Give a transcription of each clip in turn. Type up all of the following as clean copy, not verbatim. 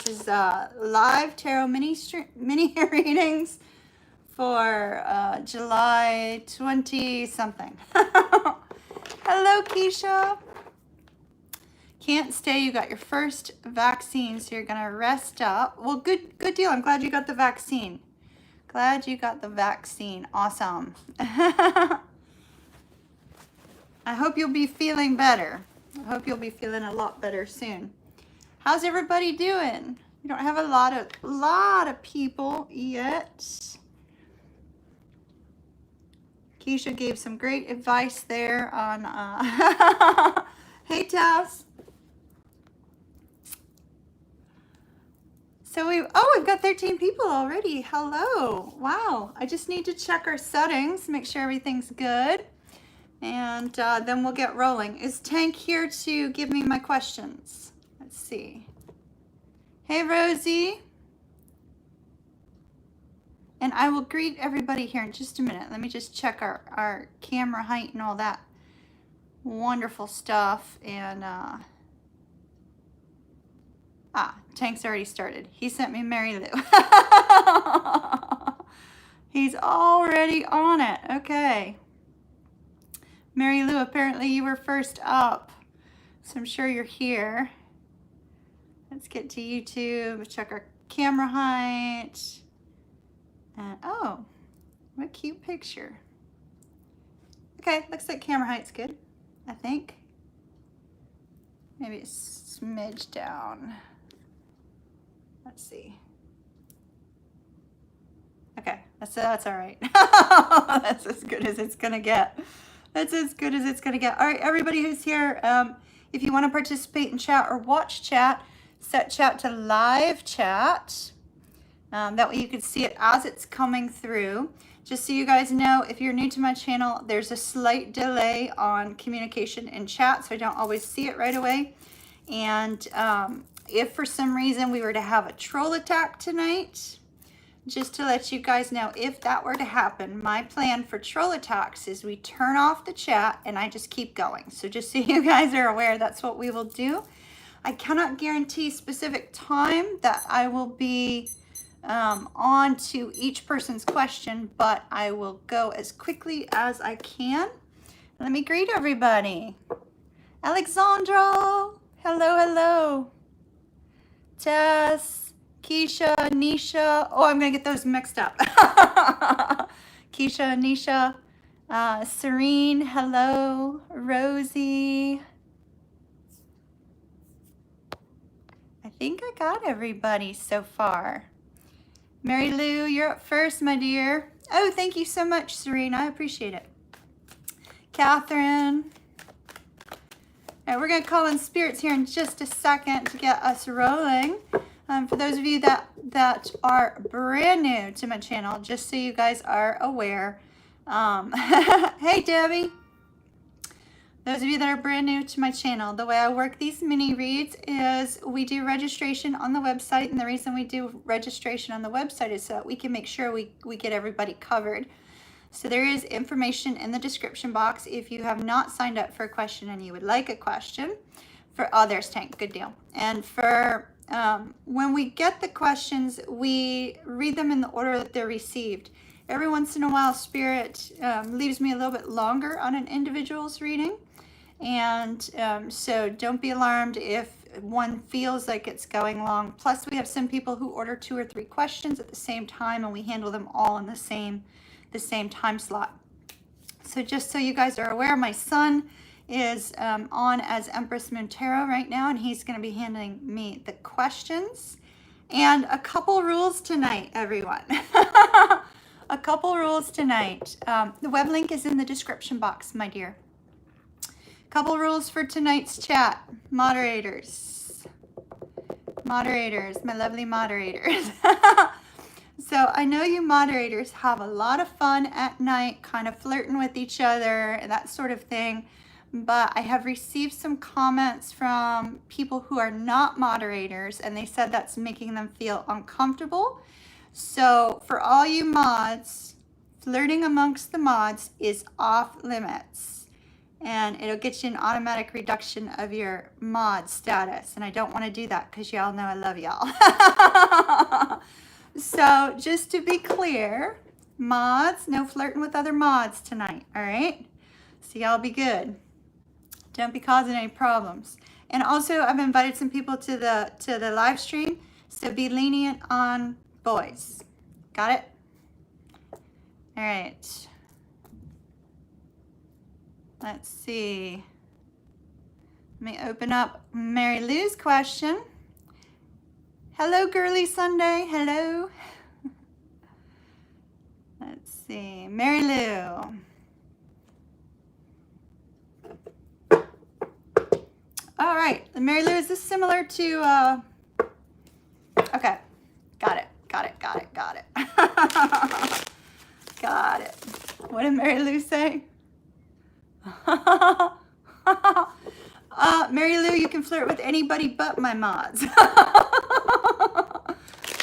is live tarot mini readings for July 20 something. Hello, Keisha. Can't stay. You got your first vaccine, so you're gonna rest up. Well, good deal. I'm glad you got the vaccine. Glad you got the vaccine. Awesome. I hope you'll be feeling better. I hope you'll be feeling a lot better soon. How's everybody doing? We don't have a lot of people yet. Keisha gave some great advice there on hey Tess. So we've got 13 people already. Hello. Wow. I just need to check our settings, make sure everything's good. And then we'll get rolling. Is Tank here to give me my questions? Let's see. Hey, Rosie. And I will greet everybody here in just a minute. Let me just check our camera height and all that wonderful stuff. And, Tank's already started. He sent me Mary Lou. He's already on it. Okay. Mary Lou, apparently you were first up. So I'm sure you're here. Let's get to YouTube, check our camera height. And oh, what cute picture. Okay, looks like camera height's good, I think. Maybe a smidge down. Let's see. Okay, that's all right. That's as good as it's gonna get. That's as good as it's gonna get. All right, everybody who's here, if you want to participate in chat or watch chat, set chat to live chat. That way you can see it as it's coming through. Just so you guys know, if you're new to my channel, there's a slight delay on communication in chat, so I don't always see it right away. And if for some reason we were to have a troll attack tonight, just to let you guys know, if that were to happen, my plan for troll attacks is we turn off the chat and I just keep going. So just so you guys are aware, that's what we will do. I cannot guarantee specific time that I will be on to each person's question, but I will go as quickly as I can. Let me greet everybody. Alexandra, hello. Tess, Keisha, Nisha. Oh, I'm gonna get those mixed up. Keisha, Nisha, Serene, hello, Rosie. I think I got everybody so far. Mary Lou, you're up first, my dear. Oh, thank you so much, Serene. I appreciate it. Catherine. All right, we're going to call in spirits here in just a second to get us rolling. For those of you that are brand new to my channel, just so you guys are aware. Hey, Debbie. Those of you that are brand new to my channel, the way I work these mini reads is we do registration on the website. And the reason we do registration on the website is so that we can make sure we get everybody covered. So there is information in the description box if you have not signed up for a question and you would like a question. There's Tank, good deal. And for when we get the questions, we read them in the order that they're received. Every once in a while, Spirit leaves me a little bit longer on an individual's reading. And so don't be alarmed if one feels like it's going long. Plus, we have some people who order 2 or 3 questions at the same time, and we handle them all in the same time slot. So just so you guys are aware, my son is on as Empress Moon Tarot right now, and he's going to be handing me the questions. And a couple rules tonight, everyone. A couple rules tonight. The web link is in the description box, my dear. Couple rules for tonight's chat. Moderators, my lovely moderators. So I know you moderators have a lot of fun at night, kind of flirting with each other and that sort of thing. But I have received some comments from people who are not moderators, and they said that's making them feel uncomfortable. So for all you mods, flirting amongst the mods is off limits. and it'll get you an automatic reduction of your mod status. And I don't want to do that because y'all know I love y'all. So just to be clear, mods, no flirting with other mods tonight, all right? So y'all be good. Don't be causing any problems. And also, I've invited some people to the live stream, so be lenient on boys. Got it? All right. Let's see. Let me open up Mary Lou's question. Hello, Girly Sunday. Hello. Let's see. Mary Lou. All right. Mary Lou, is this similar to... Okay. Got it. Got it. Got it. Got it. Got it. What did Mary Lou say? Mary Lou, you can flirt with anybody but my mods.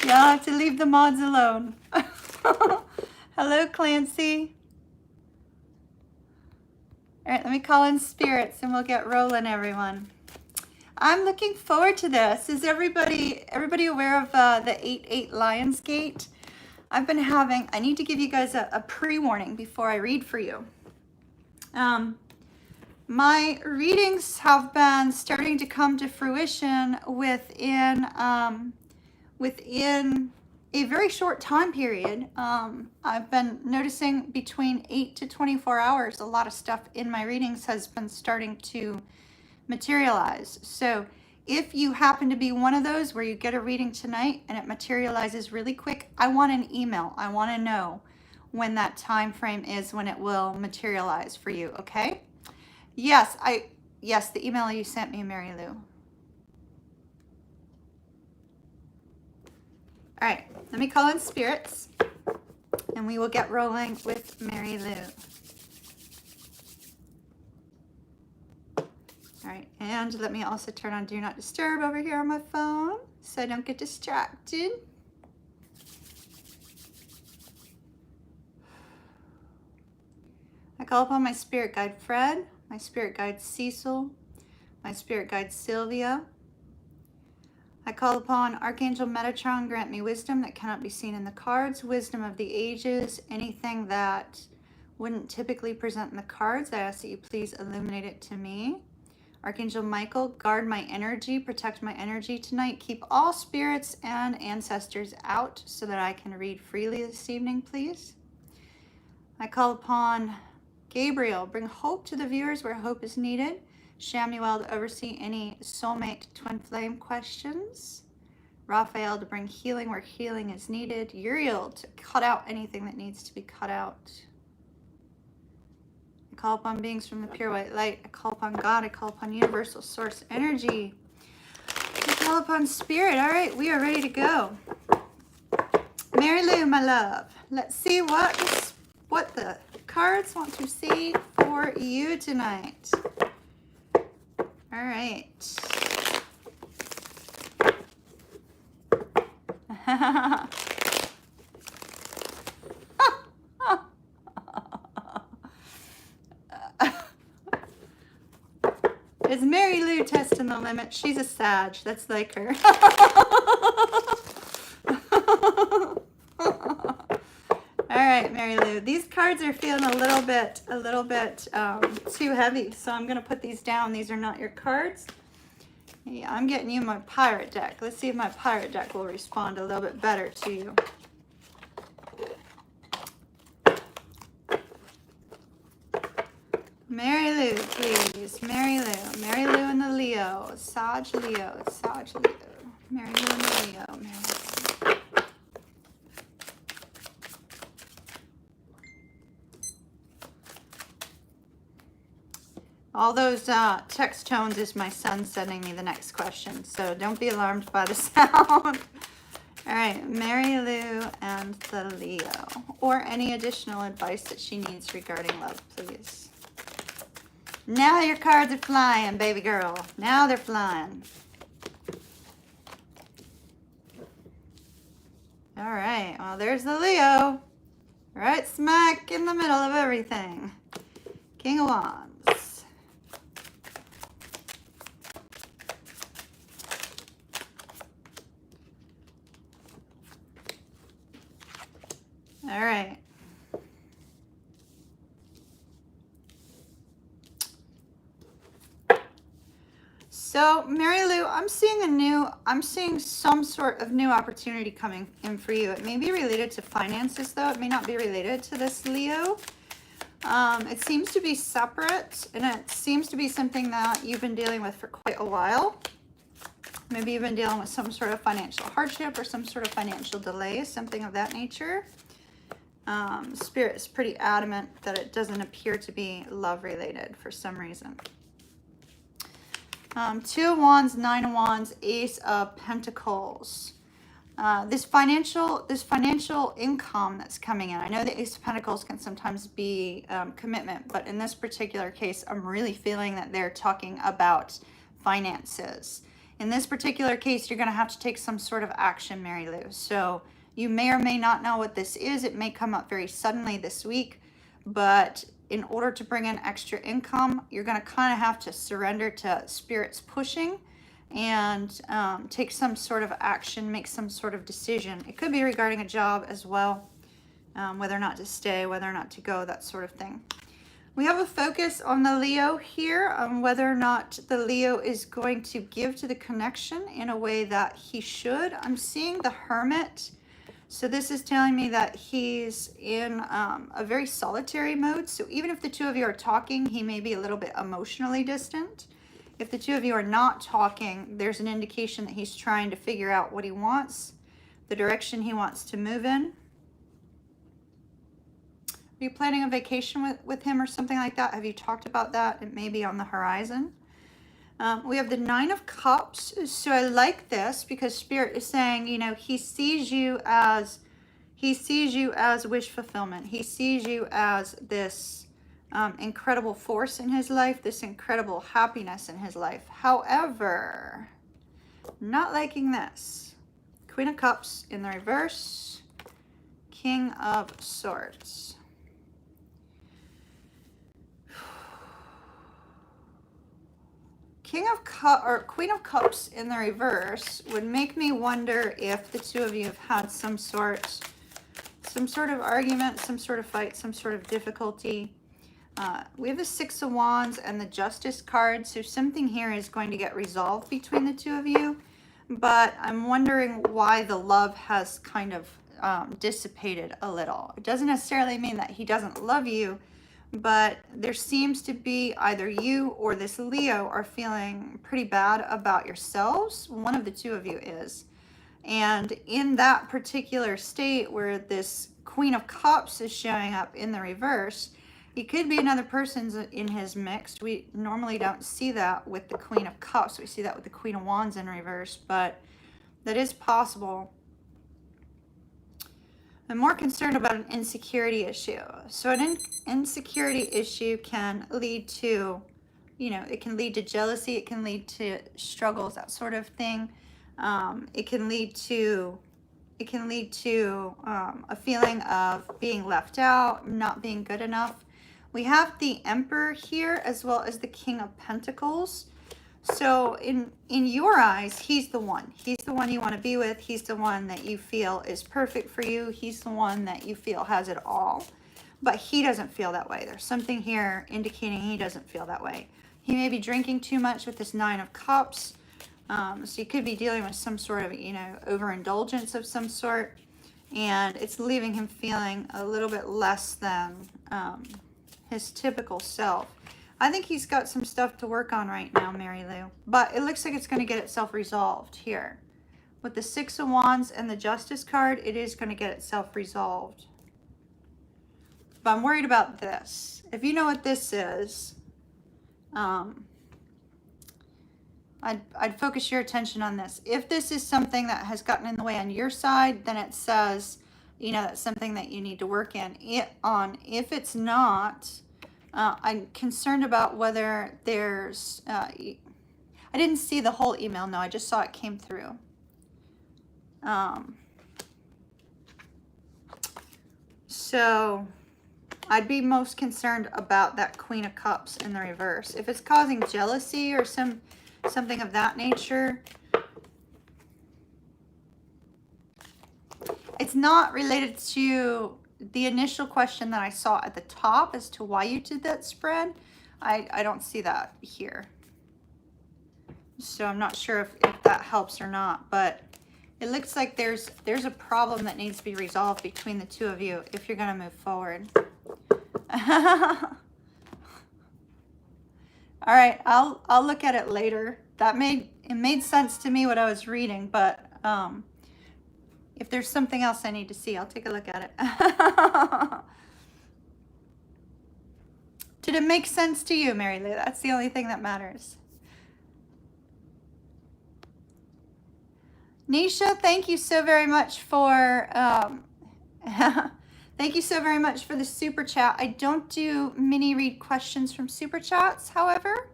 Y'all have to leave the mods alone. Hello, Clancy. All right, let me call in spirits and we'll get rolling, everyone. I'm looking forward to this. Is everybody aware of the 8/8 Lionsgate? I need to give you guys a pre-warning before I read for you. My readings have been starting to come to fruition within a very short time period. I've been noticing between 8 to 24 hours, a lot of stuff in my readings has been starting to materialize. So if you happen to be one of those where you get a reading tonight and it materializes really quick, I want an email. I want to know when that time frame is when it will materialize for you, okay? Yes, the email you sent me, Mary Lou. All right, let me call in spirits and we will get rolling with Mary Lou. All right, and let me also turn on Do Not Disturb over here on my phone so I don't get distracted. I call upon my spirit guide Fred, my spirit guide Cecil, my spirit guide Sylvia. I call upon Archangel Metatron, grant me wisdom that cannot be seen in the cards, wisdom of the ages, anything that wouldn't typically present in the cards. I ask that you please illuminate it to me. Archangel Michael, guard my energy, protect my energy tonight. Keep all spirits and ancestors out so that I can read freely this evening, please. I call upon Gabriel, bring hope to the viewers where hope is needed. Shamuel to oversee any soulmate twin flame questions. Raphael to bring healing where healing is needed. Uriel to cut out anything that needs to be cut out. I call upon beings from the pure white light. I call upon God. I call upon universal source energy. I call upon spirit. All right, we are ready to go. Mary Lou, my love, let's see what the cards want to say for you tonight. All right. Is Mary Lou testing the limit? She's a Sag. That's like her. All right, Mary Lou. These cards are feeling a little bit too heavy, so I'm gonna put these down. These are not your cards. Yeah, I'm getting you my pirate deck. Let's see if my pirate deck will respond a little bit better to you. Mary Lou, please. Mary Lou. Mary Lou and the Leo. Sag Leo. Sag Leo. Mary Lou and the Leo. Mary Lou. All those text tones is my son sending me the next question, so don't be alarmed by the sound. All right, Mary Lou and the Leo, or any additional advice that she needs regarding love, please. Now your cards are flying, baby girl. Now they're flying. All right, well, there's the Leo. Right smack in the middle of everything. King of Wands. All right. So, Mary Lou, I'm seeing some sort of new opportunity coming in for you. It may be related to finances, though. It may not be related to this Leo. It seems to be separate, and it seems to be something that you've been dealing with for quite a while. Maybe you've been dealing with some sort of financial hardship or some sort of financial delay, something of that nature. Spirit is pretty adamant that it doesn't appear to be love related for some reason. 2 of Wands, 9 of Wands, Ace of Pentacles. This financial income that's coming in. I know the Ace of Pentacles can sometimes be commitment, but in this particular case, I'm really feeling that they're talking about finances. In this particular case, you're going to have to take some sort of action, Mary Lou. So you may or may not know what this is. It may come up very suddenly this week, but in order to bring in extra income, you're going to kind of have to surrender to Spirit's pushing and take some sort of action, make some sort of decision. It could be regarding a job as well, whether or not to stay, whether or not to go, that sort of thing. We have a focus on the Leo here, on whether or not the Leo is going to give to the connection in a way that he should. I'm seeing the Hermit. So this is telling me that he's in a very solitary mode. So even if the two of you are talking, he may be a little bit emotionally distant. If the two of you are not talking, there's an indication that he's trying to figure out what he wants, the direction he wants to move in. Are you planning a vacation with him or something like that? Have you talked about that? It may be on the horizon. We have the 9 of Cups. So I like this because Spirit is saying, you know, he sees you as wish fulfillment. He sees you as this incredible force in his life, this incredible happiness in his life. However, not liking this. Queen of Cups in the reverse, King of Swords. Queen of Cups in the reverse would make me wonder if the two of you have had some sort of argument, some sort of fight, some sort of difficulty. We have the 6 of Wands and the Justice card, so something here is going to get resolved between the two of you, but I'm wondering why the love has kind of dissipated a little. It doesn't necessarily mean that he doesn't love you, but there seems to be either you or this Leo are feeling pretty bad about yourselves. One of the two of you is. And in that particular state where this Queen of Cups is showing up in the reverse, it could be another person's in his mix. We normally don't see that with the Queen of Cups. We see that with the Queen of Wands in reverse, but that is possible. I'm more concerned about an insecurity issue. So an insecurity issue can lead to, you know, it can lead to jealousy. It can lead to struggles, that sort of thing. It can lead to a feeling of being left out, not being good enough. We have the Emperor here as well as the King of Pentacles. So in your eyes, he's the one. He's the one you want to be with. He's the one that you feel is perfect for you. He's the one that you feel has it all. But he doesn't feel that way. There's something here indicating he doesn't feel that way. He may be drinking too much with this 9 of Cups. So you could be dealing with some sort of, you know, overindulgence of some sort. And it's leaving him feeling a little bit less than his typical self. I think he's got some stuff to work on right now, Mary Lou. But it looks like it's going to get itself resolved here. With the 6 of Wands and the Justice card, it is going to get itself resolved. But I'm worried about this. If you know what this is, I'd focus your attention on this. If this is something that has gotten in the way on your side, then it says, you know, that's something that you need to work on. If it's not, I'm concerned about whether there's, I didn't see the whole email, no, I just saw it came through. So I'd be most concerned about that Queen of Cups in the reverse. If it's causing jealousy or something of that nature, it's not related to the initial question that I saw at the top as to why you did that spread, I don't see that here. So I'm not sure if that helps or not, but it looks like there's a problem that needs to be resolved between the two of you if you're going to move forward. All right, I'll look at it later. It made sense to me what I was reading, but if there's something else I need to see, I'll take a look at it. Did it make sense to you, Mary Lou? That's the only thing that matters. Nisha, thank you so very much for thank you so very much for the super chat. I don't do mini read questions from super chats, however.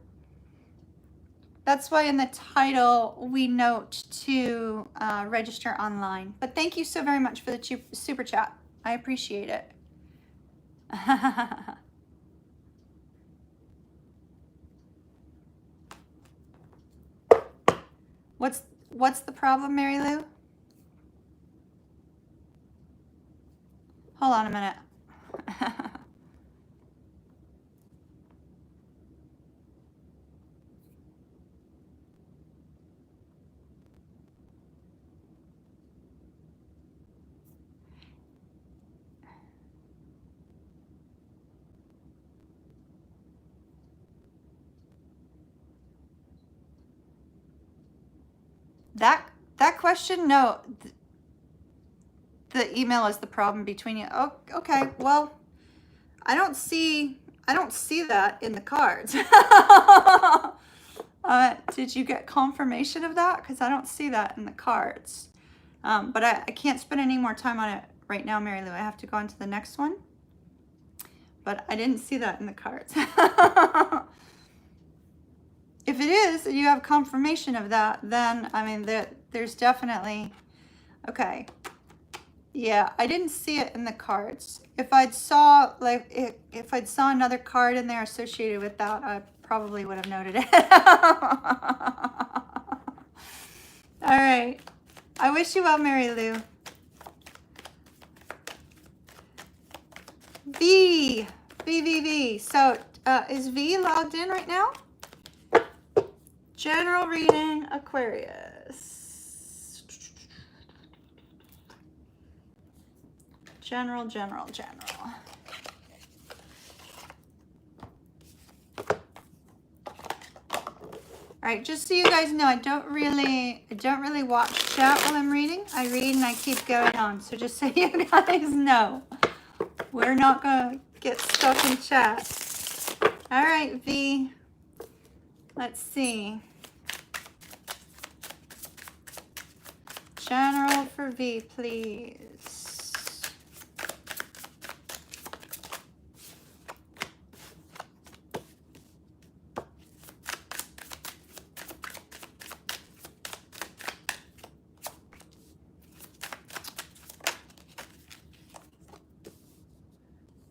That's why in the title we note to register online. But thank you so very much for the super chat. I appreciate it. What's the problem, Mary Lou? Hold on a minute. That question, no. The email is the problem between you. Oh, okay. Well, I don't see that in the cards. Did you get confirmation of that? Because I don't see that in the cards. But I can't spend any more time on it right now, Mary Lou. I have to go on to the next one. But I didn't see that in the cards. If it is, and you have confirmation of that, then, I mean, there's definitely, okay. Yeah, I didn't see it in the cards. If I'd saw, like, if I'd saw another card in there associated with that, I probably would have noted it. All right. I wish you well, Mary Lou. V. So, is V logged in right now? General reading, Aquarius. General. All right, just so you guys know, I don't really watch chat while I'm reading. I read and I keep going on. So just so you guys know, we're not gonna get stuck in chat. All right, V. Let's see. General for V, please.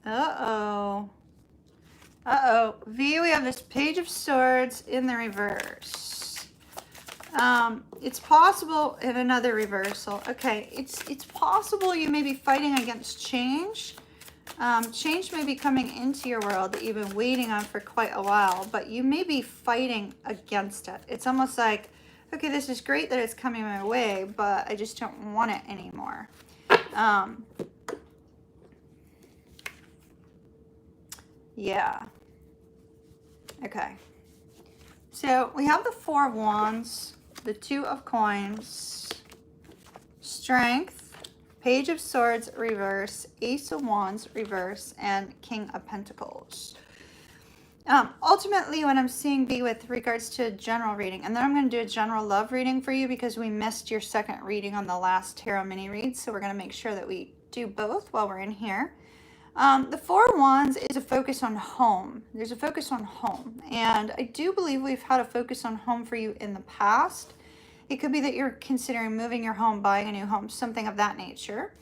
Uh-oh. V, we have this Page of Swords in the reverse. It's possible in another reversal. Okay, it's possible you may be fighting against change. Change may be coming into your world that you've been waiting on for quite a while, but you may be fighting against it. It's almost like, okay, this is great that it's coming my way, but I just don't want it anymore. Yeah. Okay. So we have the Four of Wands, the Two of Coins, Strength, Page of Swords reverse, Ace of Wands reverse, and King of Pentacles. Ultimately, what I'm seeing be with regards to general reading, and then I'm going to do a general love reading for you because we missed your second reading on the last tarot mini read, so we're going to make sure that we do both while we're in here. The Four of Wands is a focus on home. There's a focus on home. And I do believe we've had a focus on home for you in the past. It could be that you're considering moving your home, buying a new home, something of that nature.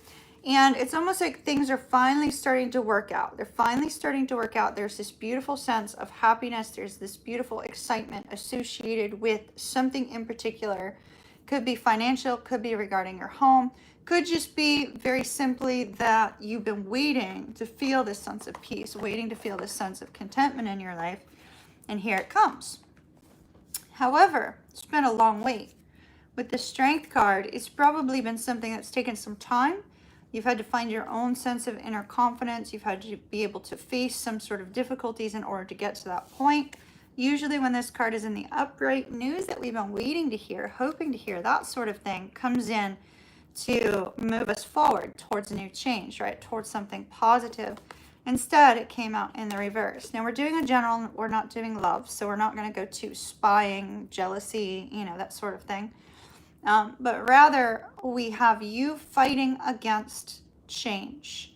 And it's almost like things are finally starting to work out. They're finally starting to work out. There's this beautiful sense of happiness. There's this beautiful excitement associated with something in particular Could be financial, could be regarding your home, could just be very simply that you've been waiting to feel this sense of peace, waiting to feel this sense of contentment in your life, and here it comes. However, it's been a long wait. With the Strength card, it's probably been something that's taken some time. You've had to find your own sense of inner confidence. You've had to be able to face some sort of difficulties in order to get to that point. Usually when this card is in the upright, news that we've been waiting to hear, hoping to hear, that sort of thing comes in to move us forward towards a new change, right? Towards something positive. Instead, it came out in the reverse. Now, we're doing a general, we're not doing love, so we're not going to go to spying, jealousy, that sort of thing. But rather, we have you fighting against change.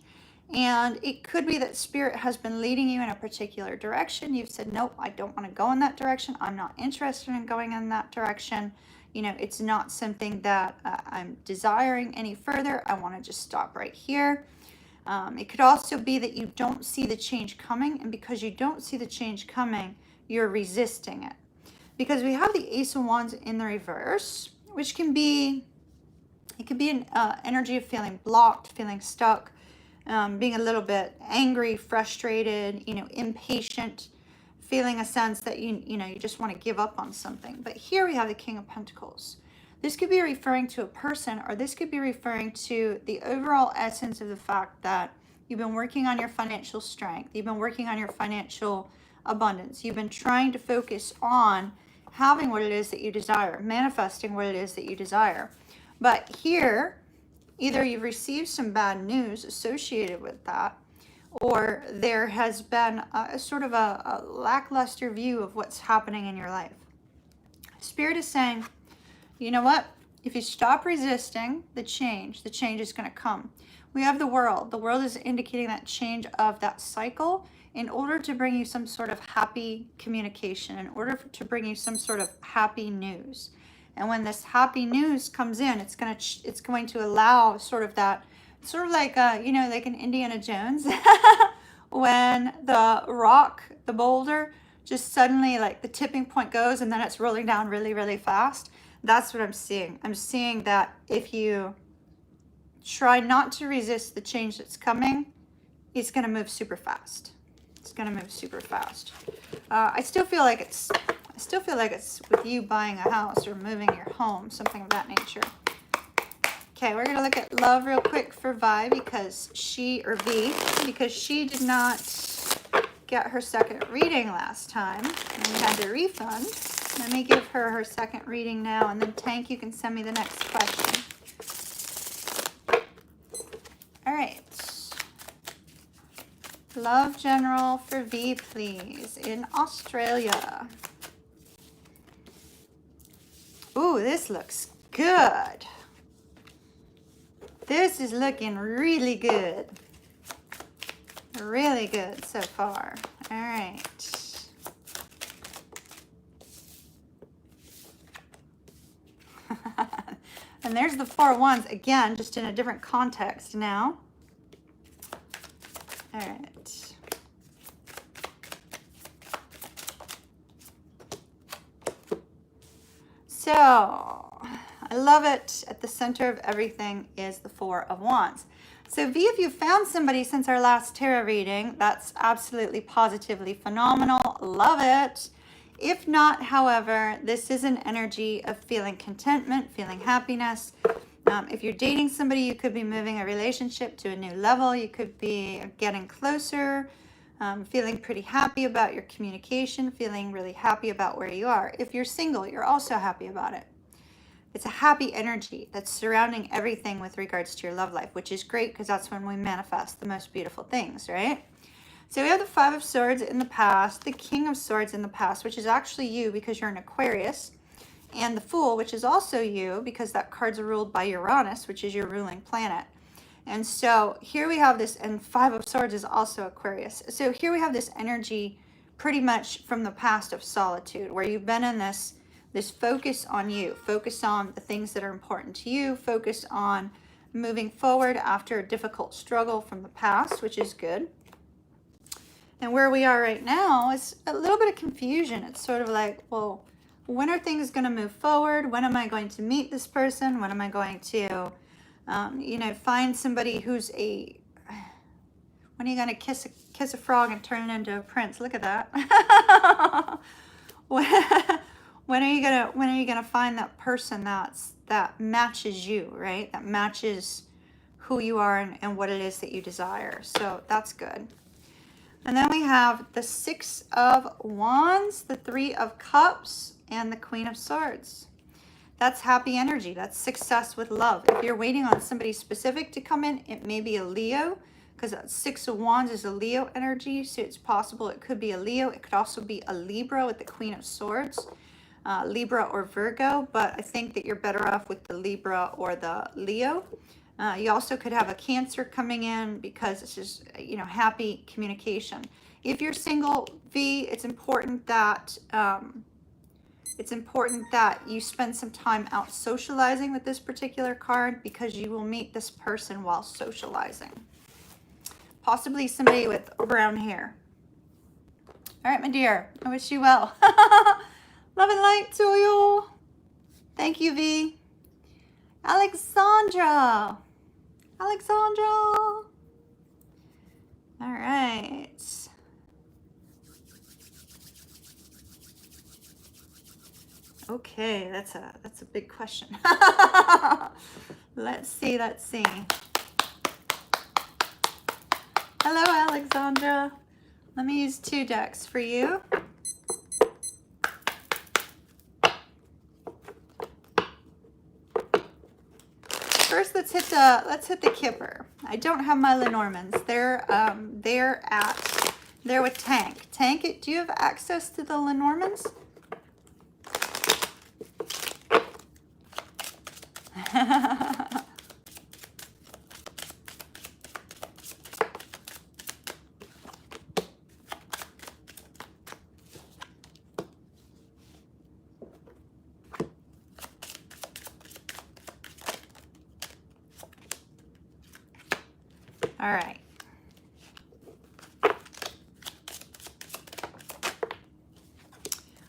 And it could be that Spirit has been leading you in a particular direction. You've said, nope, I don't want to go in that direction. I'm not interested in going in that direction. It's not something that I'm desiring any further. I want to just stop right here. It could also be that you don't see the change coming, and because you don't see the change coming, you're resisting it. Because we have the Ace of Wands in the reverse, which can be, it could be an energy of feeling blocked, feeling stuck, being a little bit angry, frustrated, impatient, feeling a sense that you just want to give up on something. But here we have the King of Pentacles. This could be referring to a person, or this could be referring to the overall essence of the fact that you've been working on your financial strength. You've been working on your financial abundance. You've been trying to focus on having what it is that you desire, manifesting what it is that you desire. But here, either you've received some bad news associated with that, or there has been a sort of a lackluster view of what's happening in your life. Spirit is saying, you know what? If you stop resisting the change is going to come. We have the world. The world is indicating that change of that cycle in order to bring you some sort of happy communication, in order to bring you some sort of happy news. And when this happy news comes in, it's going to allow sort of that, sort of like like in Indiana Jones, when the rock, the boulder, just suddenly like the tipping point goes and then it's rolling down really, really fast. That's what I'm seeing. I'm seeing that if you try not to resist the change that's coming, it's going to move super fast. It's going to move super fast. I still feel like it's with you buying a house or moving your home, something of that nature. Okay, we're going to look at love real quick for Vi, because she did not get her second reading last time and we had to refund. Let me give her second reading now, and then Tank, you can send me the next question. All right. Love general for V, please, in Australia. Ooh, this looks good. This is looking really good. Really good so far. All right. And there's the Four of Wands again, just in a different context now. All right. So I love it. At the center of everything is the Four of Wands. So V, if you found somebody since our last tarot reading, that's absolutely positively phenomenal. Love it. If not, however, this is an energy of feeling contentment, feeling happiness. If you're dating somebody, you could be moving a relationship to a new level. You could be getting closer, feeling pretty happy about your communication, feeling really happy about where you are. If you're single, you're also happy about it. It's a happy energy that's surrounding everything with regards to your love life, which is great because that's when we manifest the most beautiful things, right? So we have the Five of Swords in the past, the King of Swords in the past, which is actually you because you're an Aquarius, and the Fool, which is also you because that card's ruled by Uranus, which is your ruling planet. And so here we have this, and Five of Swords is also Aquarius. So here we have this energy pretty much from the past of solitude, where you've been in this focus on you, focus on the things that are important to you, focus on moving forward after a difficult struggle from the past, which is good. And where we are right now is a little bit of confusion. It's sort of like, well, When are things going to move forward? When am I going to meet this person? When am I going to, find somebody who's when are you going to kiss a frog and turn it into a prince? Look at that. When are you gonna find that person that matches you, right? That matches who you are and what it is that you desire. So that's good. And then we have the Six of Wands, the Three of Cups, and the Queen of Swords. That's happy energy. That's success with love. If you're waiting on somebody specific to come in, it may be a Leo, because Six of Wands is a Leo energy. So it's possible it could be a Leo. It could also be a Libra with the Queen of Swords. Libra or Virgo, but I think that you're better off with the Libra or the Leo. You also could have a Cancer coming in because it's just, happy communication. If you're single, V, it's important that you spend some time out socializing with this particular card, because you will meet this person while socializing. Possibly somebody with brown hair. All right, my dear, I wish you well. Love and light to you. Thank you, V. Alexandra. All right. Okay, that's a big question. Let's see. Hello, Alexandra. Let me use 2 decks for you. First, let's hit the Kipper. I don't have my Lenormands. They're with Tank. Tank, do you have access to the Lenormands? All right.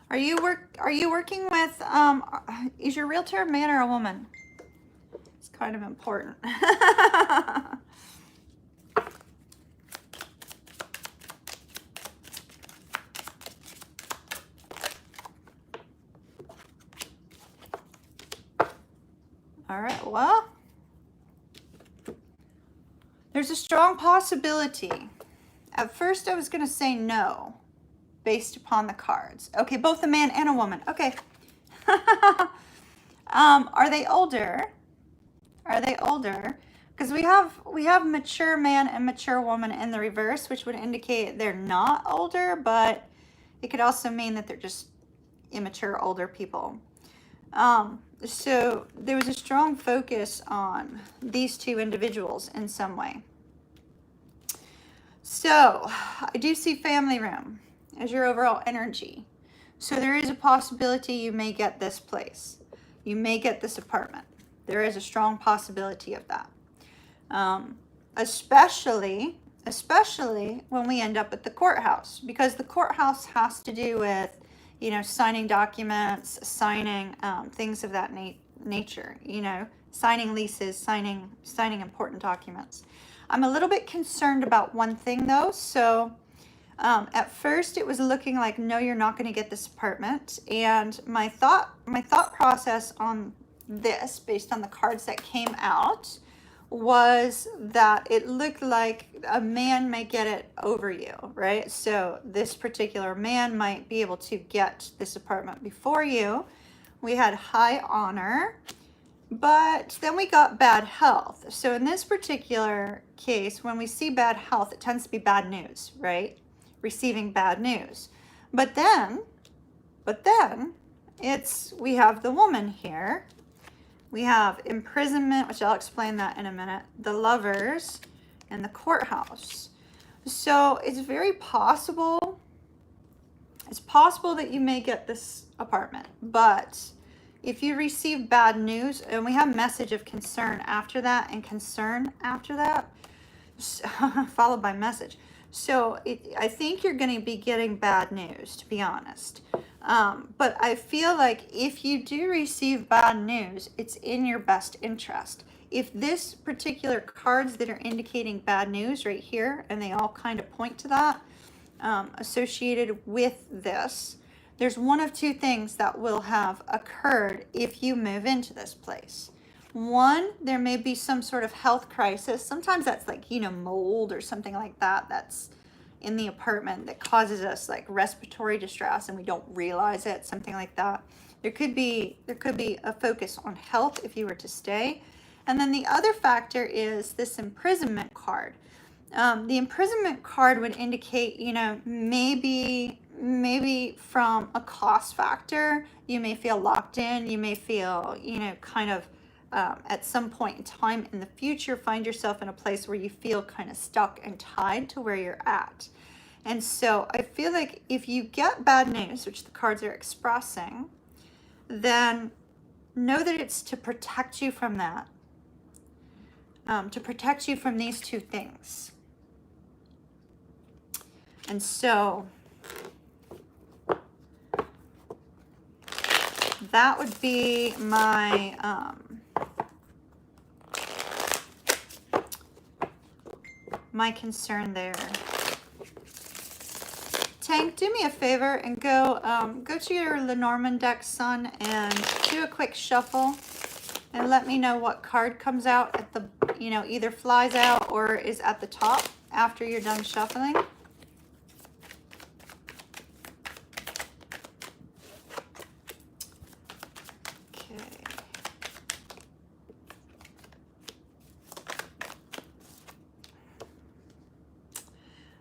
Are you working with is your realtor a man or a woman? It's kind of important. All right, well, there's a strong possibility. At first I was going to say no, based upon the cards. Okay, both a man and a woman. Okay. Are they older? Because we have mature man and mature woman in the reverse, which would indicate they're not older, but it could also mean that they're just immature older people. So there was a strong focus on these 2 individuals in some way. So I do see family room as your overall energy. So there is a possibility you may get this place. You may get this apartment. There is a strong possibility of that. Especially when we end up at the courthouse, because the courthouse has to do with, signing documents, signing things of that nature, signing leases, signing important documents. I'm a little bit concerned about one thing though. So at first it was looking like, no, you're not going to get this apartment. And my thought process on this, based on the cards that came out, was that it looked like a man may get it over you, right? So this particular man might be able to get this apartment before you. We had high honor, but then we got bad health. So in this particular case, when we see bad health, it tends to be bad news, right? Receiving bad news. But then we have the woman here. We have imprisonment, which I'll explain that in a minute, the Lovers, and the courthouse. So it's very possible, that you may get this apartment, but if you receive bad news, and we have message of concern after that, and concern after that, followed by message. So I think you're going to be getting bad news, to be honest. But I feel like if you do receive bad news, it's in your best interest. If this particular cards that are indicating bad news right here, and they all kind of point to that, associated with this, there's one of two things that will have occurred if you move into this place. One, there may be some sort of health crisis. Sometimes that's like, mold or something like that that's in the apartment that causes us like respiratory distress and we don't realize it, something like that. There could be a focus on health if you were to stay. And then the other factor is this imprisonment card. The imprisonment card would indicate, maybe from a cost factor, you may feel locked in, you may feel, kind of at some point in time in the future, find yourself in a place where you feel kind of stuck and tied to where you're at. And so I feel like if you get bad news, which the cards are expressing, then know that it's to protect you from that, to protect you from these two things. And so that would be my my concern there. Tank, do me a favor and go to your Lenormand deck, son, and do a quick shuffle and let me know what card comes out at the, either flies out or is at the top after you're done shuffling.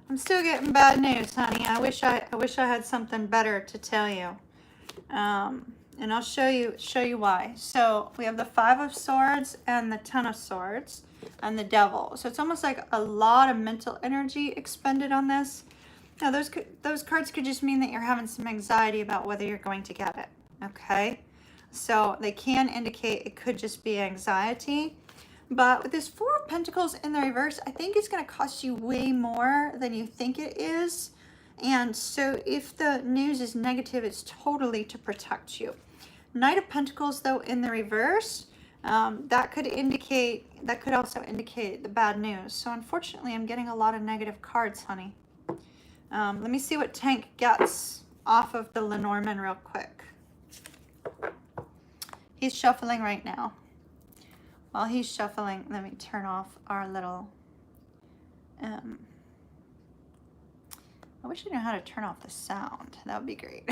I'm still getting bad news, honey. I wish I had something better to tell you. And I'll show you why. So we have the 5 of Swords and the 10 of Swords and the Devil. So it's almost like a lot of mental energy expended on this. Now those cards could just mean that you're having some anxiety about whether you're going to get it. Okay, so they can indicate it could just be anxiety. But with this 4 of Pentacles in the reverse, I think it's going to cost you way more than you think it is. And so if the news is negative, it's totally to protect you. Knight of Pentacles, though, in the reverse, that could also indicate the bad news. So unfortunately, I'm getting a lot of negative cards, honey. Let me see what Tank gets off of the Lenormand real quick. He's shuffling right now. While he's shuffling, let me turn off our little, I wish I knew how to turn off the sound. That would be great.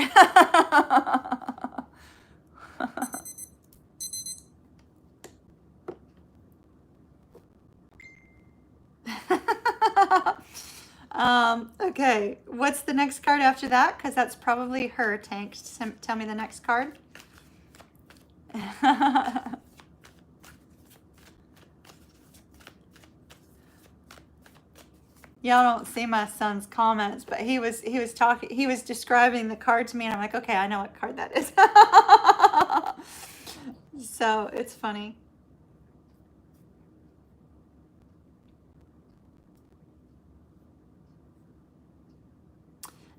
Okay, what's the next card after that? Because that's probably her, Tank. Tell me the next card. Y'all don't see my son's comments, but he was describing the card to me, and I'm like, okay, I know what card that is. So it's funny.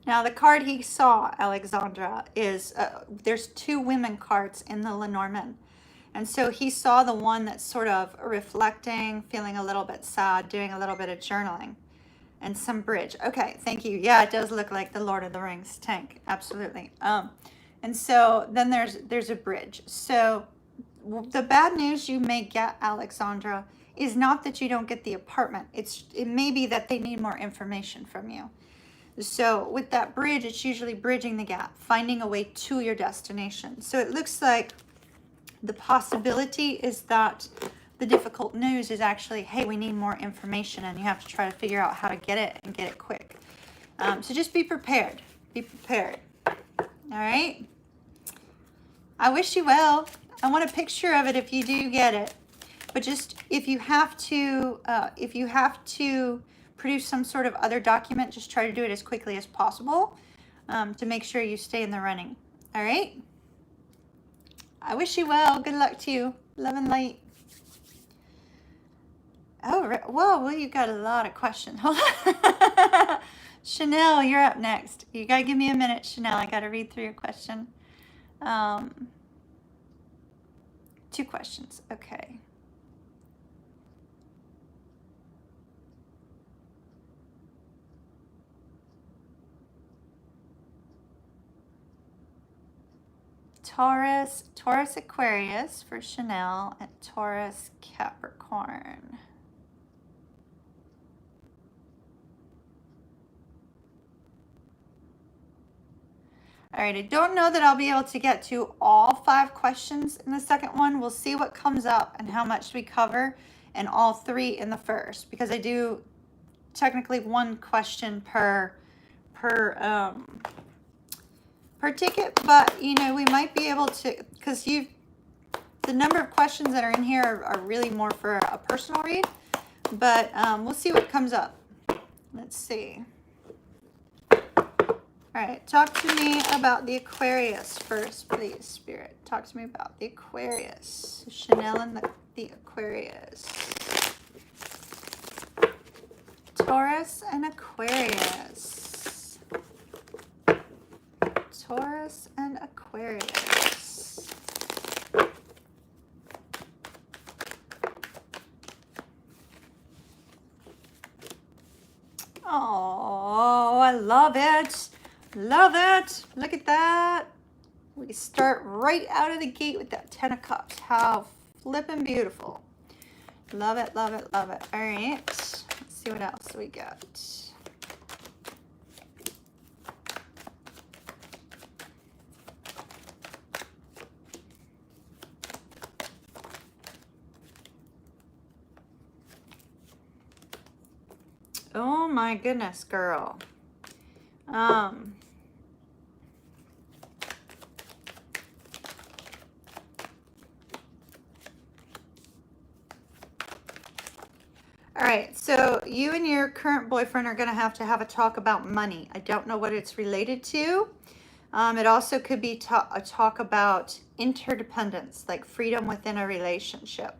Now the card he saw, Alexandra, is there's 2 women cards in the Lenormand. And so he saw the one that's sort of reflecting, feeling a little bit sad, doing a little bit of journaling. And some bridge. Okay, thank you. Yeah, it does look like the Lord of the Rings, Tank. Absolutely. And so then there's a bridge. So the bad news you may get, Alexandra, is not that you don't get the apartment. It may be that they need more information from you. So with that bridge, it's usually bridging the gap, finding a way to your destination. So it looks like the possibility is that the difficult news is actually, hey, we need more information, and you have to try to figure out how to get it and get it quick. So just be prepared. Be prepared. All right? I wish you well. I want a picture of it if you do get it. But just if you have to produce some sort of other document, just try to do it as quickly as possible to make sure you stay in the running. All right? I wish you well. Good luck to you. Love and light. Oh, whoa, well, you got a lot of questions. Chanel, you're up next. You gotta give me a minute, Chanel. I gotta read through your question. 2 questions. Okay. Taurus Aquarius for Chanel, and Taurus Capricorn. All right, I don't know that I'll be able to get to all 5 questions in the second one. We'll see what comes up and how much we cover in all 3 in the first, because I do technically 1 question per ticket, but you know, we might be able to, because the number of questions that are in here are really more for a personal read, but we'll see what comes up. Let's see. All right, talk to me about the Aquarius first, please, Spirit. Talk to me about the Aquarius. Chanel and the Aquarius. Taurus and Aquarius. Taurus and Aquarius. Oh, I love it. Love it. Look at that. We start right out of the gate with that 10 of Cups. How flippin' beautiful. Love it, love it, love it. All right. Let's see what else we got. Oh my goodness, girl. All right, so you and your current boyfriend are going to have a talk about money. I don't know what it's related to. It also could be a talk about interdependence, like freedom within a relationship.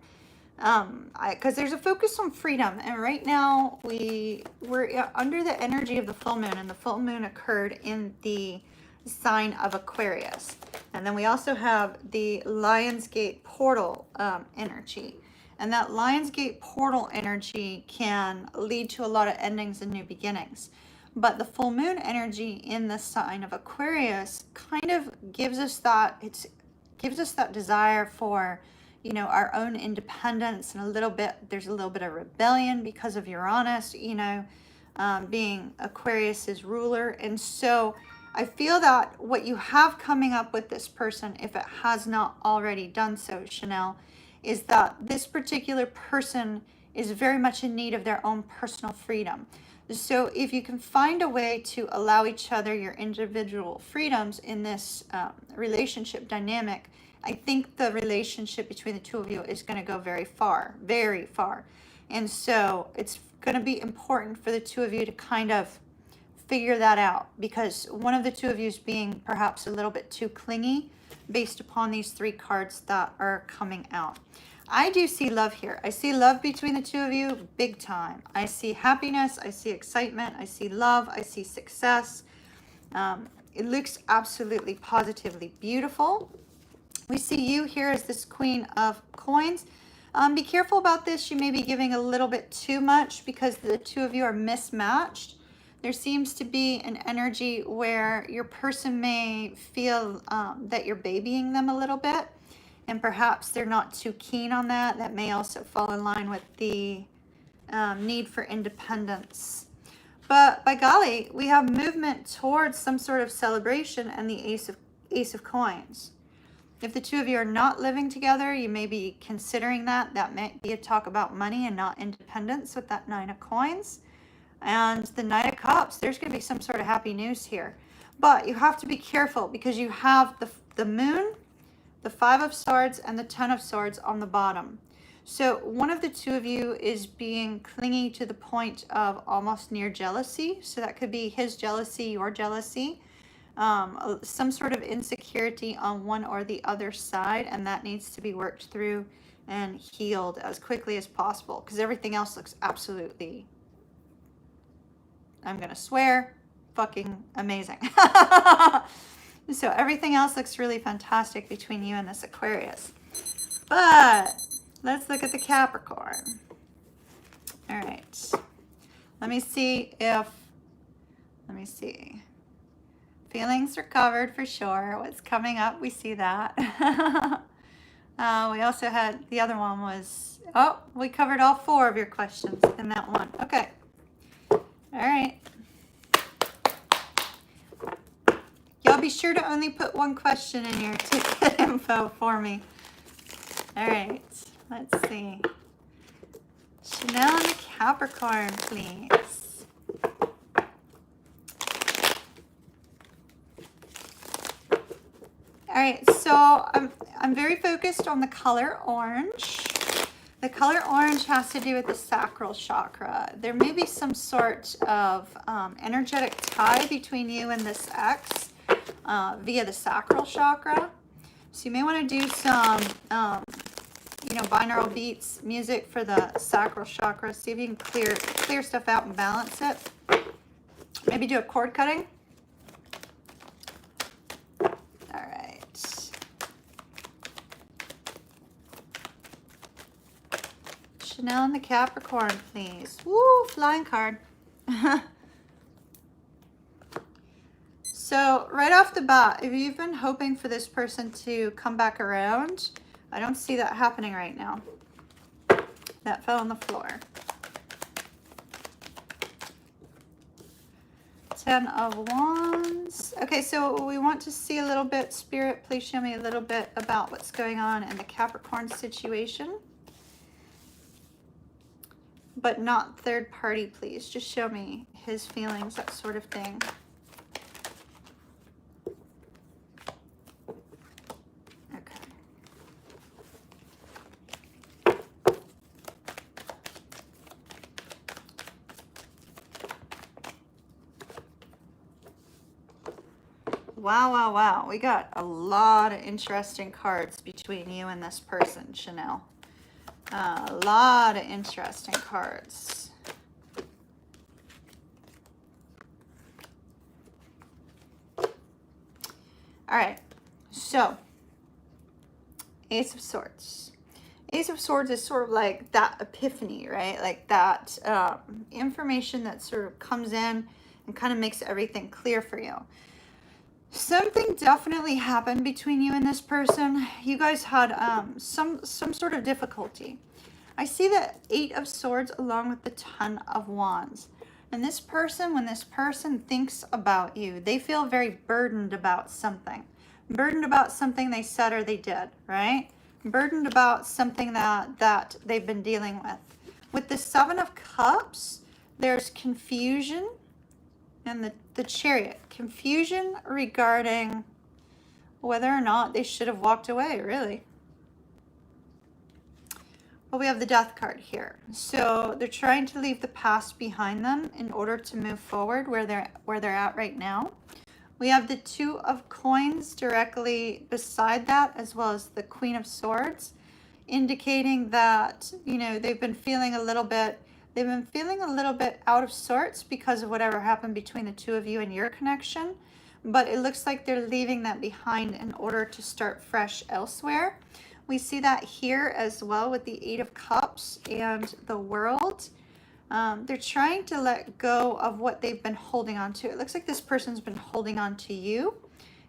Because there's a focus on freedom, and right now we're under the energy of the full moon, and the full moon occurred in the sign of Aquarius. And then we also have the Lionsgate portal energy. And that Lionsgate portal energy can lead to a lot of endings and new beginnings. But the full moon energy in the sign of Aquarius kind of gives us that desire for, you know, our own independence, and there's a little bit of rebellion because of Uranus, you know, being Aquarius's ruler. And so I feel that what you have coming up with this person, if it has not already done so, Chanel, is that this particular person is very much in need of their own personal freedom. So if you can find a way to allow each other your individual freedoms in this relationship dynamic, I think the relationship between the two of you is going to go very far, very far. And so it's going to be important for the two of you to kind of figure that out, because one of the two of you is being perhaps a little bit too clingy based upon these 3 cards that are coming out. I do see love here. I see love between the two of you big time. I see happiness. I see excitement. I see love. I see success. It looks absolutely positively beautiful. We see you here as this Queen of Coins. Be careful about this. You may be giving a little bit too much because the two of you are mismatched. There seems to be an energy where your person may feel that you're babying them a little bit, and perhaps they're not too keen on that. That may also fall in line with the need for independence. But by golly, we have movement towards some sort of celebration and the Ace of Coins. If the two of you are not living together, you may be considering that. That might be a talk about money and not independence with that 9 of Coins. And the Knight of Cups, there's going to be some sort of happy news here. But you have to be careful because you have the Moon, the 5 of Swords, and the 10 of Swords on the bottom. So one of the two of you is being clingy to the point of almost near jealousy. So that could be his jealousy, your jealousy. Some sort of insecurity on one or the other side, and that needs to be worked through and healed as quickly as possible, because everything else looks absolutely I'm gonna swear, fucking amazing. So everything else looks really fantastic between you and this Aquarius. But let's look at the Capricorn. All right. Let me see. Feelings are covered for sure. What's coming up, we see that. We also had, the other one was, oh, we covered all 4 of your questions in that one. Okay. All right. Y'all be sure to only put 1 question in your ticket info for me. All right, let's see. Chanel and the Capricorn, please. All right, so I'm very focused on the color orange. The color orange has to do with the sacral chakra. There may be some sort of energetic tie between you and this ex via the sacral chakra. So you may want to do some, binaural beats, music for the sacral chakra. See if you can clear stuff out and balance it. Maybe do a cord cutting. All right. Chanel and the Capricorn, please. Woo, flying card. So right off the bat, if you've been hoping for this person to come back around, I don't see that happening right now. That fell on the floor. 10 of Wands. Okay, so we want to see a little bit, Spirit, please show me a little bit about what's going on in the Capricorn situation. But not third party, please. Just show me his feelings, that sort of thing. Wow. We got a lot of interesting cards between you and this person, Chanel. A lot of interesting cards. All right. So, Ace of Swords. Ace of Swords is sort of like that epiphany, right? Like that information that sort of comes in and kind of makes everything clear for you. Something definitely happened between you and this person. You guys had some sort of difficulty. I see the 8 of Swords along with the 10 of Wands. And this person, when this person thinks about you, they feel very burdened about something. Burdened about something they said or they did, right? Burdened about something that they've been dealing with. With the 7 of Cups, there's confusion. And the Chariot, confusion regarding whether or not they should have walked away, really. But we have the Death card here. So they're trying to leave the past behind them in order to move forward where they're at right now. We have the 2 of Coins directly beside that, as well as the Queen of Swords, indicating that, they've been feeling a little bit out of sorts because of whatever happened between the 2 of you and your connection. But it looks like they're leaving that behind in order to start fresh elsewhere. We see that here as well with the 8 of Cups and the World. They're trying to let go of what they've been holding on to. It looks like this person's been holding on to you.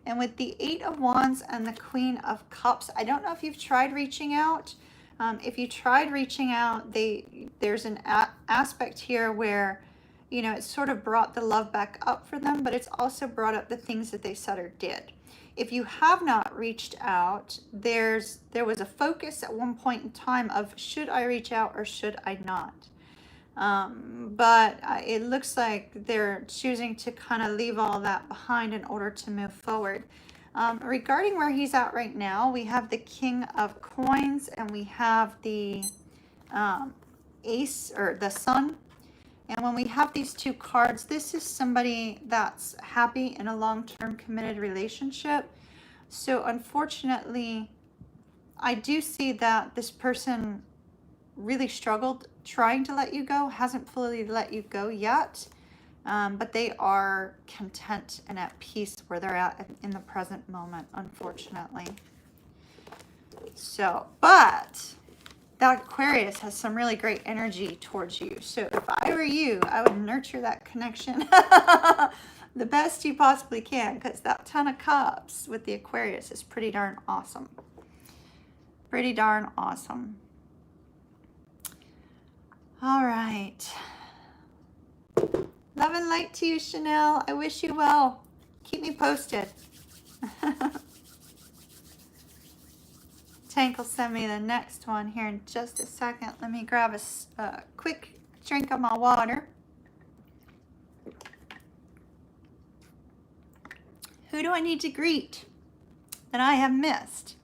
And with the 8 of Wands and the Queen of Cups, I don't know if you've tried reaching out. If you tried reaching out, there's an aspect here where, it sort of brought the love back up for them, but it's also brought up the things that they said or did. If you have not reached out, there was a focus at one point in time of should I reach out or should I not? But it looks like they're choosing to kind of leave all that behind in order to move forward. Regarding where he's at right now, we have the King of Coins and we have the Ace or the Sun. And when we have these 2 cards, this is somebody that's happy in a long-term committed relationship. So unfortunately, I do see that this person really struggled trying to let you go, hasn't fully let you go yet. but they are content and at peace where they're at in the present moment, unfortunately. So, but that Aquarius has some really great energy towards you. So if I were you, I would nurture that connection the best you possibly can, because that 10 of Cups with the Aquarius is pretty darn awesome. Pretty darn awesome. All right. Love and light to you, Chanel. I wish you well. Keep me posted. Tank will send me the next one here in just a second. Let me grab a quick drink of my water. Who do I need to greet that I have missed?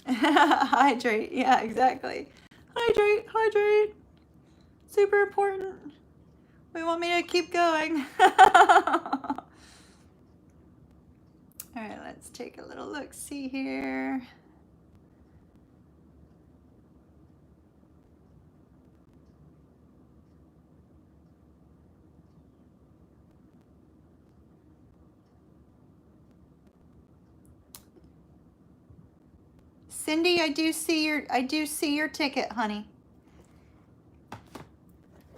Hydrate. Yeah, exactly. Hydrate, hydrate. Super important. We want me to keep going. All right, let's take a little look-see here. Cindy, I do see your ticket, honey.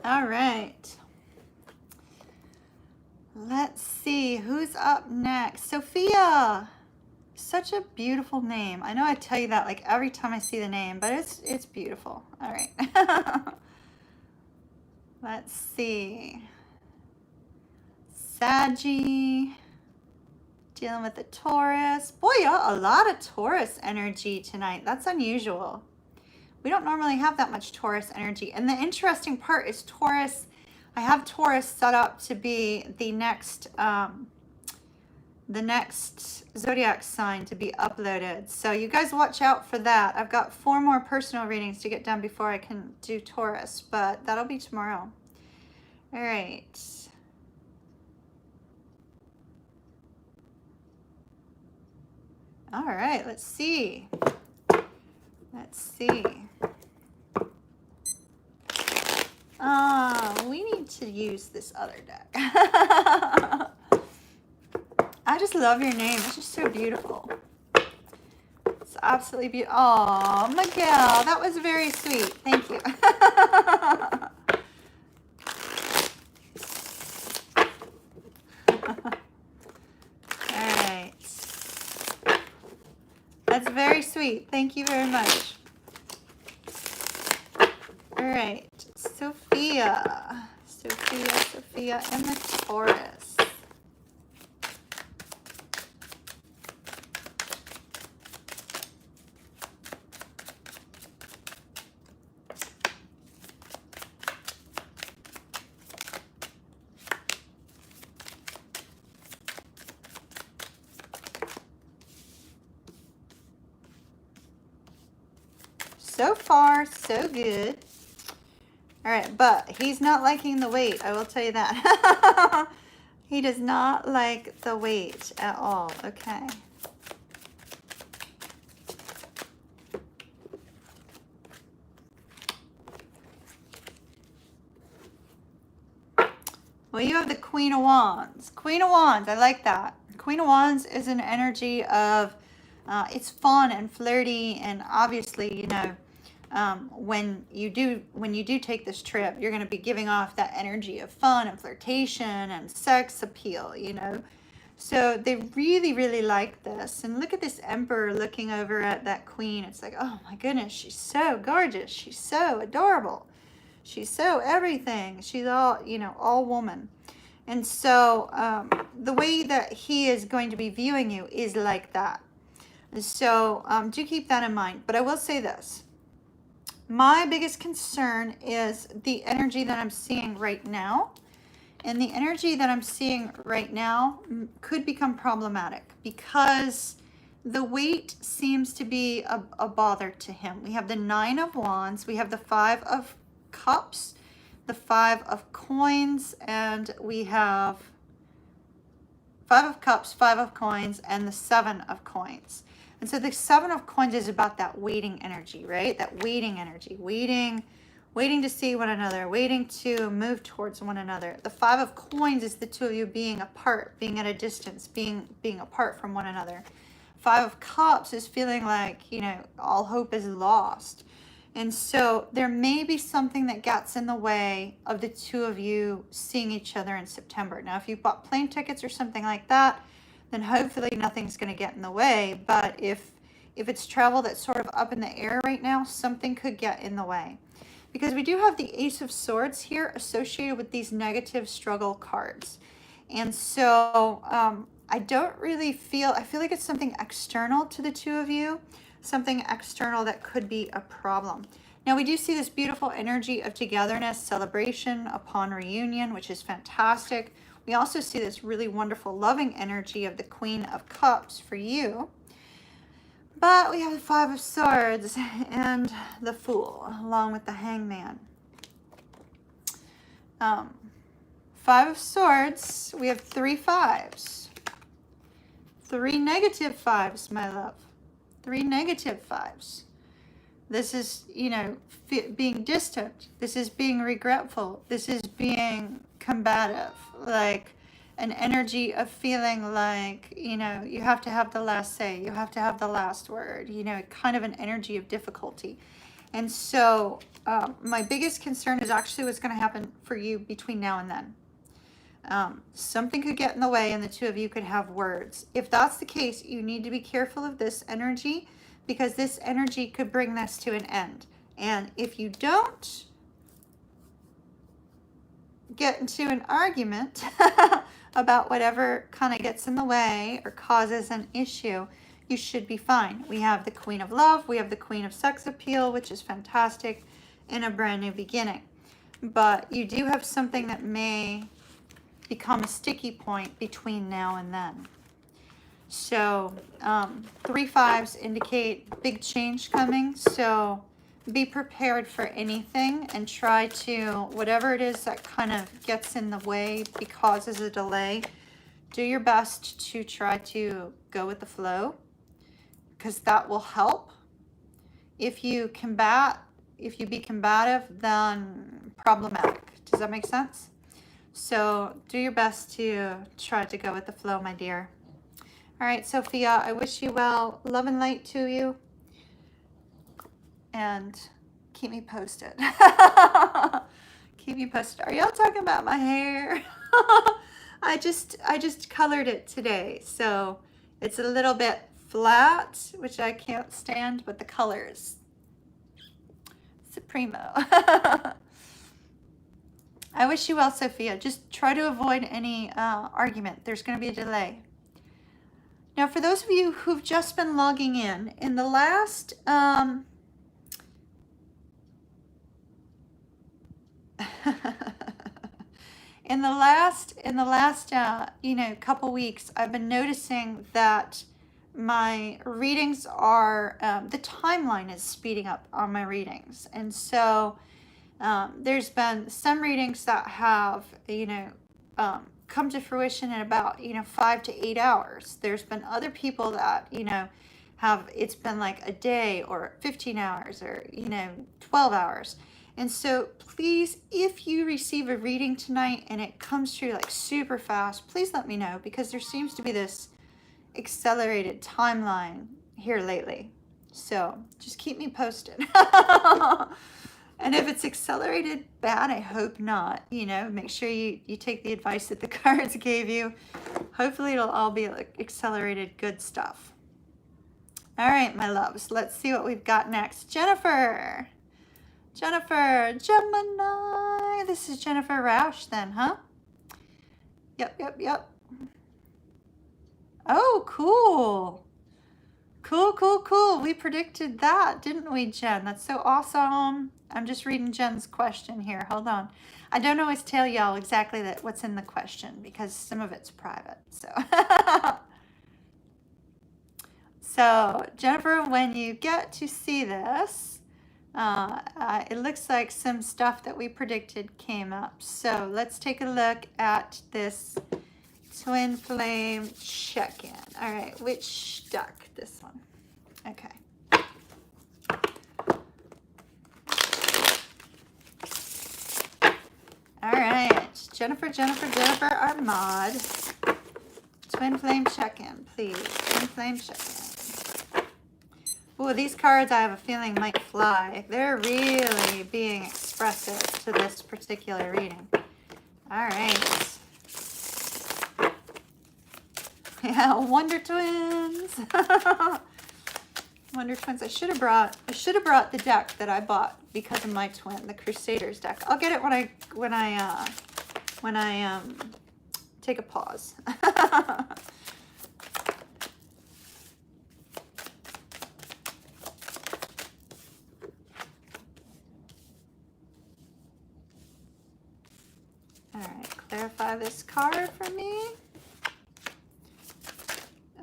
All right. Let's see who's up next. Sophia. Such a beautiful name. I know I tell you that like every time I see the name, but it's beautiful. All right. Let's see. Saggy. Dealing with the Taurus. Boy, a lot of Taurus energy tonight. That's unusual. We don't normally have that much Taurus energy. And the interesting part is Taurus, I have Taurus set up to be the next zodiac sign to be uploaded. So you guys watch out for that. I've got 4 more personal readings to get done before I can do Taurus, but that'll be tomorrow. All right. All right, let's see. Let's see. We need to use this other deck. I just love your name. It's just so beautiful. It's absolutely beautiful. Oh, Miguel, that was very sweet. Thank you. All right. That's very sweet. Thank you very much. All right. Sophia, and the Taurus. So far, so good. All right, but he's not liking the weight. I will tell you that. He does not like the weight at all. Okay. Well, you have the Queen of Wands. Queen of Wands, I like that. Queen of Wands is an energy of, it's fun and flirty, and obviously, you know, when you do take this trip, you're going to be giving off that energy of fun and flirtation and sex appeal, you know. So they really, really like this. And look at this Emperor looking over at that Queen. It's like, oh my goodness, she's so gorgeous. She's so adorable. She's so everything. She's all, you know, all woman. And so the way that he is going to be viewing you is like that. So do keep that in mind. But I will say this. My biggest concern is the energy that I'm seeing right now. And the energy that I'm seeing right now could become problematic because the weight seems to be a bother to him. We have the 9 of Wands. We have the 5 of Cups, the 5 of Coins, and we have Five of Cups, Five of Coins, and the Seven of Coins. And so the Seven of Coins is about that waiting energy, right? That waiting energy, waiting to see one another, waiting to move towards one another. The Five of Coins is the two of you being apart, being at a distance, being apart from one another. Five of Cups is feeling like, you know, all hope is lost. And so there may be something that gets in the way of the two of you seeing each other in September. Now, if you bought plane tickets or something like that, then hopefully nothing's going to get in the way. But if it's travel that's sort of up in the air right now, something could get in the way. Because we do have the Ace of Swords here associated with these negative struggle cards. And so I don't really I feel like it's something external to the two of you, something external that could be a problem. Now we do see this beautiful energy of togetherness, celebration upon reunion, which is fantastic. We also see this really wonderful loving energy of the Queen of Cups for you. But we have the Five of Swords and the Fool, along with the Hangman. Five of Swords, we have three fives. Three negative fives, my love. Three negative fives. This is, you know, being distant. This is being regretful. This is being combative. Like an energy of feeling like, you know, you have to have the last say. You have to have the last word. You know, kind of an energy of difficulty. And so my biggest concern is actually what's going to happen for you between now and then. Something could get in the way and the two of you could have words. If that's the case, you need to be careful of this energy because this energy could bring this to an end. And if you don't get into an argument about whatever kind of gets in the way or causes an issue, you should be fine. We have the Queen of Love, we have the Queen of Sex Appeal, which is fantastic, in a brand new beginning. But you do have something that may become a sticky point between now and then. So three fives indicate big change coming. So be prepared for anything and try to, whatever it is that kind of gets in the way because there's a delay, do your best to try to go with the flow because that will help. If you be combative, then problematic. Does that make sense? So do your best to try to go with the flow, my dear. All right, Sophia, I wish you well. Love and light to you. And keep me posted. Keep me posted. Are y'all talking about my hair? I just colored it today. So it's a little bit flat, which I can't stand, but the colors. Supremo. I wish you well, Sophia. Just try to avoid any argument. There's going to be a delay. Now, for those of you who've just been logging in the last in the last you know, couple weeks, I've been noticing that my readings are the timeline is speeding up on my readings, and so there's been some readings that have, you know, come to fruition in about, you know, 5 to 8 hours. There's been other people that, you know, it's been like a day or 15 hours or, you know, 12 hours. And so please, if you receive a reading tonight and it comes through like super fast, please let me know because there seems to be this accelerated timeline here lately. So just keep me posted. And if it's accelerated bad, I hope not. You know, make sure you take the advice that the cards gave you. Hopefully it'll all be like accelerated good stuff. All right, my loves, let's see what we've got next. Jennifer, Gemini. This is Jennifer Rausch then, huh? Yep. Oh, cool. Cool. We predicted that, didn't we, Jen? That's so awesome. I'm just reading Jen's question here. Hold on. I don't always tell y'all exactly what's in the question because some of it's private. So Jennifer, when you get to see this, it looks like some stuff that we predicted came up. So let's take a look at this Twin flame check-in. All right, which deck? This one. Okay. All right, Jennifer Armad. Twin flame check-in, please. Twin flame check-in. Oh, these cards I have a feeling might fly. They're really being expressive to this particular reading. All right. Yeah, Wonder Twins. Wonder Twins. I should have brought the deck that I bought because of my twin, the Crusaders deck. I'll get it when I take a pause. All right, clarify this card for me.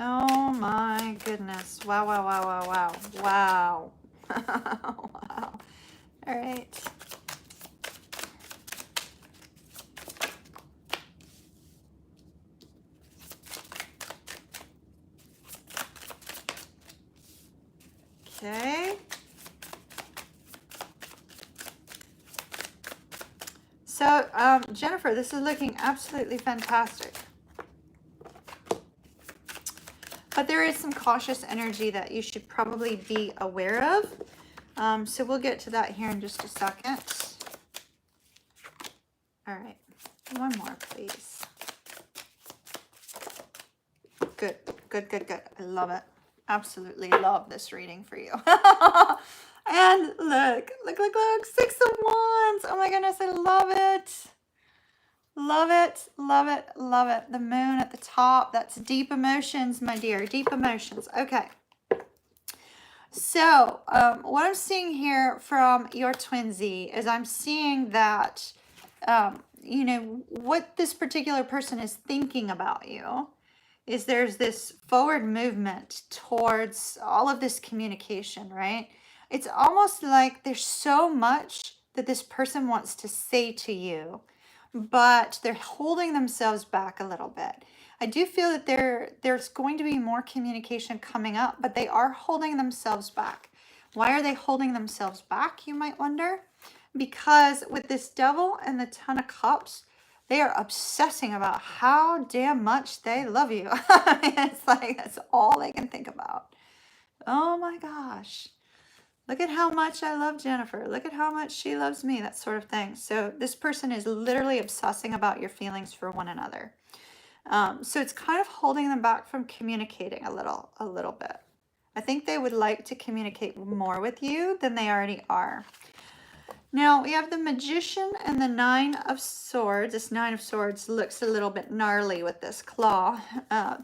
Oh my goodness. Wow, wow, wow, wow, wow. Wow. Wow. All right. Okay. So, Jennifer, this is looking absolutely fantastic. But there is some cautious energy that you should probably be aware of. So we'll get to that here in just a second. All right, one more, please. Good, good, good, good. I love it. Absolutely love this reading for you. And look, 6 of Wands. Oh my goodness, I love it. Love it, love it, love it. The moon at the top. That's deep emotions, my dear. Deep emotions. Okay. So, what I'm seeing here from your twinsy is I'm seeing that, you know, what this particular person is thinking about you is there's this forward movement towards all of this communication, right? It's almost like there's so much that this person wants to say to you, but they're holding themselves back a little bit. I do feel that there's going to be more communication coming up, but they are holding themselves back. Why are they holding themselves back, you might wonder? Because with this Devil and the Ten of Cups, they are obsessing about how damn much they love you. I mean, it's like that's all they can think about. Oh my gosh. Look at how much I love Jennifer. Look at how much she loves me, that sort of thing. So this person is literally obsessing about your feelings for one another. So it's kind of holding them back from communicating a little bit. I think they would like to communicate more with you than they already are. Now we have the Magician and the Nine of Swords. This Nine of Swords looks a little bit gnarly with this claw.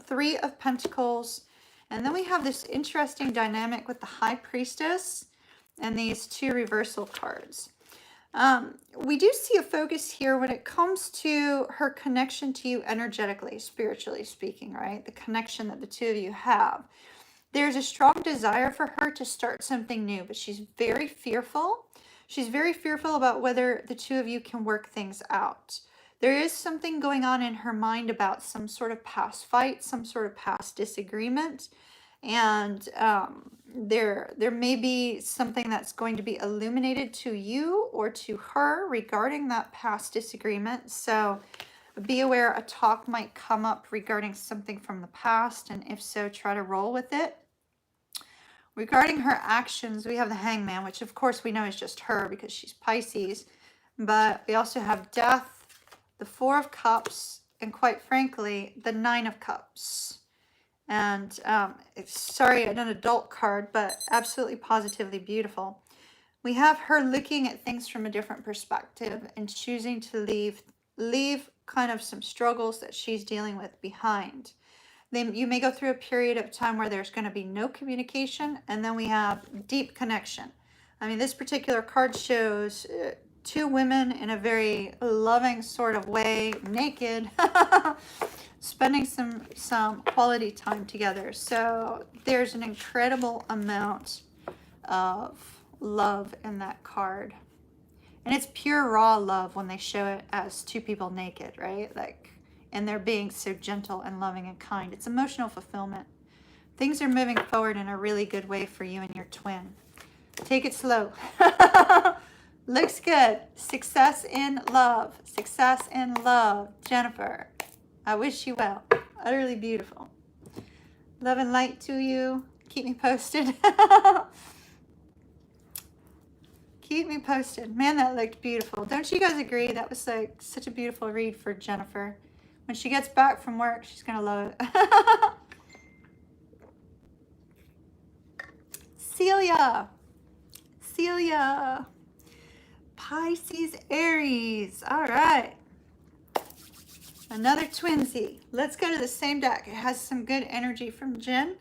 3 of Pentacles. And then we have this interesting dynamic with the High Priestess and these 2 reversal cards. We do see a focus here when it comes to her connection to you energetically, spiritually speaking, right? The connection that the 2 of you have. There's a strong desire for her to start something new, but she's very fearful. She's very fearful about whether the 2 of you can work things out. There is something going on in her mind about some sort of past fight, some sort of past disagreement. And there may be something that's going to be illuminated to you or to her regarding that past disagreement. So be aware a talk might come up regarding something from the past, and if so, try to roll with it. Regarding her actions, we have the Hangman, which of course we know is just her because she's Pisces. But we also have Death, the 4 of Cups, and quite frankly, the 9 of Cups. And sorry, an adult card, but absolutely positively beautiful. We have her looking at things from a different perspective and choosing to leave kind of some struggles that she's dealing with behind. Then you may go through a period of time where there's going to be no communication, and then we have deep connection. I mean, this particular card shows 2 women in a very loving sort of way, naked, spending some quality time together. So there's an incredible amount of love in that card. And it's pure raw love when they show it as 2 people naked, right? Like, and they're being so gentle and loving and kind. It's emotional fulfillment. Things are moving forward in a really good way for you and your twin. Take it slow. Looks good. Success in love. Success in love. Jennifer, I wish you well. Utterly beautiful. Love and light to you. Keep me posted. Keep me posted. Man, that looked beautiful. Don't you guys agree? That was like such a beautiful read for Jennifer. When she gets back from work, she's going to love it. Celia. Celia. Pisces, Aries. All right. Another twinsy. Let's go to the same deck. It has some good energy from Jen.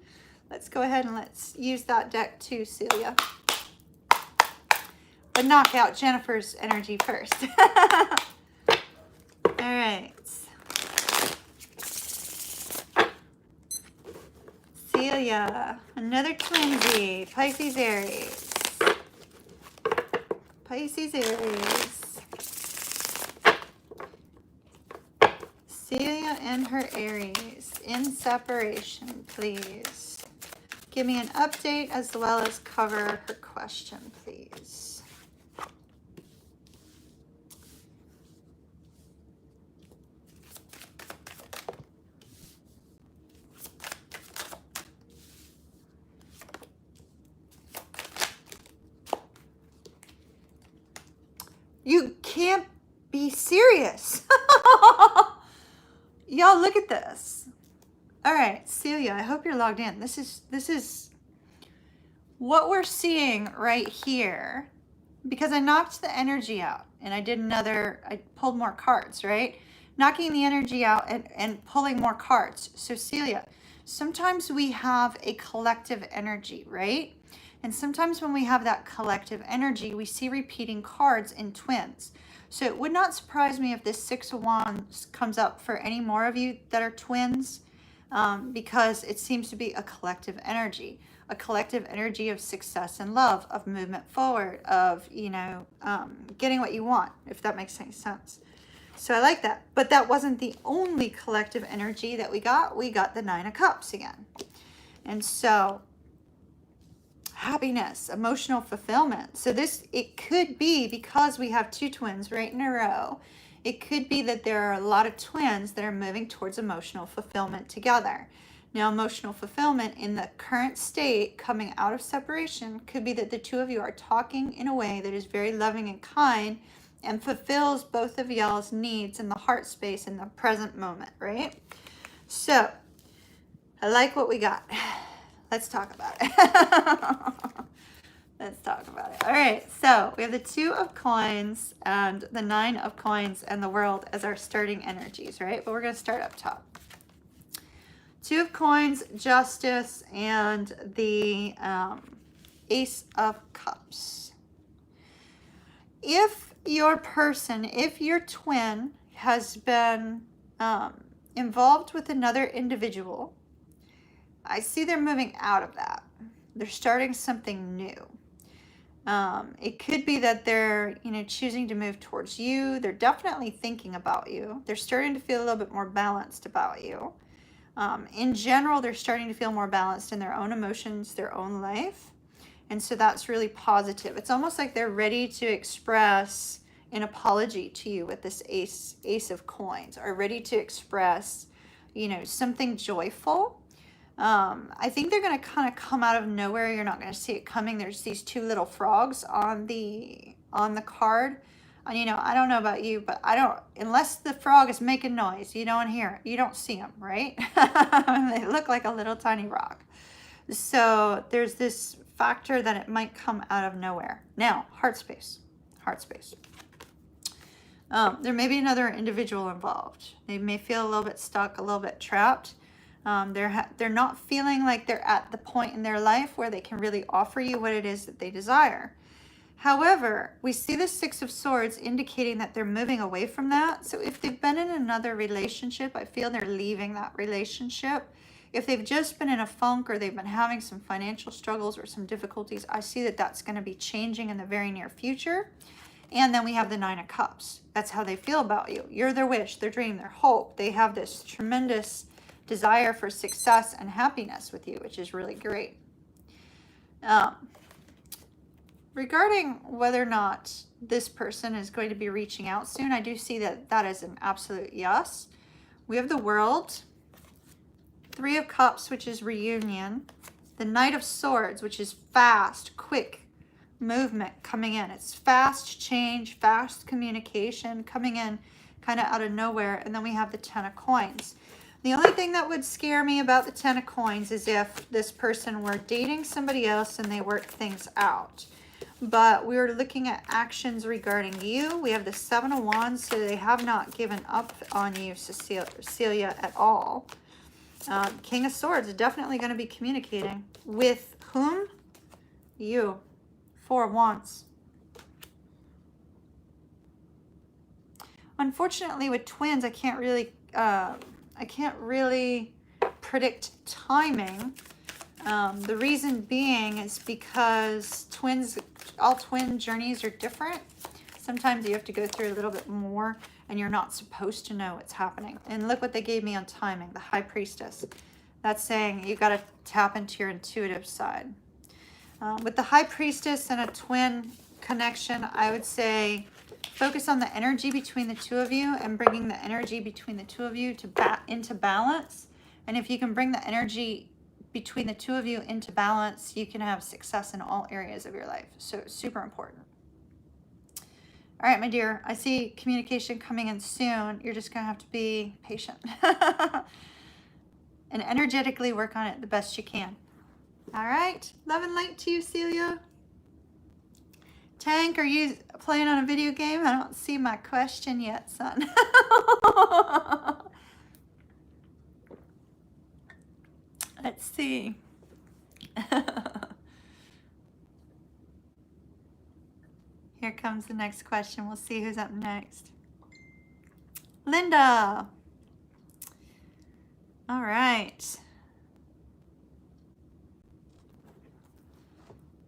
Let's go ahead and let's use that deck too, Celia. But knock out Jennifer's energy first. All right. Celia. Another twinsy. Pisces, Aries. Pisces, Aries. Celia and her Aries in separation, please. Give me an update as well as cover her question, please. You can't be serious. Y'all, look at this. All right, Celia, I hope you're logged in. This is what we're seeing right here, because I knocked the energy out and I pulled more cards, right? Knocking the energy out and pulling more cards. So Celia, sometimes we have a collective energy, right? And sometimes when we have that collective energy, we see repeating cards in twins. So it would not surprise me if this Six of Wands comes up for any more of you that are twins, because it seems to be a collective energy of success and love, of movement forward, of, getting what you want, if that makes any sense. So I like that. But that wasn't the only collective energy that we got. We got the Nine of Cups again. And so happiness, emotional fulfillment. So it could be, because we have two twins right in a row, it could be that there are a lot of twins that are moving towards emotional fulfillment together. Now, emotional fulfillment in the current state coming out of separation could be that the two of you are talking in a way that is very loving and kind and fulfills both of y'all's needs in the heart space in the present moment, right? So I like what we got. Let's talk about it. Let's talk about it. All right, so we have the Two of Coins and the Nine of Coins and the World as our starting energies, right? But we're going to start up top. Two of Coins, Justice, and the Ace of Cups. If your person, if your twin has been involved with another individual, I see they're moving out of that. They're starting something new. It could be that they're, choosing to move towards you. They're definitely thinking about you. They're starting to feel a little bit more balanced about you. In general, they're starting to feel more balanced in their own emotions, their own life. And so that's really positive. It's almost like they're ready to express an apology to you with this Ace of Coins, or ready to express, something joyful. I think they're going to kind of come out of nowhere. You're not going to see it coming. There's these two little frogs on the card. And, I don't know about you, but unless the frog is making noise, you don't hear it. You don't see them, right? They look like a little tiny rock. So there's this factor that it might come out of nowhere. Now, heart space. There may be another individual involved. They may feel a little bit stuck, a little bit trapped. They're not feeling like they're at the point in their life where they can really offer you what it is that they desire. However, we see the Six of Swords indicating that they're moving away from that. So if they've been in another relationship, I feel they're leaving that relationship. If they've just been in a funk, or they've been having some financial struggles or some difficulties, I see that that's going to be changing in the very near future. And then we have the Nine of Cups. That's how they feel about you. You're their wish, their dream, their hope. They have this tremendous desire for success and happiness with you, which is really great. Regarding whether or not this person is going to be reaching out soon, I do see that that is an absolute yes. We have the World, Three of Cups, which is reunion, the Knight of Swords, which is fast, quick movement coming in. It's fast change, fast communication coming in kind of out of nowhere. And then we have the Ten of Coins. The only thing that would scare me about the Ten of Coins is if this person were dating somebody else and they worked things out. But we were looking at actions regarding you. We have the Seven of Wands, so they have not given up on you, Cecilia, at all. King of Swords is definitely going to be communicating. With whom? You. Four of Wands. Unfortunately, with twins, I can't really predict timing. The reason being is because all twin journeys are different. Sometimes you have to go through a little bit more and you're not supposed to know what's happening. And look what they gave me on timing, the High Priestess. That's saying you got to tap into your intuitive side. With the High Priestess and a twin connection, I would say focus on the energy between the two of you and bringing the energy between the two of you into balance. And if you can bring the energy between the two of you into balance, you can have success in all areas of your life. So it's super important. All right, my dear, I see communication coming in soon. You're just going to have to be patient and energetically work on it the best you can. All right, love and light to you, Celia. Tank, are you playing on a video game? I don't see my question yet, son. Let's see. Here comes the next question. We'll see who's up next. Linda. All right.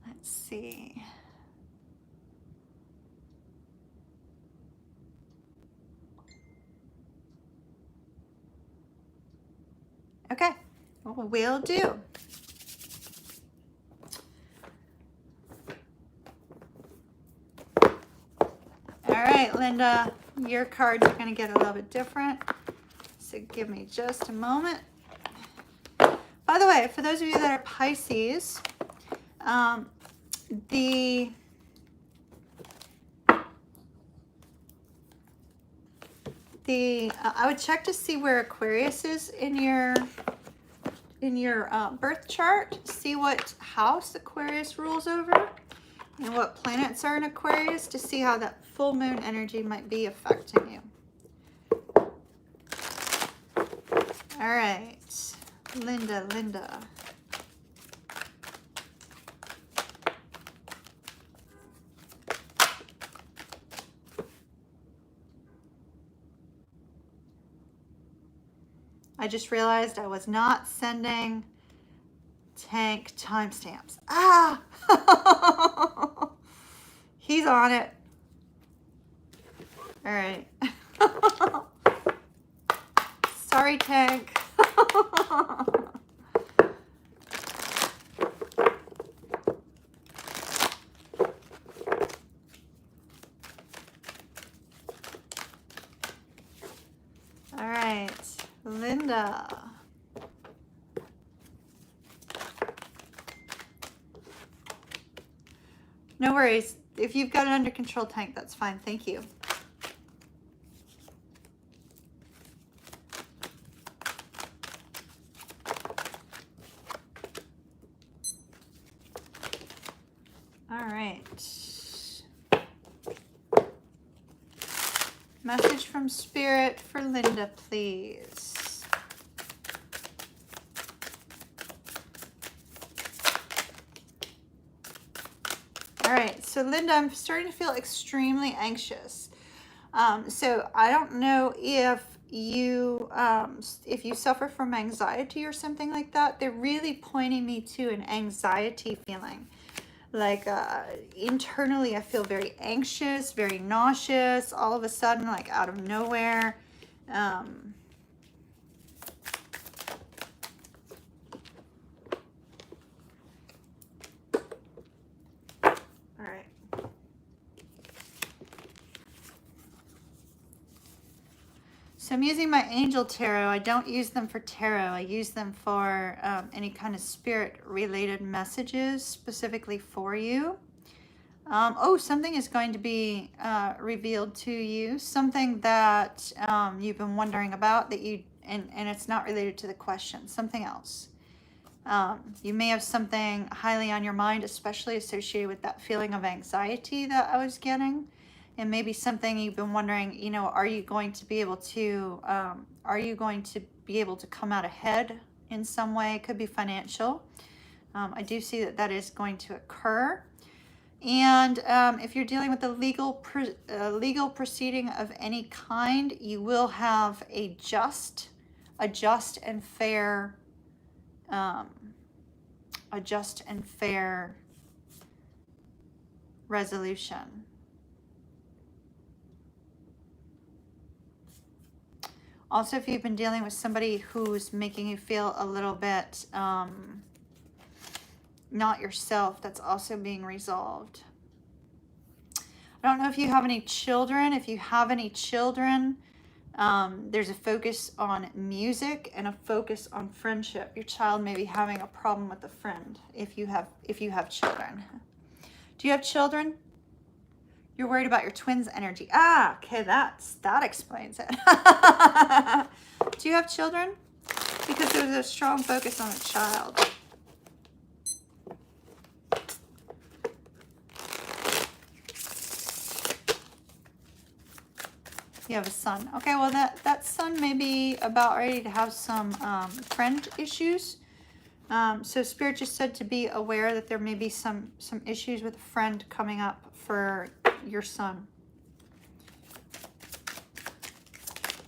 Let's see. Okay, well, will do. All right, Linda, your cards are going to get a little bit different. So give me just a moment. By the way, for those of you that are Pisces, I would check to see where Aquarius is in your birth chart. See what house Aquarius rules over and what planets are in Aquarius to see how that full moon energy might be affecting you. All right, Linda. I just realized I was not sending Tank timestamps. Ah! He's on it. All right. Sorry, Tank. All right, Linda. No worries. If you've got it under control, Tank, that's fine. Thank you. All right. Message from Spirit for Linda, please. All right, so Linda, I'm starting to feel extremely anxious. So I don't know if you suffer from anxiety or something like that. They're really pointing me to an anxiety feeling. like internally I feel very anxious, very nauseous, all of a sudden, like out of nowhere. Um, all right. So I'm using my Angel Tarot. I don't use them for tarot. I use them for any kind of spirit-related messages specifically for you. Oh, something is going to be revealed to you. Something that you've been wondering about that you, and it's not related to the question. Something else. You may have something highly on your mind, especially associated with that feeling of anxiety that I was getting. And maybe something you've been wondering, you know, are you going to be able to come out ahead in some way? It could be financial. I do see that that is going to occur. And if you're dealing with a legal proceeding of any kind, you will have a just and fair resolution. Also, if you've been dealing with somebody who's making you feel a little bit not yourself, that's also being resolved. I don't know if you have any children. If you have any children, there's a focus on music and a focus on friendship. Your child may be having a problem with a friend if you have children. Do you have children? You're worried about your twins' energy. Ah, okay, that explains it. Do you have children? Because there's a strong focus on a child. You have a son. Okay, well that son may be about ready to have some friend issues. So Spirit just said to be aware that there may be some issues with a friend coming up for your son.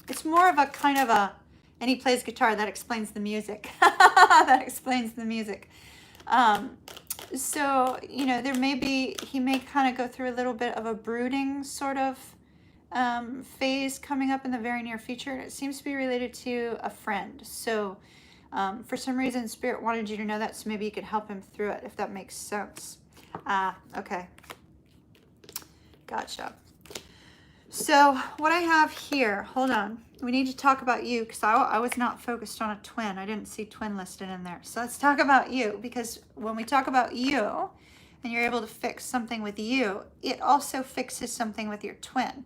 It's more of a kind of a, and he plays guitar, that explains the music. That explains the music. So, you know, there may be, he may kind of go through a little bit of a brooding sort of phase coming up in the very near future. And it seems to be related to a friend. So for some reason, Spirit wanted you to know that, so maybe you could help him through it, if that makes sense. Okay. Gotcha. So what I have here, hold on. We need to talk about you, because I was not focused on a twin. I didn't see twin listed in there. So let's talk about you, because when we talk about you and you're able to fix something with you, it also fixes something with your twin.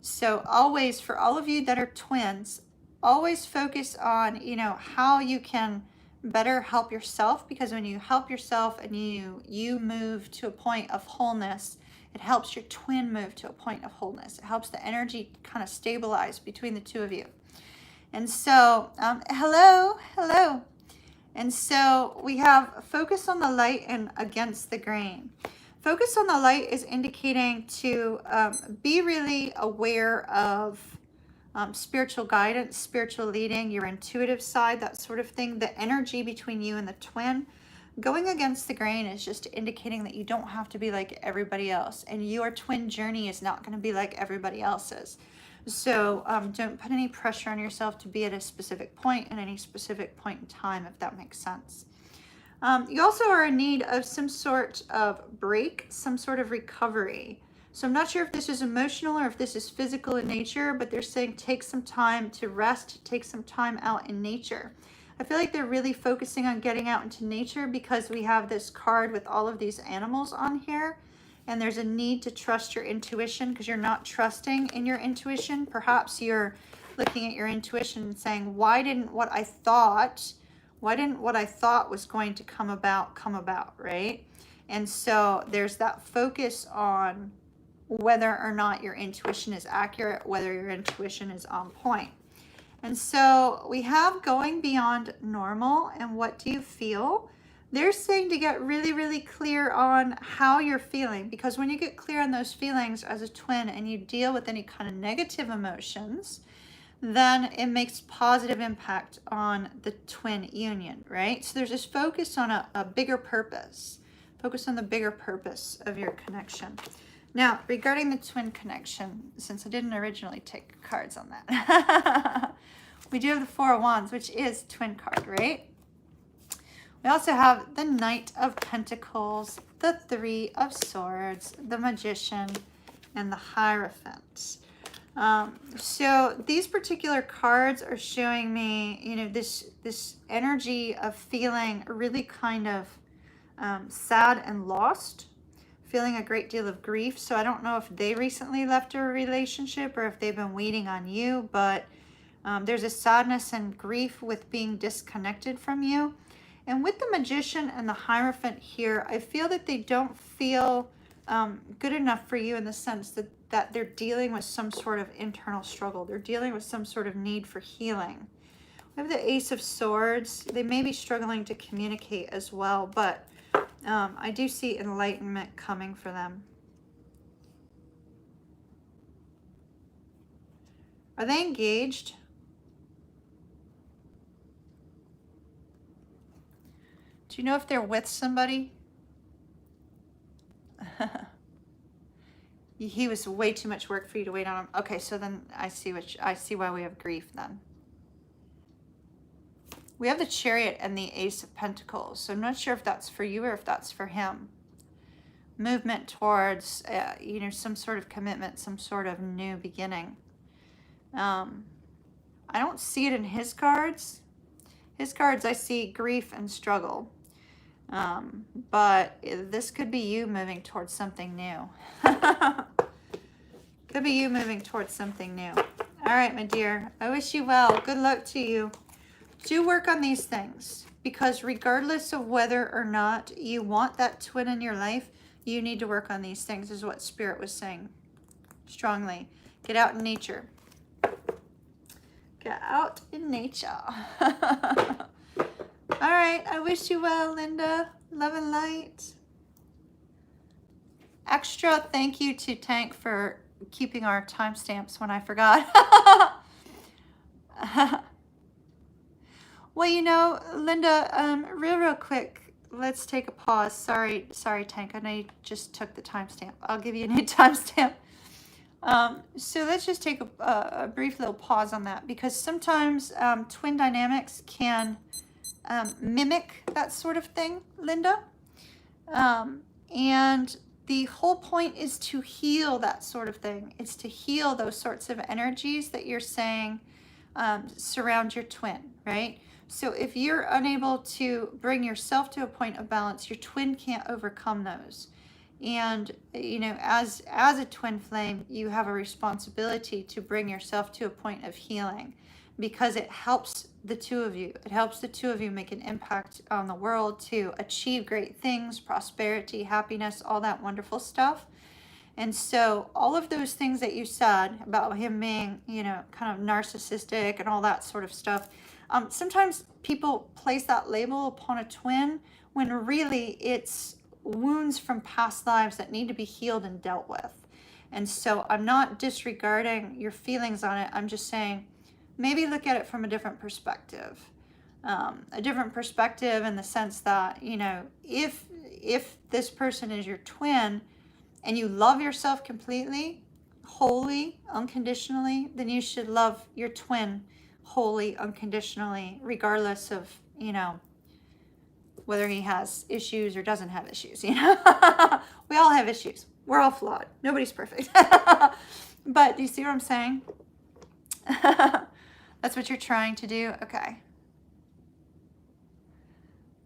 So always, for all of you that are twins, always focus on, you know, how you can better help yourself, because when you help yourself and you move to a point of wholeness, it helps your twin move to a point of wholeness. It helps the energy kind of stabilize between the two of you. And so, hello. And so we have focus on the light and against the grain. Focus on the light is indicating to be really aware of spiritual guidance, spiritual leading, your intuitive side, that sort of thing, the energy between you and the twin. Going against the grain is just indicating that you don't have to be like everybody else, and your twin journey is not going to be like everybody else's. So don't put any pressure on yourself to be at a specific point at any specific point in time, if that makes sense. You also are in need of some sort of break, some sort of recovery. So I'm not sure if this is emotional or if this is physical in nature, but they're saying take some time to rest, take some time out in nature. I feel like they're really focusing on getting out into nature, because we have this card with all of these animals on here, and there's a need to trust your intuition, because you're not trusting in your intuition. Perhaps you're looking at your intuition and saying, why didn't what I thought was going to come about, right? And so there's that focus on whether or not your intuition is accurate, whether your intuition is on point. And so we have going beyond normal, and what do you feel? They're saying to get really, really clear on how you're feeling, because when you get clear on those feelings as a twin and you deal with any kind of negative emotions, then it makes positive impact on the twin union, right? So there's this focus on a bigger purpose, Focus on the bigger purpose of your connection. Now, regarding the twin connection, since I didn't originally take cards on that, we do have the Four of Wands, which is twin card, right? We also have the Knight of Pentacles, the Three of Swords, the Magician, and the Hierophant. So these particular cards are showing me, you know, this energy of feeling really kind of sad and lost, feeling a great deal of grief. So I don't know if they recently left a relationship or if they've been waiting on you, but there's a sadness and grief with being disconnected from you. And with the Magician and the Hierophant here, I feel that they don't feel good enough for you in the sense that they're dealing with some sort of internal struggle. They're dealing with some sort of need for healing. We have the Ace of Swords. They may be struggling to communicate as well, but I do see enlightenment coming for them. Are they engaged? Do you know if they're with somebody? He was way too much work for you to wait on him. Okay, so then I see why we have grief then. We have the Chariot and the Ace of Pentacles. So I'm not sure if that's for you or if that's for him. Movement towards, you know, some sort of commitment, some sort of new beginning. I don't see it in his cards. His cards, I see grief and struggle. But this could be you moving towards something new. Could be you moving towards something new. All right, my dear. I wish you well. Good luck to you. Do work on these things, because regardless of whether or not you want that twin in your life, you need to work on these things, is what Spirit was saying strongly. Get out in nature. Get out in nature. All right. I wish you well, Linda. Love and light. Extra thank you to Tank for keeping our timestamps when I forgot. Well, you know, Linda, real quick, let's take a pause. Sorry, Tank. I know you just took the timestamp. I'll give you a new timestamp. So let's just take a brief little pause on that, because sometimes twin dynamics can mimic that sort of thing, Linda. And the whole point is to heal that sort of thing. It's to heal those sorts of energies that you're saying surround your twin, right? So if you're unable to bring yourself to a point of balance, your twin can't overcome those. And, you know, as a twin flame, you have a responsibility to bring yourself to a point of healing, because it helps the two of you. It helps the two of you make an impact on the world to achieve great things, prosperity, happiness, all that wonderful stuff. And so all of those things that you said about him being, you know, kind of narcissistic and all that sort of stuff, sometimes people place that label upon a twin when really it's wounds from past lives that need to be healed and dealt with. And so I'm not disregarding your feelings on it. I'm just saying, maybe look at it from a different perspective. A different perspective in the sense that, you know, if this person is your twin and you love yourself completely, wholly, unconditionally, then you should love your twin wholly, unconditionally, regardless of, you know, whether he has issues or doesn't have issues, you know. We all have issues. We're all flawed. Nobody's perfect. But do you see what I'm saying? That's what you're trying to do? Okay.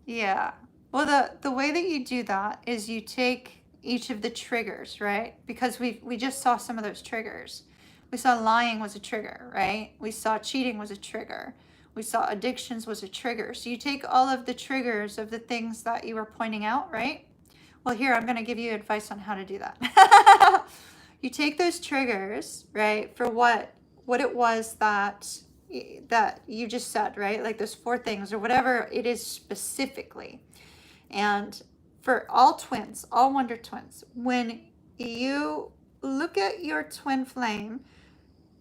Yeah. Well, the way that you do that is you take each of the triggers, right? Because we just saw some of those triggers. We saw lying was a trigger, right? We saw cheating was a trigger. We saw addictions was a trigger. So you take all of the triggers of the things that you were pointing out, right? Well, here, I'm going to give you advice on how to do that. You take those triggers, right, for what it was that you just said, right? Like those 4 things or whatever it is specifically. And for all twins, all Wonder Twins, when you look at your twin flame,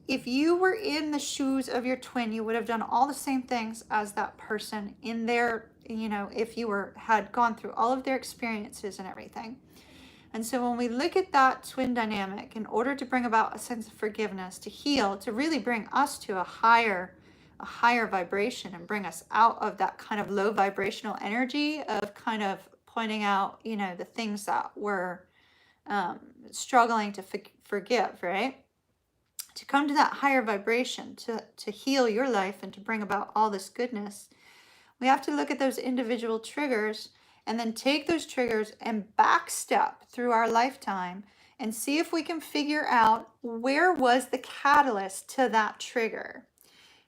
if you were in the shoes of your twin, you would have done all the same things as that person in their you know, if you had gone through all of their experiences and everything. And so when we look at that twin dynamic, in order to bring about a sense of forgiveness, to heal, to really bring us to a higher vibration and bring us out of that kind of low vibrational energy of kind of pointing out, you know, the things that we're struggling to forgive, right? To come to that higher vibration, to heal your life and to bring about all this goodness, we have to look at those individual triggers and then take those triggers and backstep through our lifetime and see if we can figure out where was the catalyst to that trigger.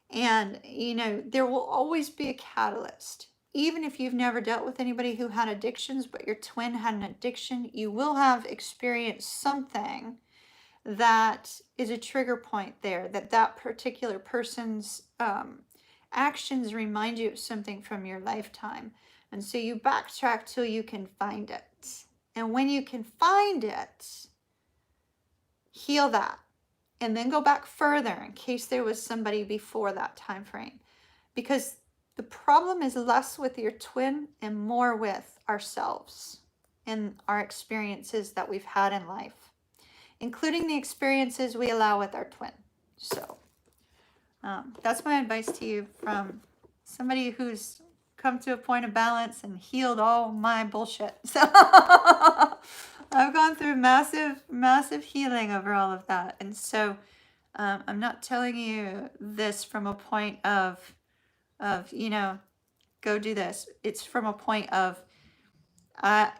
And, you know, there will always be a catalyst. Even if you've never dealt with anybody who had addictions, but your twin had an addiction, you will have experienced something that is a trigger point there, that particular person's actions remind you of something from your lifetime. And so you backtrack till you can find it. And when you can find it, heal that. And then go back further in case there was somebody before that time frame. Because the problem is less with your twin and more with ourselves and our experiences that we've had in life, including the experiences we allow with our twin. So that's my advice to you from somebody who's come to a point of balance and healed all my bullshit. So I've gone through massive healing over all of that. And so I'm not telling you this from a point of, you know, go do this. It's from a point of,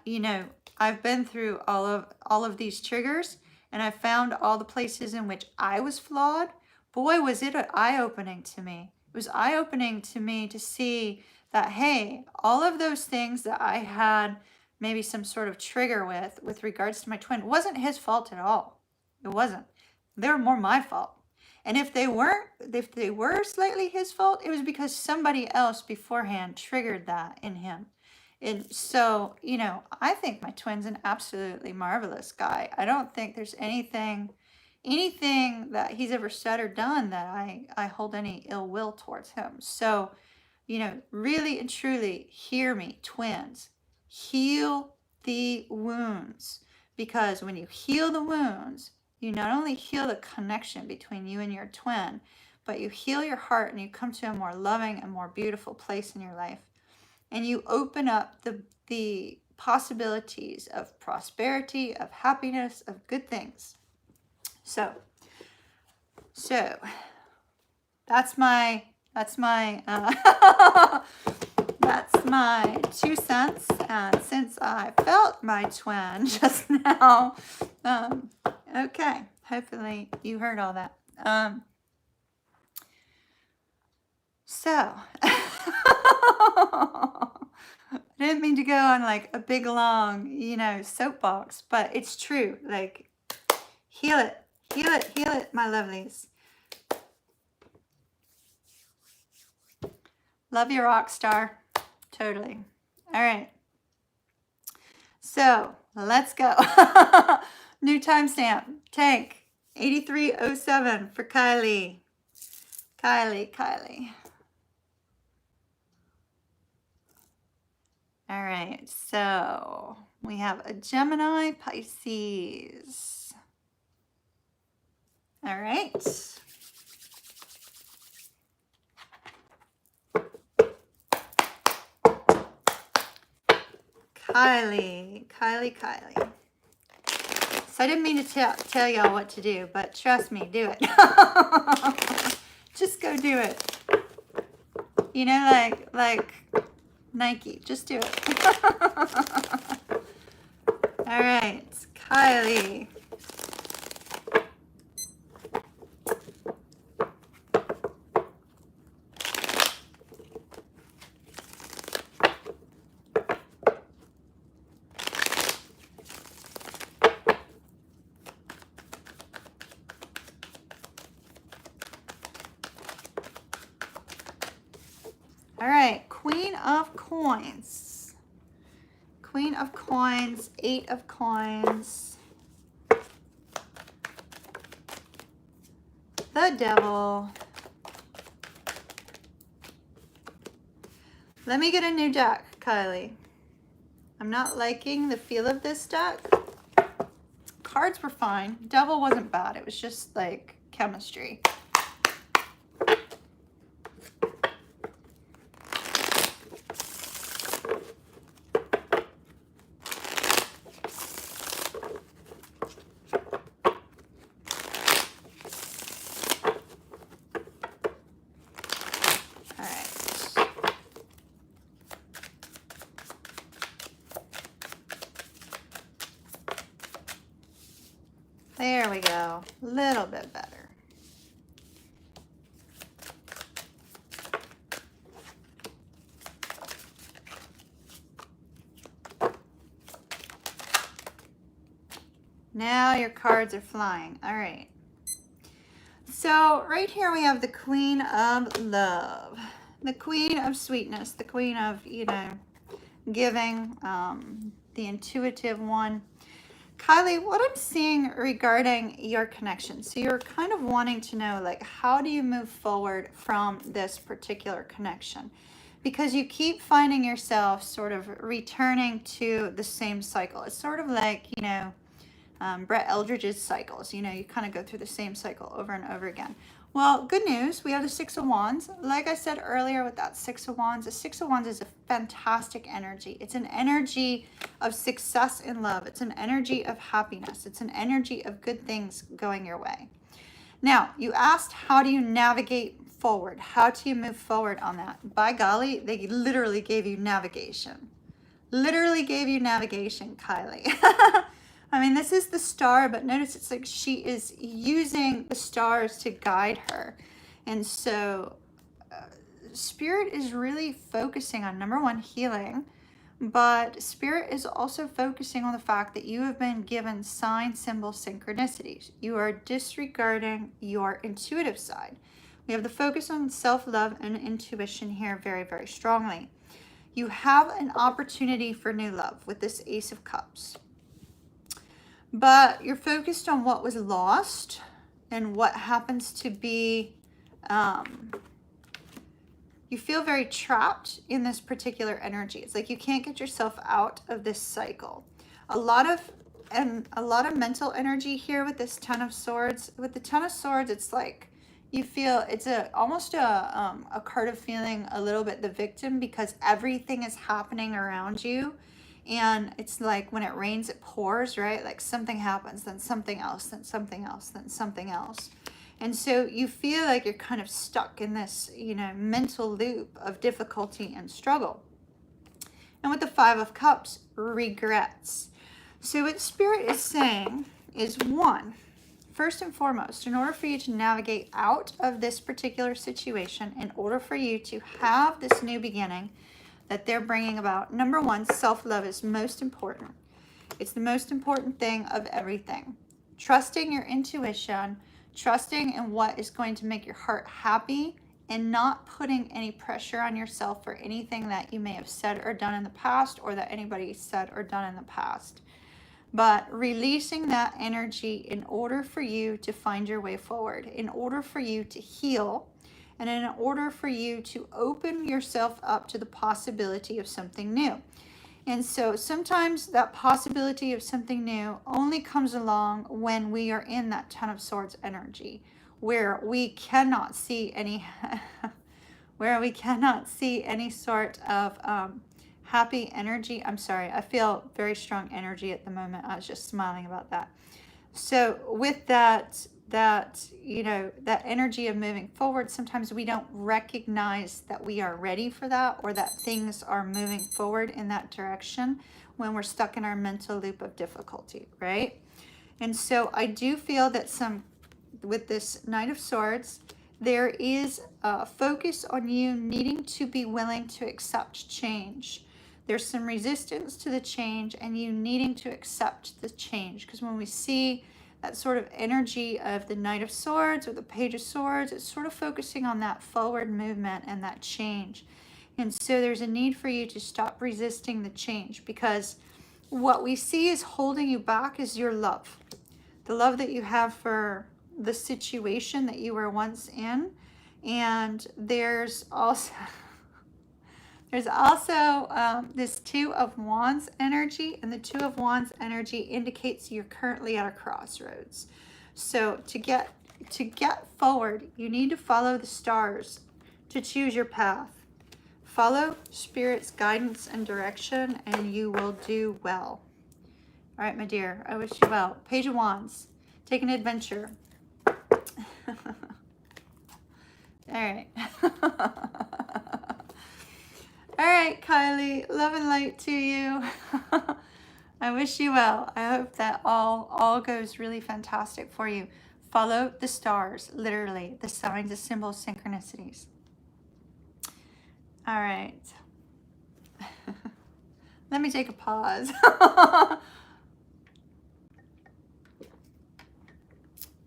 you know, I've been through all of these triggers, and I found all the places in which I was flawed. Boy, was it eye-opening to me. It was eye-opening to me to see that, hey, all of those things that I had maybe some sort of trigger with regards to my twin, wasn't his fault at all. It wasn't. They were more my fault. And if they were slightly his fault, it was because somebody else beforehand triggered that in him. And so, you know, I think my twin's an absolutely marvelous guy. I don't think there's anything that he's ever said or done that I hold any ill will towards him. So, you know, really and truly, hear me, twins. Heal the wounds. Because when you heal the wounds, you not only heal the connection between you and your twin, but you heal your heart and you come to a more loving and more beautiful place in your life. And you open up the possibilities of prosperity, of happiness, of good things. So that's my that's my 2 cents. And since I felt my twin just now, okay, hopefully you heard all that. So I didn't mean to go on like a big long, you know, soapbox, but it's true. Like, heal it, my lovelies. Love your rock star. Totally. All right. So let's go. New timestamp. Tank 8307 for Kylie. Kylie. All right. So we have a Gemini, Pisces. All right. Kylie. So I didn't mean to tell y'all what to do, but trust me, do it. Just go do it. You know, like Nike, just do it. All right, Kylie. All right, Queen of Coins. Queen of Coins, 8 of Coins. The Devil. Let me get a new deck, Kylie. I'm not liking the feel of this deck. Cards were fine. Devil wasn't bad. It was just like chemistry. There we go. A little bit better. Now your cards are flying. All right. So right here we have the Queen of Love, the Queen of Sweetness, the Queen of, you know, giving, the intuitive one. Kylie, what I'm seeing regarding your connection, so you're kind of wanting to know, like, how do you move forward from this particular connection? Because you keep finding yourself sort of returning to the same cycle. It's sort of like, you know, Brett Eldridge's cycles. You know, you kind of go through the same cycle over and over again. Well, good news, we have the Six of Wands. Like I said earlier with that Six of Wands, the Six of Wands is a fantastic energy. It's an energy of success in love. It's an energy of happiness. It's an energy of good things going your way. Now, you asked, how do you navigate forward? How do you move forward on that? By golly, they literally gave you navigation. Literally gave you navigation, Kylie. I mean, this is the star, but notice it's like she is using the stars to guide her. And so Spirit is really focusing on, number one, healing, but Spirit is also focusing on the fact that you have been given sign, symbol, synchronicities. You are disregarding your intuitive side. We have the focus on self-love and intuition here very, very strongly. You have an opportunity for new love with this Ace of Cups. But you're focused on what was lost and what happens to be, you feel very trapped in this particular energy. It's like you can't get yourself out of this cycle. A lot of mental energy here with this Ten of Swords. With the Ten of Swords, it's like you feel it's almost a card of feeling a little bit the victim, because everything is happening around you. And it's like when it rains, it pours, right? Like something happens, then something else, then something else, then something else. And so you feel like you're kind of stuck in this, you know, mental loop of difficulty and struggle. And with the Five of Cups, regrets. So what Spirit is saying is, one, first and foremost, in order for you to navigate out of this particular situation, in order for you to have this new beginning that they're bringing about, number one, self-love is most important. It's the most important thing of everything. Trusting your intuition, trusting in what is going to make your heart happy, and not putting any pressure on yourself for anything that you may have said or done in the past, or that anybody said or done in the past. But releasing that energy in order for you to find your way forward, in order for you to heal, and in order for you to open yourself up to the possibility of something new. And so sometimes that possibility of something new only comes along when we are in that Ten of Swords energy, where we cannot see any sort of happy energy. I'm sorry, I feel very strong energy at the moment. I was just smiling about that. So with that, you know, that energy of moving forward, sometimes we don't recognize that we are ready for that, or that things are moving forward in that direction when we're stuck in our mental loop of difficulty, right? And so I do feel that with this Knight of Swords, there is a focus on you needing to be willing to accept change. There's some resistance to the change, and you needing to accept the change, because when we see that sort of energy of the Knight of Swords or the Page of Swords, it's sort of focusing on that forward movement and that change. And so there's a need for you to stop resisting the change, because what we see is holding you back is your love. The love that you have for the situation that you were once in. And there's also There's also this Two of Wands energy, and the Two of Wands energy indicates you're currently at a crossroads. So to get forward, you need to follow the stars to choose your path. Follow Spirit's guidance and direction, and you will do well. All right, my dear, I wish you well. Page of Wands, take an adventure. All right. All right, Kylie, love and light to you. I wish you well. I hope that all goes really fantastic for you. Follow the stars, literally, the signs, the symbols, synchronicities. All right. Let me take a pause. All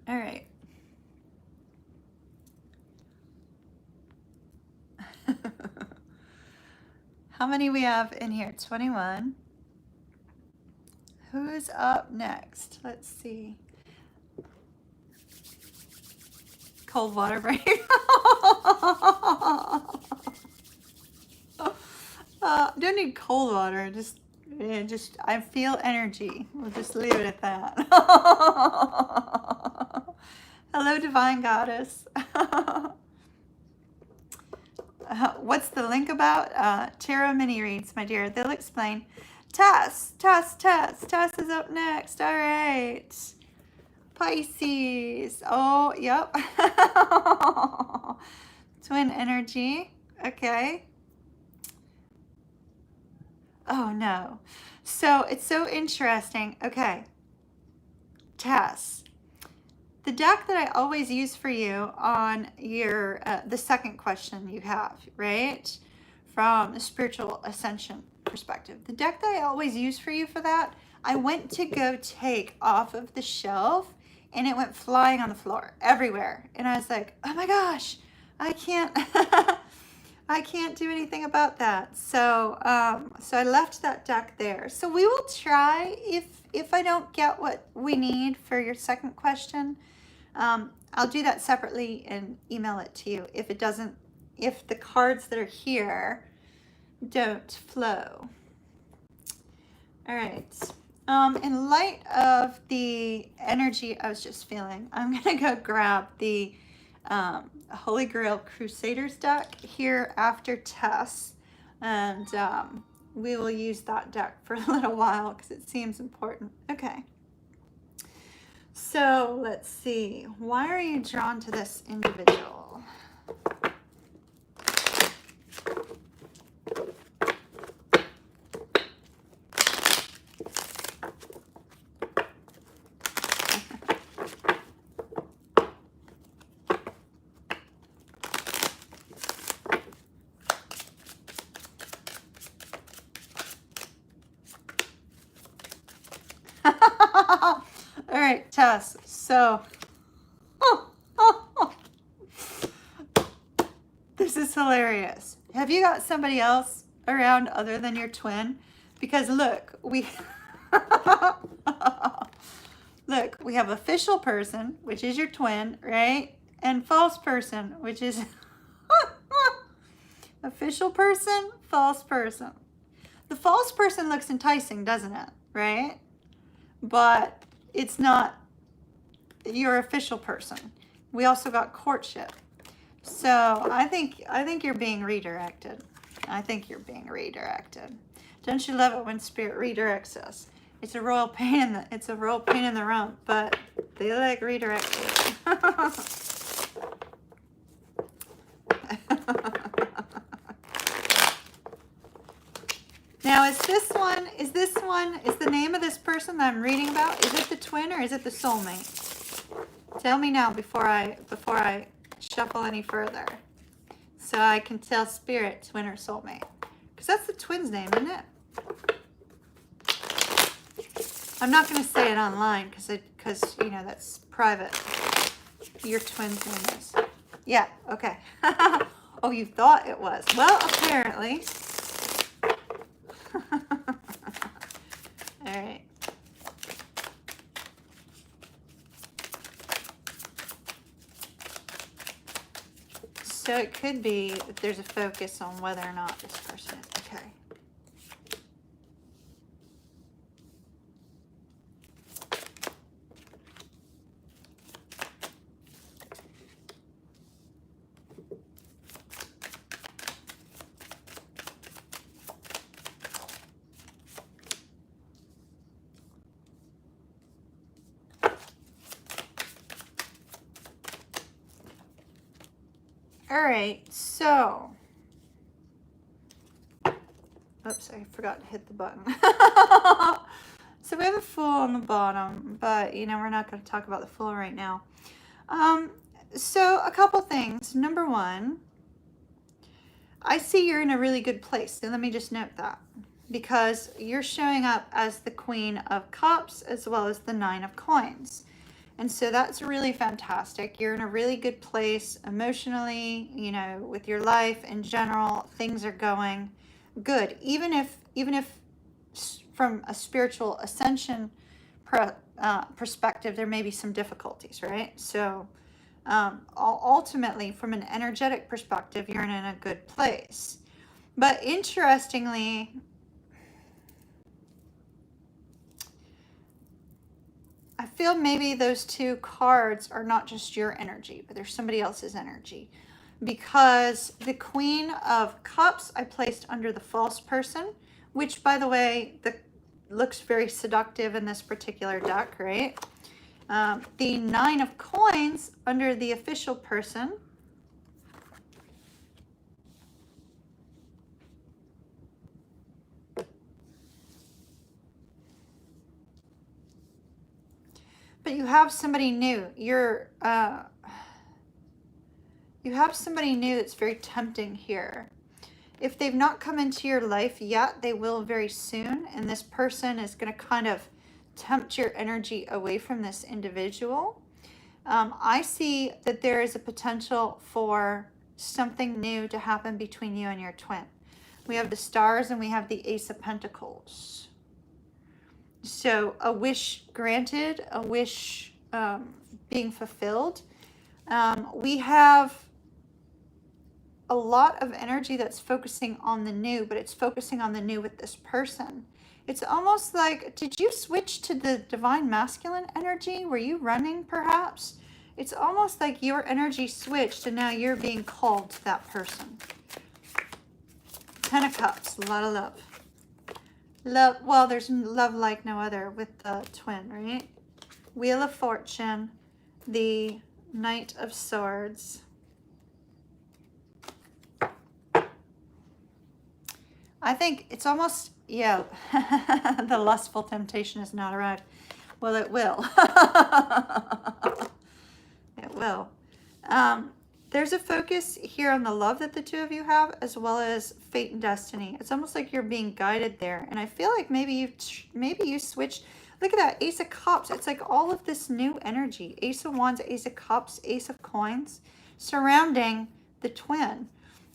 right. How many we have in here? 21. Who's up next? Let's see. Cold water break. Don't need cold water. Just I feel energy. We'll just leave it at that. Hello, Divine Goddess. What's the link about? Tarot mini reads, my dear. They'll explain. Tess is up next. All right. Pisces. Oh, yep. Twin energy. Okay. Oh, no. So it's so interesting. Okay. Tess. The deck that I always use for you on your the second question you have, right? From the spiritual ascension perspective. The deck that I always use for you for that, I went to go take off of the shelf and it went flying on the floor everywhere. And I was like, oh my gosh, I can't I can't do anything about that. So so I left that deck there. So we will try, if I don't get what we need for your second question, I'll do that separately and email it to you if the cards that are here don't flow. All right. In light of the energy I was just feeling, I'm going to go grab the Holy Grail Crusaders deck here after Tess, and we will use that deck for a little while because it seems important. Okay. So let's see. Why are you drawn to this individual? All right, Tess. So, this is hilarious. Have you got somebody else around other than your twin? Because look, we have official person, which is your twin, right? And false person, which is official person, false person. The false person looks enticing, doesn't it? Right? But it's not your official person. We also got courtship. So I think you're being redirected. I think you're being redirected. Don't you love it when Spirit redirects us? It's a royal pain in the rump, but they like redirected. Now, is the name of this person that I'm reading about, is it the twin or is it the soulmate? Tell me now before I shuffle any further, so I can tell Spirit twin or soulmate, because that's the twin's name, isn't it? I'm not going to say it online because you know that's private. Your twin's name is. Yeah. Okay. Oh, you thought it was. Well, apparently. All right. So it could be that there's a focus on whether or not this person All right, so, oops, I forgot to hit the button. So we have a Fool on the bottom, but you know, we're not going to talk about the Fool right now. So a couple things. Number one, I see you're in a really good place. So let me just note that, because you're showing up as the Queen of Cups as well as the Nine of Coins. And so that's really fantastic. You're in a really good place emotionally, you know, with your life in general. Things are going good. Even if from a spiritual ascension perspective, there may be some difficulties, right? So ultimately, from an energetic perspective, you're in a good place. But interestingly, I feel maybe those two cards are not just your energy, but they're somebody else's energy. Because the Queen of Cups I placed under the false person, which, by the way, looks very seductive in this particular deck, right? The Nine of Coins under the official person. But you have somebody new. You have somebody new that's very tempting here. If they've not come into your life yet, they will very soon. And this person is going to kind of tempt your energy away from this individual. I see that there is a potential for something new to happen between you and your twin. We have the Stars and we have the Ace of Pentacles. So a wish granted, a wish being fulfilled. We have a lot of energy that's focusing on the new, but it's focusing on the new with this person. It's almost like, did you switch to the Divine Masculine energy? Were you running perhaps? It's almost like your energy switched and now you're being called to that person. Ten of Cups, a lot of love. Love, well, there's love like no other with the twin, right? Wheel of Fortune, the Knight of Swords. I think it's almost, yeah, the lustful temptation has not arrived. Well, it will. It will. There's a focus here on the love that the two of you have, as well as fate and destiny. It's almost like you're being guided there. And I feel like maybe you switched. Look at that, Ace of Cups. It's like all of this new energy. Ace of Wands, Ace of Cups, Ace of Coins, surrounding the twin.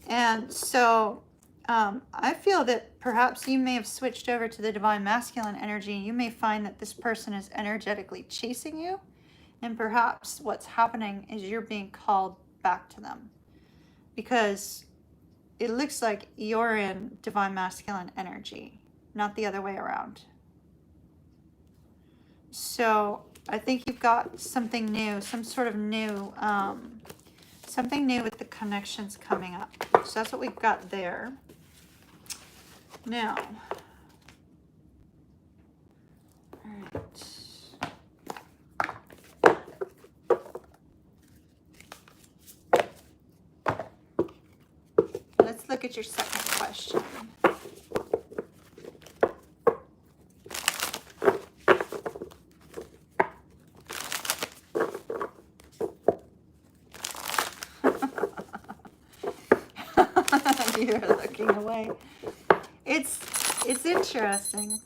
And so I feel that perhaps you may have switched over to the Divine Masculine energy. You may find that this person is energetically chasing you. And perhaps what's happening is you're being called back to them. Because it looks like you're in Divine Masculine energy, not the other way around. So I think you've got something new, some sort of new, something new with the connections coming up. So that's what we've got there. Now, all right. Let's look at your second question. You're looking away. It's interesting.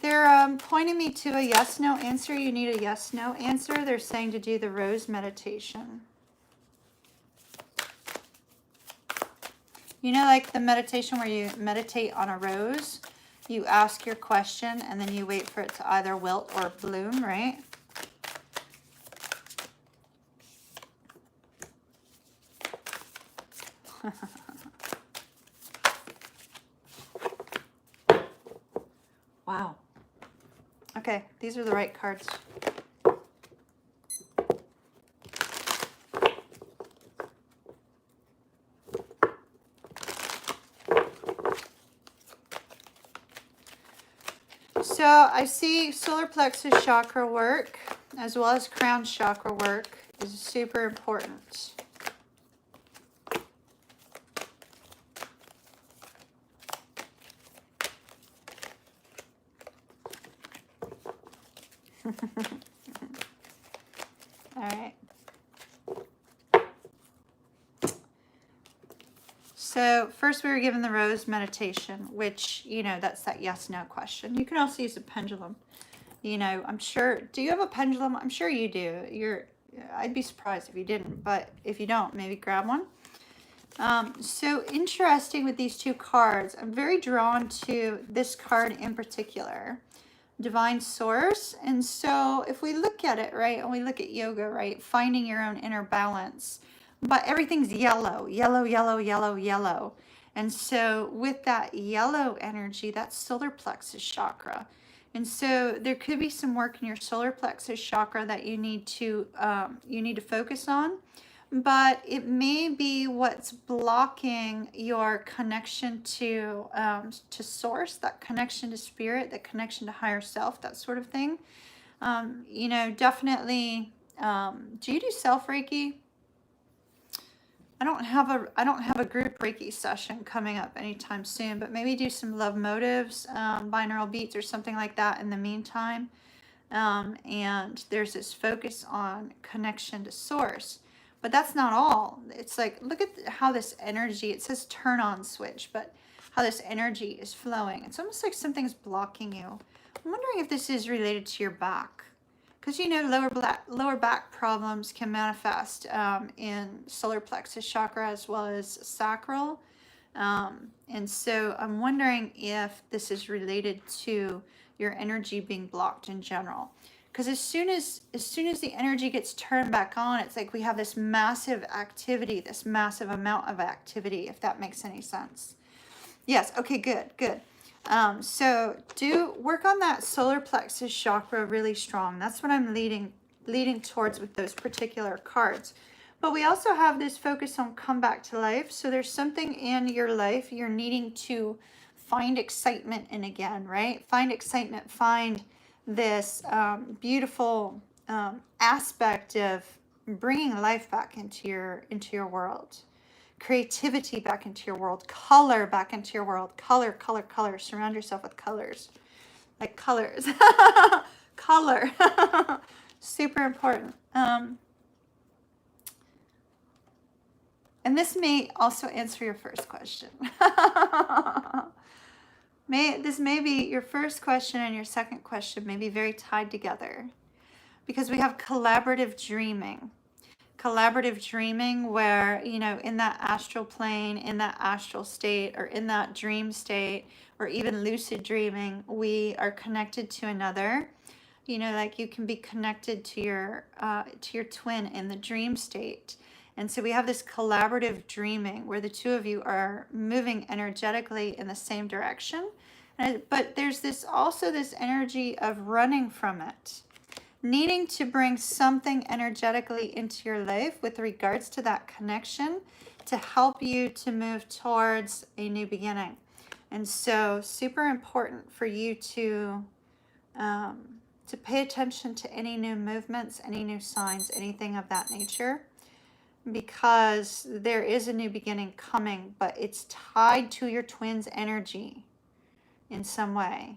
They're pointing me to a yes-no answer. You need a yes-no answer. They're saying to do the rose meditation. You know, like the meditation where you meditate on a rose? You ask your question and then you wait for it to either wilt or bloom, right? Wow. Okay, these are the right cards. So I see solar plexus chakra work as well as crown chakra work is super important. All right. So first we were given the rose meditation, which, you know, that's that yes/no question. You can also use a pendulum. You know, I'm sure, do you have a pendulum? I'm sure you do. I'd be surprised if you didn't, but if you don't, maybe grab one. So interesting with these two cards. I'm very drawn to this card in particular, Divine Source. And so if we look at it, right, and we look at yoga, right, finding your own inner balance, but everything's yellow, yellow, yellow, yellow, yellow. And so with that yellow energy, that's solar plexus chakra. And so there could be some work in your solar plexus chakra that you need to focus on, but it may be what's blocking your connection to source, that connection to spirit, that connection to higher self, that sort of thing. You know, definitely. Do you do self Reiki? I don't have a group Reiki session coming up anytime soon, but maybe do some love motives, binaural beats or something like that in the meantime. And there's this focus on connection to source, but that's not all. It's like, look at how this energy, it says turn on switch, but how this energy is flowing. It's almost like something's blocking you. I'm wondering if this is related to your back. Because, you know, lower back problems can manifest in solar plexus chakra as well as sacral. And so I'm wondering if this is related to your energy being blocked in general. Because as soon as the energy gets turned back on, it's like we have this massive activity, this massive amount of activity, if that makes any sense. Yes, okay, good. So do work on that solar plexus chakra really strong. That's what I'm leading towards with those particular cards. But we also have this focus on come back to life. So there's something in your life you're needing to find excitement in again, right? Find excitement, find this beautiful aspect of bringing life back into your world. Creativity back into your world, color back into your world, color. Surround yourself with colors, like colors, color, super important. And this may also answer your first question. This may be your first question and your second question may be very tied together, because we have collaborative dreaming. Collaborative dreaming where, you know, in that astral plane, in that astral state, or in that dream state, or even lucid dreaming, we are connected to another. You know, like you can be connected to your twin in the dream state. And so we have this collaborative dreaming where the two of you are moving energetically in the same direction. But there's also this energy of running from it, needing to bring something energetically into your life with regards to that connection to help you to move towards a new beginning. And so super important for you to pay attention to any new movements, any new signs, anything of that nature, because there is a new beginning coming, but it's tied to your twin's energy in some way.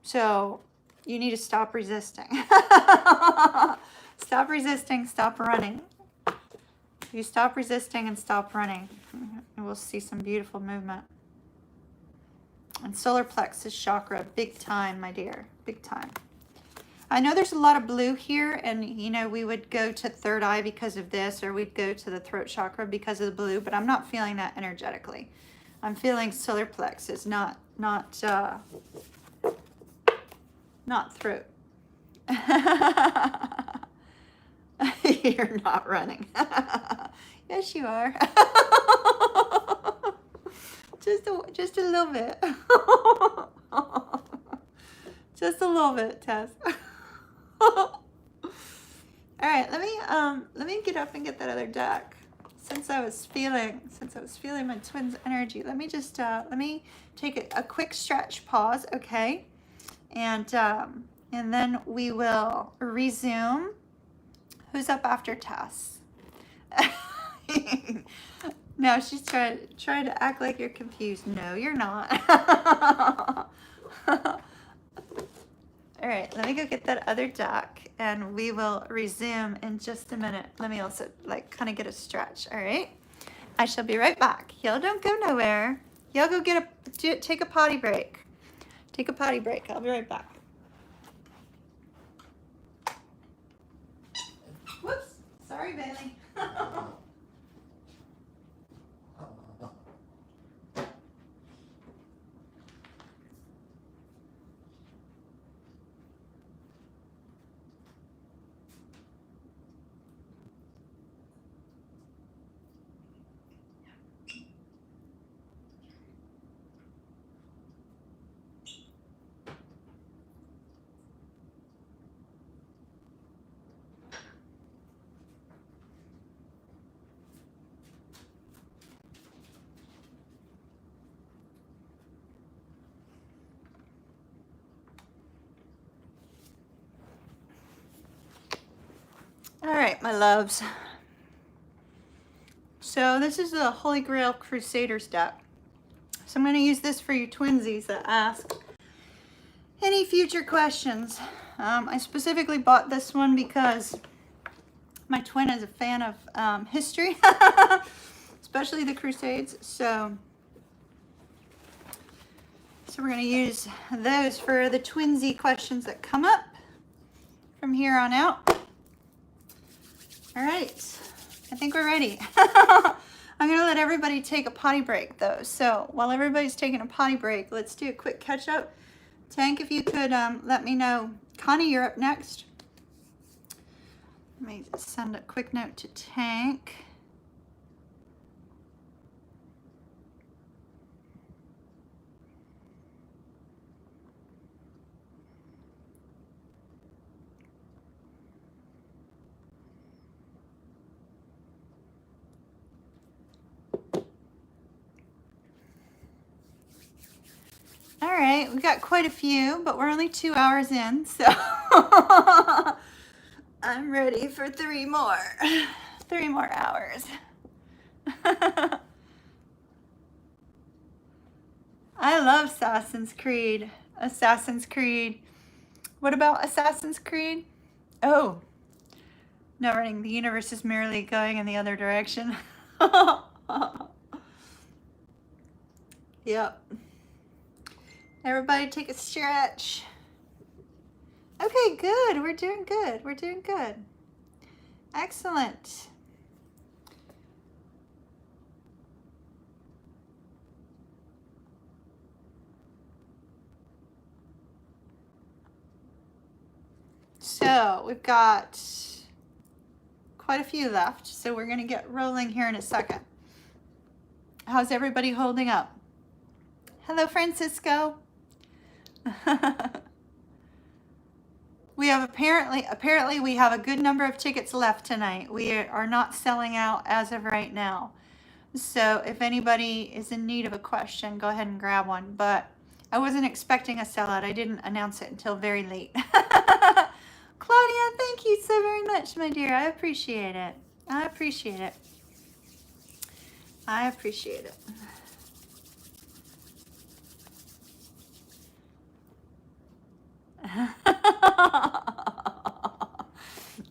So you need to stop resisting. Stop resisting, stop running. You stop resisting and stop running, and we'll see some beautiful movement. And solar plexus chakra, big time, my dear, big time. I know there's a lot of blue here, and you know, we would go to third eye because of this, or we'd go to the throat chakra because of the blue, but I'm not feeling that energetically. I'm feeling solar plexus, not throat. You're not running. Yes, you are. just a little bit. Just a little bit, Tess. All right, let me get up and get that other deck. Since I was feeling my twins' energy, let me just let me take a quick stretch pause, okay? And then we will resume. Who's up after Tess? No, she's trying to act like you're confused. No, you're not. All right, let me go get that other deck and we will resume in just a minute. Let me also kind of get a stretch. All right, I shall be right back. Y'all don't go nowhere. Y'all go take a potty break. Take a potty break. I'll be right back. Whoops, sorry, Bailey. All right, my loves. So this is the Holy Grail Crusaders deck. So I'm going to use this for you twinsies that ask any future questions. I specifically bought this one because my twin is a fan of history, especially the Crusades. So we're going to use those for the twinsy questions that come up from here on out. All right, I think we're ready. I'm gonna let everybody take a potty break though. So while everybody's taking a potty break, let's do a quick catch up. Tank, if you could let me know. Connie, you're up next. Let me send a quick note to Tank. All right, we got quite a few, but we're only 2 hours in, so I'm ready for 3 more. 3 more hours. I love Assassin's Creed. Assassin's Creed. What about Assassin's Creed? Oh, no, running. The universe is merely going in the other direction. Yep. Everybody take a stretch. Okay, good. We're doing good. We're doing good. Excellent. So we've got quite a few left. So we're going to get rolling here in a second. How's everybody holding up? Hello, Francisco. We have apparently we have a good number of tickets left tonight. We are not selling out as of right now. So if anybody is in need of a question, go ahead and grab one. But I wasn't expecting a sellout. I didn't announce it until very late. Claudia, thank you so very much, my dear. I appreciate it. I appreciate it. I appreciate it.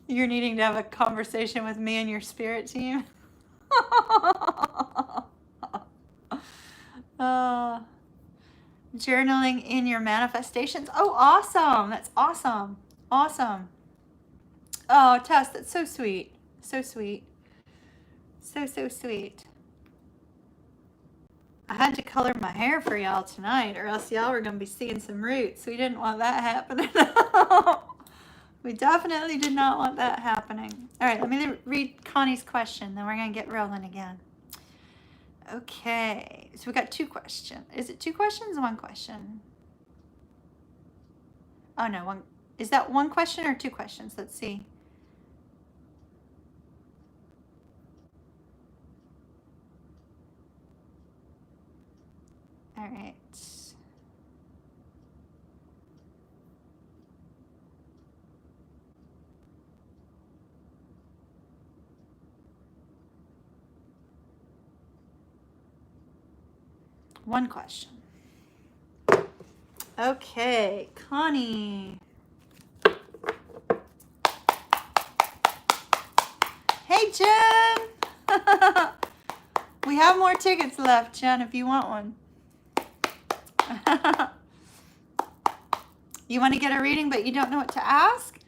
You're needing to have a conversation with me and your spirit team. Journaling in your manifestations. Oh, awesome. That's awesome. Awesome. Oh, Tess, that's so sweet. So sweet. So sweet. I had to color my hair for y'all tonight, or else y'all were going to be seeing some roots. We didn't want that happening. We definitely did not want that happening. All right, let me read Connie's question, then we're going to get rolling again. Okay, so we got 2 questions. Is it 2 questions or 1 question? Oh no, one. Is that 1 question or 2 questions? Let's see. All right. One question. Okay, Connie. Hey, Jen. We have more tickets left, Jen, if you want one. You want to get a reading, but you don't know what to ask?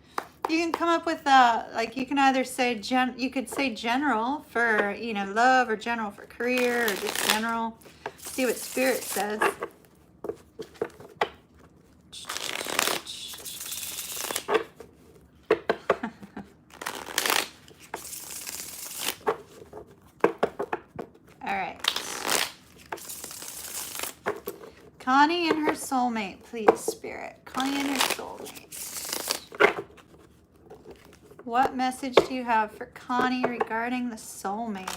You can come up with like you can either say you could say general for, you know, love, or general for career, or just general. See what Spirit says. All right. Connie and her soulmate, please, Spirit. Connie and her soulmate. What message do you have for Connie regarding the soulmate?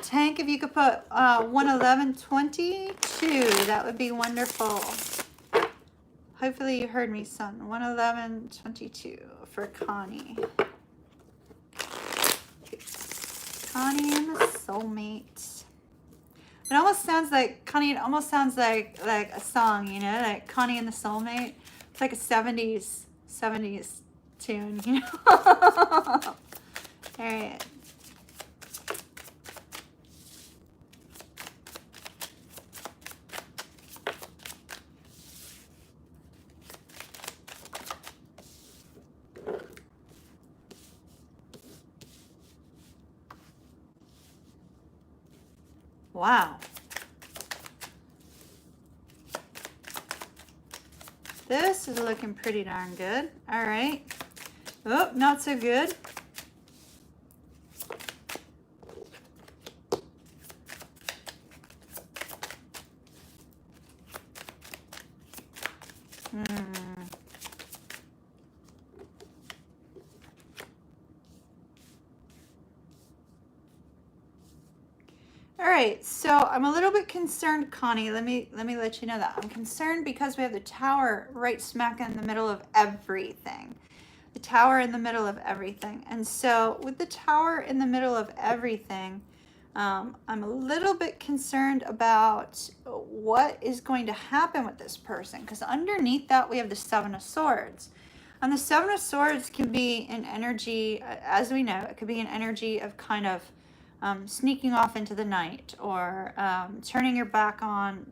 Tank, if you could put 11122, that would be wonderful. Hopefully you heard me, son. 11122 for Connie. Connie and the soulmate. It almost sounds like, Connie, it almost sounds like a song, you know, like Connie and the Soulmate. It's like a 70s tune, you know. All right. Wow. This is looking pretty darn good. All right. Oh, not so good. All right, so I'm a little bit concerned, Connie. Let me let you know that I'm concerned because we have the Tower right smack in the middle of everything. The Tower in the middle of everything, and so with the Tower in the middle of everything, I'm a little bit concerned about what is going to happen with this person, because underneath that we have the Seven of Swords. And the Seven of Swords can be an energy, as we know, it could be an energy of kind of sneaking off into the night, or turning your back on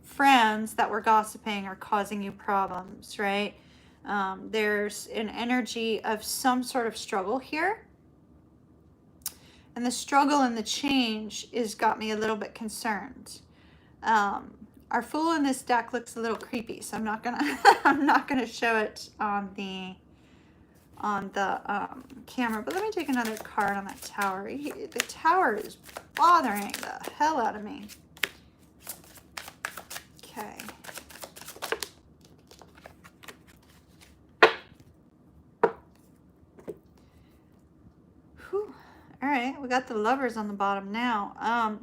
friends that were gossiping or causing you problems, right? There's an energy of some sort of struggle here. And the struggle and the change is got me a little bit concerned. Our Fool in this deck looks a little creepy, so I'm not gonna I'm not gonna show it on the camera. But let me take another card on that Tower. The Tower is bothering the hell out of me. Okay. Whew. All right, we got the Lovers on the bottom now.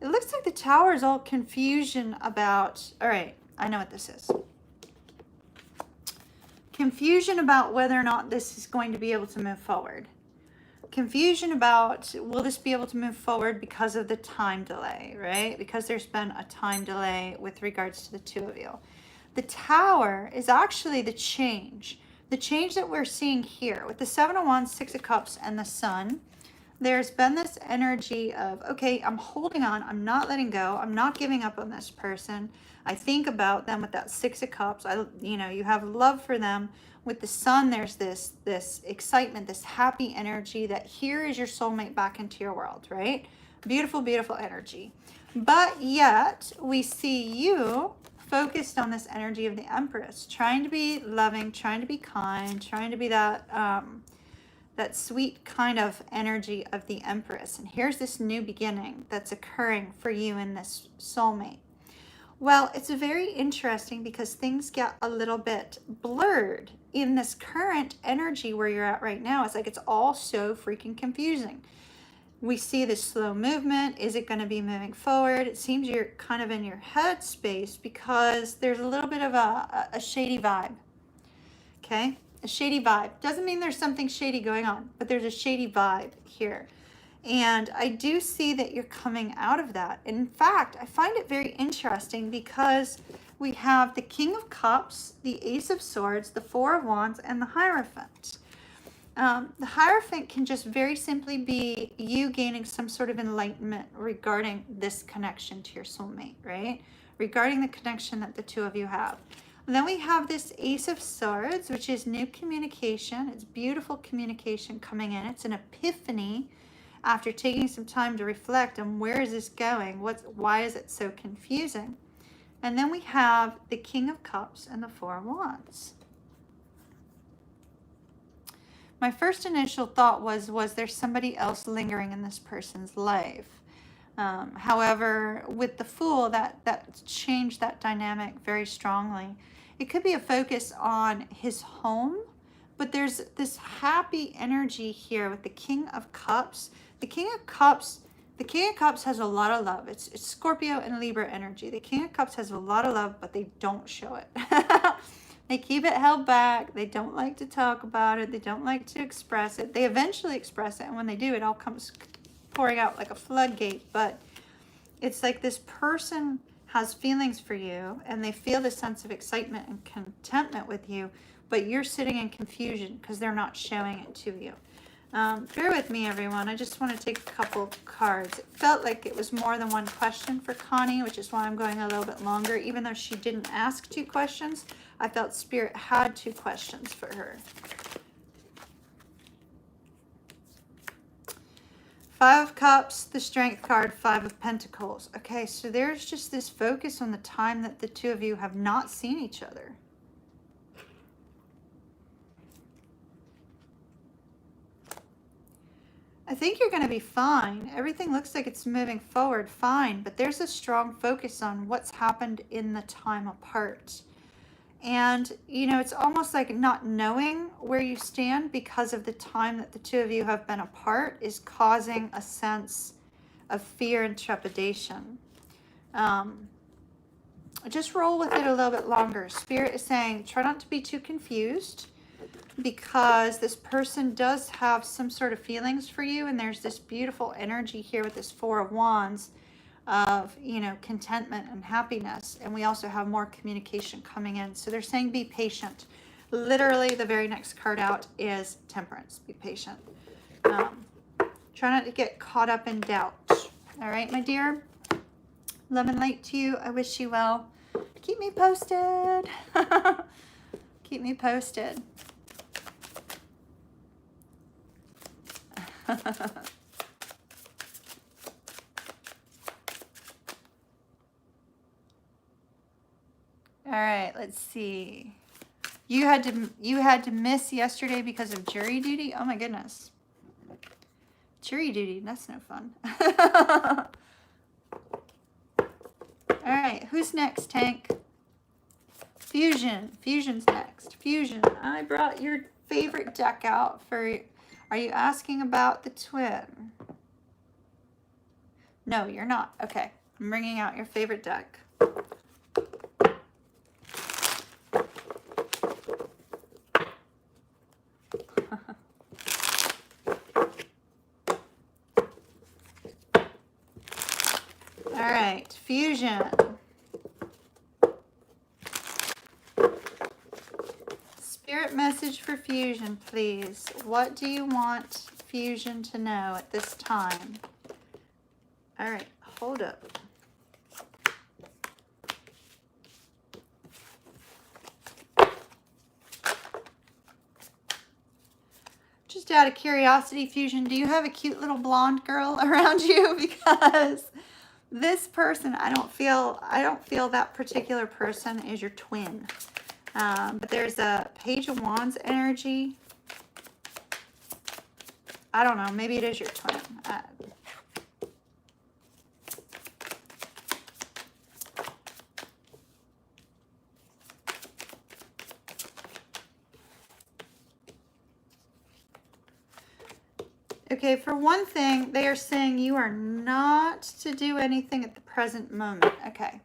It looks like the Tower is all confusion about, all right, I know what this is. Confusion about whether or not this is going to be able to move forward. Confusion about, will this be able to move forward because of the time delay, right? Because there's been a time delay with regards to the two of you. The Tower is actually the change. The change that we're seeing here with the Seven of Wands, Six of Cups, and the Sun. There's been this energy of, okay, I'm holding on. I'm not letting go. I'm not giving up on this person. I think about them with that Six of Cups. You have love for them. With the Sun, there's this excitement, this happy energy that here is your soulmate back into your world, right? Beautiful, beautiful energy. But yet we see you focused on this energy of the Empress, trying to be loving, trying to be kind, trying to be that that sweet kind of energy of the Empress. And here's this new beginning that's occurring for you in this soulmate. Well, it's very interesting because things get a little bit blurred in this current energy where you're at right now. It's like it's all so freaking confusing. We see this slow movement. Is it going to be moving forward? It seems you're kind of in your head space because there's a little bit of a shady vibe. Okay? A shady vibe. Doesn't mean there's something shady going on, but there's a shady vibe here. And I do see that you're coming out of that. In fact, I find it very interesting because we have the King of Cups, the Ace of Swords, the Four of Wands, and the Hierophant. The Hierophant can just very simply be you gaining some sort of enlightenment regarding this connection to your soulmate, right? Regarding the connection that the two of you have. And then we have this Ace of Swords, which is new communication. It's beautiful communication coming in. It's an epiphany after taking some time to reflect on where is this going? Why is it so confusing? And then we have the King of Cups and the Four of Wands. My first initial thought was there somebody else lingering in this person's life? However, with the Fool, that changed that dynamic very strongly. It could be a focus on his home, but there's this happy energy here with the King of Cups. The King of Cups has a lot of love. It's Scorpio and Libra energy. The King of Cups has a lot of love, but they don't show it. They keep it held back. They don't like to talk about it. They don't like to express it. They eventually express it, and when they do, it all comes pouring out like a floodgate. But it's like this person has feelings for you, and they feel this sense of excitement and contentment with you, but you're sitting in confusion because they're not showing it to you. Bear with me, everyone. I just want to take a couple cards. It felt like it was more than one question for Connie, which is why I'm going a little bit longer. Even though she didn't ask 2 questions, I felt Spirit had 2 questions for her. 5 of Cups, the Strength card, 5 of Pentacles. Okay, so there's just this focus on the time that the two of you have not seen each other. I think you're going to be fine. Everything looks like it's moving forward fine, but there's a strong focus on what's happened in the time apart. And, you know, it's almost like not knowing where you stand because of the time that the two of you have been apart is causing a sense of fear and trepidation. Just roll with it a little bit longer. Spirit is saying, try not to be too confused, because this person does have some sort of feelings for you, and there's this beautiful energy here with this Four of Wands of, you know, contentment and happiness. And we also have more communication coming in. So they're saying be patient. Literally the very next card out is Temperance. Be patient. Try not to get caught up in doubt. All right, my dear. Love and light to you. I wish you well. Keep me posted. Keep me posted. All right, let's see. You had to miss yesterday because of jury duty? Oh my goodness. Jury duty, that's no fun. All right, who's next, Tank? Fusion. Fusion's next. Fusion. I brought your favorite deck out for... Are you asking about the twin? No, you're not. Okay. I'm bringing out your favorite deck. All right. Fusion. Spirit message for Fusion, please. What do you want Fusion to know at this time? All right, hold up. Just out of curiosity, Fusion, do you have a cute little blonde girl around you? Because this person, I don't feel that particular person is your twin. But there's a Page of Wands energy. I don't know, maybe it is your twin. Okay, for one thing, they are saying you are not to do anything at the present moment. Okay.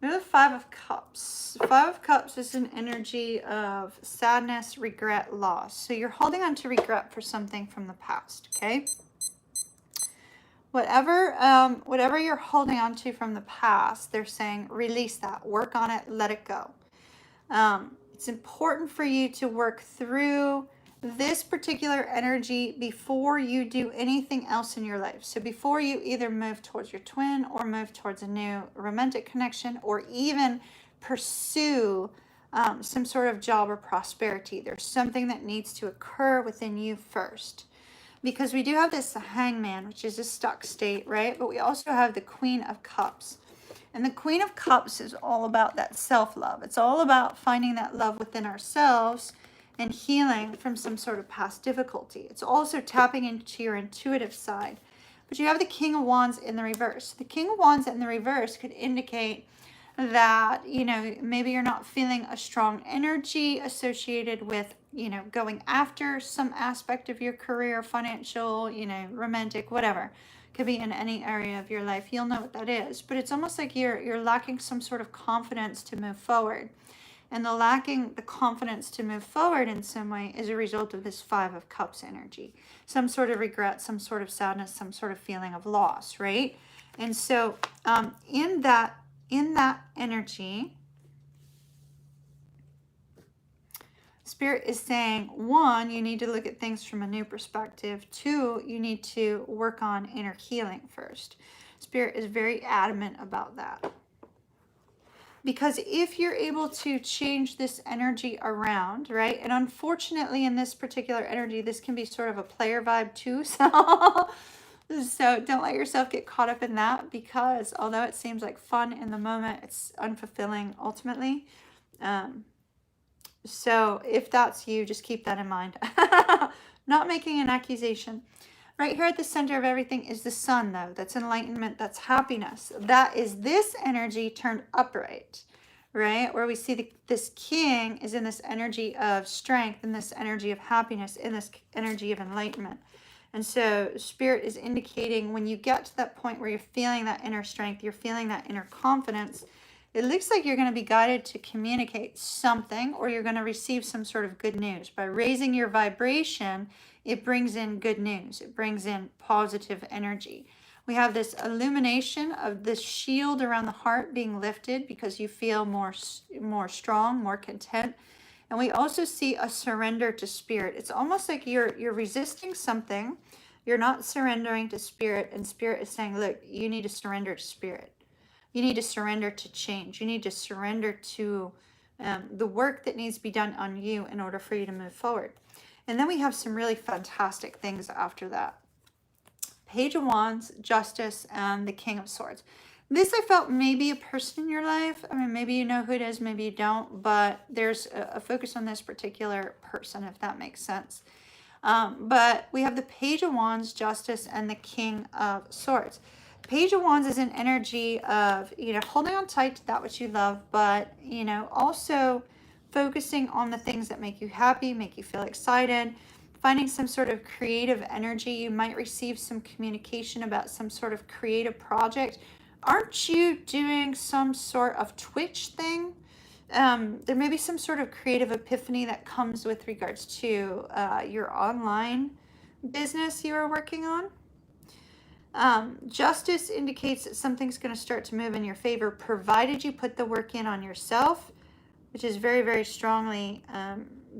We have the Five of Cups. Five of Cups is an energy of sadness, regret, loss. So you're holding on to regret for something from the past, okay? Whatever you're holding on to from the past, they're saying release that, work on it, let it go. It's important for you to work through this particular energy before you do anything else in your life. So before you either move towards your twin or move towards a new romantic connection or even pursue some sort of job or prosperity, there's something that needs to occur within you first. Because we do have this Hangman, which is a stuck state, right? But we also have the Queen of Cups. And the Queen of Cups is all about that self-love. It's all about finding that love within ourselves and healing from some sort of past difficulty. It's also tapping into your intuitive side. But you have the King of Wands in the reverse. The King of Wands in the reverse could indicate that, you know, maybe you're not feeling a strong energy associated with, you know, going after some aspect of your career, financial, you know, romantic, whatever. Could be in any area of your life. You'll know what that is. But it's almost like you're lacking some sort of confidence to move forward. And the lacking the confidence to move forward in some way is a result of this Five of Cups energy. Some sort of regret, some sort of sadness, some sort of feeling of loss, right? And so in that energy, Spirit is saying, one, you need to look at things from a new perspective. Two, you need to work on inner healing first. Spirit is very adamant about that. Because if you're able to change this energy around, right? And unfortunately, in this particular energy, this can be sort of a player vibe too. So don't let yourself get caught up in that, because although it seems like fun in the moment, it's unfulfilling ultimately. So if that's you, just keep that in mind. Not making an accusation. Right here at the center of everything is the sun, though. That's enlightenment. That's happiness. That is this energy turned upright, right? Where we see this king is in this energy of strength, in this energy of happiness, in this energy of enlightenment. And so Spirit is indicating when you get to that point where you're feeling that inner strength, you're feeling that inner confidence, it looks like you're going to be guided to communicate something, or you're going to receive some sort of good news. By raising your vibration, it brings in good news. It brings in positive energy. We have this illumination of this shield around the heart being lifted because you feel more strong, more content. And we also see a surrender to Spirit. It's almost like you're resisting something. You're not surrendering to Spirit, and Spirit is saying, look, you need to surrender to Spirit. You need to surrender to change. You need to surrender to the work that needs to be done on you in order for you to move forward. And then we have some really fantastic things after that. Page of Wands, Justice, and the King of Swords. This I felt maybe a person in your life. I mean, maybe you know who it is, maybe you don't, but there's a focus on this particular person, if that makes sense. But we have the Page of Wands, Justice, and the King of Swords. Page of Wands is an energy of, you know, holding on tight to that which you love, but, you know, also focusing on the things that make you happy, make you feel excited, finding some sort of creative energy. You might receive some communication about some sort of creative project. Aren't you doing some sort of Twitch thing? There may be some sort of creative epiphany that comes with regards to your online business you are working on. Justice indicates that something's going to start to move in your favor, provided you put the work in on yourself, which is very, very strongly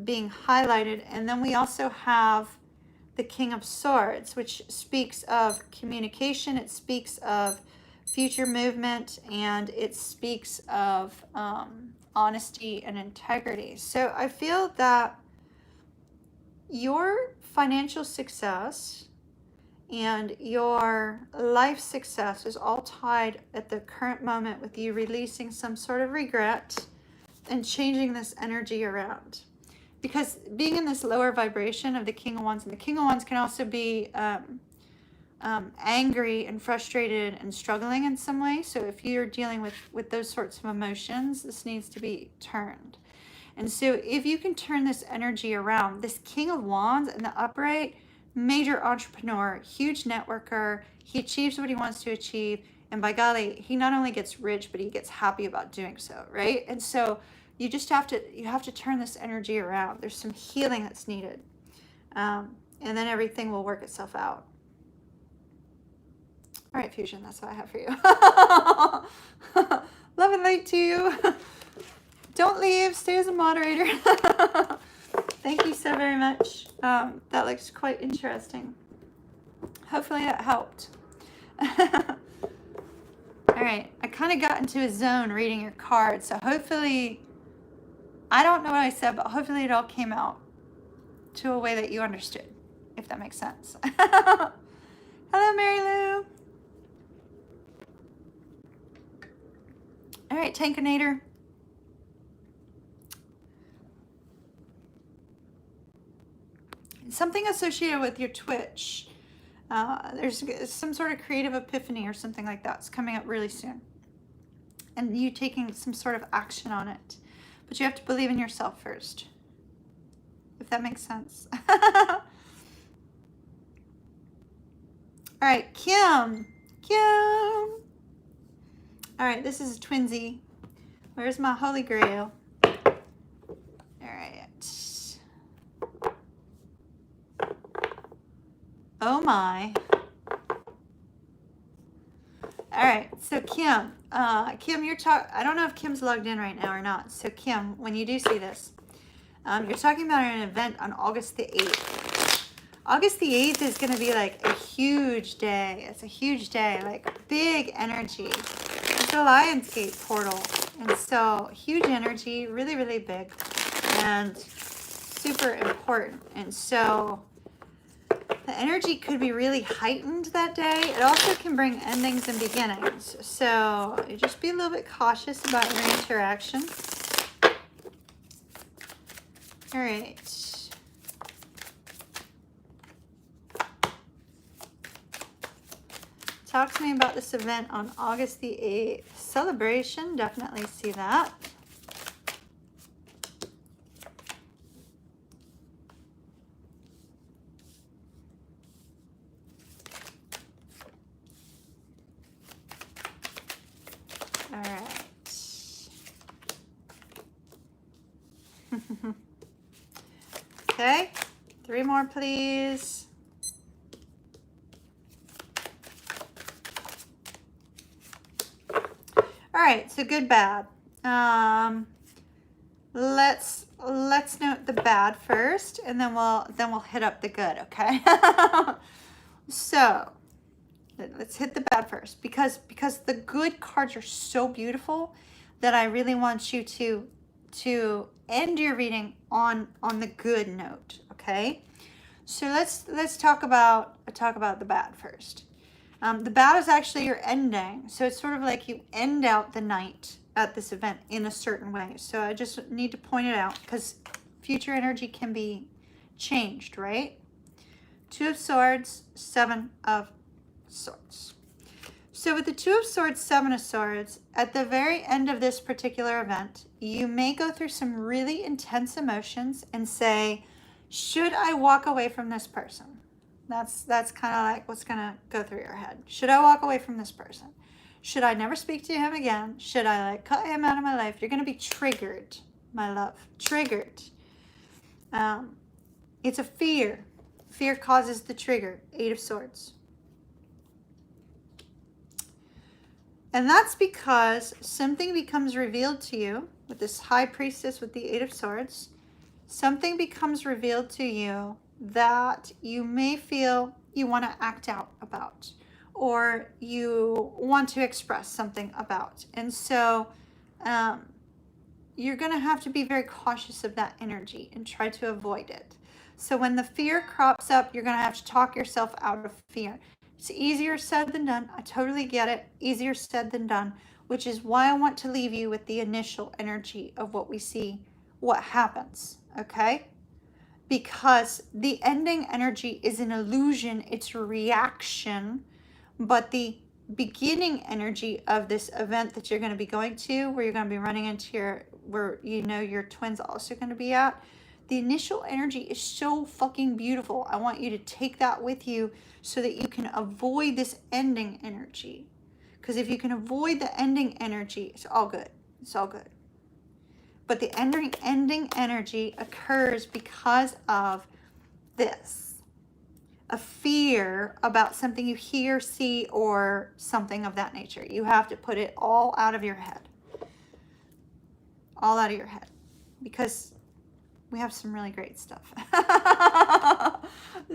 being highlighted. And then we also have the King of Swords, which speaks of communication. It speaks of future movement, and it speaks of honesty and integrity. So I feel that your financial success and your life success is all tied at the current moment with you releasing some sort of regret and changing this energy around. because being in this lower vibration of the King of Wands, and the King of Wands can also be angry and frustrated and struggling in some way. So if you're dealing with those sorts of emotions, this needs to be turned. And so if you can turn this energy around, this King of Wands in the upright, major entrepreneur, huge networker, he achieves what he wants to achieve. And by golly, he not only gets rich, but he gets happy about doing so, right? And so you just have to turn this energy around. There's some healing that's needed. And then everything will work itself out. All right, Fusion, that's what I have for you. Love and light to you. Don't leave, stay as a moderator. Thank you so very much. That looks quite interesting. Hopefully that helped. All right, I kind of got into a zone reading your cards, so hopefully, I don't know what I said, but hopefully it all came out to a way that you understood, if that makes sense. Hello, Mary Lou. All right, Tankinator. Something associated with your Twitch. There's some sort of creative epiphany or something like that's coming up really soon. And you taking some sort of action on it. But you have to believe in yourself first. If that makes sense. All right, Kim. Kim. All right, this is a twinsy. Where's my Holy Grail? All right. Oh my. All right, so Kim, Kim, I don't know if Kim's logged in right now or not. So Kim, when you do see this, you're talking about an event on August the 8th. August the 8th is going to be like a huge day. It's a huge day, like big energy. It's a Lionsgate portal. And so huge energy, really, really big and super important. And so the energy could be really heightened that day. It also can bring endings and beginnings. So just be a little bit cautious about your interaction. All right. Talk to me about this event on August the 8th. Celebration, definitely see that. All right. Okay, 3 more, please. All right, so good, bad. Let's note the bad first, and then we'll hit up the good. Okay. So let's hit the bad first, because the good cards are so beautiful that I really want you to end your reading on the good note. Okay. So let's talk about the bad first. The bad is actually your ending. So it's sort of like you end out the night at this event in a certain way. So I just need to point it out because future energy can be changed, right? 2 of Swords, 7 of Swords. So with the 2 of Swords, 7 of Swords, at the very end of this particular event, you may go through some really intense emotions and say, should I walk away from this person? That's kind of like what's going to go through your head. Should I walk away from this person? Should I never speak to him again? Should I like cut him out of my life? You're going to be triggered, my love. Triggered. It's a fear. Fear causes the trigger. 8 of Swords. And that's because something becomes revealed to you with this High Priestess with the 8 of Swords. Something becomes revealed to you that you may feel you want to act out about, or you want to express something about. And so you're going to have to be very cautious of that energy and try to avoid it. So when the fear crops up, you're going to have to talk yourself out of fear. It's easier said than done. I totally get it. Easier said than done, which is why I want to leave you with the initial energy of what we see, what happens. Okay? because the ending energy is an illusion, it's a reaction, but the beginning energy of this event that you're going to be going to, where you're going to be running into where you know your twin's also going to be at, the initial energy is so fucking beautiful. I want you to take that with you so that you can avoid this ending energy. Because if you can avoid the ending energy, it's all good. It's all good. But the ending energy occurs because of this. A fear about something you hear, see, or something of that nature. You have to put it all out of your head. All out of your head. Because we have some really great stuff.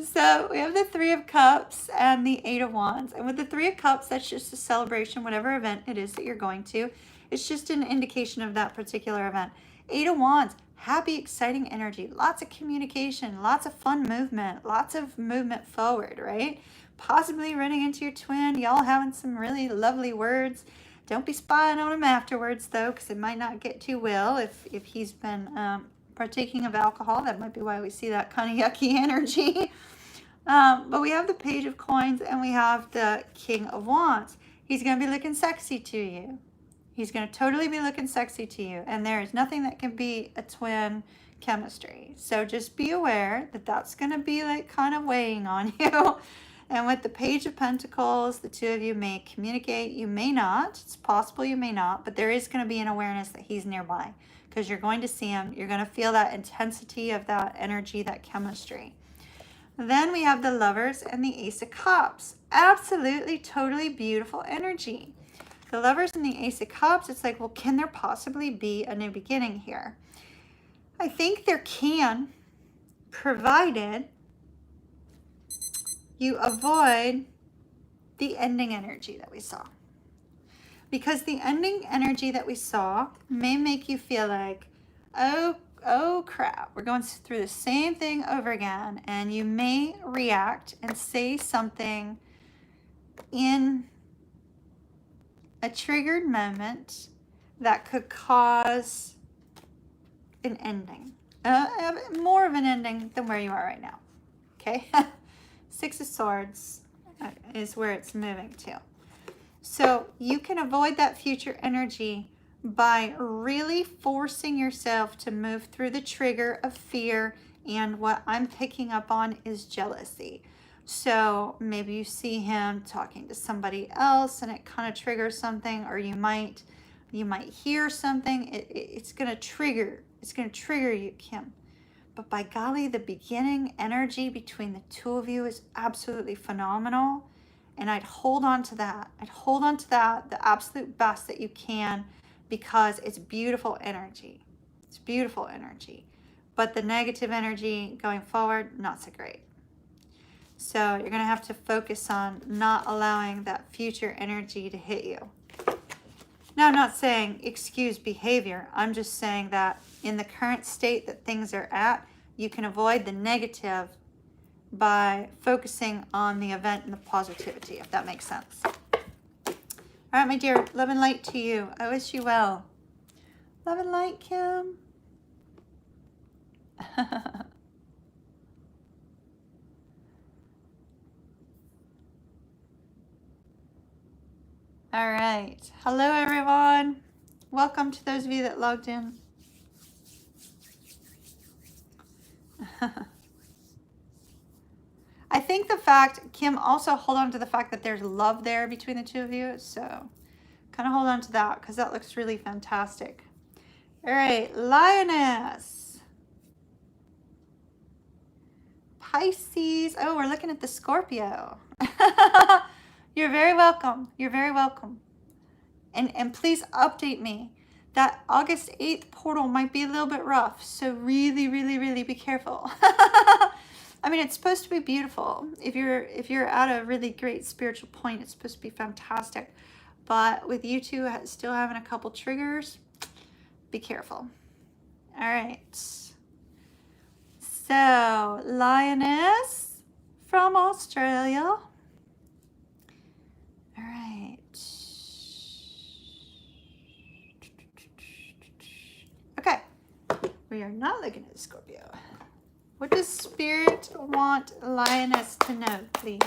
So we have the Three of Cups and the Eight of Wands. And with the Three of Cups, that's just a celebration, whatever event it is that you're going to. It's just an indication of that particular event. Eight of Wands, happy, exciting energy. Lots of communication, lots of fun movement, lots of movement forward, right? Possibly running into your twin, y'all having some really lovely words. Don't be spying on him afterwards, though, because it might not get too well if he's been partaking of alcohol. That might be why we see that kind of yucky energy. But we have the Page of Coins and we have the King of Wands. He's going to be looking sexy to you. He's going to totally be looking sexy to you. And there is nothing that can be a twin chemistry. So just be aware that that's going to be like kind of weighing on you. And with the Page of Pentacles, the two of you may communicate. You may not. It's possible you may not. But there is going to be an awareness that he's nearby. Because you're going to see him. You're going to feel that intensity of that energy, that chemistry. Then we have the Lovers and the Ace of Cups. Absolutely, totally beautiful energy. The Lovers and the Ace of Cups, it's like, well, can there possibly be a new beginning here? I think there can, provided you avoid the ending energy that we saw. Because the ending energy that we saw may make you feel like, oh crap, we're going through the same thing over again. And you may react and say something in a triggered moment that could cause an ending. More of an ending than where you are right now. Okay? Six of Swords is where it's moving to. So you can avoid that future energy by really forcing yourself to move through the trigger of fear, and what I'm picking up on is jealousy. So maybe you see him talking to somebody else and it kind of triggers something, or you might hear something. It's going to trigger you, Kim. But by golly, the beginning energy between the two of you is absolutely phenomenal. And I'd hold on to that. I'd hold on to that the absolute best that you can, because it's beautiful energy. It's beautiful energy. But the negative energy going forward, not so great. So you're going to have to focus on not allowing that future energy to hit you. Now, I'm not saying excuse behavior. I'm just saying that in the current state that things are at, you can avoid the negative by focusing on the event and the positivity, if that makes sense. All right, my dear, love and light to you. I wish you well. Love and light, Kim. All right. Hello, everyone. Welcome to those of you that logged in. I think the fact, Kim, also hold on to the fact that there's love there between the two of you. So kind of hold on to that, because that looks really fantastic. All right, Lioness. Pisces. Oh, we're looking at the Scorpio. You're very welcome. You're very welcome. And please update me. That August 8th portal might be a little bit rough. So really, really, really be careful. I mean, it's supposed to be beautiful. If you're at a really great spiritual point, it's supposed to be fantastic. But with you two still having a couple triggers, be careful. All right. So, Lioness from Australia. All right. Okay. We are not looking at Scorpio. What does Spirit want Lioness to know, please?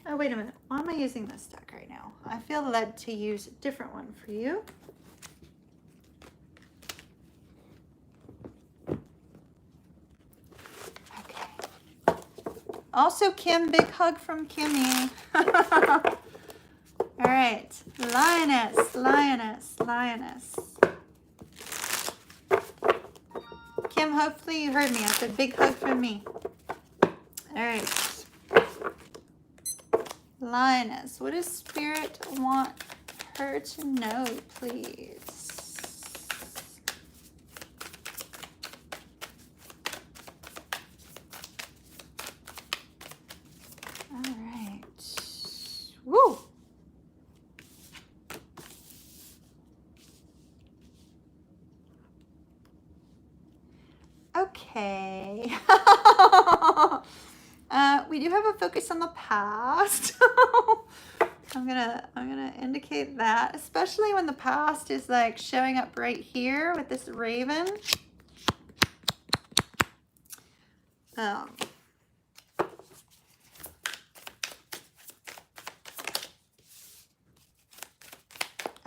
Oh, wait a minute. Why am I using this deck right now? I feel led to use a different one for you. Okay. Also, Kim, big hug from Kimmy. All right. Lioness, Lioness, Lioness. Kim, hopefully you heard me. I said big hug from me. All right. Lioness, what does Spirit want her to know, please? All right. Woo! Okay. We do have a focus on the past. I'm gonna indicate that, especially when the past is like showing up right here with this raven.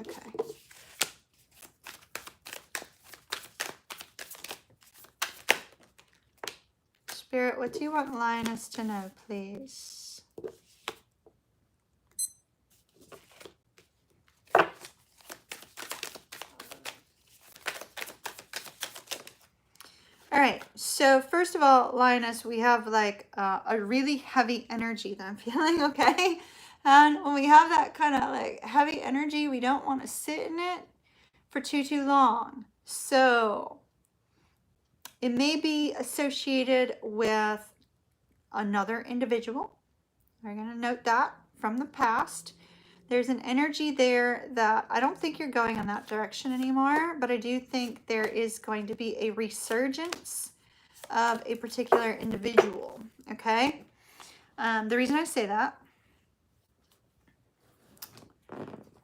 Okay. Spirit, what do you want Lioness to know, please? All right, so first of all, Lioness, we have like a really heavy energy that I'm feeling, okay? And when we have that kind of like heavy energy, we don't want to sit in it for too long. So it may be associated with another individual. We're going to note that from the past. There's an energy there that I don't think you're going in that direction anymore, but I do think there is going to be a resurgence of a particular individual, okay? The reason I say that,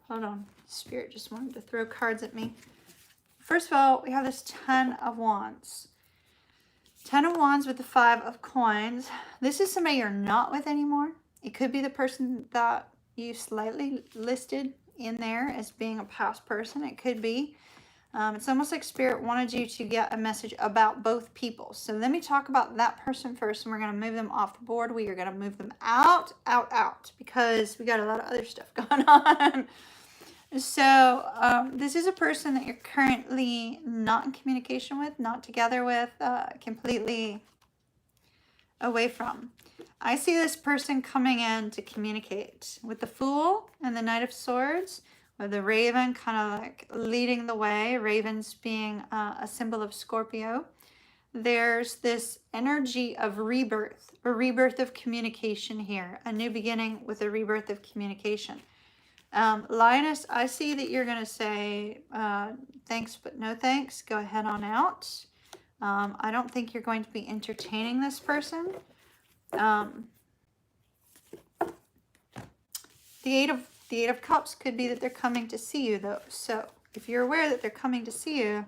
hold on, Spirit just wanted to throw cards at me. First of all, we have this 10 of Wands. 10 of Wands with the 5 of Coins. This is somebody you're not with anymore. It could be the person that you slightly listed in there as being a past person. It could be. It's almost like Spirit wanted you to get a message about both people. So let me talk about that person first, and we're going to move them off the board. We are going to move them out, because we got a lot of other stuff going on. So this is a person that you're currently not in communication with, not together with, completely away from. I see this person coming in to communicate with the Fool and the Knight of Swords, with the Raven kind of like leading the way, ravens being a symbol of Scorpio. There's this energy of rebirth, a rebirth of communication here, a new beginning with a rebirth of communication. Lioness, I see that you're going to say thanks but no thanks. Go ahead on out. I don't think you're going to be entertaining this person. The Eight of Cups could be that they're coming to see you, though. So if you're aware that they're coming to see you,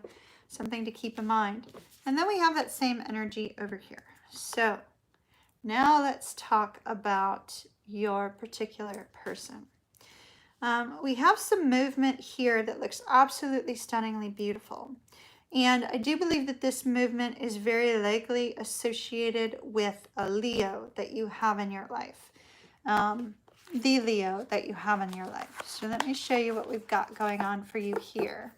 something to keep in mind. And then we have that same energy over here. So now let's talk about your particular person. We have some movement here that looks absolutely stunningly beautiful. And I do believe that this movement is very likely associated with a Leo that you have in your life. The Leo that you have in your life. So let me show you what we've got going on for you here.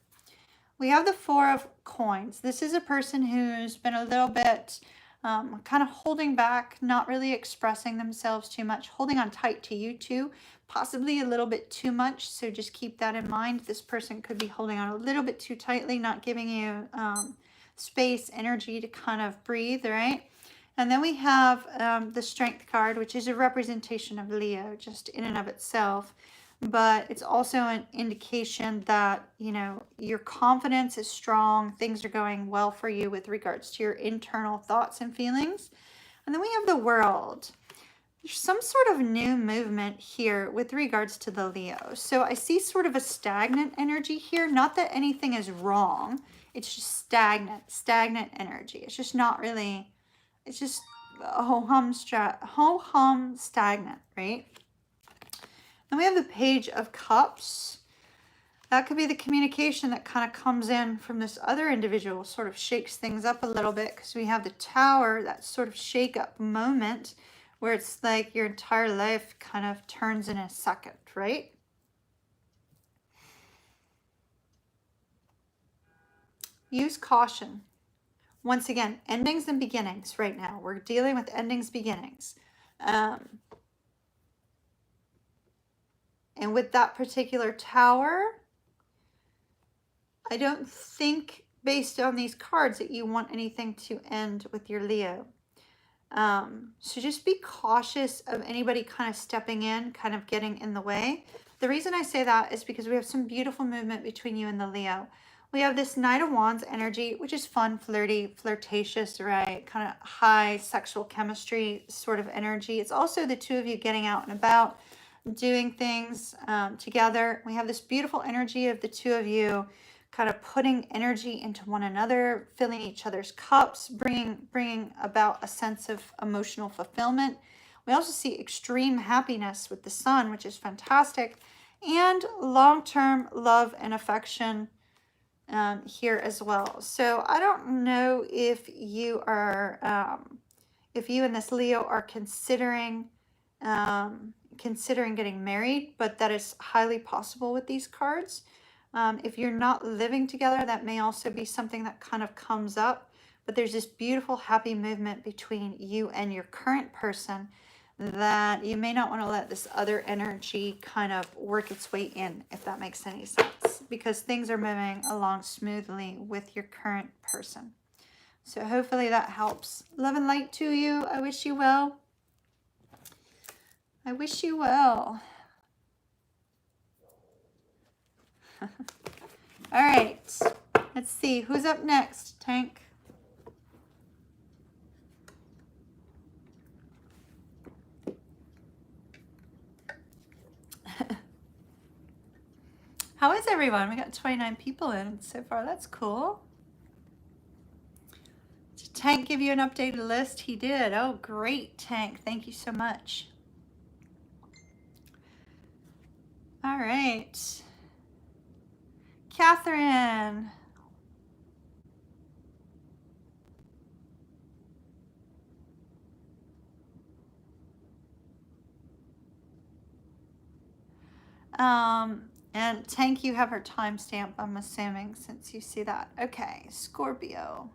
We have the Four of Coins. This is a person who's been a little bit kind of holding back, not really expressing themselves too much, holding on tight to you too, possibly a little bit too much. So just keep that in mind. This person could be holding on a little bit too tightly, not giving you space, energy to kind of breathe, right? And then we have the Strength card, which is a representation of Leo just in and of itself. But it's also an indication that, you know, your confidence is strong. Things are going well for you with regards to your internal thoughts and feelings. And then we have the World. There's some sort of new movement here with regards to the Leo. So I see sort of a stagnant energy here. Not that anything is wrong. It's just stagnant energy. It's just not really, it's just ho-hum stagnant, right? And we have the Page of Cups. That could be the communication that kind of comes in from this other individual, sort of shakes things up a little bit, because we have the Tower, that sort of shake up moment where it's like your entire life kind of turns in a second, right? Use caution. Once again, endings and beginnings right now. We're dealing with endings, beginnings. And with that particular Tower, I don't think, based on these cards, that you want anything to end with your Leo. So just be cautious of anybody kind of stepping in, kind of getting in the way. The reason I say that is because we have some beautiful movement between you and the Leo. We have this Knight of Wands energy, which is fun, flirty, flirtatious, right? Kind of high sexual chemistry sort of energy. It's also the two of you getting out and about, doing things together. We have this beautiful energy of the two of you kind of putting energy into one another, filling each other's cups, bringing about a sense of emotional fulfillment. We also see extreme happiness with the Sun, which is fantastic, and long-term love and affection here as well. So I don't know if you are, if you and this Leo are considering getting married, but that is highly possible with these cards. If you're not living together, that may also be something that kind of comes up. But there's this beautiful, happy movement between you and your current person that you may not want to let this other energy kind of work its way in, if that makes any sense, because things are moving along smoothly with your current person. So hopefully that helps. Love and light to you. I wish you well. I wish you well. All right, let's see who's up next. Tank. How is everyone? We got 29 people in so far. That's cool. Did Tank give you an updated list? He did. Oh, great, Tank. Thank you so much. All right. Catherine. And Tank, you have her timestamp, I'm assuming, since you see that. Okay, Scorpio.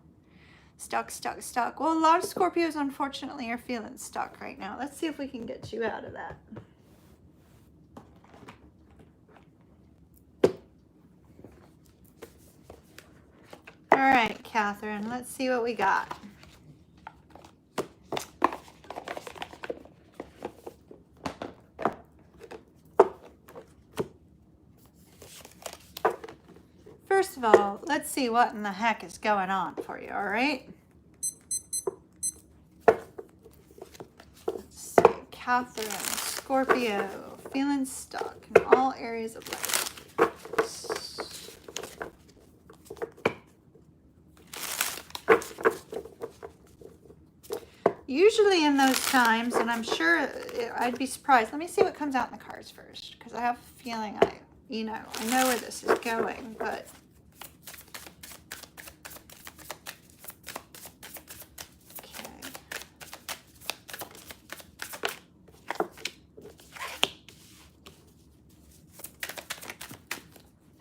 Stuck. Well, a lot of Scorpios, unfortunately, are feeling stuck right now. Let's see if we can get you out of that. All right, Catherine, let's see what we got. First of all, let's see what in the heck is going on for you, all right? Let's see, Catherine, Scorpio, feeling stuck in all areas of life. Usually in those times, and I'm sure I'd be surprised. Let me see what comes out in the cards first, because I have a feeling I know where this is going, but okay.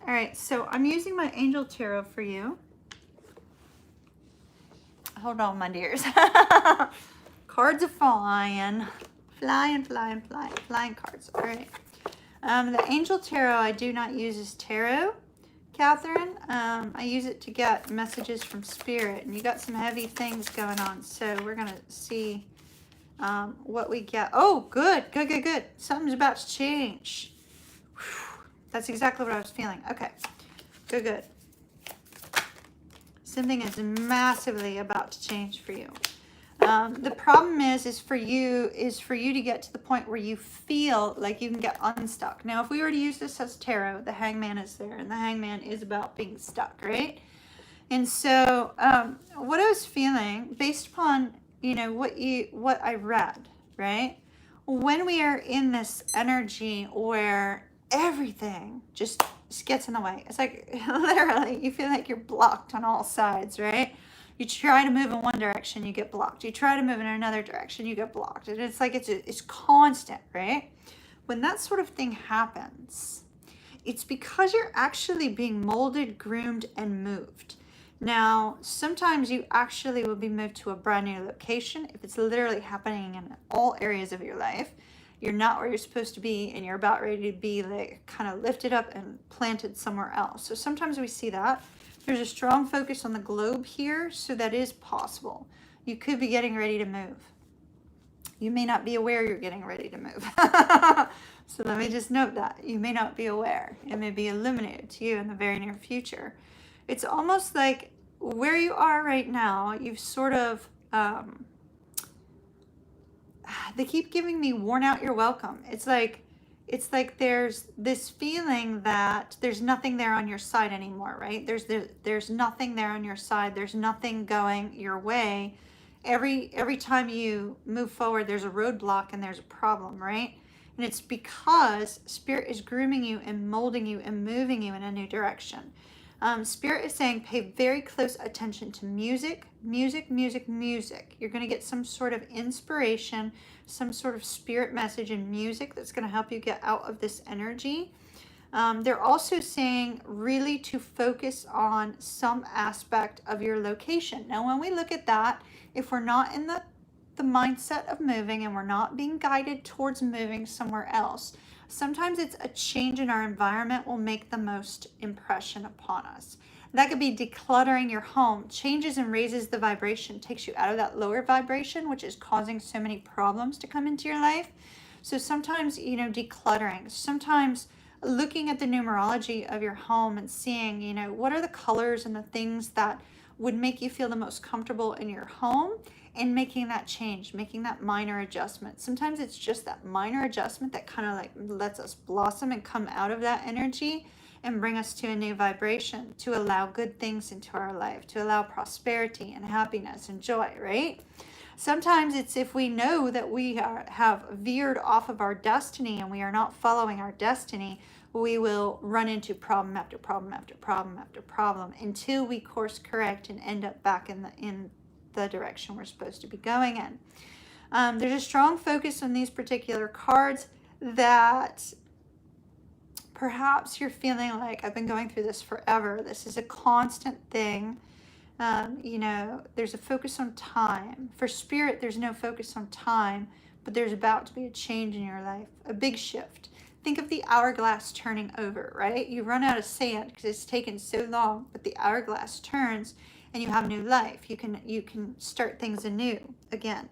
All right, so I'm using my Angel Tarot for you. Hold on, my dears. Cards are flying. Flying cards. All right. The Angel Tarot I do not use as tarot, Catherine. I use it to get messages from Spirit, and you got some heavy things going on, so we're going to see what we get. Oh, good. Something's about to change. Whew. That's exactly what I was feeling. Okay, good. Something is massively about to change for you. The problem is for you to get to the point where you feel like you can get unstuck. Now, if we were to use this as tarot, the Hangman is there, and the Hangman is about being stuck, right? And so what I was feeling based upon, what I read, right? When we are in this energy where everything just gets in the way, it's like literally you feel like you're blocked on all sides, right? You try to move in one direction, you get blocked. You try to move in another direction, you get blocked. And it's like it's constant, right? When that sort of thing happens, it's because you're actually being molded, groomed, and moved. Now, sometimes you actually will be moved to a brand new location if it's literally happening in all areas of your life. You're not where you're supposed to be and you're about ready to be like kind of lifted up and planted somewhere else. So sometimes we see that. There's a strong focus on the globe here, so that is possible. You could be getting ready to move. You may not be aware you're getting ready to move. So let me just note that. You may not be aware. It may be illuminated to you in the very near future. It's almost like where you are right now, you've sort of, they keep giving me worn out, you're welcome. It's like there's this feeling that there's nothing there on your side anymore, right? There's nothing there on your side. There's nothing going your way. Every time you move forward, there's a roadblock and there's a problem, right? And it's because Spirit is grooming you and molding you and moving you in a new direction. Spirit is saying pay very close attention to music, music, music, music. You're going to get some sort of inspiration, some sort of spirit message in music that's going to help you get out of this energy. They're also saying really to focus on some aspect of your location. Now, when we look at that, if we're not in the mindset of moving and we're not being guided towards moving somewhere else, sometimes it's a change in our environment will make the most impression upon us. That could be decluttering your home. Changes and raises the vibration, takes you out of that lower vibration, which is causing so many problems to come into your life. So sometimes, decluttering, sometimes looking at the numerology of your home and seeing, what are the colors and the things that would make you feel the most comfortable in your home, and making that change, making that minor adjustment. Sometimes it's just that minor adjustment that kind of like lets us blossom and come out of that energy and bring us to a new vibration, to allow good things into our life, to allow prosperity and happiness and joy, right? Sometimes it's if we know that we have veered off of our destiny and we are not following our destiny, we will run into problem after problem after problem after problem until we course correct and end up back in the direction we're supposed to be going in. There's a strong focus on these particular cards that perhaps you're feeling like, I've been going through this forever. This is a constant thing. There's a focus on time. For Spirit, there's no focus on time, but there's about to be a change in your life, a big shift. Think of the hourglass turning over, right? You run out of sand because it's taken so long, but the hourglass turns and you have new life. You can start things anew again.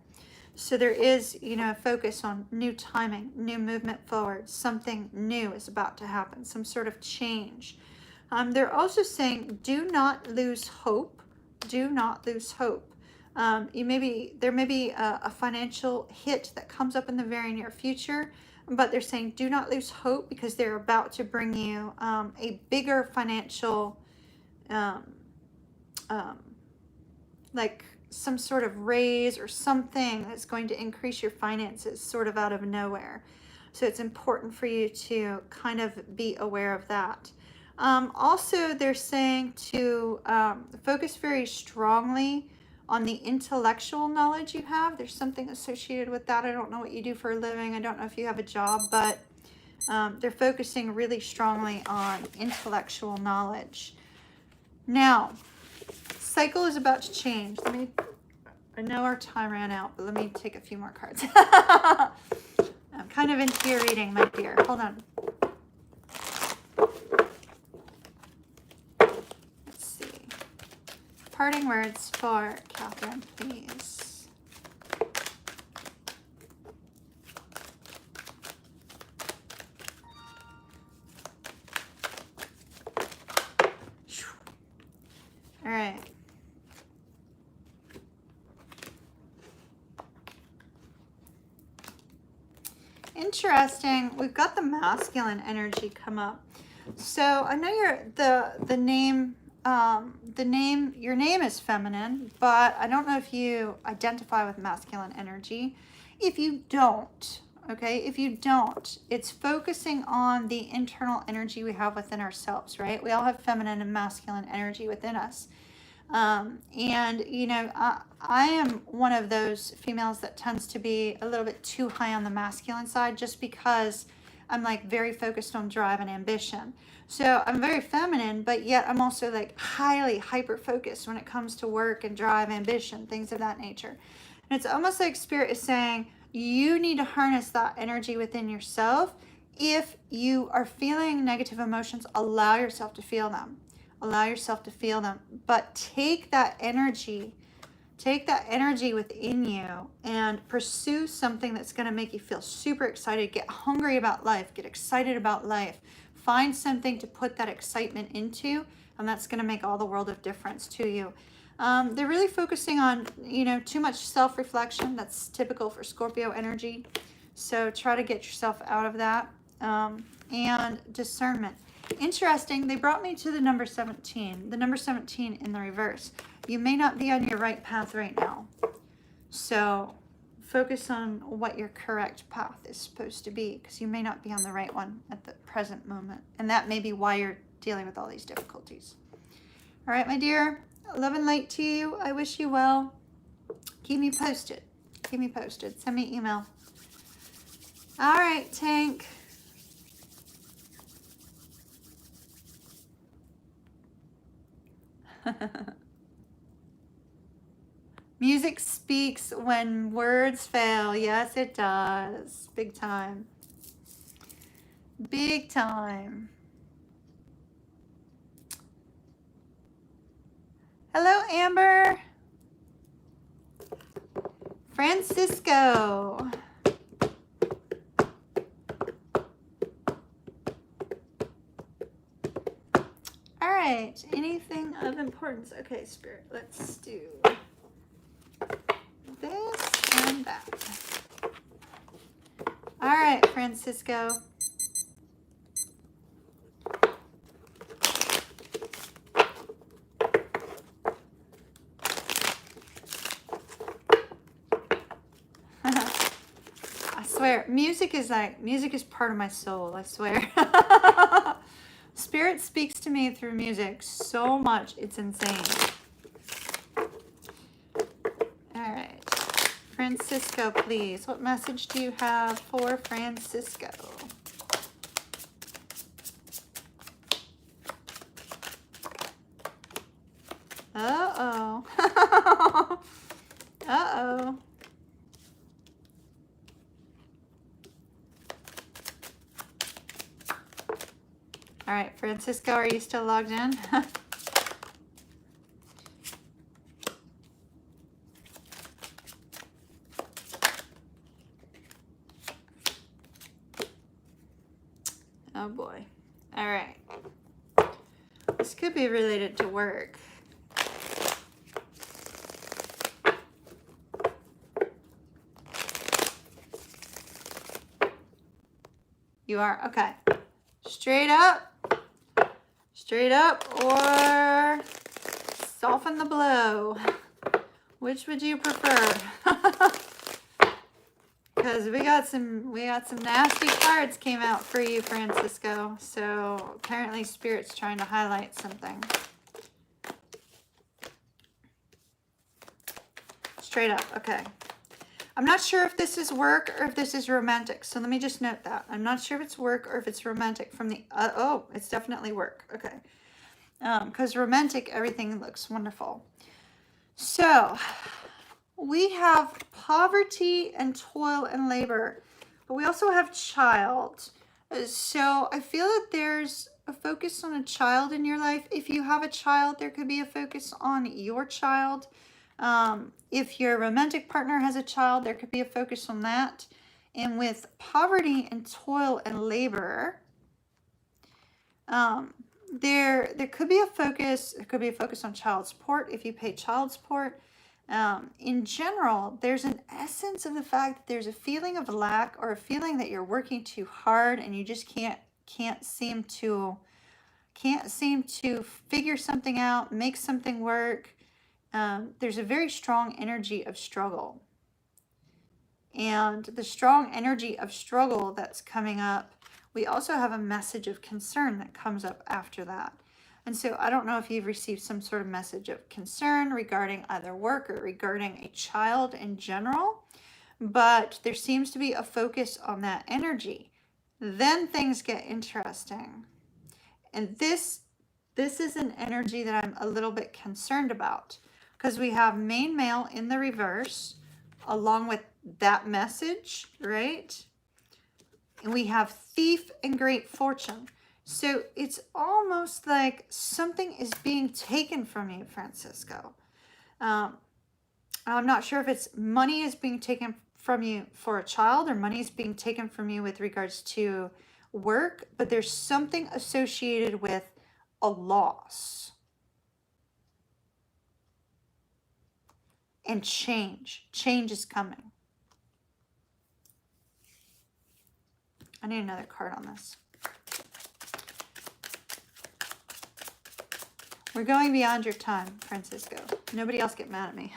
So there is, a focus on new timing, new movement forward. Something new is about to happen, some sort of change. They're also saying, do not lose hope. Do not lose hope. There may be a financial hit that comes up in the very near future, but they're saying do not lose hope because they're about to bring you a bigger financial, like some sort of raise or something that's going to increase your finances sort of out of nowhere. So it's important for you to kind of be aware of that. Also, they're saying to focus very strongly on the intellectual knowledge you have. There's something associated with that. I don't know what you do for a living. I don't know if you have a job, but they're focusing really strongly on intellectual knowledge. Now, cycle is about to change. I know our time ran out, but let me take a few more cards. I'm kind of into your reading, my dear. Hold on. Let's see. Parting words for Catherine, please. All right. Interesting. We've got the masculine energy come up. So I know the name your name is feminine, but I don't know if you identify with masculine energy. If you don't, okay, if you don't, it's focusing on the internal energy we have within ourselves, right? We all have feminine and masculine energy within us. And you know, I am one of those females that tends to be a little bit too high on the masculine side, just because I'm like very focused on drive and ambition. So I'm very feminine, but yet I'm also like highly hyper focused when it comes to work and drive, ambition, things of that nature. And it's almost like Spirit is saying you need to harness that energy within yourself. If you are feeling negative emotions, allow yourself to feel them. Allow yourself to feel them, but take that energy within you and pursue something that's going to make you feel super excited. Get hungry about life, get excited about life. Find something to put that excitement into, and that's going to make all the world of difference to you. They're really focusing on, you know, too much self-reflection. That's typical for Scorpio energy. So try to get yourself out of that. And discernment. Interesting, they brought me to the number 17. The number 17 in the reverse. You may not be on your right path right now. So focus on what your correct path is supposed to be, because you may not be on the right one at the present moment. And that may be why you're dealing with all these difficulties. All right, my dear. Love and light to you. I wish you well. Keep me posted. Keep me posted. Send me email. All right, Tank. Music speaks when words fail. Yes, it does. Big time. Big time. Hello, Amber. Francisco. All right. Anything of importance? Okay, Spirit. Let's do this and that. All right, Francisco. I swear, music is part of my soul, I swear. Spirit speaks to me through music so much, it's insane. All right. Francisco, please. What message do you have for Francisco? Uh-oh. Uh-oh. All right, Francisco, are you still logged in? Oh boy. All right. This could be related to work. You are? Okay. Straight up, or soften the blow. Which would you prefer? Because we got some nasty cards came out for you, Francisco. So apparently Spirit's trying to highlight something. Straight up, okay. I'm not sure if this is work or if this is romantic. So let me just note that. I'm not sure if it's work or if it's romantic from the, oh, it's definitely work. Okay. Because romantic, everything looks wonderful. So we have poverty and toil and labor, but we also have child. So I feel that there's a focus on a child in your life. If you have a child, there could be a focus on your child. If your romantic partner has a child, there could be a focus on that. And with poverty and toil and labor, there could be a focus. It could be a focus on child support if you pay child support. In general, there's an essence of the fact that there's a feeling of lack, or a feeling that you're working too hard and you just can't seem to can't seem to figure something out, make something work. There's a very strong energy of struggle. And the strong energy of struggle that's coming up, we also have a message of concern that comes up after that. And so I don't know if you've received some sort of message of concern regarding either work or regarding a child in general, but there seems to be a focus on that energy. Then things get interesting. And this is an energy that I'm a little bit concerned about, because we have main male in the reverse along with that message, right? And we have thief and great fortune. So it's almost like something is being taken from you, Francisco. I'm not sure if it's money is being taken from you for a child, or money is being taken from you with regards to work, but there's something associated with a loss and change. Change is coming. I need another card on this. We're going beyond your time, Francisco. Nobody else get mad at me.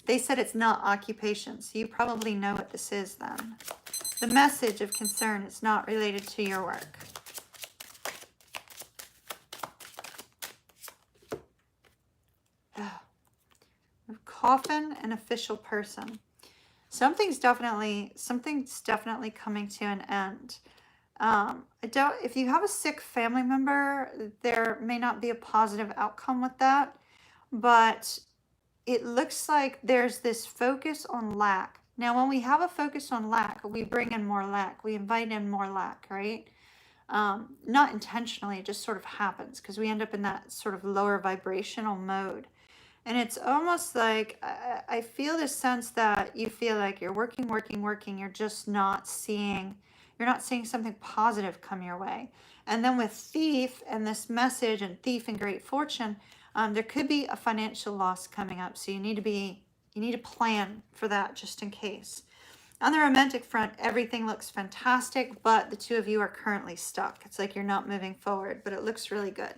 They said it's not occupation, so you probably know what this is then. The message of concern is not related to your work. Coffin and official person. Something's definitely coming to an end. If you have a sick family member, there may not be a positive outcome with that, but it looks like there's this focus on lack. Now, when we have a focus on lack, we bring in more lack. We invite in more lack, right? Not intentionally, it just sort of happens because we end up in that sort of lower vibrational mode. And it's almost like I feel this sense that you feel like you're working. You're just not seeing, something positive come your way. And then with thief and this message and thief and great fortune, there could be a financial loss coming up. So you need to plan for that just in case. On the romantic front, everything looks fantastic, but the two of you are currently stuck. It's like you're not moving forward, but it looks really good.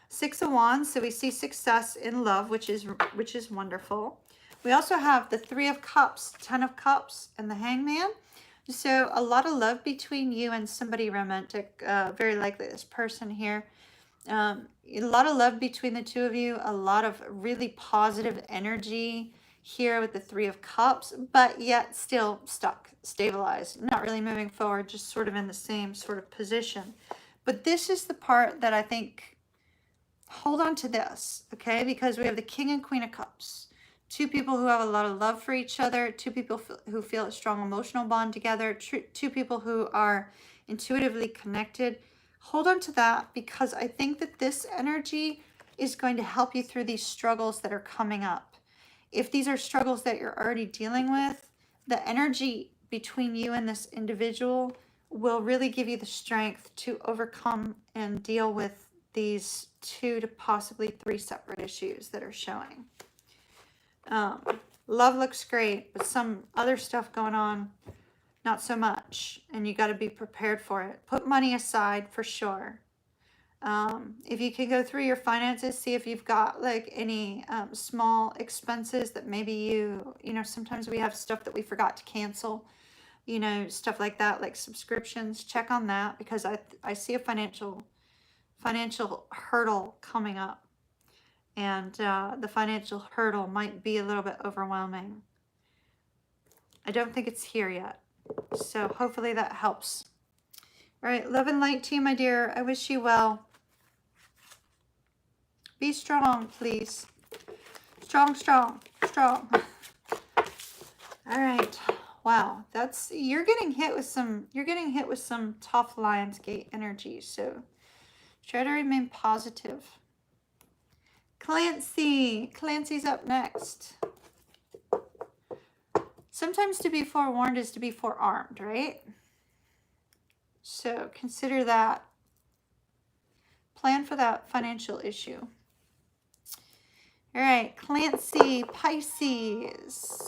6 of Wands, so we see success in love, which is wonderful. We also have the 3 of Cups, 10 of Cups, and the Hangman. So a lot of love between you and somebody romantic, very likely this person here. A lot of love between the two of you, a lot of really positive energy here with the 3 of Cups, but yet still stuck, stabilized, not really moving forward, just sort of in the same sort of position. But this is the part that I think, hold on to this, okay? Because we have the King and Queen of Cups. 2 people who have a lot of love for each other, 2 people who feel a strong emotional bond together, 2 people who are intuitively connected. Hold on to that, because I think that this energy is going to help you through these struggles that are coming up. If these are struggles that you're already dealing with, the energy between you and this individual will really give you the strength to overcome and deal with these 2 to possibly 3 separate issues that are showing. Love looks great, but some other stuff going on, not so much. And you got to be prepared for it. Put money aside for sure. If you can go through your finances, see if you've got like any small expenses that maybe you know, sometimes we have stuff that we forgot to cancel, you know, stuff like that, like subscriptions. Check on that, because I see a financial hurdle coming up, and the financial hurdle might be a little bit overwhelming. I don't think it's here yet, so hopefully that helps. All right, love and light to you, my dear. I wish you well. Be strong, please. Strong. All right. Wow, you're getting hit with some tough Lionsgate energy, so try to remain positive. Clancy's up next. Sometimes to be forewarned is to be forearmed, right? So consider that. Plan for that financial issue. All right, Clancy, Pisces.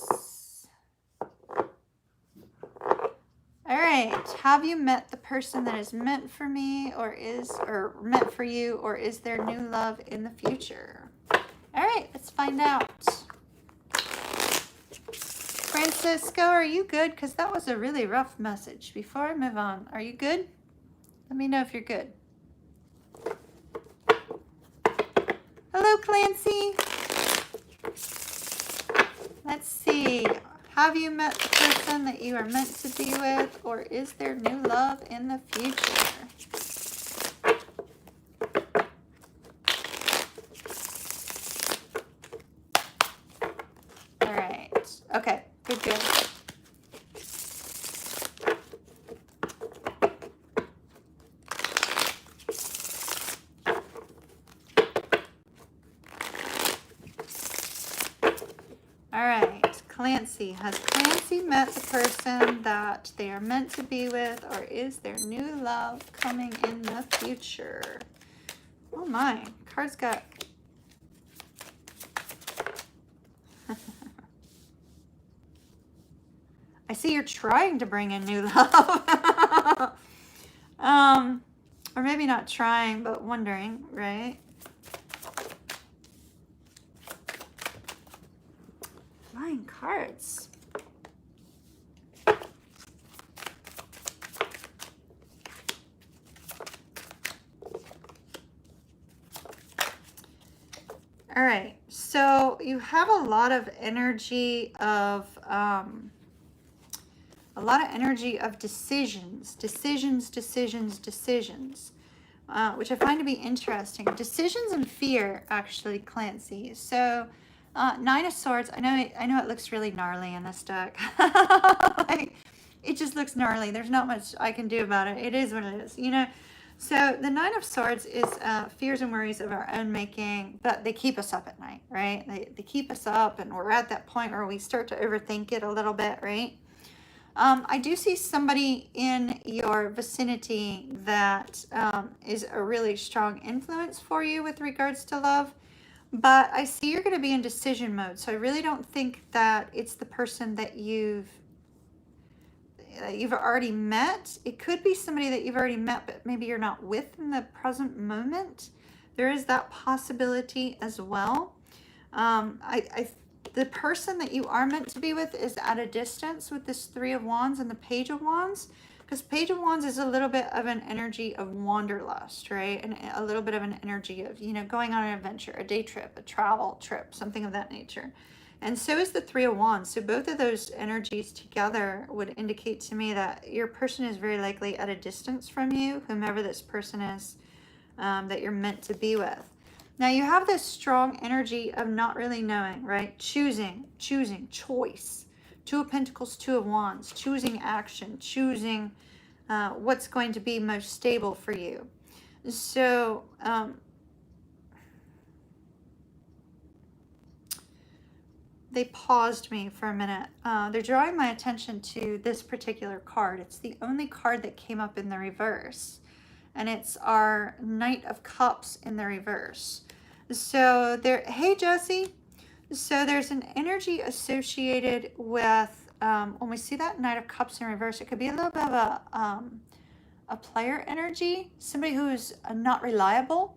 All right. Have you met the person that is meant for me or meant for you, or is there new love in the future? All right, let's find out. Francisco, are you good? Because that was a really rough message. Before I move on, are you good? Let me know if you're good. Hello, Clancy. Let's see. Have you met the person that you are meant to be with, or is there new love in the future? All right. Okay. Good, good. All right. Clancy. Has Clancy met the person that they are meant to be with, or is there new love coming in the future? Oh my. Card's got... I see you're trying to bring in new love. Or maybe not trying, but wondering, right? Flying cards. All right, so you have a lot of energy of decisions, which I find to be interesting. Decisions and fear, actually, Clancy. So, Nine of Swords. I know it looks really gnarly in this deck. Like, it just looks gnarly. There's not much I can do about it. It is what it is, you know. So the Nine of Swords is fears and worries of our own making, but they keep us up at night, right? They keep us up, and we're at that point where we start to overthink it a little bit, right? I do see somebody in your vicinity that is a really strong influence for you with regards to love, but I see you're going to be in decision mode. So I really don't think that it's the person that you've already met. It could be somebody that you've already met, but maybe you're not with in the present moment. There is that possibility as well. The person that you are meant to be with is at a distance with this Three of Wands and the Page of Wands, because Page of Wands is a little bit of an energy of wanderlust, right? And a little bit of an energy of, you know, going on an adventure, a day trip, a travel trip, something of that nature. And so is the Three of Wands. So both of those energies together would indicate to me that your person is very likely at a distance from you, whomever this person is that you're meant to be with. Now you have this strong energy of not really knowing, right? Choosing, choice. Two of Pentacles, Two of Wands, choosing action, choosing what's going to be most stable for you. So they paused me for a minute. They're drawing my attention to this particular card. It's the only card that came up in the reverse. And it's our Knight of Cups in the reverse. So there, hey Josie. So there's an energy associated with, when we see that Knight of Cups in reverse, it could be a little bit of a player energy, somebody who's not reliable.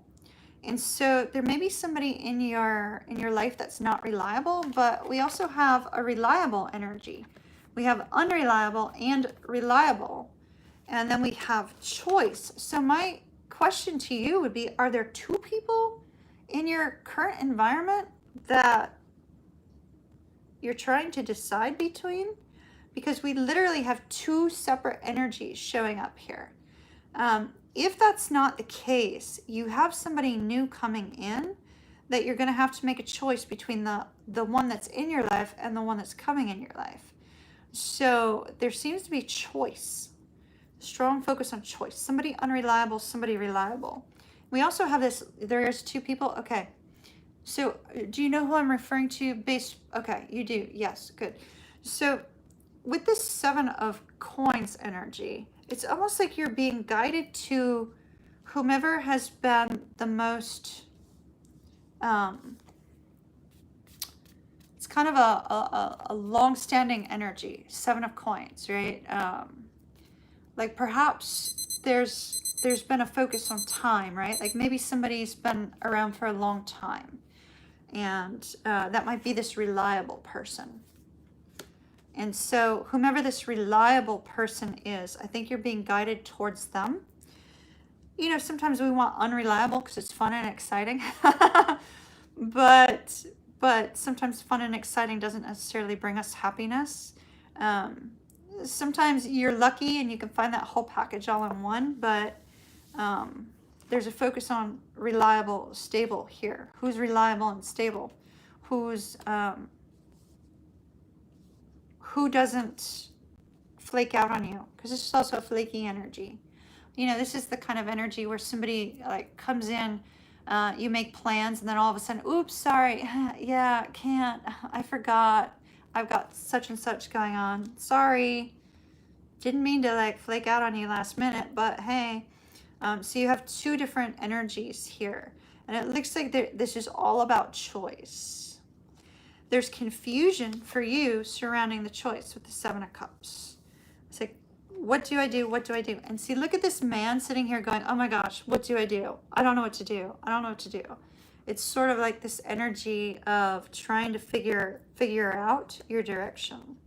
And so there may be somebody in your life that's not reliable, but we also have a reliable energy. We have unreliable and reliable. And then we have choice. So my question to you would be, are there two people in your current environment that you're trying to decide between? Because we literally have two separate energies showing up here. If that's not the case, you have somebody new coming in that you're going to have to make a choice between the one that's in your life and the one that's coming in your life. So there seems to be choice. Strong focus on choice. Somebody unreliable, somebody reliable. We also have this, there's two people. Okay. So do you know who I'm referring to okay, you do. Yes, good. So with this Seven of Coins energy, it's almost like you're being guided to whomever has been the most, it's kind of a long-standing energy, Seven of Coins, right? like perhaps there's been a focus on time, right? Like maybe somebody's been around for a long time, and that might be this reliable person. And so whomever this reliable person is, I think you're being guided towards them. You know, sometimes we want unreliable because it's fun and exciting. but sometimes fun and exciting doesn't necessarily bring us happiness. Um, Sometimes you're lucky and you can find that whole package all in one, but um, there's a focus on reliable, stable here. Who's reliable and stable? Who's who doesn't flake out on you? Because this is also a flaky energy. You know, this is the kind of energy where somebody like comes in, you make plans, and then all of a sudden, oops, sorry, yeah, can't, I forgot, I've got such and such going on, sorry, didn't mean to like flake out on you last minute, but hey. So you have two different energies here, and it looks like this is all about choice. There's confusion for you surrounding the choice with the Seven of Cups. It's like, what do I do? What do I do? And see, look at this man sitting here going, oh my gosh, what do I do? I don't know what to do. I don't know what to do. It's sort of like this energy of trying to figure out your direction.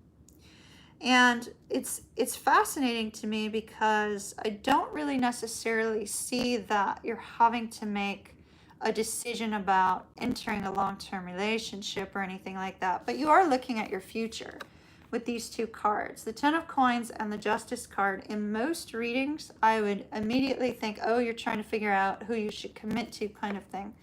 And it's fascinating to me because I don't really necessarily see that you're having to make a decision about entering a long-term relationship or anything like that, but you are looking at your future with these two cards, the Ten of Coins and the Justice card. In most readings, I would immediately think, oh, you're trying to figure out who you should commit to, kind of thing.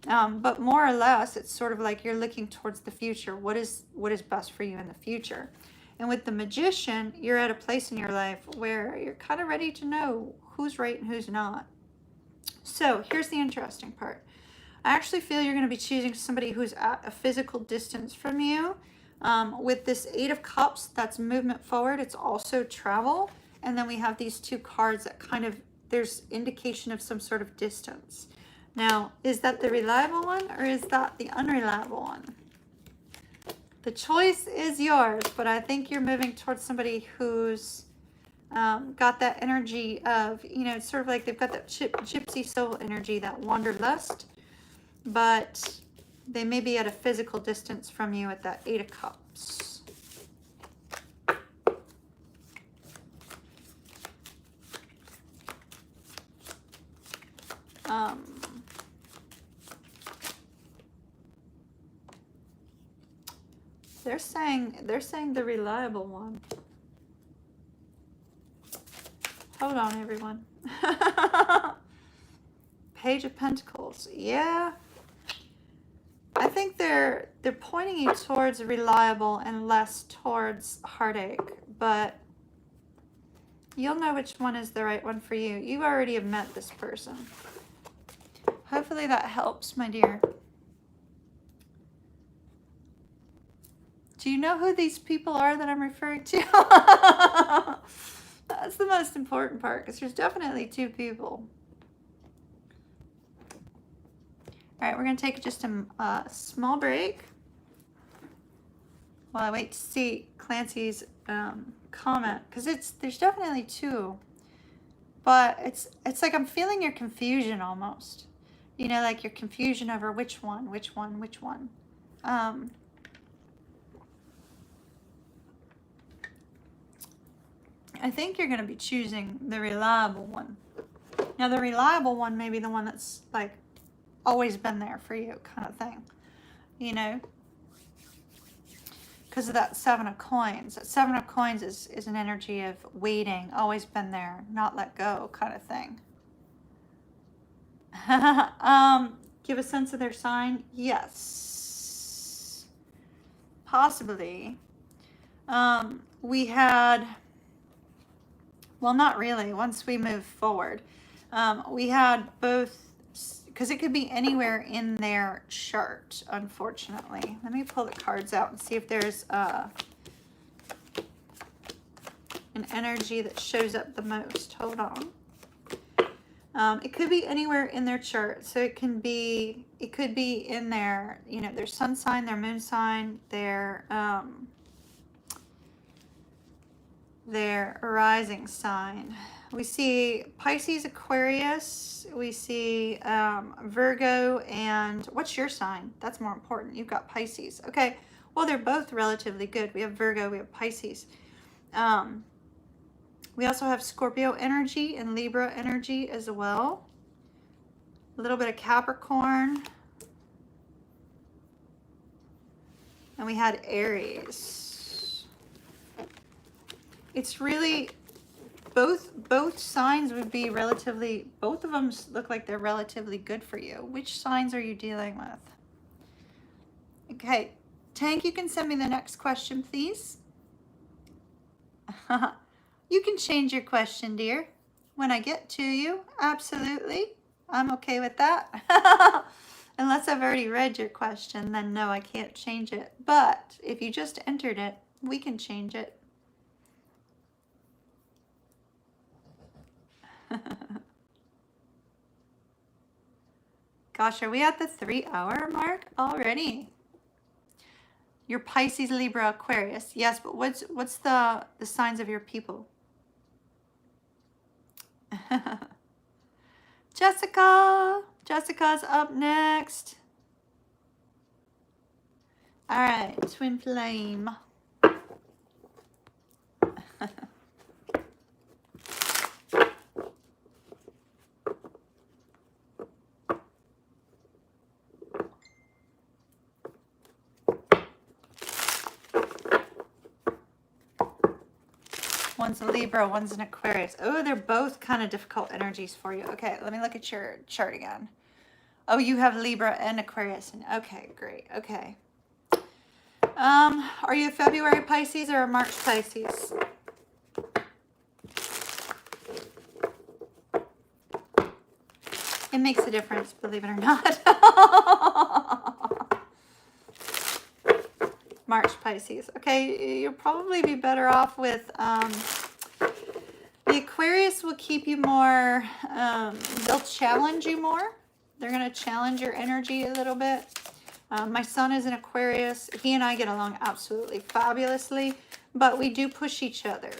But more or less, it's sort of like you're looking towards the future. What is best for you in the future? And with the Magician, you're at a place in your life where you're kind of ready to know who's right and who's not. So here's the interesting part. I actually feel you're going to be choosing somebody who's at a physical distance from you. With this Eight of Cups, that's movement forward. It's also travel. And then we have these two cards that kind of, there's indication of some sort of distance. Now, is that the reliable one or is that the unreliable one? The choice is yours, but I think you're moving towards somebody who's got that energy of, you know, it's sort of like they've got that gypsy soul energy, that wanderlust, but they may be at a physical distance from you at that Eight of Cups. They're saying the reliable one. Hold on, everyone. Page of Pentacles. Yeah. I think they're pointing you towards reliable and less towards heartache, but you'll know which one is the right one for you. You already have met this person. Hopefully that helps, my dear. Do you know who these people are that I'm referring to? That's the most important part, because there's definitely two people. All right, we're going to take just a small break while I wait to see Clancy's comment, because there's definitely two, but it's like I'm feeling your confusion almost. You know, like your confusion over which one. I think you're going to be choosing the reliable one. Now, the reliable one may be the one that's like always been there for you, kind of thing, you know, because of that Seven of Coins. That Seven of Coins is an energy of waiting, always been there, not let go, kind of thing. Give a sense of their sign. Yes, possibly. We had, well, not really, once we move forward, we had both, because it could be anywhere in their chart, unfortunately. Let me pull the cards out and see if there's an energy that shows up the most. Hold on. It could be anywhere in their chart. So it could be in their, you know, their sun sign, their moon sign, their their rising sign. We see Pisces, Aquarius. We see Virgo, and what's your sign? That's more important. You've got Pisces. Okay, well, they're both relatively good. We have Virgo, we have Pisces. We also have Scorpio energy and Libra energy as well. A little bit of Capricorn. And we had Aries. It's really, both signs would be relatively, both of them look like they're relatively good for you. Which signs are you dealing with? Okay, Tank, you can send me the next question, please. You can change your question, dear, when I get to you. Absolutely. I'm okay with that. Unless I've already read your question, then no, I can't change it. But if you just entered it, we can change it. Gosh, are we at the 3-hour mark already? Your Pisces, Libra, Aquarius. Yes, but what's the signs of your people? Jessica's up next. All right, twin flame. One's a Libra, one's an Aquarius. Oh, they're both kind of difficult energies for you. Okay, let me look at your chart again. Oh, you have Libra and Aquarius. Okay, great. Okay. Are you a February Pisces or a March Pisces? It makes a difference, believe it or not. March Pisces. Okay, you'll probably be better off with the Aquarius will keep you more, they'll challenge you more. They're going to challenge your energy a little bit. My son is an Aquarius. He and I get along absolutely fabulously, but we do push each other.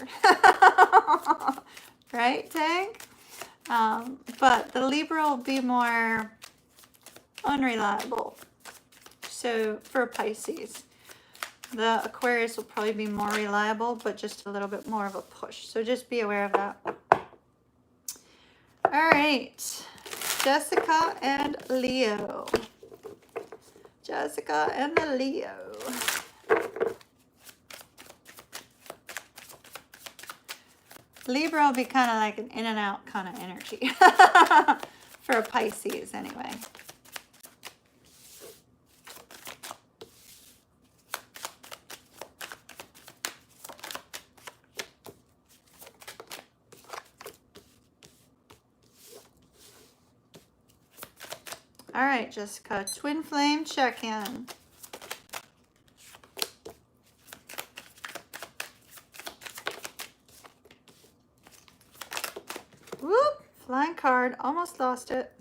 Right, Tank? But the Libra will be more unreliable. So for Pisces, the Aquarius will probably be more reliable, but just a little bit more of a push. So just be aware of that. All right, Jessica and Leo. Jessica and the Leo. Libra will be kind of like an in and out kind of energy for a Pisces anyway. All right, Jessica, twin flame check-in. Whoop, flying card, almost lost it.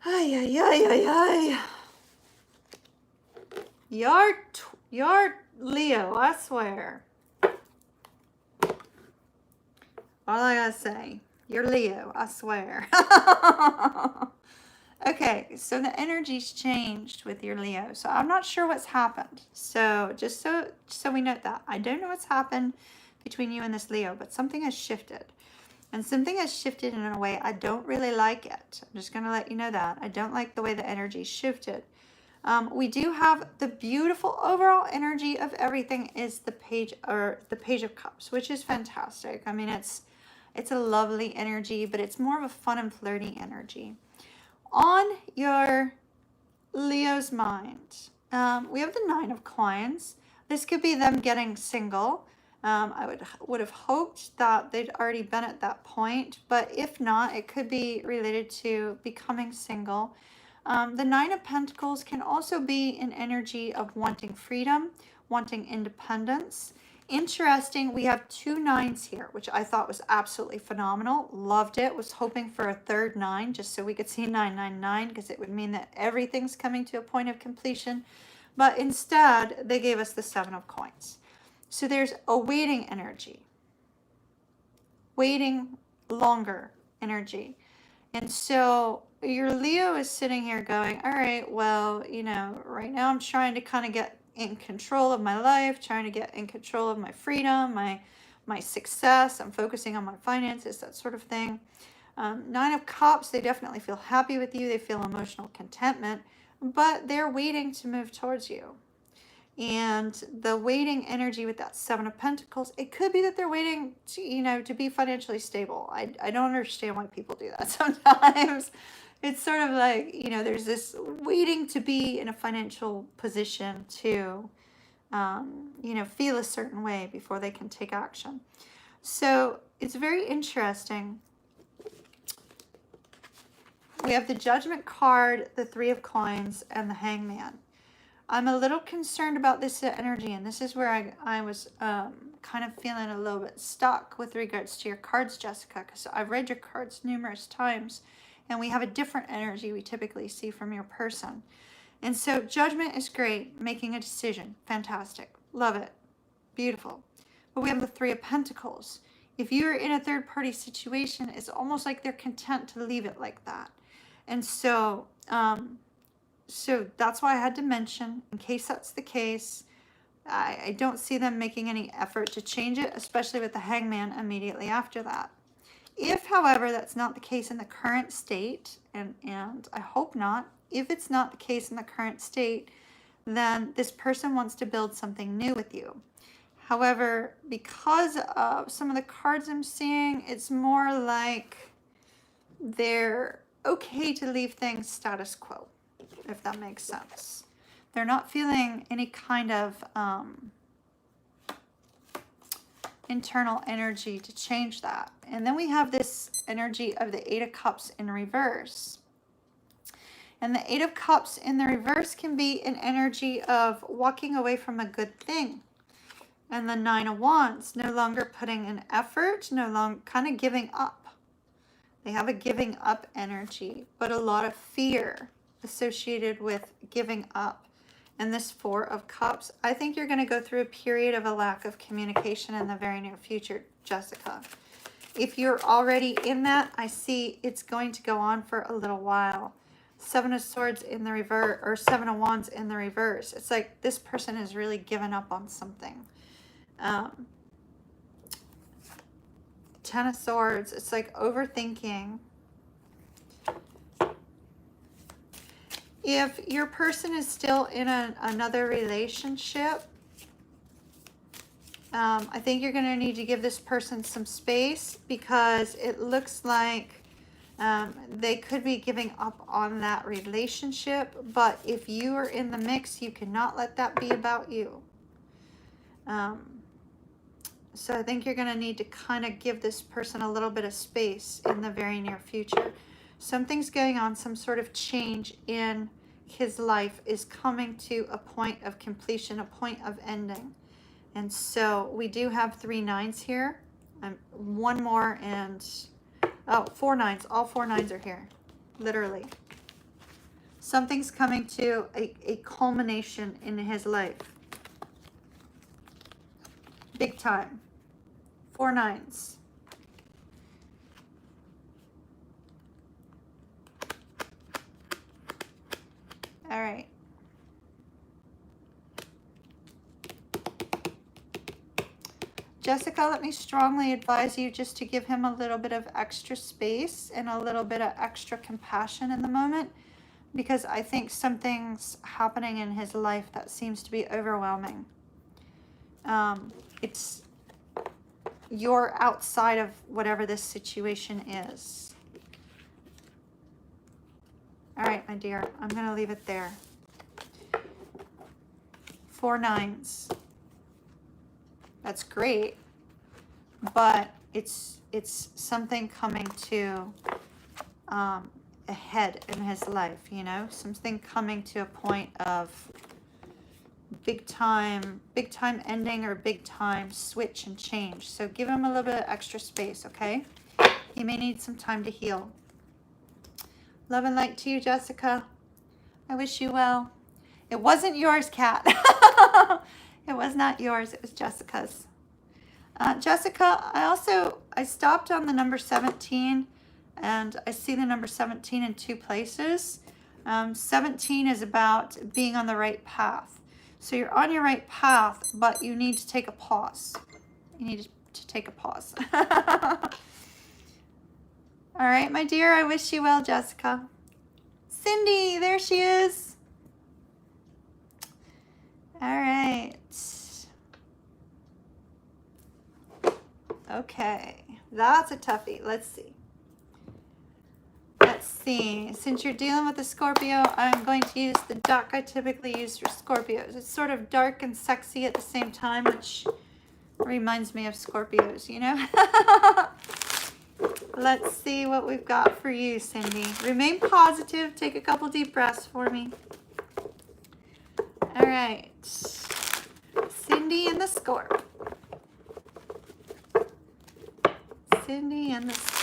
Ay, ay, ay, ay, ay. You're Leo, I swear. All I gotta say. You're Leo, I swear. Okay, so the energy's changed with your Leo. So I'm not sure what's happened. So just so we note that. I don't know what's happened between you and this Leo, but something has shifted. And something has shifted in a way I don't really like it. I'm just going to let you know that. I don't like the way the energy shifted. We do have the beautiful overall energy of everything is the Page of Cups, which is fantastic. I mean, it's a lovely energy, but it's more of a fun and flirty energy. On your Leo's mind, we have the Nine of Coins. This could be them getting single. I would have hoped that they'd already been at that point, but if not, it could be related to becoming single. The Nine of Pentacles can also be an energy of wanting freedom, wanting independence. Interesting, we have 2 nines here, which I thought was absolutely phenomenal. Loved it. Was hoping for a third 9 just so we could see 999 because it would mean that everything's coming to a point of completion. But instead, they gave us the 7 of coins. So there's a waiting energy, waiting longer energy. And so your Leo is sitting here going, all right, well, you know, right now I'm trying to kind of get in control of my life, trying to get in control of my freedom, my success. I'm focusing on my finances, that sort of thing. 9 of Cups, they definitely feel happy with you. They feel emotional contentment, but they're waiting to move towards you. And the waiting energy with that 7 of Pentacles, it could be that they're waiting to, you know, to be financially stable. I don't understand why people do that sometimes. It's sort of like, you know, there's this waiting to be in a financial position to, you know, feel a certain way before they can take action. So it's very interesting. We have the Judgment card, the 3 of Coins, and the Hangman. I'm a little concerned about this energy, and this is where I was kind of feeling a little bit stuck with regards to your cards, Jessica, because I've read your cards numerous times, and we have a different energy we typically see from your person. And so Judgment is great, making a decision, fantastic, love it, beautiful. But we have the 3 of Pentacles. If you're in a third-party situation, it's almost like they're content to leave it like that. And so, so that's why I had to mention, in case that's the case, I don't see them making any effort to change it, especially with the Hangman immediately after that. If, however, that's not the case in the current state, and I hope not, if it's not the case in the current state, then this person wants to build something new with you. However, because of some of the cards I'm seeing, it's more like they're okay to leave things status quo, if that makes sense. They're not feeling any kind of internal energy to change that. And then we have this energy of the 8 of Cups in reverse. And the 8 of Cups in the reverse can be an energy of walking away from a good thing. And the 9 of Wands, no longer putting in effort, no longer kind of giving up. They have a giving up energy, but a lot of fear associated with giving up. And this 4 of Cups, I think you're going to go through a period of a lack of communication in the very near future, Jessica. If you're already in that, I see it's going to go on for a little while. 7 of Swords in the reverse, or 7 of Wands in the reverse. It's like this person has really given up on something. 10 of Swords, it's like overthinking. If your person is still in another relationship, I think you're going to need to give this person some space, because it looks like they could be giving up on that relationship. But if you are in the mix, you cannot let that be about you. So I think you're going to need to kind of give this person a little bit of space in the very near future. Something's going on, some sort of change in his life is coming to a point of completion, a point of ending. And so we do have 3 9s here. One more and, oh, 4 9s. All 4 9s are here, literally. Something's coming to a culmination in his life. Big time. 4 9s. All right. Jessica, let me strongly advise you just to give him a little bit of extra space and a little bit of extra compassion in the moment, because I think something's happening in his life that seems to be overwhelming. It's you're outside of whatever this situation is. All right, my dear, I'm going to leave it there. 4 9s. That's great, but it's something coming to a head in his life, you know, something coming to a point of big time ending or big time switch and change. So give him a little bit of extra space, okay? He may need some time to heal. Love and light to you, Jessica. I wish you well. It wasn't yours, Kat. It was not yours. It was Jessica's. Jessica, I stopped on the number 17, and I see the number 17 in two places. 17 is about being on the right path. So you're on your right path, but you need to take a pause. You need to take a pause. All right, my dear, I wish you well, Jessica. Cindy, there she is. All right. Okay, that's a toughie. Let's see. Let's see. Since you're dealing with a Scorpio, I'm going to use the deck I typically use for Scorpios. It's sort of dark and sexy at the same time, which reminds me of Scorpios, you know? Let's see what we've got for you, Cindy. Remain positive. Take a couple deep breaths for me. All right. Cindy and the Scorp. Cindy and the Scorp.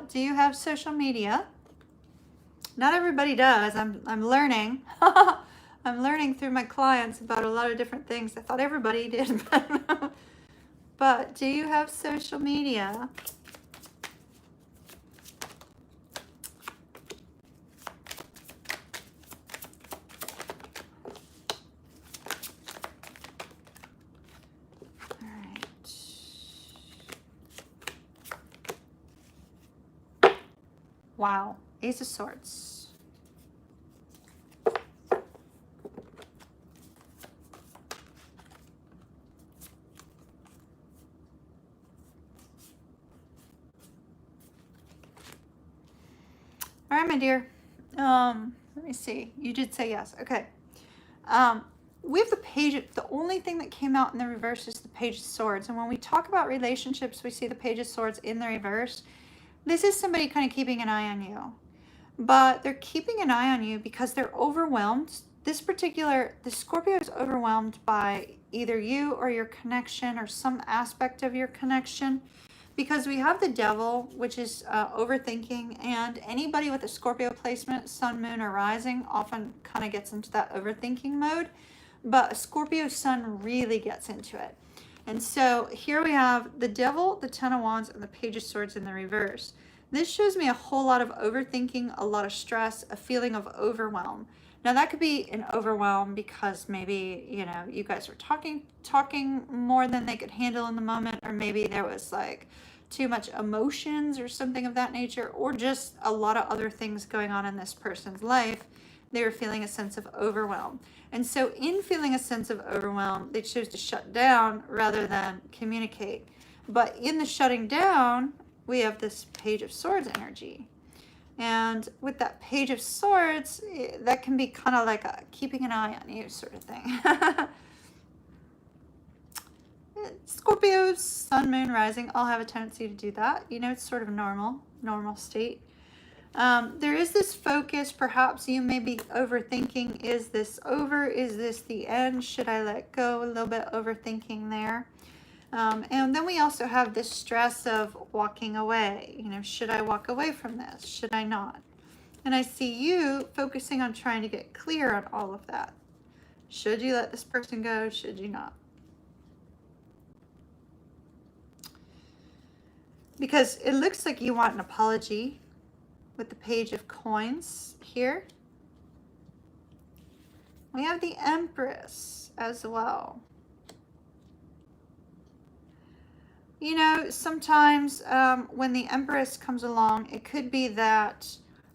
Do you have social media? Not everybody does. I'm learning. I'm learning through my clients about a lot of different things. I thought everybody did, but do you have social media? Wow, Ace of Swords. All right, my dear. Let me see. You did say yes. Okay. We have the page. The only thing that came out in the reverse is the Page of Swords. And when we talk about relationships, we see the Page of Swords in the reverse. This is somebody kind of keeping an eye on you, but they're keeping an eye on you because they're overwhelmed. The Scorpio is overwhelmed by either you or your connection or some aspect of your connection, because we have the Devil, which is overthinking, and anybody with a Scorpio placement, Sun, Moon, or Rising often kind of gets into that overthinking mode, but a Scorpio Sun really gets into it. And so here we have the Devil, the Ten of Wands, and the Page of Swords in the reverse. This shows me a whole lot of overthinking, a lot of stress, a feeling of overwhelm. Now that could be an overwhelm because maybe, you know, you guys were talking more than they could handle in the moment, or maybe there was like too much emotions or something of that nature, or just a lot of other things going on in this person's life. They were feeling a sense of overwhelm. And so in feeling a sense of overwhelm, they chose to shut down rather than communicate. But in the shutting down, we have this Page of Swords energy. And with that Page of Swords, that can be kind of like a keeping an eye on you sort of thing. Scorpios, Sun, Moon, Rising all have a tendency to do that. You know, it's sort of normal state. There is this focus. Perhaps you may be overthinking. Is this over? Is this the end? Should I let go? A little bit overthinking there. And then we also have this stress of walking away. You know, should I walk away from this? Should I not? And I see you focusing on trying to get clear on all of that. Should you let this person go? Should you not? Because it looks like you want an apology with the Page of Coins here. We have the Empress as well. You know, sometimes when the Empress comes along, it could be that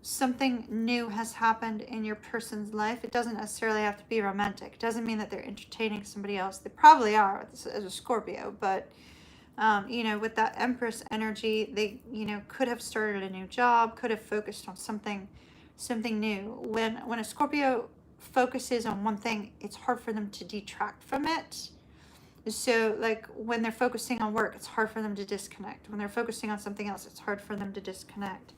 something new has happened in your person's life. It doesn't necessarily have to be romantic. It doesn't mean that they're entertaining somebody else. They probably are as a Scorpio, but you know, with that Empress energy, they, you know, could have started a new job, could have focused on something new. When a Scorpio focuses on one thing, it's hard for them to detract from it. So like when they're focusing on work, it's hard for them to disconnect. When they're focusing on something else, it's hard for them to disconnect.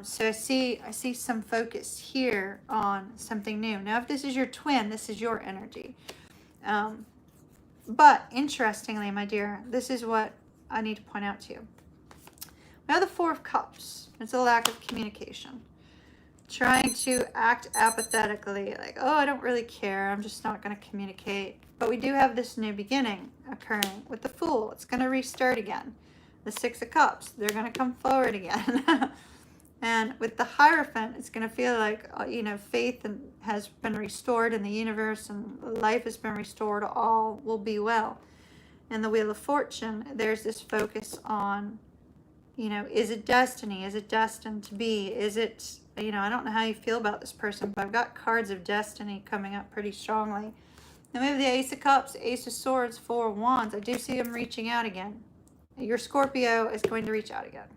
So I see some focus here on something new. Now, if this is your twin, this is your energy. But interestingly, my dear, this is what I need to point out to you. We have the Four of Cups. It's a lack of communication. Trying to act apathetically, like, oh, I don't really care. I'm just not going to communicate. But we do have this new beginning occurring with the Fool. It's going to restart again. The Six of Cups, they're going to come forward again. And with the Hierophant, it's going to feel like, you know, faith has been restored in the universe and life has been restored. All will be well. And the Wheel of Fortune, there's this focus on, you know, is it destiny? Is it destined to be? Is it, you know, I don't know how you feel about this person, but I've got cards of destiny coming up pretty strongly. Then we have the Ace of Cups, Ace of Swords, Four of Wands. I do see him reaching out again. Your Scorpio is going to reach out again.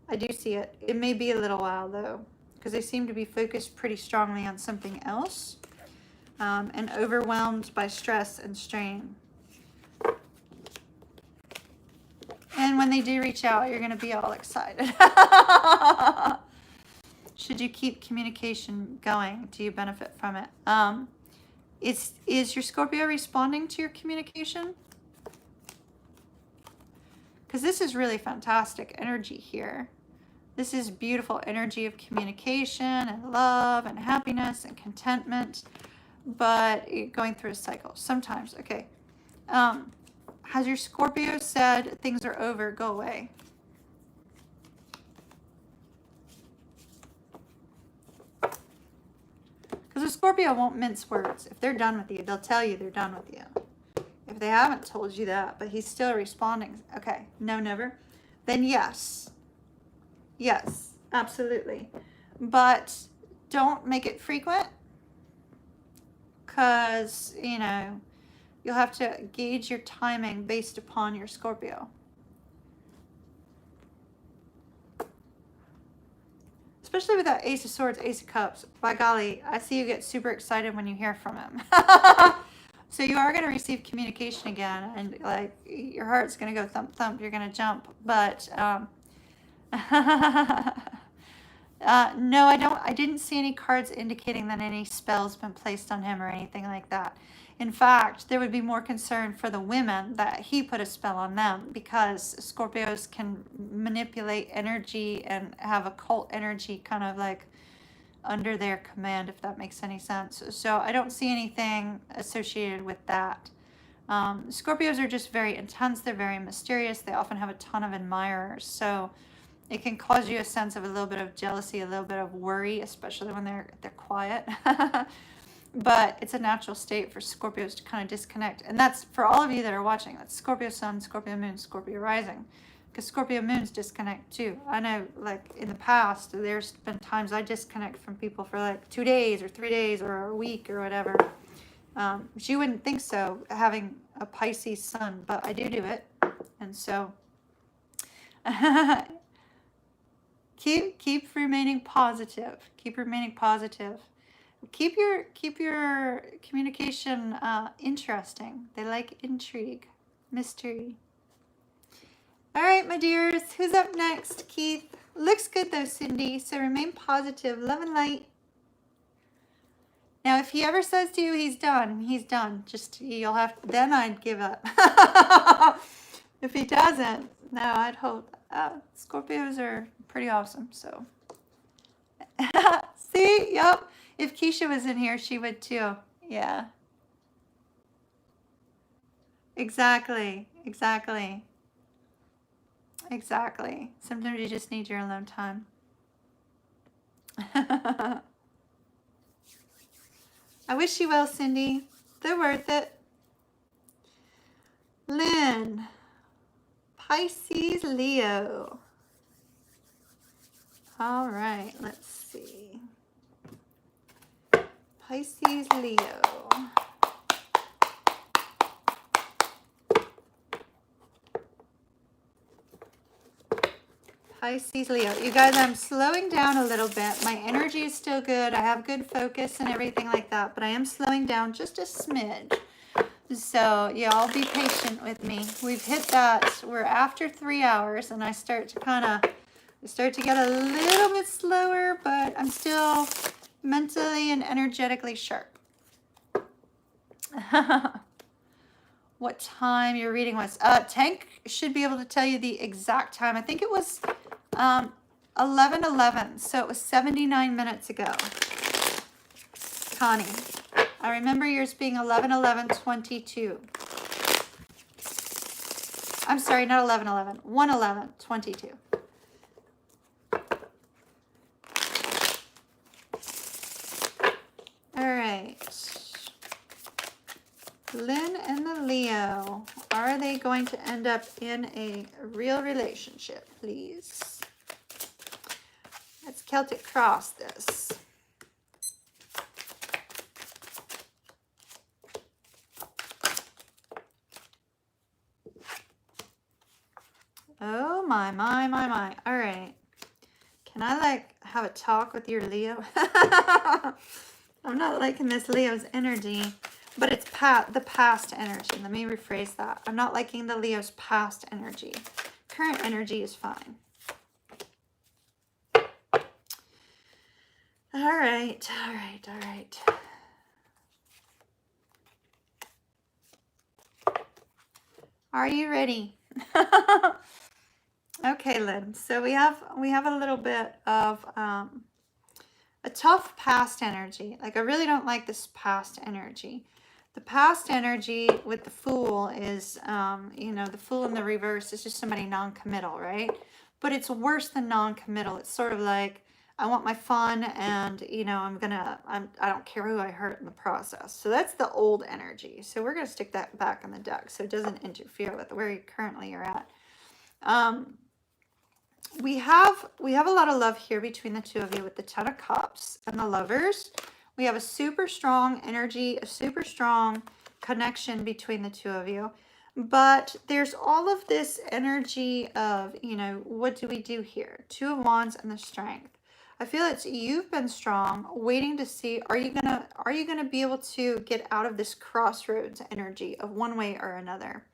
I do see it. It may be a little while though, because they seem to be focused pretty strongly on something else, and overwhelmed by stress and strain. And when they do reach out, you're going to be all excited. Should you keep communication going? Do you benefit from it? Is your Scorpio responding to your communication? Because this is really fantastic energy here. This is beautiful energy of communication and love and happiness and contentment, but going through a cycle sometimes. Okay. Has your Scorpio said things are over, go away? Because a Scorpio won't mince words. If they're done with you, they'll tell you they're done with you. If they haven't told you that, but he's still responding, okay, no, never, then yes. Yes, absolutely. But don't make it frequent, because, you know, you'll have to gauge your timing based upon your Scorpio. Especially with that Ace of Swords, Ace of Cups. By golly, I see you get super excited when you hear from him. So you are going to receive communication again, and like your heart's going to go thump thump. You're going to jump, but no, I didn't see any cards indicating that any spell's been placed on him or anything like that. In fact, there would be more concern for the women that he put a spell on them, because Scorpios can manipulate energy and have occult energy kind of like under their command, if that makes any sense. So I don't see anything associated with that. Scorpios are just very intense. They're very mysterious. They often have a ton of admirers. So it can cause you a sense of a little bit of jealousy, a little bit of worry, especially when they're quiet. But it's a natural state for Scorpios to kind of disconnect. And that's for all of you that are watching. That's Scorpio Sun, Scorpio Moon, Scorpio Rising. Because Scorpio Moons disconnect too. I know, like in the past, there's been times I disconnect from people for like 2 days or 3 days or a week or whatever. But you wouldn't think so, having a Pisces sun, but I do it. And so keep remaining positive. Keep remaining positive. Keep your communication interesting. They like intrigue, mystery. All right, my dears. Who's up next? Keith. Looks good though, Cindy. So remain positive. Love and light. Now, if he ever says to you he's done, he's done. Just you'll have to, then I'd give up. If he doesn't, no, I'd hope. Scorpios are pretty awesome. So see, yep. If Keisha was in here, she would too. Yeah. Exactly. Sometimes you just need your alone time. I wish you well, Cindy. They're worth it. Lynn. Pisces, Leo. All right, let's see. Pisces, Leo. Pisces, Leo. You guys, I'm slowing down a little bit. My energy is still good. I have good focus and everything like that, but I am slowing down just a smidge So y'all be patient with me. We've hit that. We're after 3 hours, and I start to get a little bit slower, but I'm still mentally and energetically sharp. What time your reading was? Tank should be able to tell you the exact time. I think it was 11:11, so it was 79 minutes ago. Connie, I remember yours being 11:11:22. I'm sorry, not 11:11, 1:11:22. All right. Lynn and the Leo, are they going to end up in a real relationship, please? Let's Celtic cross this. Oh my. All right. Can I like have a talk with your Leo? I'm not liking this Leo's energy, but it's the past energy. Let me rephrase that. I'm not liking the Leo's past energy. Current energy is fine. All right. Are you ready? Okay, Lynn. So we have a little bit of a tough past energy. Like, I really don't like this past energy. The past energy with the Fool is, the Fool in the reverse is just somebody non-committal, right? But it's worse than non-committal. It's sort of like, I want my fun, and, I don't care who I hurt in the process. So that's the old energy. So we're going to stick that back in the deck so it doesn't interfere with where you currently are at. We have a lot of love here between the two of you with the Ten of Cups and the Lovers. We have a super strong energy, a super strong connection between the two of you. But there's all of this energy of, what do we do here? Two of Wands and the Strength. I feel it's you've been strong, waiting to see, are you gonna be able to get out of this crossroads energy of one way or another?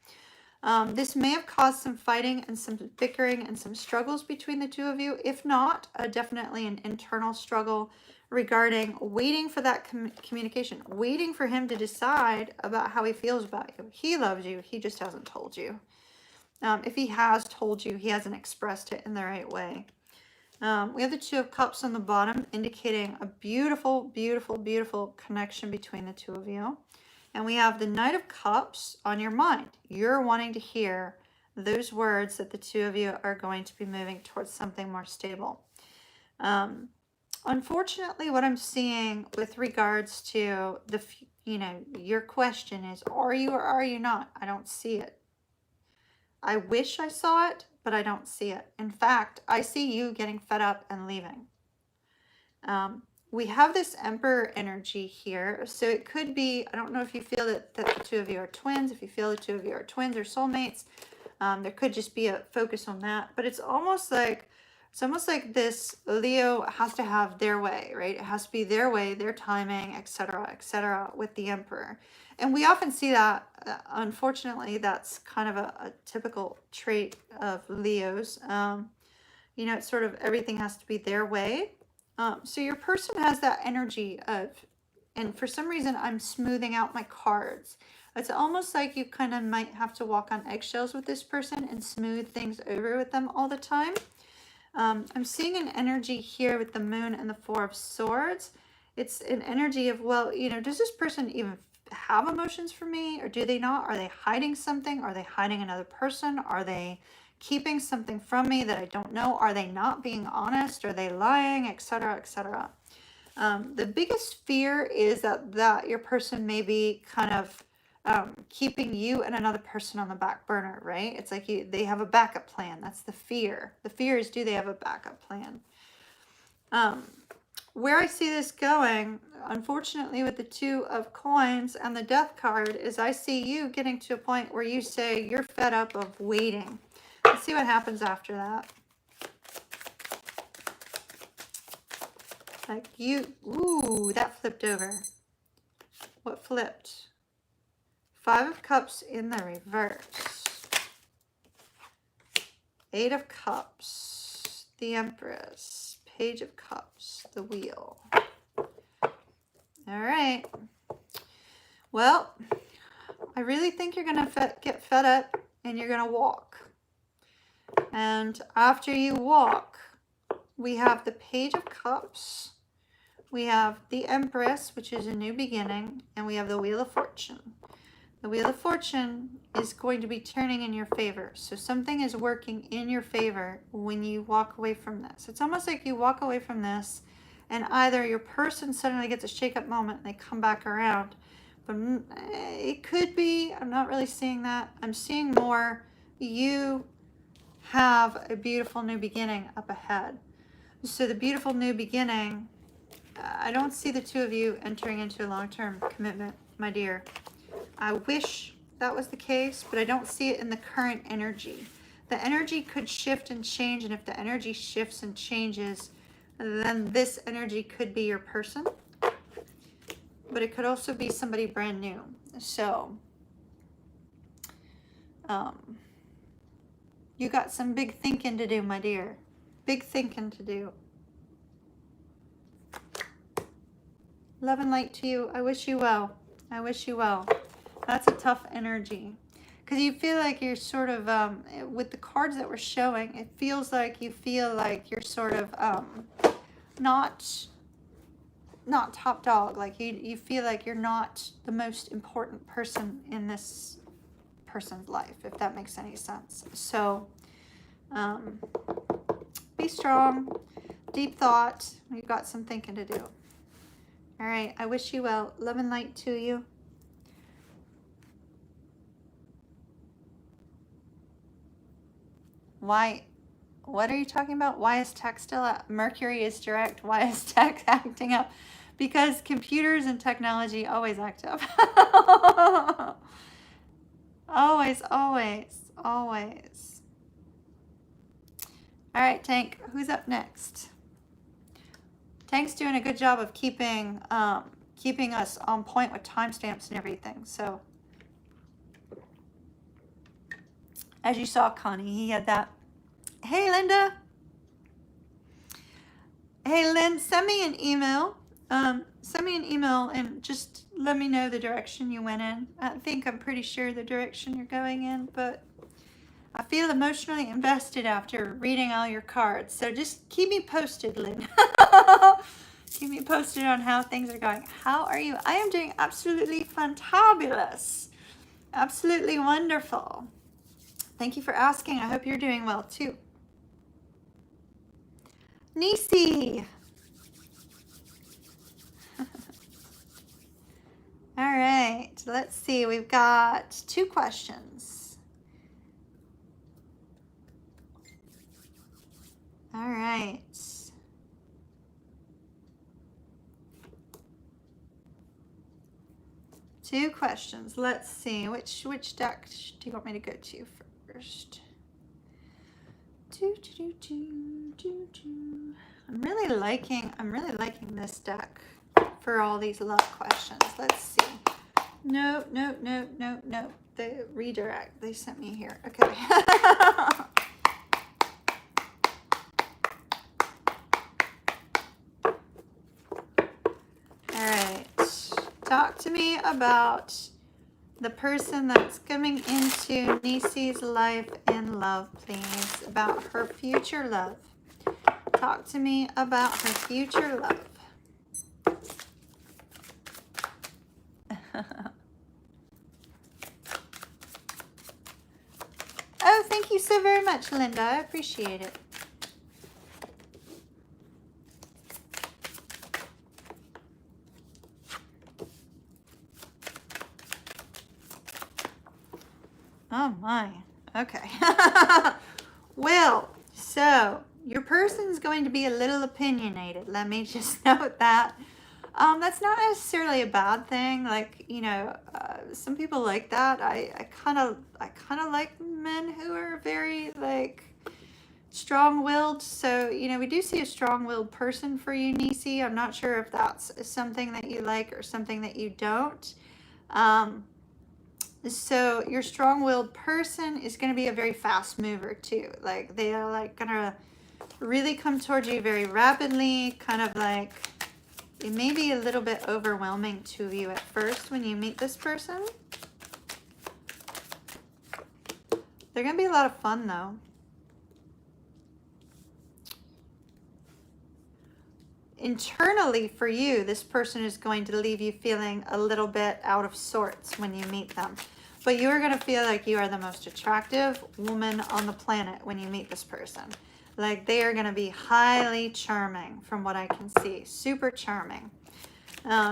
This may have caused some fighting and some bickering and some struggles between the two of you. If not, definitely an internal struggle regarding waiting for that communication, waiting for him to decide about how he feels about you. He loves you. He just hasn't told you. If he has told you, he hasn't expressed it in the right way. We have the Two of Cups on the bottom, indicating a beautiful, beautiful, beautiful connection between the two of you. And we have the Knight of Cups on your mind. You're wanting to hear those words that the two of you are going to be moving towards something more stable. Unfortunately, what I'm seeing with regards to your question is, are you or are you not? I don't see it. I wish I saw it, but I don't see it. In fact, I see you getting fed up and leaving. We have this Emperor energy here. So it could be, I don't know if you feel that the two of you are twins, if you feel the two of you are twins or soulmates. There could just be a focus on that. But it's almost like this Leo has to have their way, right? It has to be their way, their timing, etc., with the Emperor. And we often see that, unfortunately, that's kind of a typical trait of Leos. It's sort of everything has to be their way. So your person has that energy of, and for some reason I'm smoothing out my cards. It's almost like you kind of might have to walk on eggshells with this person and smooth things over with them all the time. I'm seeing an energy here with the Moon and the Four of Swords. It's an energy of, well, does this person even have emotions for me, or do they not? Are they hiding something? Are they hiding another person? Are they keeping something from me that I don't know? Are they not being honest? Are they lying, etc., etc.? The biggest fear is that your person may be kind of keeping you and another person on the back burner, right? It's like they have a backup plan. That's the fear. The fear is, do they have a backup plan? Where I see this going, unfortunately, with the Two of Coins and the Death card, is I see you getting to a point where you say you're fed up of waiting. Let's see what happens after that. Like ooh, that flipped over. What flipped? Five of Cups in the reverse. Eight of Cups. The Empress. Page of Cups. The Wheel. All right. Well, I really think you're going to get fed up and you're going to walk. And after you walk, we have the Page of Cups. We have the Empress, which is a new beginning. And we have the Wheel of Fortune. The Wheel of Fortune is going to be turning in your favor. So something is working in your favor when you walk away from this. It's almost like you walk away from this and either your person suddenly gets a shake-up moment and they come back around. But it could be, I'm not really seeing that. I'm seeing more you have a beautiful new beginning up ahead. So the beautiful new beginning, I don't see the two of you entering into a long-term commitment, my dear. I wish that was the case, but I don't see it in the current energy. The energy could shift and change, and if the energy shifts and changes, then this energy could be your person, but it could also be somebody brand new. So, you got some big thinking to do, my dear. Big thinking to do. Love and light to you. I wish you well. I wish you well. That's a tough energy. Because you feel like you're sort of, with the cards that we're showing, it feels like you feel like you're sort of not top dog. Like you feel like you're not the most important person in this person's life, if that makes any sense. So be strong, deep thought. You've got some thinking to do. All right, I wish you well. Love and light to you. Why? What are you talking about? Why is tech still up? Mercury is direct. Why is tech acting up? Because computers and technology always act up. Always, always, always. All right, Tank, who's up next? Tank's doing a good job of keeping us on point with timestamps and everything. So, as you saw, Connie, he had that. Hey, Linda. Hey, Lynn, send me an email. Send me an email and just let me know the direction you went in. I'm pretty sure the direction you're going in, but I feel emotionally invested after reading all your cards. So just keep me posted, Lynn. Keep me posted on how things are going. How are you? I am doing absolutely fantabulous. Absolutely wonderful. Thank you for asking. I hope you're doing well too. Nisi. All right, let's see. We've got 2 questions. All right. Two questions. Let's see. Which deck do you want me to go to first? I'm really liking this deck for all these love questions. Let's see. No. The redirect. They sent me here. Okay. All right. Talk to me about the person that's coming into Nisi's life in love, please. About her future love. Talk to me about her future love. Oh, thank you so very much, Linda. I appreciate it. Oh my. Okay. Well, so your person's going to be a little opinionated. Let me just note that. That's not necessarily a bad thing. Like, you know, some people like that. I kind of like men who are very like strong-willed. So, you know, we do see a strong-willed person for you, Nisi. I'm not sure if that's something that you like or something that you don't. So your strong-willed person is going to be a very fast mover too. Like they are like going to really come towards you very rapidly, kind of like it may be a little bit overwhelming to you at first when you meet this person. They're going to be a lot of fun though. Internally for you, this person is going to leave you feeling a little bit out of sorts when you meet them. But you are going to feel like you are the most attractive woman on the planet when you meet this person. Like they are going to be highly charming from what I can see. Super charming.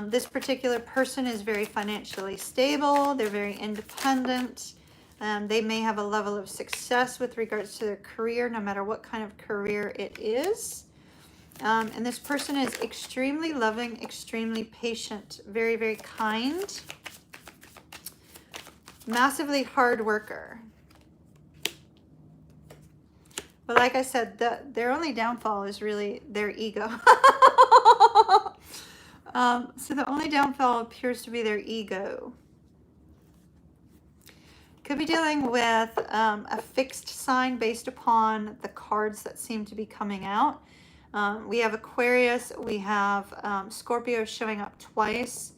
This particular person is very financially stable. They're very independent. They may have a level of success with regards to their career, no matter what kind of career it is. And this person is extremely loving, extremely patient, very, very kind, massively hard worker. But like I said, their only downfall is really their ego. So the only downfall appears to be their ego. Could be dealing with a fixed sign based upon the cards that seem to be coming out. We have Aquarius, we have Scorpio showing up twice.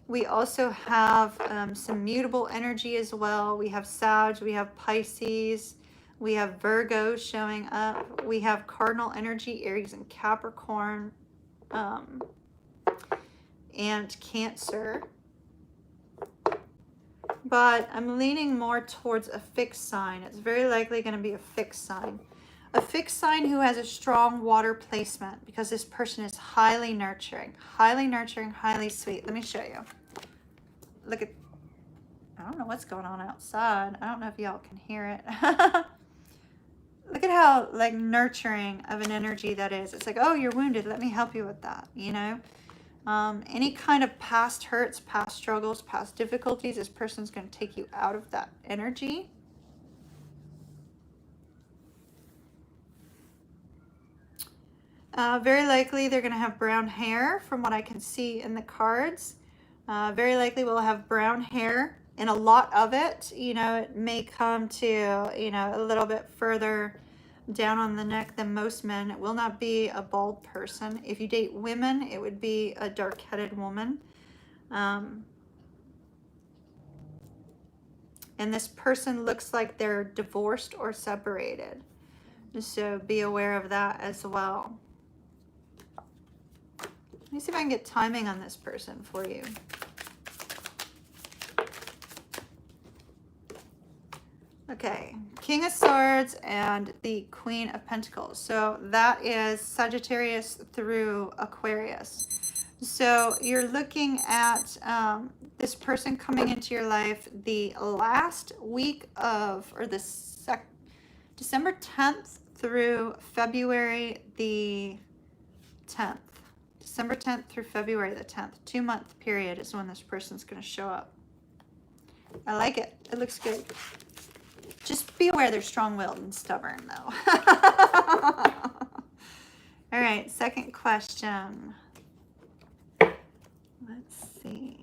We also have some mutable energy as well. We have Sag, we have Pisces, we have Virgo showing up. We have cardinal energy, Aries and Capricorn, and Cancer. But I'm leaning more towards a fixed sign. It's very likely going to be a fixed sign. A fixed sign who has a strong water placement, because this person is highly nurturing, highly sweet. Let me show you. Look at, I don't know what's going on outside. I don't know if y'all can hear it. Look at how like nurturing of an energy that is. It's like, oh, you're wounded. Let me help you with that, you know? Any kind of past hurts, past struggles, past difficulties, this person's going to take you out of that energy. Very likely they're going to have brown hair from what I can see in the cards. Very likely we'll have brown hair, and a lot of it, you know, it may come to, you know, a little bit further down on the neck than most men. It will not be a bald person. If you date women, it would be a dark-headed woman. And this person looks like they're divorced or separated. So be aware of that as well. Let me see if I can get timing on this person for you. Okay, King of Swords and the Queen of Pentacles. So that is Sagittarius through Aquarius. So you're looking at this person coming into your life the last week of, or the December 10th through February the 10th. December 10th through February the 10th. 2-month period is when this person's going to show up. I like it. It looks good. Just be aware they're strong-willed and stubborn, though. All right, second question. Let's see.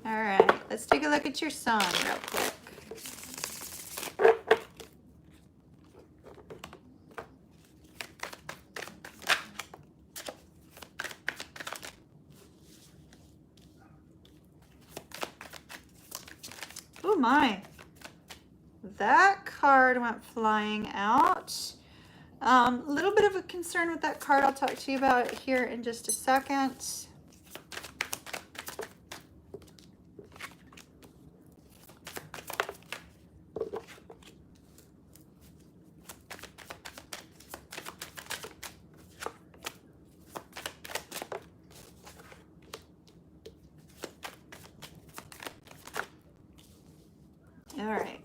All right, let's take a look at your sun real quick. Oh my, that card went flying out. A little bit of a concern with that card. I'll talk to you about it here in just a second. All right.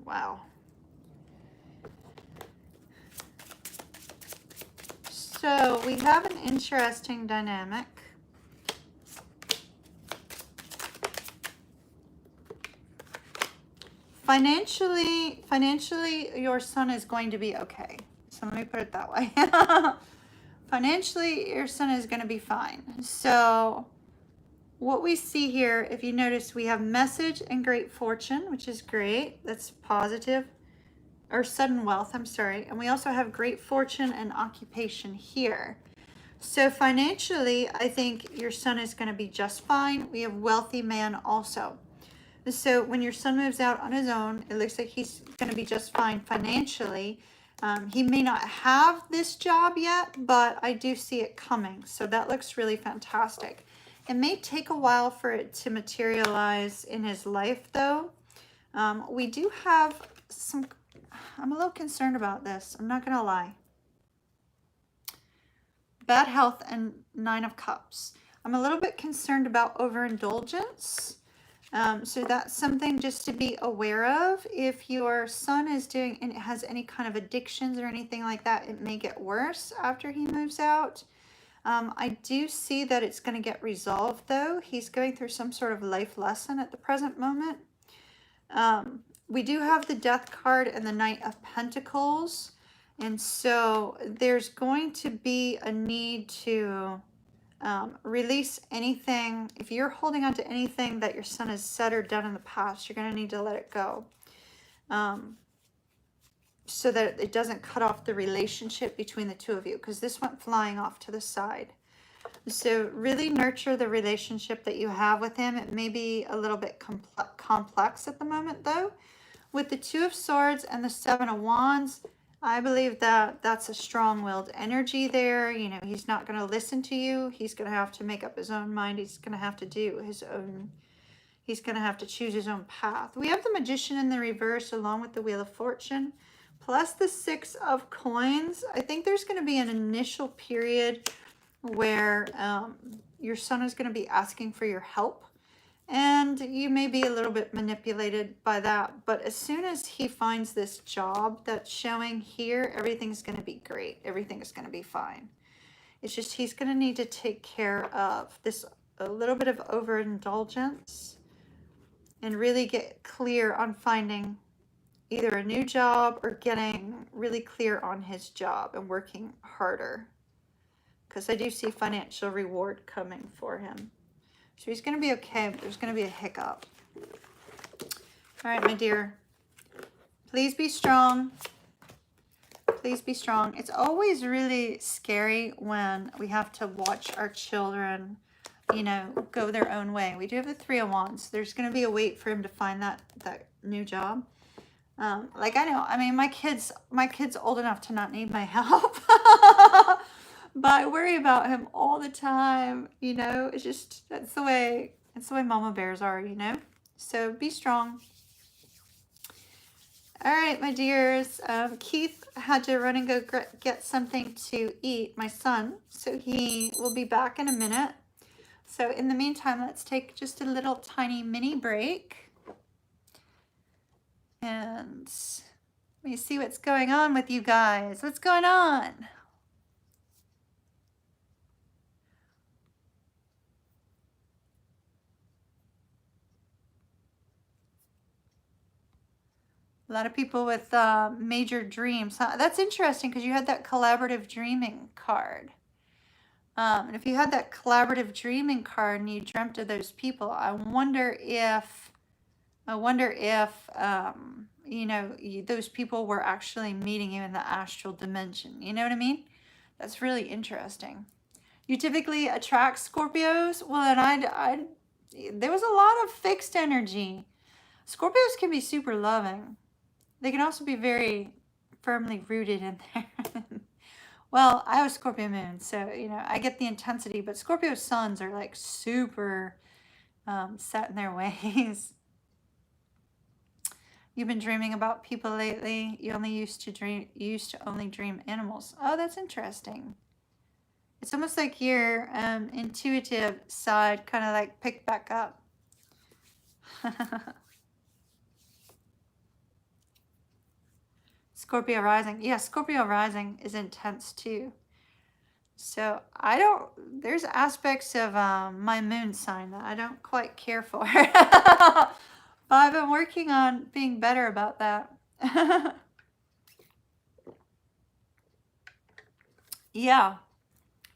Wow. So we have an interesting dynamic. Financially, your son is going to be okay. So let me put it that way. Financially, your son is going to be fine. So what we see here, if you notice, we have message and great fortune, which is great. That's positive. Or sudden wealth, I'm sorry. And we also have great fortune and occupation here. So financially, I think your son is going to be just fine. We have wealthy man also. So when your son moves out on his own, it looks like he's going to be just fine financially. He may not have this job yet, but I do see it coming. So that looks really fantastic. It may take a while for it to materialize in his life, though. We do have some, I'm a little concerned about this. I'm not going to lie. Bad health and 9 of Cups. I'm a little bit concerned about overindulgence. So that's something just to be aware of. If your son is doing and has any kind of addictions or anything like that, it may get worse after he moves out. I do see that it's going to get resolved, though. He's going through some sort of life lesson at the present moment. We do have the Death card and the Knight of Pentacles. And so there's going to be a need to release anything. If you're holding on to anything that your son has said or done in the past, you're going to need to let it go. So that it doesn't cut off the relationship between the two of you, because this went flying off to the side. So really nurture the relationship that you have with him. It may be a little bit complex at the moment, though. With the 2 of Swords and the 7 of Wands, I believe that that's a strong-willed energy there. You know, he's not going to listen to you. He's going to have to make up his own mind. He's going to have to do his own, he's going to have to choose his own path. We have the Magician in the reverse along with the Wheel of Fortune, plus the 6 of Coins. I think there's going to be an initial period where your son is going to be asking for your help. And you may be a little bit manipulated by that. But as soon as he finds this job that's showing here, everything's going to be great. Everything is going to be fine. It's just he's going to need to take care of this, a little bit of overindulgence, and really get clear on finding either a new job or getting really clear on his job and working harder. Because I do see financial reward coming for him. So he's going to be okay, but there's going to be a hiccup. All right, my dear. Please be strong. Please be strong. It's always really scary when we have to watch our children, you know, go their own way. We do have the 3 of Wands. There's going to be a wait for him to find that new job. Like I know, I mean, my kid's old enough to not need my help. But I worry about him all the time, you know. It's just, that's the way mama bears are, you know. So be strong. All right, my dears. Keith had to run and go get something to eat, my son. So he will be back in a minute. So in the meantime, let's take just a little tiny mini break. And let me see what's going on with you guys. What's going on? A lot of people with major dreams. That's interesting because you had that collaborative dreaming card. And if you had that collaborative dreaming card and you dreamt of those people, I wonder if you know, those people were actually meeting you in the astral dimension. You know what I mean? That's really interesting. You typically attract Scorpios. Well, and there was a lot of fixed energy. Scorpios can be super loving. They can also be very firmly rooted in there. Well, I have Scorpio moon, so, you know, I get the intensity, but Scorpio suns are like super set in their ways. You've been dreaming about people lately. You used to only dream animals. Oh, that's interesting. It's almost like your intuitive side kind of like picked back up. Scorpio rising. Yeah, Scorpio rising is intense too. So there's aspects of my moon sign that I don't quite care for. But I've been working on being better about that. Yeah,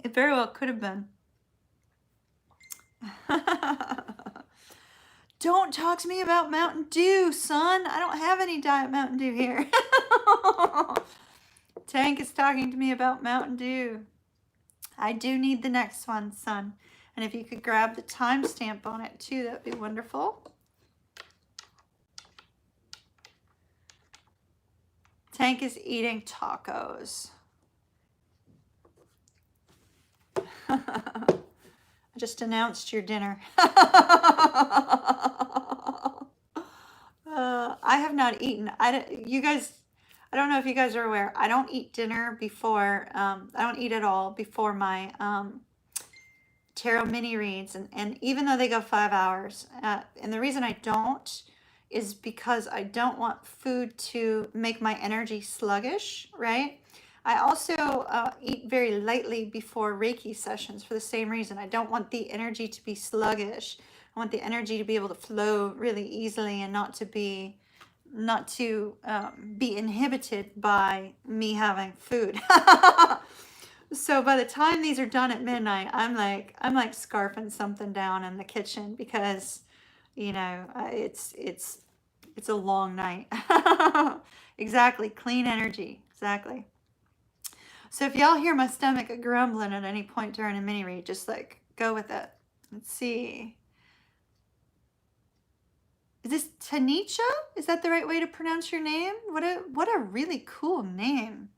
it very well could have been. Don't talk to me about Mountain Dew, son. I don't have any Diet Mountain Dew here. Tank is talking to me about Mountain Dew. I do need the next one, son. And if you could grab the timestamp on it too, that'd be wonderful. Tank is eating tacos. I just announced your dinner. I have not eaten. You guys, I don't know if you guys are aware. I don't eat dinner before. I don't eat at all before my tarot mini reads, and even though they go 5 hours, and the reason I don't is because I don't want food to make my energy sluggish, right? I also eat very lightly before Reiki sessions for the same reason. I don't want the energy to be sluggish. I want the energy to be able to flow really easily and not to be inhibited by me having food. So by the time these are done at midnight, I'm like scarfing something down in the kitchen because, you know, it's a long night. Exactly, clean energy. Exactly. So if y'all hear my stomach grumbling at any point during a mini read, just like go with it. Let's see. Is this Tanisha? Is that the right way to pronounce your name? What a really cool name.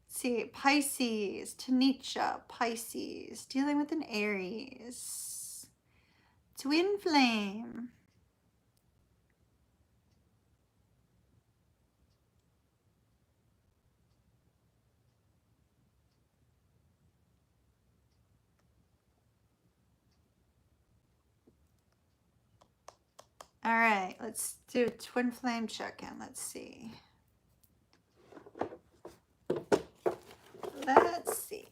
Let's see, Pisces, Tanisha, Pisces, dealing with an Aries. Twin flame. All right, let's do a twin flame check-in. Let's see. Let's see.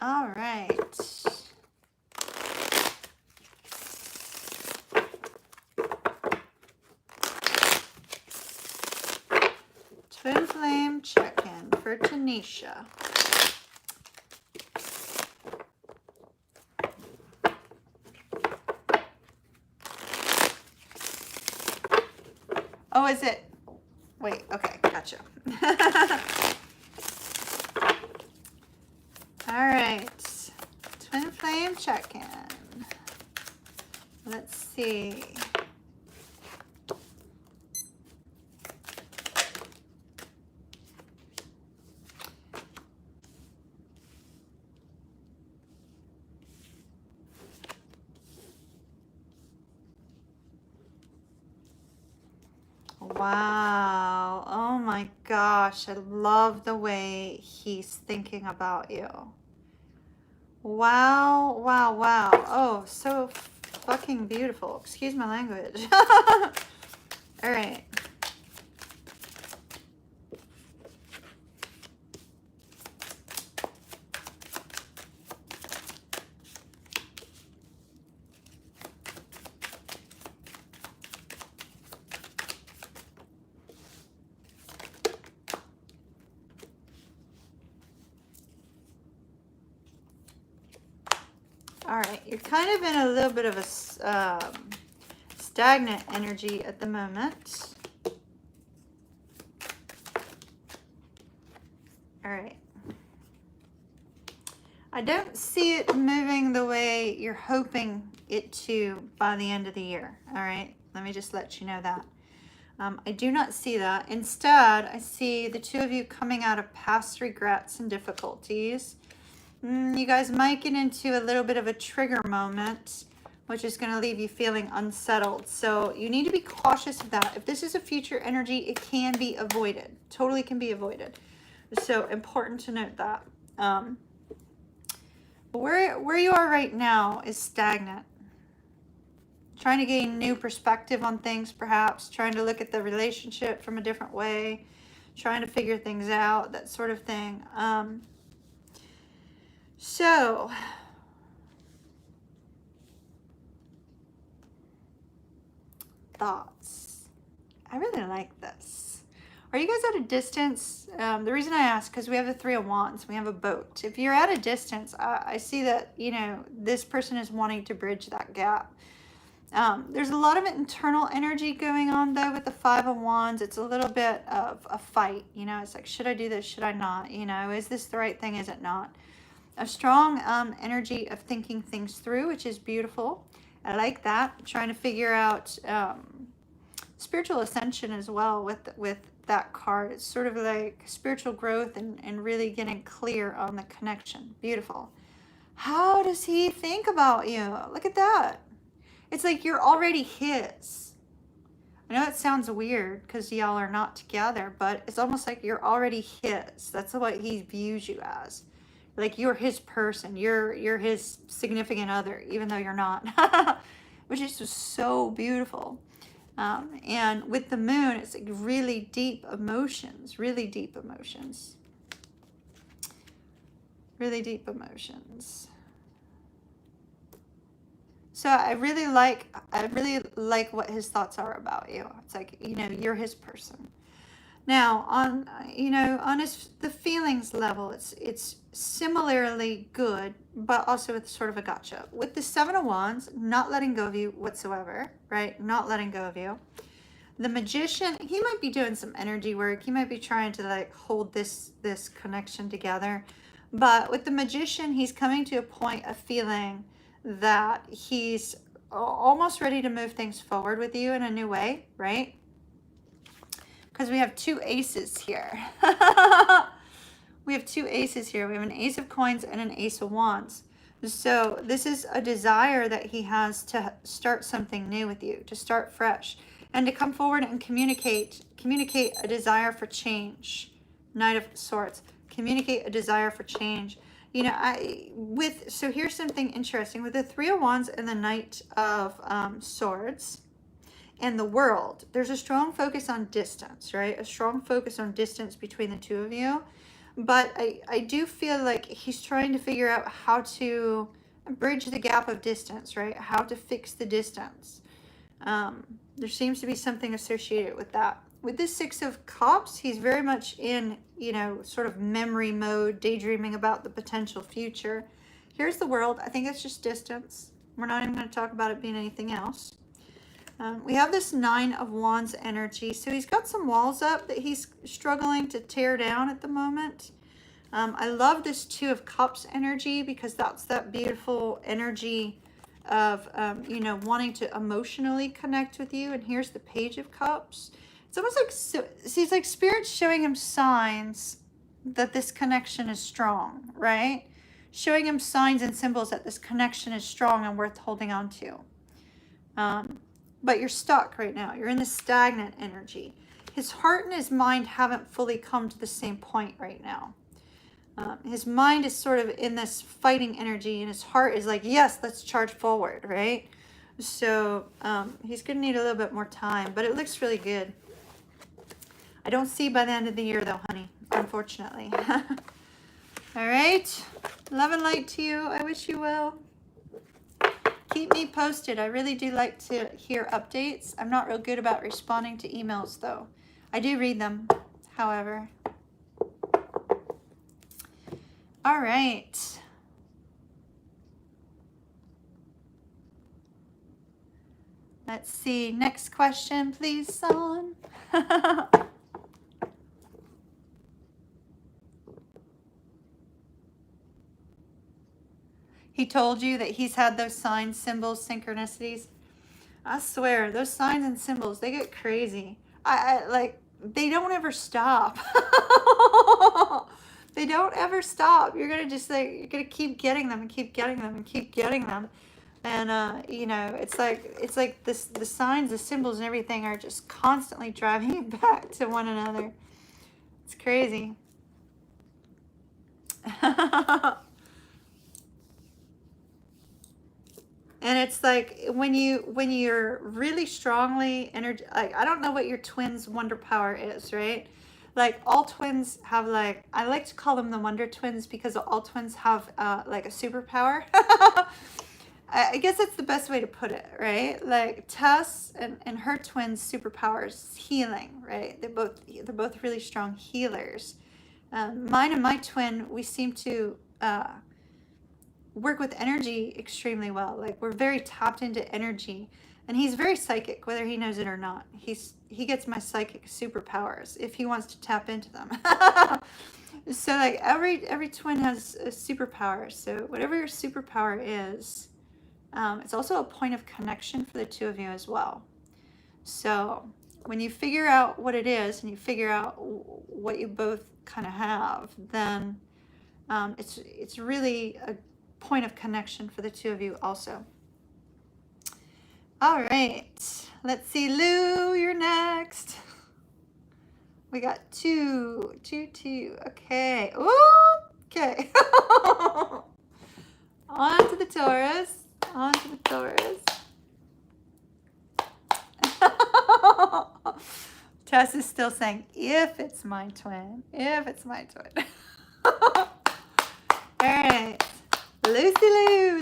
All right. Twin flame check-in for Tanisha. Oh, is it? Wait, okay, gotcha. All right, twin flame check-in. Let's see. Wow. Oh my gosh. I love the way he's thinking about you. Wow, wow, wow. Oh, so fucking beautiful. Excuse my language. All right. All right, you're kind of in a little bit of a stagnant energy at the moment. All right. I don't see it moving the way you're hoping it to by the end of the year. All right, let me just let you know that. I do not see that. Instead, I see the two of you coming out of past regrets and difficulties. You guys might get into a little bit of a trigger moment, which is going to leave you feeling unsettled. So you need to be cautious of that. If this is a future energy, it can be avoided. Totally can be avoided. So important to note that. Where you are right now is stagnant. Trying to gain new perspective on things, perhaps. Trying to look at the relationship from a different way. trying to figure things out, that sort of thing. So thoughts. I really like this. Are you guys at a distance? The reason I ask, because we have the Three of Wands, we have a boat. If you're at a distance, I see that, you know, this person is wanting to bridge that gap. There's a lot of internal energy going on, though, with the Five of Wands. It's a little bit of a fight, you know. It's like, should I do this? Should I not? You know, is this the right thing? Is it not? A strong energy of thinking things through, which is beautiful. I like that. Trying to figure out spiritual ascension as well with that card. It's sort of like spiritual growth and really getting clear on the connection. Beautiful. How does he think about you? Look at that. It's like you're already his. I know it sounds weird because y'all are not together, but it's almost like you're already his. That's what he views you as. Like you're his person. You're his significant other, even though you're not. Which is just so beautiful. And with the moon, it's like really deep emotions. Really deep emotions. Really deep emotions. So I really like what his thoughts are about you. It's like, you know, you're his person. Now on, you know, on the feelings level, it's similarly good, but also it's sort of a gotcha. With the Seven of Wands, not letting go of you whatsoever, right? Not letting go of you. The Magician, he might be doing some energy work. He might be trying to like hold this connection together. But with the Magician, he's coming to a point of feeling that he's almost ready to move things forward with you in a new way, right? Because we have two aces here. We have two aces here. We have an Ace of Coins and an Ace of Wands. So this is a desire that he has to start something new with you, to start fresh, and to come forward and communicate a desire for change. Knight of Swords. Communicate a desire for change. You know, so here's something interesting. With the Three of Wands and the Knight of Swords and the World, there's a strong focus on distance, right? A strong focus on distance between the two of you. But I do feel like he's trying to figure out how to bridge the gap of distance, right? How to fix the distance. There seems to be something associated with that. With this Six of Cups, he's very much in, you know, sort of memory mode, daydreaming about the potential future. Here's the World. I think it's just distance. We're not even going to talk about it being anything else. We have this Nine of Wands energy. So he's got some walls up that he's struggling to tear down at the moment. I love this Two of Cups energy because that's that beautiful energy of, you know, wanting to emotionally connect with you. And here's the Page of Cups. It's almost like, so he's like Spirit's showing him signs that this connection is strong, right? Showing him signs and symbols that this connection is strong and worth holding on to. But you're stuck right now. You're in the stagnant energy. His heart and his mind haven't fully come to the same point right now. His mind is sort of in this fighting energy, and his heart is like, yes, let's charge forward, right? So he's going to need a little bit more time, but it looks really good. I don't see by the end of the year, though, honey, unfortunately. All right. Love and light to you. I wish you well. Keep me posted. I really do like to hear updates. I'm not real good about responding to emails, though. I do read them, however. All right. Let's see. Next question, please, son. He told you that he's had those signs, symbols, synchronicities. I swear, those signs and symbols, they get crazy. I like, they don't ever stop. They don't ever stop. You're going to just like, you're going to keep getting them and keep getting them and keep getting them. And, you know, it's like this, the signs, the symbols and everything are just constantly driving you back to one another. It's crazy. And it's like when you're really strongly energy, like, I don't know what your twin's wonder power is, right? Like all twins have like, I like to call them the Wonder Twins because all twins have like a superpower. I guess that's the best way to put it, right? Like Tess and her twins' superpower is healing, right? They're both really strong healers. Mine and my twin, we seem to work with energy extremely well. Like we're very tapped into energy, and he's very psychic, whether he knows it or not. He gets my psychic superpowers if he wants to tap into them. So like every twin has a superpower. So whatever your superpower is, it's also a point of connection for the two of you as well. So when you figure out what it is and you figure out what you both kind of have, then it's really a point of connection for the two of you also. All right, let's see, Lou, you're next. We got two. Okay. Ooh, okay. On to the Taurus. Tess is still saying, if it's my twin. All right. Lucy Lou.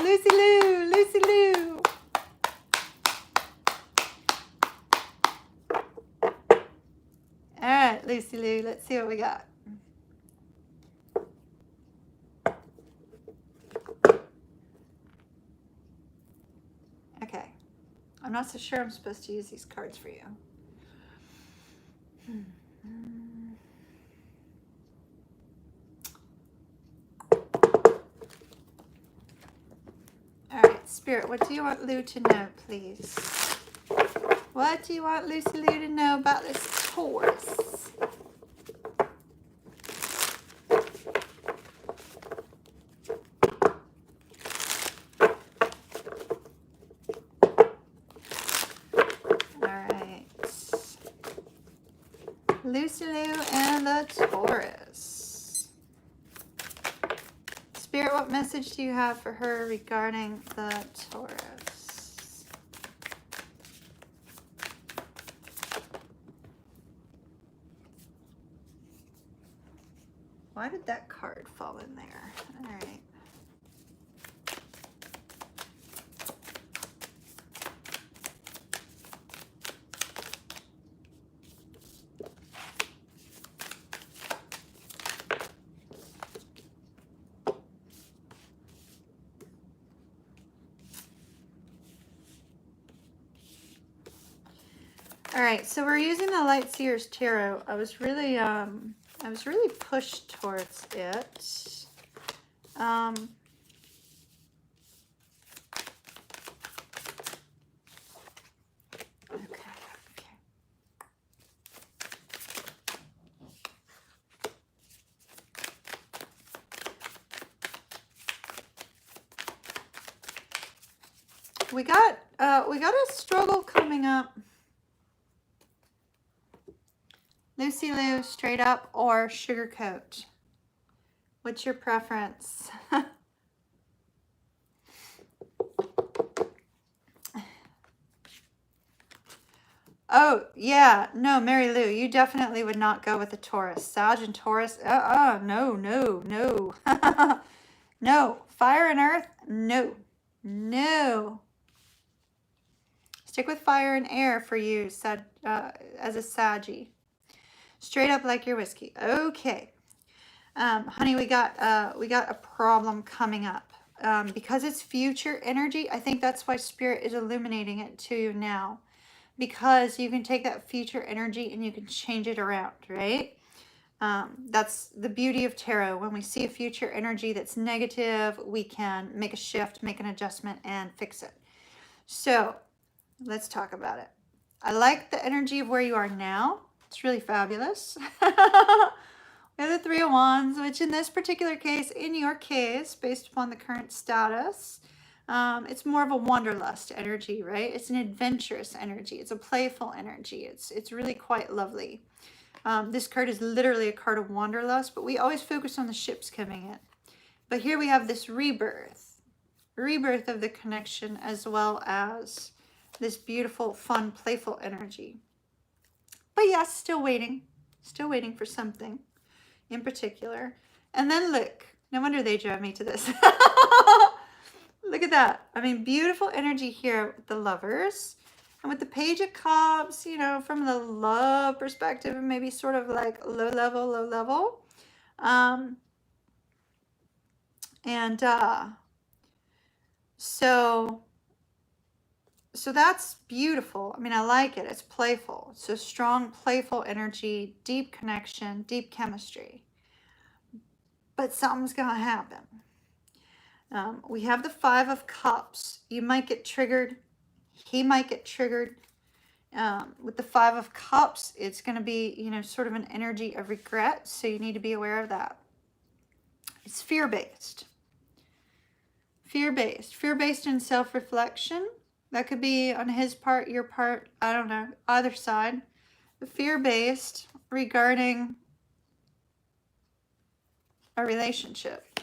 All right, Lucy Lou, let's see what we got. Okay. I'm not so sure I'm supposed to use these cards for you. All right, Spirit, what do you want Lou to know, please? What do you want Lucy Lou to know about this Taurus? Lucy Lou and the Taurus. Spirit, what message do you have for her regarding the Taurus? Why did that card fall in there? All right. All right, so we're using the Light Seers Tarot. I was really pushed towards it. Okay. We got a struggle coming up. Lucy Lou, straight up or sugarcoat? What's your preference? Oh, yeah. No, Mary Lou, you definitely would not go with a Taurus. Sag and Taurus, no. No. Fire and earth, no. Stick with fire and air for you, as a Saggy. Straight up like your whiskey. Okay. Honey, we got a problem coming up. Because it's future energy, I think that's why Spirit is illuminating it to you now. Because you can take that future energy and you can change it around, right? That's the beauty of tarot. When we see a future energy that's negative, we can make a shift, make an adjustment, and fix it. So let's talk about it. I like the energy of where you are now. It's really fabulous. We have the Three of Wands, which in this particular case, in your case, based upon the current status, it's more of a wanderlust energy, right? It's an adventurous energy. It's a playful energy. It's really quite lovely. This card is literally a card of wanderlust, but we always focus on the ships coming in. But here we have this rebirth of the connection, as well as this beautiful, fun, playful energy. But yes, still waiting. Still waiting for something in particular. And then look, no wonder they drove me to this. Look at that. I mean, beautiful energy here with the Lovers. And with the Page of Cups, you know, from the love perspective, maybe sort of like low level. So that's beautiful. I mean, I like it. It's playful. So strong, playful energy, deep connection, deep chemistry. But something's going to happen. We have the Five of Cups. You might get triggered. He might get triggered. With the Five of Cups, it's going to be, you know, sort of an energy of regret. So you need to be aware of that. It's fear-based. Fear-based. Fear-based in self-reflection. That could be on his part, your part, I don't know, either side. Fear-based regarding a relationship.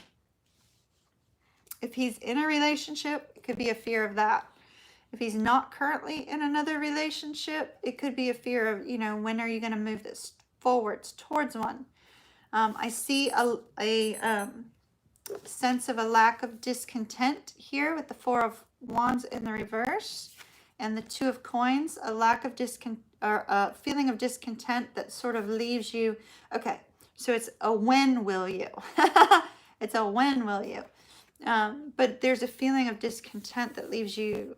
If he's in a relationship, it could be a fear of that. If he's not currently in another relationship, it could be a fear of, you know, when are you going to move this forwards towards one? I see a sense of a lack of discontent here with the Four of Wands in the reverse and the Two of Coins, a lack of a feeling of discontent that sort of leaves you. Okay, so it's a when will you? It's a when will you? But there's a feeling of discontent that leaves you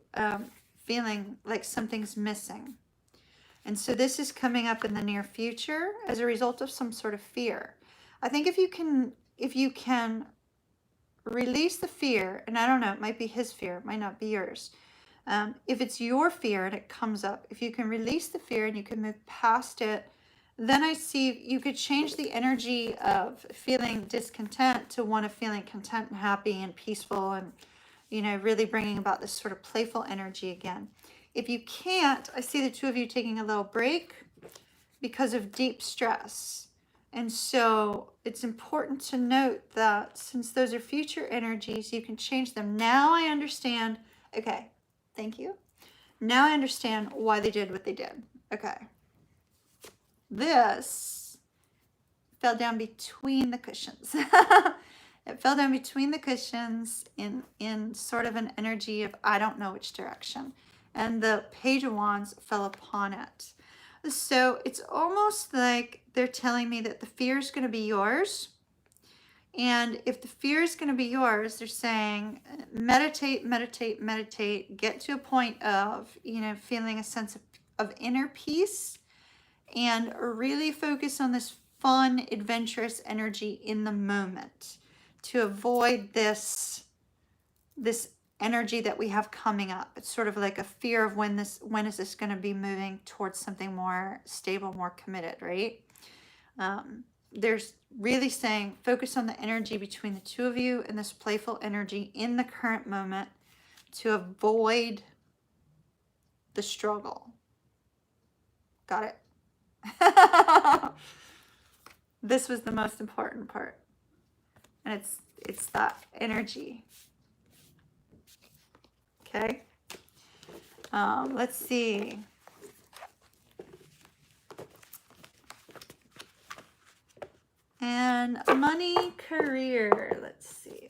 feeling like something's missing. And so this is coming up in the near future as a result of some sort of fear. I think if you can release the fear, and I don't know, it might be his fear, it might not be yours. If it's your fear and it comes up, if you can release the fear and you can move past it, then I see you could change the energy of feeling discontent to one of feeling content and happy and peaceful and, you know, really bringing about this sort of playful energy again. If you can't, I see the two of you taking a little break because of deep stress. And so it's important to note that since those are future energies, you can change them. Now I understand. Okay, thank you. Now I understand why they did what they did. Okay. This fell down between the cushions. It fell down between the cushions in sort of an energy of I don't know which direction. And the Page of Wands fell upon it. So it's almost like they're telling me that the fear is going to be yours. And if the fear is going to be yours, they're saying meditate, meditate, meditate. Get to a point of, you know, feeling a sense of inner peace. And really focus on this fun, adventurous energy in the moment to avoid this energy that we have coming up. It's sort of like a fear of when is this going to be moving towards something more stable, more committed, right? There's really saying focus on the energy between the two of you and this playful energy in the current moment to avoid the struggle. Got it? This was the most important part. And it's that energy. Okay. Let's see. And money, career. Let's see.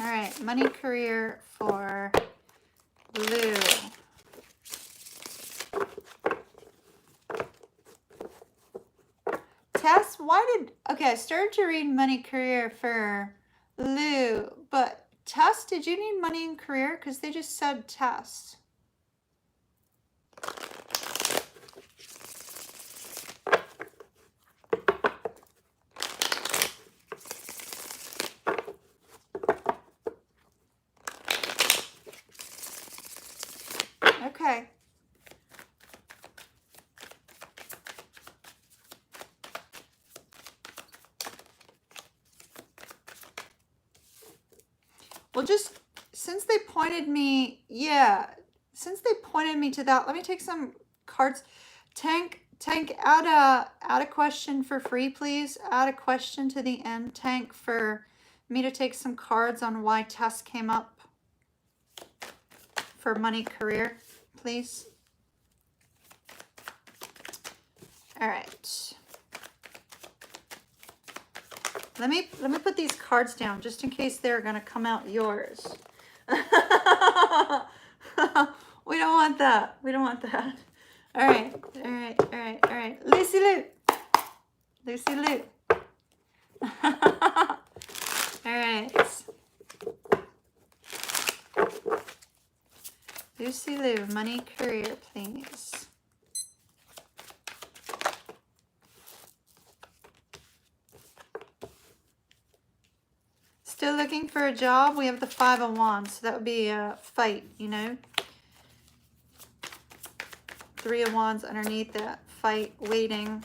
All right, money, career for Blue. Tess, okay, I started to read money, career for Lou, but Tess, did you need money and career? Because they just said Tess. Okay. Well, just since they pointed me, since they pointed me to that, let me take some cards. Tank, add a question for free, please. Add a question to the end, Tank, for me to take some cards on why Tess came up for money career, please. All right. Let me put these cards down just in case they're gonna come out yours. We don't want that. We don't want that. All right. All right. All right. All right. Lucy Lou. Lucy Lou. All right. Lucy Lou, money career, please. Still looking for a job? We have the 5 of Wands, so that would be a fight, you know? 3 of Wands underneath that, fight, waiting.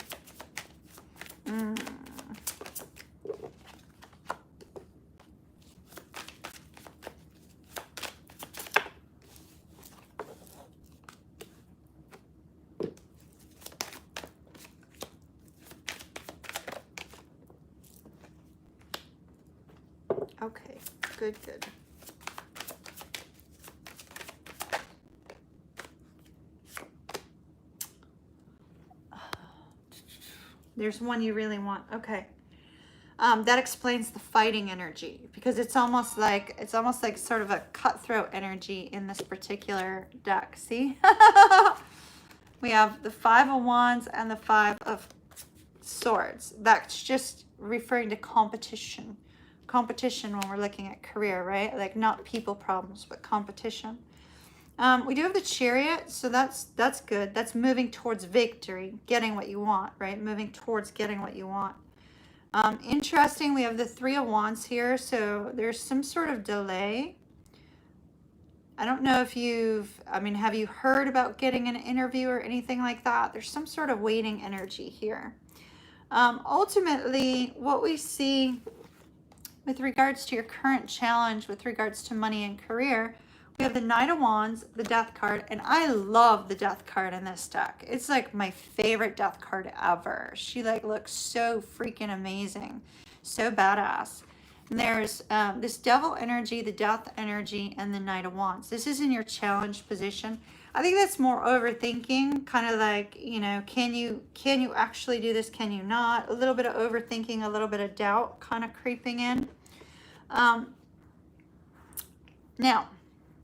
Okay, good, good. There's one you really want. Okay. That explains the fighting energy, because it's almost like sort of a cutthroat energy in this particular deck. See? We have the 5 of Wands and the 5 of Swords. That's just referring to competition. Competition when we're looking at career, right? Like not people problems, but competition. We do have the Chariot, so that's good. That's moving towards victory, getting what you want, right? Moving towards getting what you want. Interesting, we have the 3 of Wands here, so there's some sort of delay. I don't know if have you heard about getting an interview or anything like that? There's some sort of waiting energy here. Ultimately, what we see with regards to your current challenge, with regards to money and career, we have the Knight of Wands, the Death card, and I love the Death card in this deck. It's like my favorite Death card ever. She like looks so freaking amazing, so badass. And there's this Devil energy, the Death energy, and the Knight of Wands. This is in your challenge position. I think that's more overthinking, kind of like, you know, can you actually do this? Can you not? A little bit of overthinking, a little bit of doubt kind of creeping in. Now,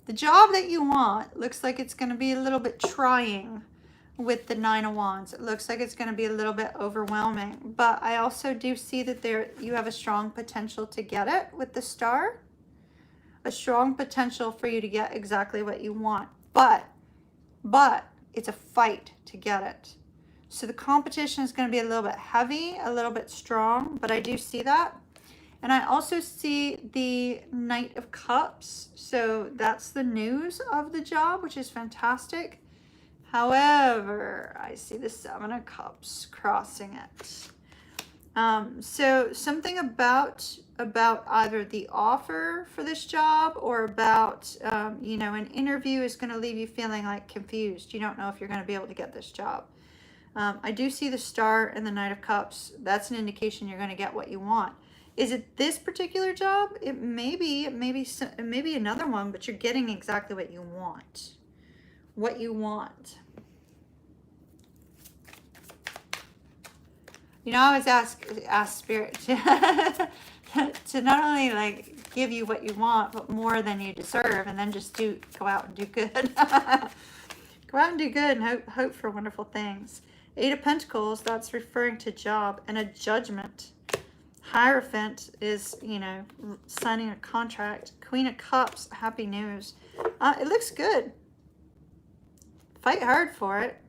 the job that you want looks like it's going to be a little bit trying with the 9 of Wands. It looks like it's going to be a little bit overwhelming, but I also do see that you have a strong potential to get it with the Star. A strong potential for you to get exactly what you want, but it's a fight to get it. So the competition is going to be a little bit heavy, a little bit strong, but I do see that. And I also see the Knight of Cups. So that's the news of the job, which is fantastic. However, I see the 7 of Cups crossing it. So something about either the offer for this job or about, you know, an interview is going to leave you feeling like confused. You don't know if you're going to be able to get this job. I do see the Star and the Knight of Cups. That's an indication you're going to get what you want. Is it this particular job? It may be another one, but you're getting exactly what you want. What you want. You know, I always ask Spirit to not only like give you what you want, but more than you deserve, and then just go out and do good. Go out and do good and hope for wonderful things. 8 of Pentacles, that's referring to job, and a Judgment. Hierophant is, you know, signing a contract. Queen of Cups, happy news. It looks good. Fight hard for it.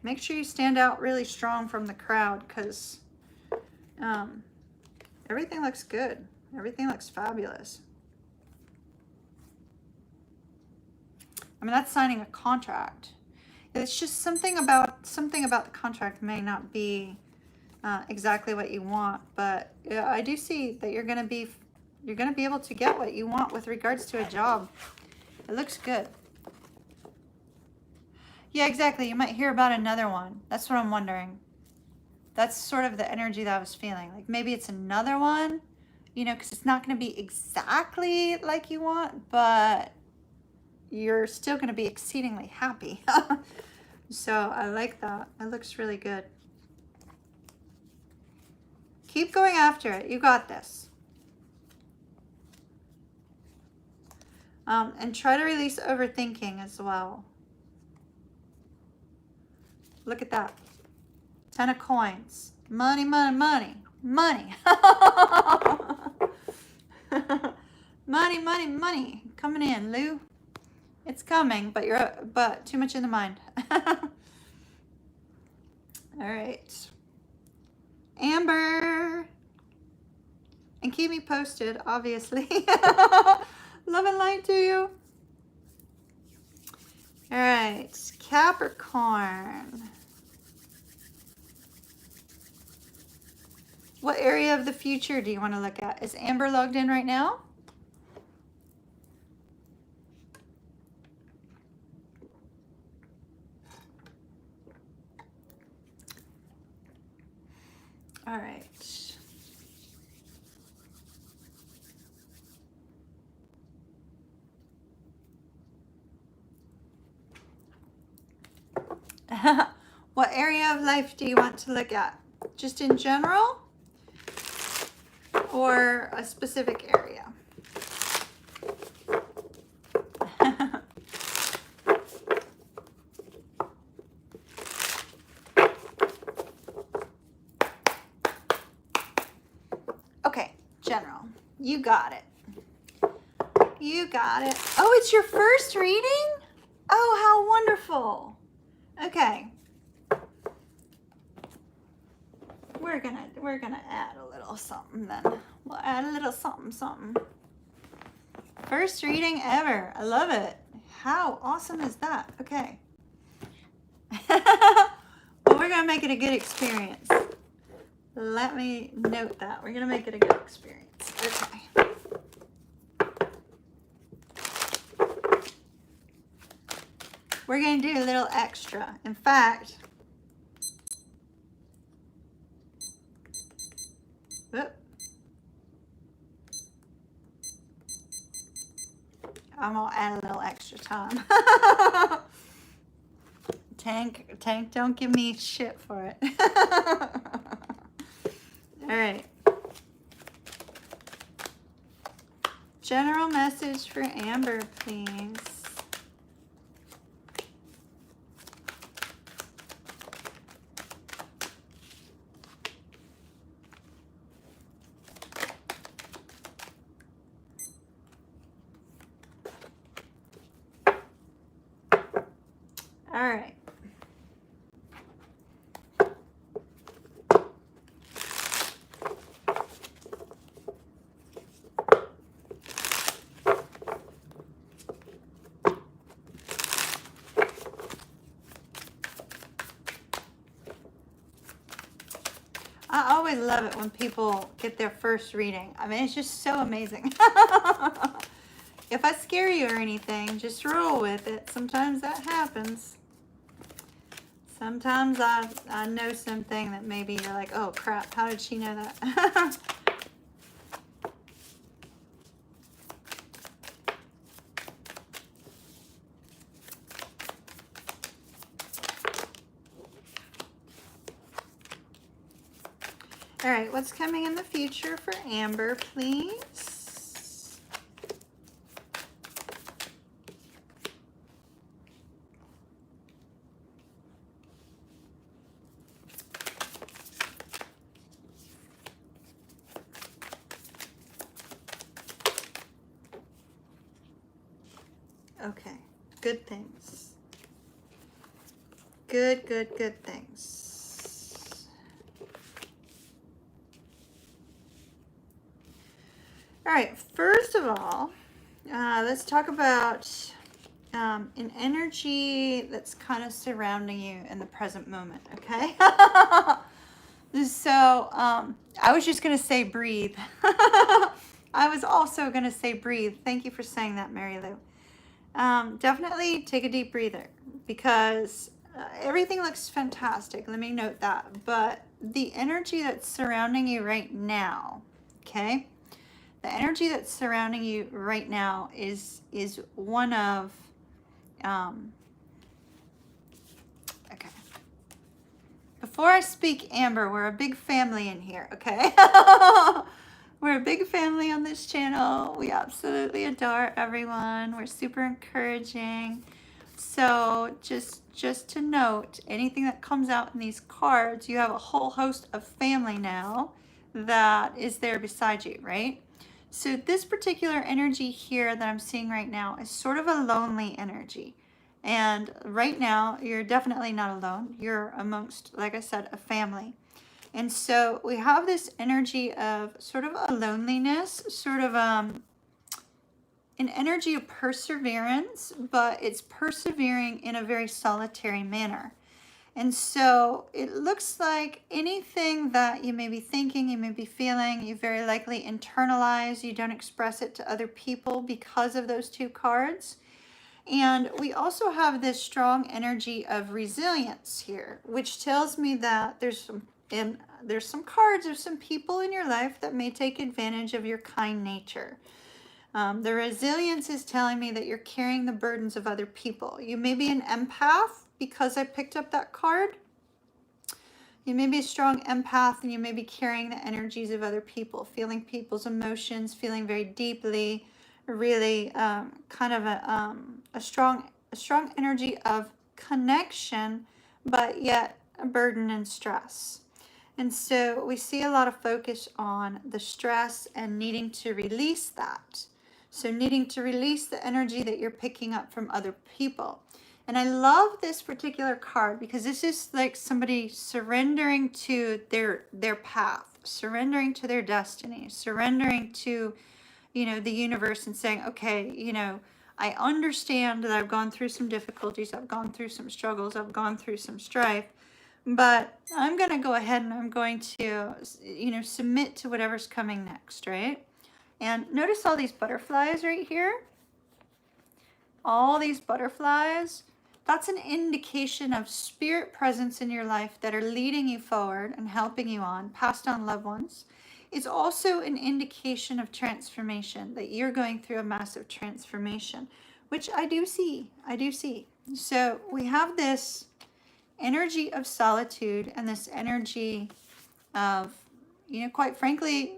Make sure you stand out really strong from the crowd, because everything looks good. Everything looks fabulous. I mean, that's signing a contract. It's just something about the contract may not be exactly what you want, but I do see that you're gonna be able to get what you want with regards to a job. It looks good. Yeah, exactly. You might hear about another one. That's what I'm wondering. That's sort of the energy that I was feeling. Like maybe it's another one, you know, because it's not going to be exactly like you want, but you're still going to be exceedingly happy. So I like that. It looks really good. Keep going after it. You got this. And try to release overthinking as well. Look at that. 10 of coins. Money, money, money, money. Money, money, money. Coming in, Lou. It's coming, but too much in the mind. All right. Amber. And keep me posted, obviously. Love and light to you. All right, Capricorn. What area of the future do you want to look at? Is Amber logged in right now? All right. What area of life do you want to look at? Just in general? Or a specific area? Okay, general. You got it. You got it. Oh, it's your first reading? Oh, how wonderful. Okay. We're gonna add a little something then. We'll add a little something. First reading ever. I love it. How awesome is that? Okay. Well, we're gonna make it a good experience. Let me note that. We're gonna make it a good experience. Okay. We're gonna do a little extra. In fact, whoop. I'm gonna add a little extra time. Tank, don't give me shit for it. All right. General message for Amber, please. All right. I always love it when people get their first reading. I mean, it's just so amazing. If I scare you or anything, just roll with it. Sometimes that happens. Sometimes I know something that maybe you're like, oh crap, how did she know that? All right, what's coming in the future for Amber, please? Okay, good things. Good things. All right, first of all, let's talk about an energy that's kind of surrounding you in the present moment, okay? So I was just going to say breathe. I was also going to say breathe. Thank you for saying that, Mary Lou. Definitely take a deep breather because everything looks fantastic. Let me note that. But the energy that's surrounding you right now, okay? The energy that's surrounding you right now is one of, okay. Before I speak, Amber, we're a big family in here, okay? We're a big family on this channel. We absolutely adore everyone. We're super encouraging. So just to note, anything that comes out in these cards, you have a whole host of family now that is there beside you, right? So this particular energy here that I'm seeing right now is sort of a lonely energy. And right now, you're definitely not alone. You're amongst, like I said, a family. And so we have this energy of sort of a loneliness, sort of an energy of perseverance, but it's persevering in a very solitary manner. And so it looks like anything that you may be thinking, you may be feeling, you very likely internalize, you don't express it to other people because of those two cards. And we also have this strong energy of resilience here, which tells me that there's some cards of some people in your life that may take advantage of your kind nature. The resilience is telling me that you're carrying the burdens of other people. You may be an empath because I picked up that card. You may be a strong empath and you may be carrying the energies of other people, feeling people's emotions, feeling very deeply, really kind of a strong energy of connection, but yet a burden and stress. And so we see a lot of focus on the stress and needing to release that. So needing to release the energy that you're picking up from other people. And I love this particular card because this is like somebody surrendering to their path, surrendering to their destiny, surrendering to, the universe and saying, okay, I understand that I've gone through some difficulties, I've gone through some struggles, I've gone through some strife, but I'm going to go ahead and I'm going to, submit to whatever's coming next, right? And notice all these butterflies right here. All these butterflies, that's an indication of spirit presence in your life that are leading you forward and helping you on, passed on loved ones. It's also an indication of transformation, that you're going through a massive transformation, which I do see. So we have this energy of solitude and this energy of, quite frankly,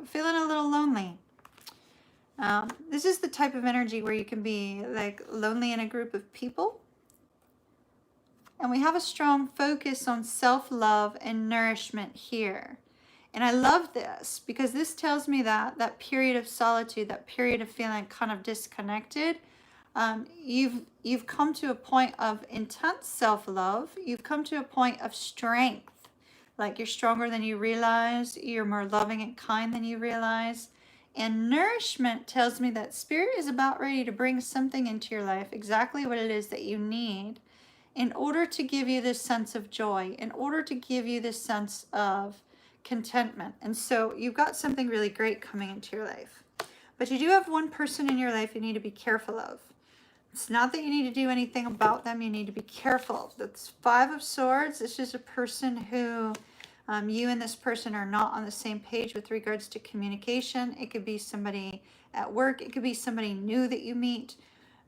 feeling a little lonely. This is the type of energy where you can be like lonely in a group of people. And we have a strong focus on self-love and nourishment here. And I love this because this tells me that that period of solitude, that period of feeling kind of disconnected, you've come to a point of intense self-love. You've come to a point of strength. Like you're stronger than you realize. You're more loving and kind than you realize. And nourishment tells me that spirit is about ready to bring something into your life, exactly what it is that you need, in order to give you this sense of joy, in order to give you this sense of contentment. And so you've got something really great coming into your life. But you do have one person in your life you need to be careful of. It's not that you need to do anything about them. You need to be careful. That's Five of Swords. This is a person who you and this person are not on the same page with regards to communication. It could be somebody at work. It could be somebody new that you meet.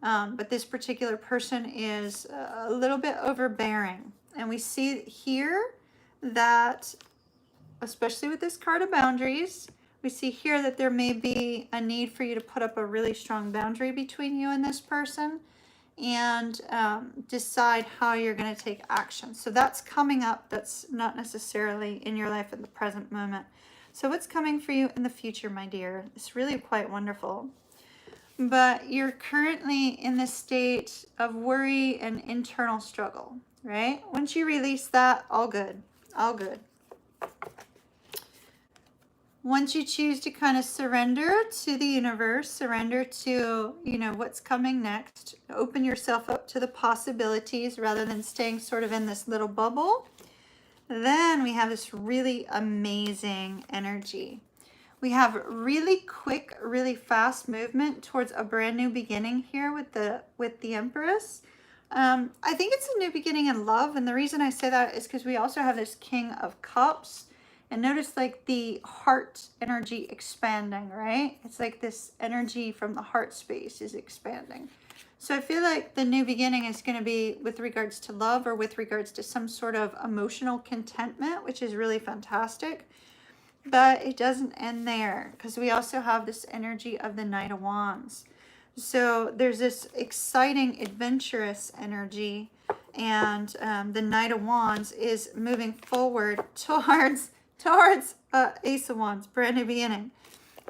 But this particular person is a little bit overbearing. And we see here that, especially with this card of boundaries, we see here that there may be a need for you to put up a really strong boundary between you and this person and decide how you're going to take action. So that's coming up. That's not necessarily in your life at the present moment. So what's coming for you in the future, my dear? It's really quite wonderful. But you're currently in this state of worry and internal struggle, right? Once you release that, all good, all good. Once you choose to kind of surrender to the universe, surrender to, what's coming next, open yourself up to the possibilities rather than staying sort of in this little bubble, then we have this really amazing energy. We have really quick, really fast movement towards a brand new beginning here with the Empress. I think it's a new beginning in love, and the reason I say that is because we also have this King of Cups, and notice like the heart energy expanding, right? It's like this energy from the heart space is expanding. So I feel like the new beginning is going to be with regards to love or with regards to some sort of emotional contentment, which is really fantastic. But it doesn't end there, because we also have this energy of the Knight of Wands. So there's this exciting, adventurous energy, and the Knight of Wands is moving forward towards Ace of Wands, brand new beginning.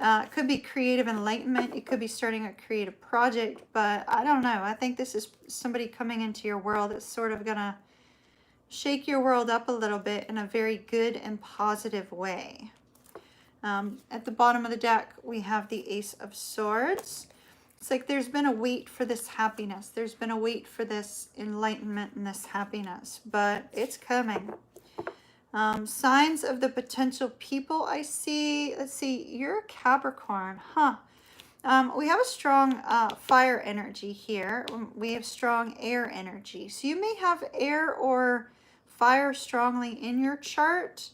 It could be creative enlightenment. It could be starting a creative project, but I don't know. I think this is somebody coming into your world that's sort of gonna shake your world up a little bit in a very good and positive way. At the bottom of the deck, we have the Ace of Swords. It's like there's been a wait for this happiness. There's been a wait for this enlightenment and this happiness, but it's coming. Signs of the potential people I see. Let's see, you're a Capricorn, huh? We have a strong fire energy here. We have strong air energy. So you may have air or fire strongly in your chart.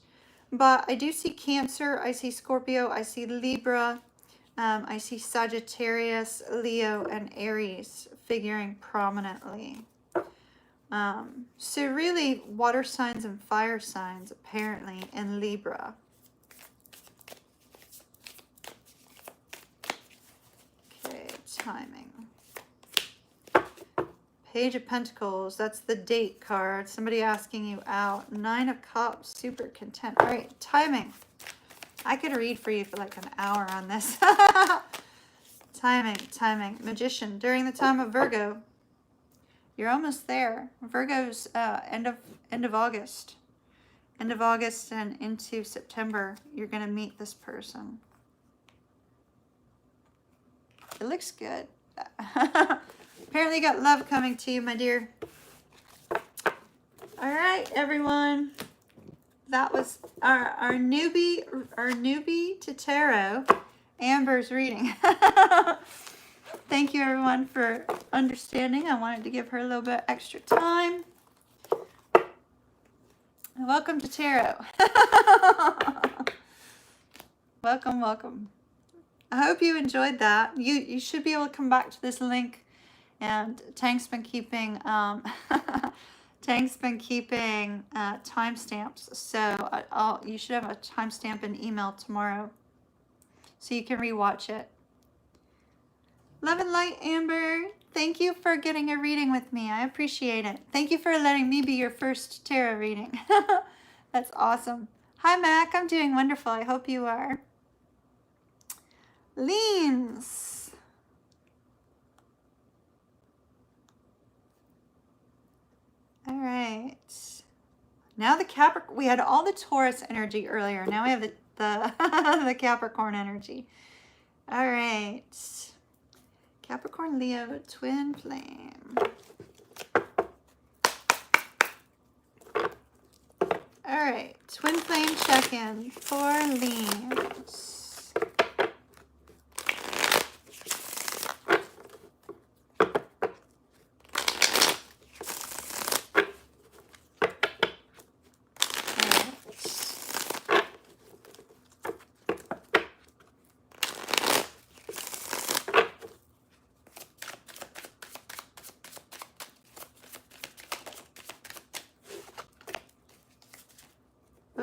But I do see Cancer, I see Scorpio, I see Libra, I see Sagittarius, Leo, and Aries figuring prominently. So really water signs and fire signs apparently in Libra. Okay, timing. Page of Pentacles, that's the date card. Somebody asking you out. Nine of Cups, super content. All right, timing. I could read for you for like an hour on this. Timing. Magician, during the time of Virgo. You're almost there. Virgo's end of August. End of August and into September, you're going to meet this person. It looks good. Apparently you got love coming to you, my dear. All right, everyone. That was our newbie to tarot, Amber's reading. Thank you, everyone, for understanding. I wanted to give her a little bit extra time. Welcome to tarot. Welcome. I hope you enjoyed that. You should be able to come back to this link. And Tank's been keeping timestamps, so you should have a timestamp in email tomorrow, so you can rewatch it. Love and light, Amber. Thank you for getting a reading with me. I appreciate it. Thank you for letting me be your first tarot reading. That's awesome. Hi, Mac. I'm doing wonderful. I hope you are. Leans. All right. Now the Capricorn, we had all the Taurus energy earlier. Now we have the the Capricorn energy. All right. Capricorn, Leo, twin flame. All right. Twin flame check-in for Leans.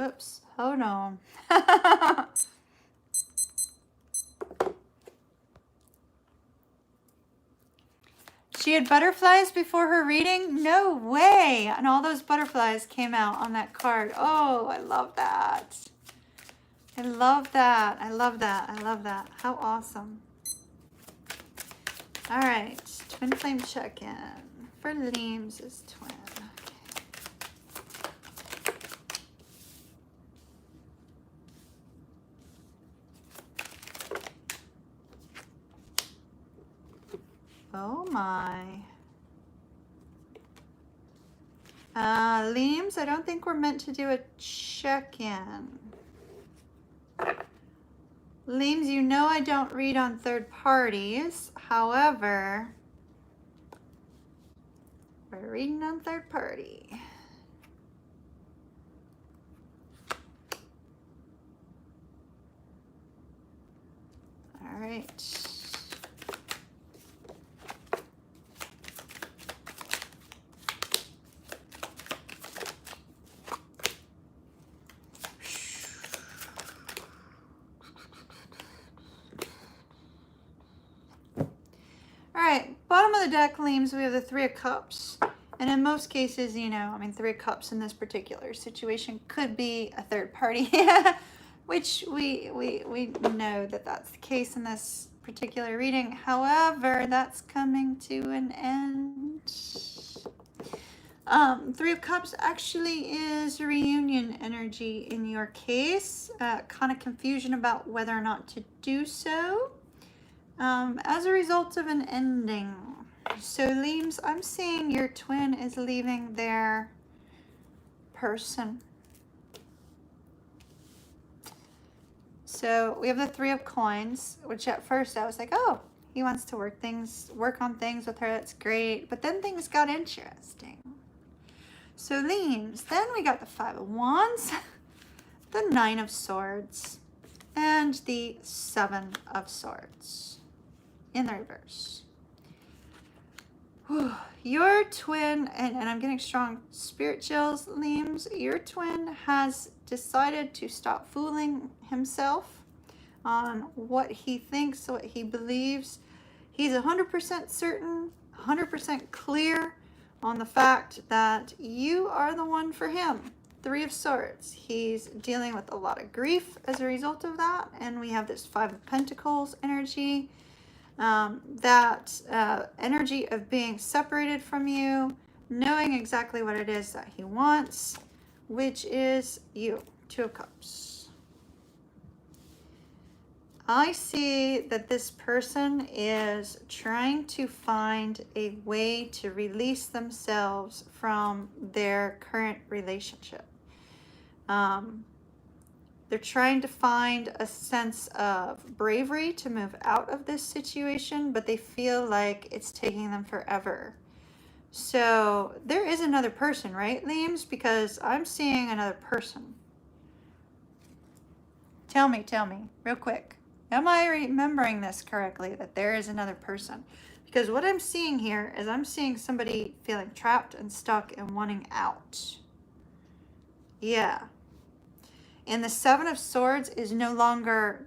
Oops, hold on. She had butterflies before her reading? No way! And all those butterflies came out on that card. Oh, I love that. I love that. I love that. I love that. How awesome. All right, twin flame check-in for Leams is twin. Oh my. Leams, I don't think we're meant to do a check-in. Leames, you know I don't read on third parties. However, we're reading on third party. All right. All right, bottom of the deck, Leames, we have the Three of Cups. And in most cases, you know, I mean, Three of Cups in this particular situation could be a third party, which we know that that's the case in this particular reading. However, that's coming to an end. Three of Cups actually is reunion energy in your case. Kind of confusion about whether or not to do so. As a result of an ending. So Leames, I'm seeing your twin is leaving their person. So we have the Three of Coins, which at first I was like, oh, he wants to work on things with her. That's great. But then things got interesting. So Leames, then we got the Five of Wands, the Nine of Swords, and the Seven of Swords in the reverse. Whew. Your twin, and I'm getting strong spirit chills, Leames, your twin has decided to stop fooling himself on what he thinks, what he believes. He's 100% certain, 100% clear on the fact that you are the one for him. Three of Swords. He's dealing with a lot of grief as a result of that. And we have this Five of Pentacles energy. Energy of being separated from you, knowing exactly what it is that he wants, which is you. Two of Cups. I see that this person is trying to find a way to release themselves from their current relationship. They're trying to find a sense of bravery to move out of this situation, but they feel like it's taking them forever. So there is another person, right, Leames? Because I'm seeing another person. Tell me, real quick. Am I remembering this correctly, that there is another person? Because what I'm seeing here is I'm seeing somebody feeling trapped and stuck and wanting out. Yeah. And the Seven of Swords is no longer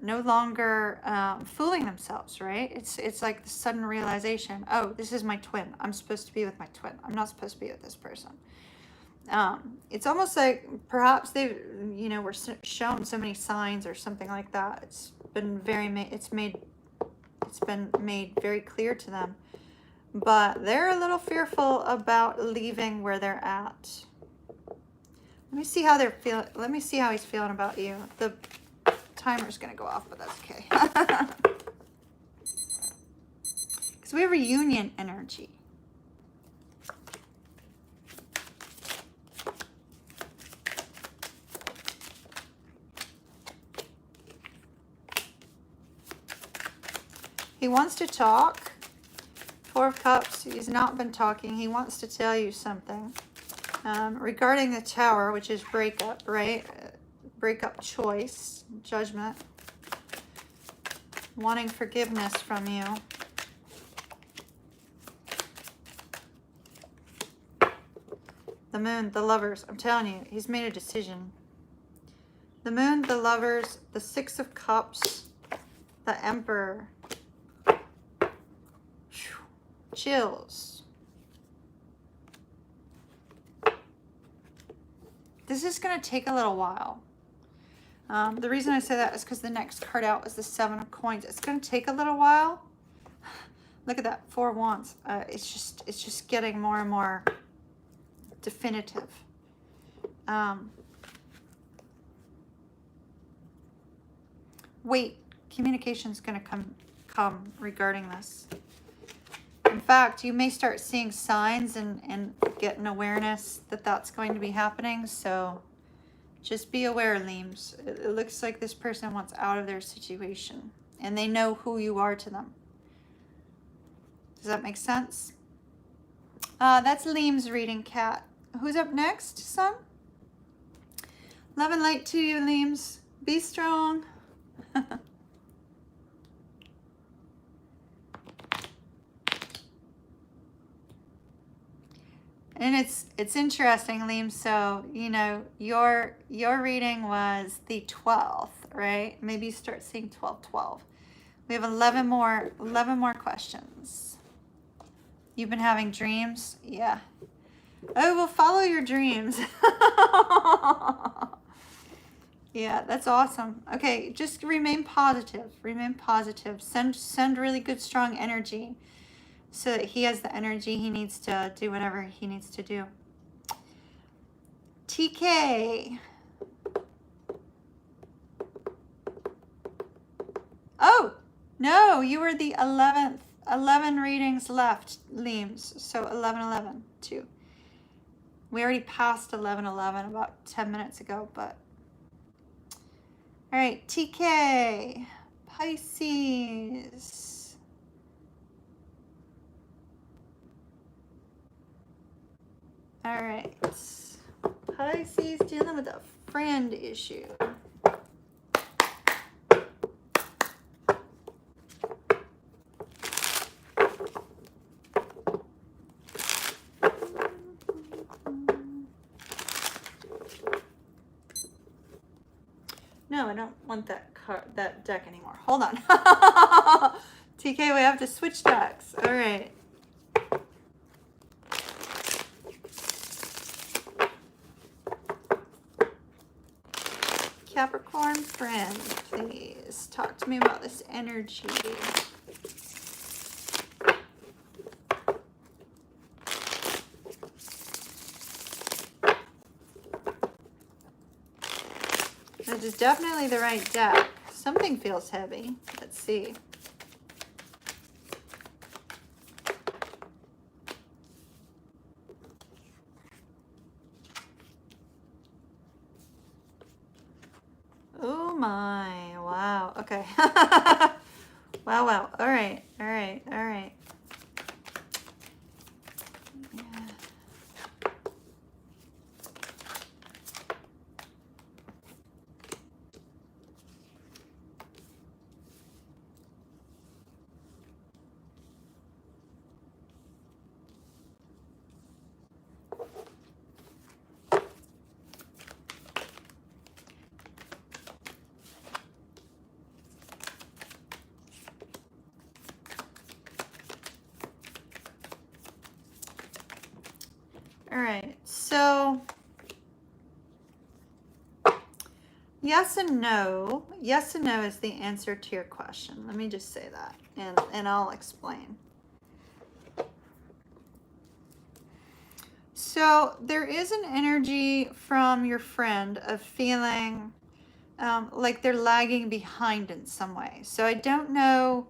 fooling themselves, right? It's like the sudden realization, oh, this is my twin. I'm supposed to be with my twin. I'm not supposed to be with this person. It's almost like perhaps they, were shown so many signs or something like that. It's been made very clear to them, but they're a little fearful about leaving where they're at. Let me see how they're feeling. Let me see how he's feeling about you. The timer's gonna go off, but that's okay. Because we have reunion energy. He wants to talk. Four of Cups, he's not been talking. He wants to tell you something. Regarding the Tower, which is breakup, right? Breakup choice, judgment. Wanting forgiveness from you. The Moon, the Lovers. I'm telling you, he's made a decision. The Moon, the Lovers, the Six of Cups, the Emperor. Chills. This is going to take a little while. The reason I say that is because the next card out is the Seven of Coins. It's going to take a little while. Look at that, Four of Wands. It's just getting more and more definitive. Wait, communication is going to come regarding this. In fact, you may start seeing signs and get an awareness that that's going to be happening. So Just be aware, Leams. It looks like this person wants out of their situation, and they know who you are to them. Does that make sense? That's Leams reading, Kat. Who's up next, son? Love and light to you, Leams. Be strong. And it's interesting, Liam. So, you know, your reading was the 12th, right? Maybe you start seeing 12. We have 11 more questions. You've been having dreams? Yeah. Oh, well, follow your dreams. Yeah, that's awesome. Okay, just remain positive. Remain positive. Send really good, strong energy, so that he has the energy he needs to do whatever he needs to do. TK. Oh, no, you were the 11th. 11 readings left, Leams. So 11, 2. We already passed 11 about 10 minutes ago, but. All right, TK. Pisces. All right. Pisces dealing with a friend issue. No, I don't want that deck anymore. Hold on. TK, we have to switch decks. All right. Capricorn friend, please talk to me about this energy. This is definitely the right deck. Something feels heavy. Let's see. Oh my, wow, okay. Wow, all right. Yeah. All right, so yes and no. Yes and no is the answer to your question. Let me just say that, and I'll explain. So there is an energy from your friend of feeling like they're lagging behind in some way. So I don't know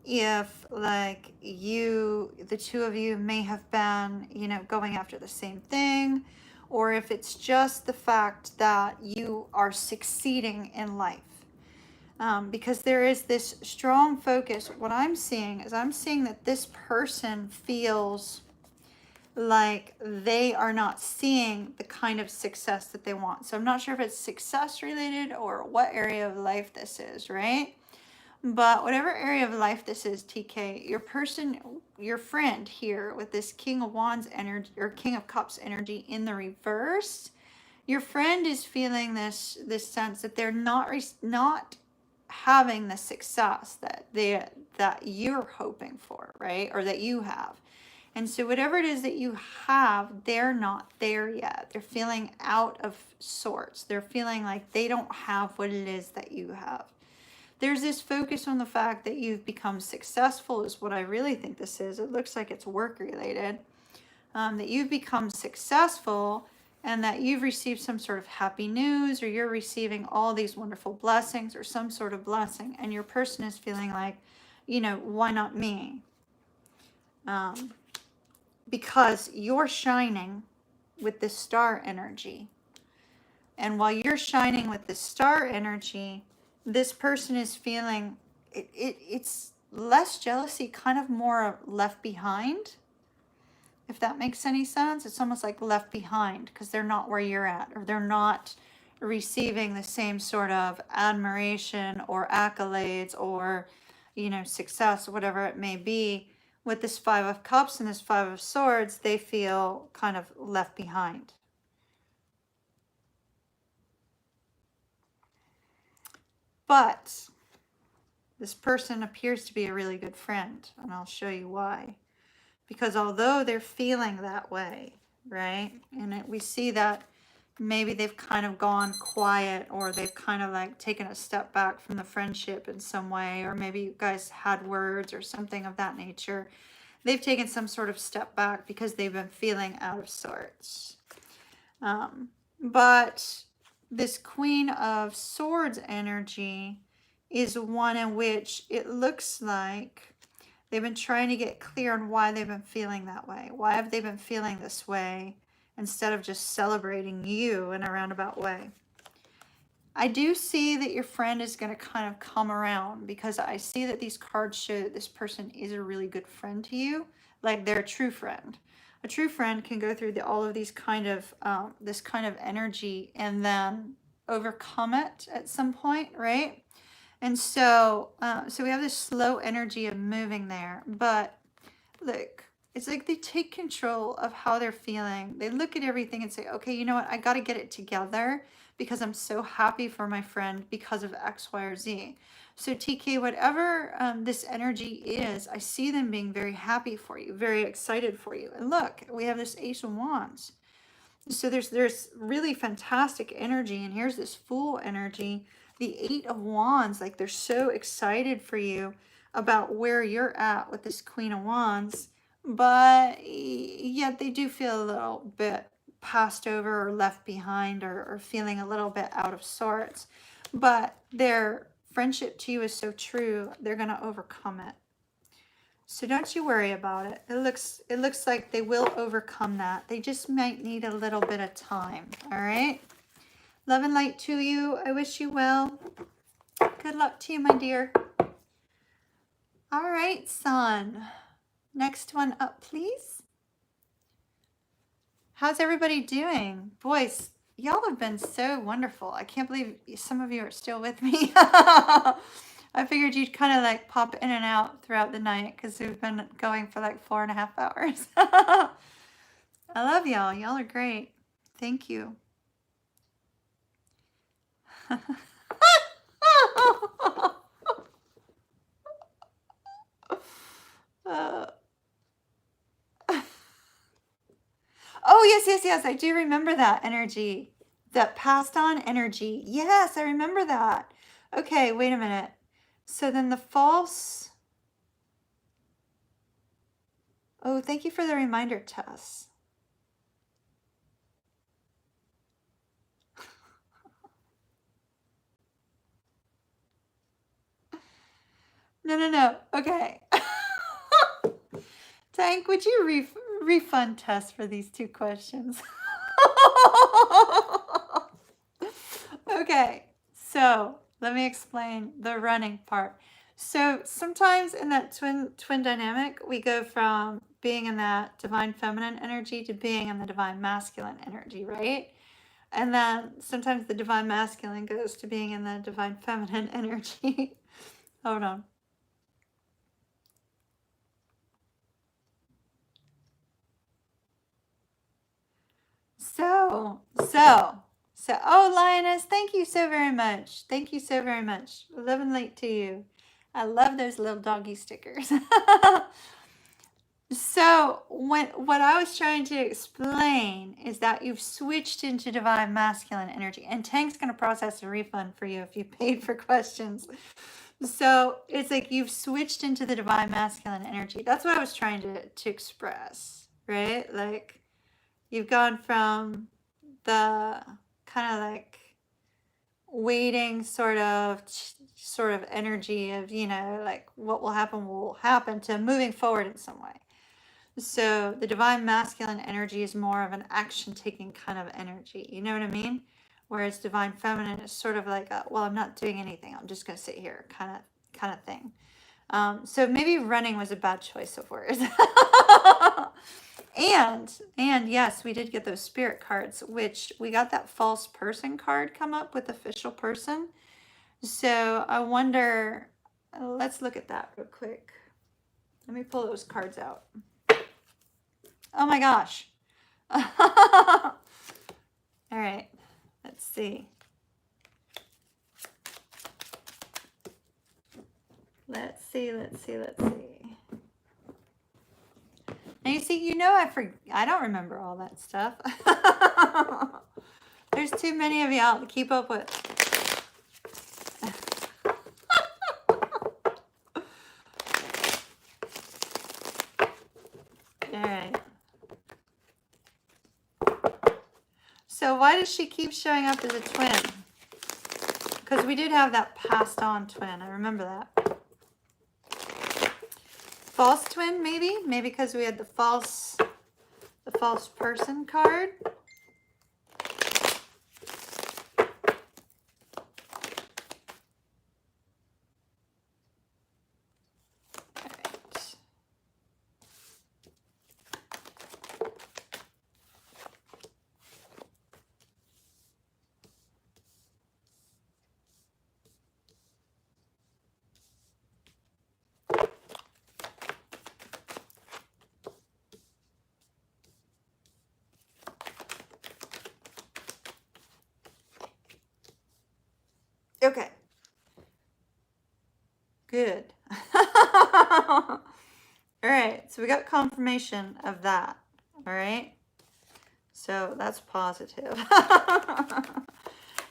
if like the two of you may have been, you know, going after the same thing, or if it's just the fact that you are succeeding in life. Because there is this strong focus. What I'm seeing is I'm seeing that this person feels like they are not seeing the kind of success that they want. So I'm not sure if it's success related or what area of life this is, right? But whatever area of life this is, TK, your friend here with this King of Wands energy or King of Cups energy in the reverse, your friend is feeling this sense that they're not having the success that you're hoping for, right? Or that you have. And so whatever it is that you have, they're not there yet. They're feeling out of sorts. They're feeling like they don't have what it is that you have. There's this focus on the fact that you've become successful is what I really think this is. It looks like it's work related. That you've become successful and that you've received some sort of happy news, or you're receiving all these wonderful blessings or some sort of blessing. And your person is feeling like, you know, why not me? Because you're shining with this star energy. And while you're shining with the star energy, this person is feeling it's less jealousy, kind of more left behind. If that makes any sense, it's almost like left behind because they're not where you're at, or they're not receiving the same sort of admiration or accolades or, success, whatever it may be. With this Five of Cups and this Five of Swords, they feel kind of left behind. But this person appears to be a really good friend, and I'll show you why. Because although they're feeling that way, right? And we see that maybe they've kind of gone quiet, or they've kind of like taken a step back from the friendship in some way, or maybe you guys had words or something of that nature. They've taken some sort of step back because they've been feeling out of sorts. But this Queen of Swords energy is one in which it looks like they've been trying to get clear on why they've been feeling that way. Why have they been feeling this way instead of just celebrating you in a roundabout way? I do see that your friend is going to kind of come around, because I see that these cards show that this person is a really good friend to you. Like they're a true friend. A true friend can go through all of these kind of, this kind of energy and then overcome it at some point, right? And so, so we have this slow energy of moving there, but look, it's like they take control of how they're feeling. They look at everything and say, okay, you know what? I got to get it together because I'm so happy for my friend because of X, Y, or Z. So TK, whatever this energy is, I see them being very happy for you, very excited for you. And look, we have this Ace of Wands. So there's really fantastic energy, and here's this Fool energy. The Eight of Wands, like they're so excited for you about where you're at with this Queen of Wands, but yet they do feel a little bit passed over or left behind, or feeling a little bit out of sorts. But their friendship to you is so true, they're going to overcome it. So don't you worry about it. It looks like they will overcome that. They just might need a little bit of time. All right. Love and light to you. I wish you well. Good luck to you, my dear. All right, Sun. Next one up, please. How's everybody doing? Boys, y'all have been so wonderful. I can't believe some of you are still with me. I figured you'd kind of like pop in and out throughout the night because we've been going for like 4.5 hours. I love y'all. Y'all are great. Thank you. Oh, yes. I do remember that energy. That passed on energy. Yes, I remember that. Okay, wait a minute. So then the false... Oh, thank you for the reminder, Tess. No. Okay. Tank, would you refund Tess for these 2 questions? Okay, so let me explain the running part. So sometimes in that twin dynamic, we go from being in that divine feminine energy to being in the divine masculine energy, right? And then sometimes the divine masculine goes to being in the divine feminine energy. Hold on. So, oh, Lioness, thank you so very much. Thank you so very much. Love and light to you. I love those little doggy stickers. So, what I was trying to explain is that you've switched into divine masculine energy, and Tank's going to process a refund for you if you paid for questions. So, it's like you've switched into the divine masculine energy. That's what I was trying to express, right? Like, you've gone from the kind of like waiting sort of energy of, like what will happen to moving forward in some way. So the divine masculine energy is more of an action taking kind of energy. You know what I mean? Whereas divine feminine is sort of like, well, I'm not doing anything. I'm just going to sit here kind of thing. So maybe running was a bad choice of words. and yes, we did get those spirit cards, which we got that false person card come up with official person. So I wonder, let's look at that real quick. Let me pull those cards out. Oh my gosh. All right, let's see. Let's see. Now you see, I don't remember all that stuff. There's too many of y'all to keep up with. All right. So why does she keep showing up as a twin? Because we did have that passed on twin. I remember that. False twin, maybe? Maybe because we had the false person card. Okay. Good. All right. So we got confirmation of that. All right. So that's positive.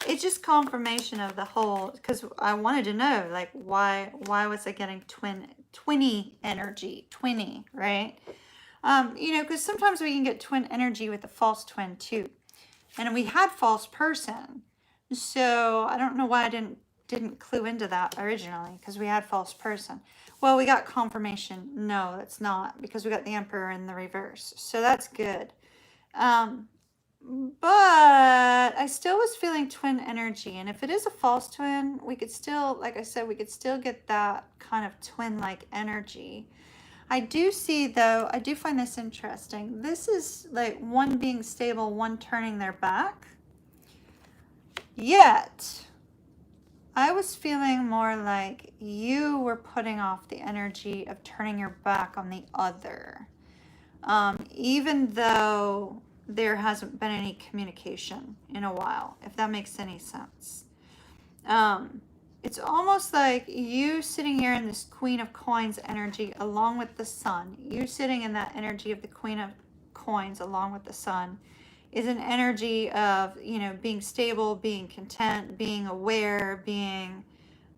It's just confirmation of the whole, because I wanted to know, like, why was I getting twinny energy, right? Because sometimes we can get twin energy with a false twin too. And we had false person. So I don't know why I didn't clue into that originally, because we had false person. Well, we got confirmation. No, that's not, because we got the Emperor in the reverse. So that's good. But I still was feeling twin energy. And if it is a false twin, we could still, like I said, we could still get that kind of twin-like energy. I do see, though, I do find this interesting. This is like one being stable, one turning their back. Yet, I was feeling more like you were putting off the energy of turning your back on the other. Even though there hasn't been any communication in a while, if that makes any sense. It's almost like you sitting here in this Queen of Coins energy along with the Sun. You sitting in that energy of the Queen of Coins along with the Sun is an energy of, being stable, being content, being aware, being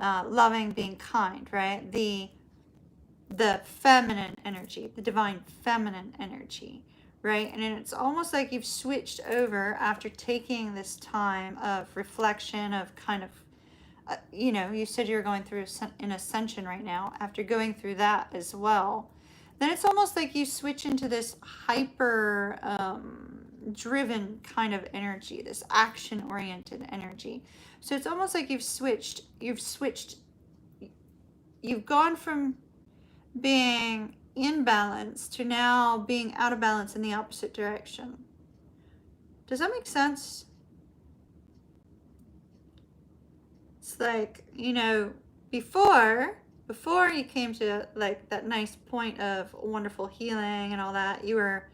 loving, being kind, right? The feminine energy, the divine feminine energy, right? And it's almost like you've switched over after taking this time of reflection, of kind of, you said you're going through an ascension right now. After going through that as well, then it's almost like you switch into this hyper driven kind of energy, this action oriented energy. So it's almost like you've gone from being in balance to now being out of balance in the opposite direction. Does that make sense? It's like, before you came to like that nice point of wonderful healing and all that, you were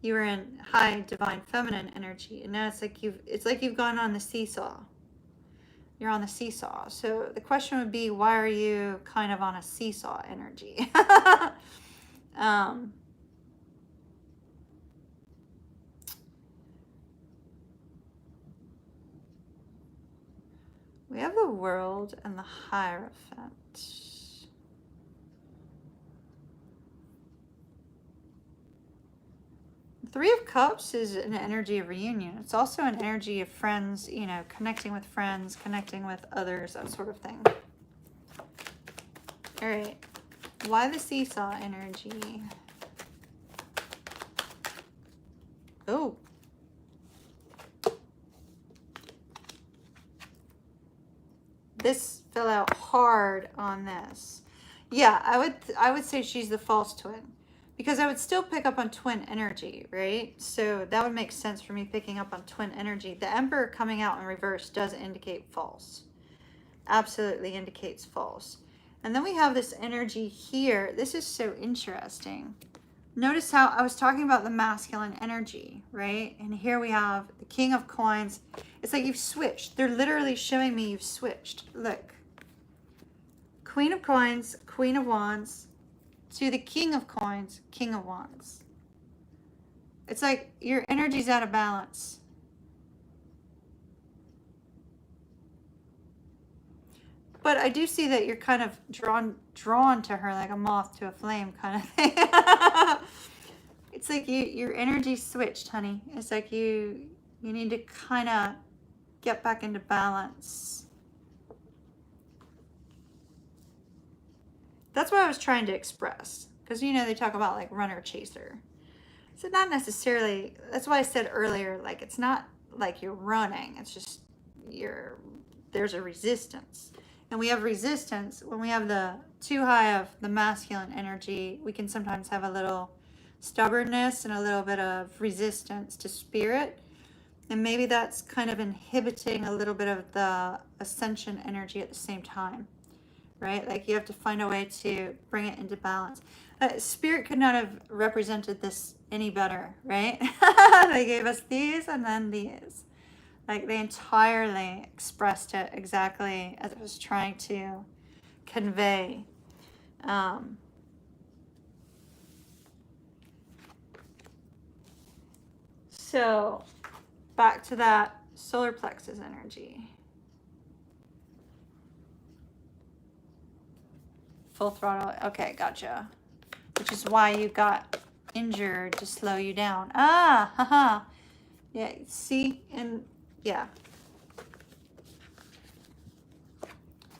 in high divine feminine energy, and now it's like you've gone on the seesaw. You're on the seesaw. So the question would be, why are you kind of on a seesaw energy? We have the World and the Hierophant. Three of Cups is an energy of reunion. It's also an energy of friends, connecting with friends, connecting with others, that sort of thing. All right. Why the seesaw energy? Oh. this fell out hard on this. Yeah, I would say she's the false twin, because I would still pick up on twin energy, right? So that would make sense for me picking up on twin energy. The Emperor coming out in reverse does indicate false. Absolutely indicates false. And then we have this energy here. This is so interesting. Notice how I was talking about the masculine energy, right? And here we have the King of Coins. It's like you've switched. They're literally showing me you've switched. Look. Queen of Coins, Queen of Wands, to the King of Coins, King of Wands. It's like your energy's out of balance. But I do see that you're kind of drawn to her like a moth to a flame kind of thing. It's like your energy switched, honey. It's like you need to kind of get back into balance. That's what I was trying to express. Because, you know, they talk about like runner chaser. So not necessarily, that's why I said earlier, like it's not like you're running. It's just there's a resistance. And we have resistance when we have the too high of the masculine energy. We can sometimes have a little stubbornness and a little bit of resistance to spirit. And maybe that's kind of inhibiting a little bit of the ascension energy at the same time, right? Like you have to find a way to bring it into balance. Spirit could not have represented this any better, right? They gave us these and then these. Like they entirely expressed it exactly as it was trying to convey. So back to that solar plexus energy. Full throttle. Okay, gotcha. Which is why you got injured, to slow you down. Ah, haha. Yeah, see? And yeah.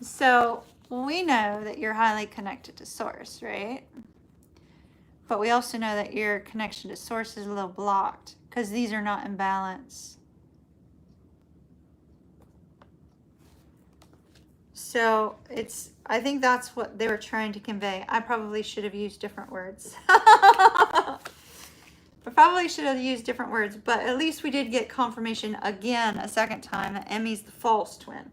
So we know that you're highly connected to Source, right? But we also know that your connection to Source is a little blocked because these are not in balance. So I think that's what they were trying to convey. I probably should have used different words. I probably should have used different words, but at least we did get confirmation again a second time that Emmy's the false twin,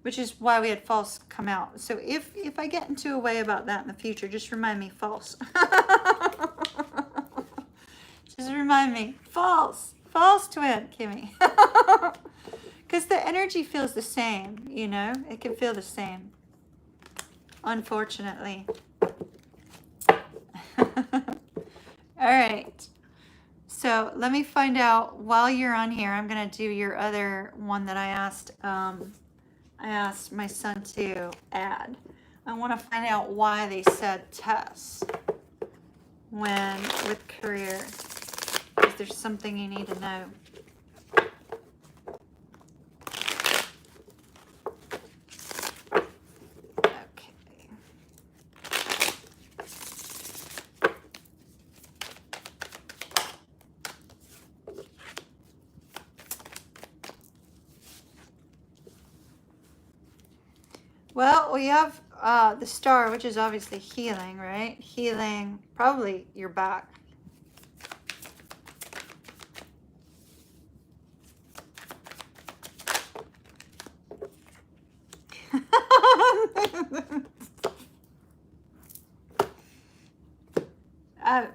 which is why we had false come out. So if I get into a way about that in the future, just remind me false. Just remind me false twin, Kimmy. Because the energy feels the same, you know? It can feel the same, unfortunately. All right. So let me find out, while you're on here, I'm going to do your other one that I asked my son to add. I want to find out why they said Tess with career. Is there something you need to know? Well, we have the star, which is obviously healing, right? Healing, probably your back.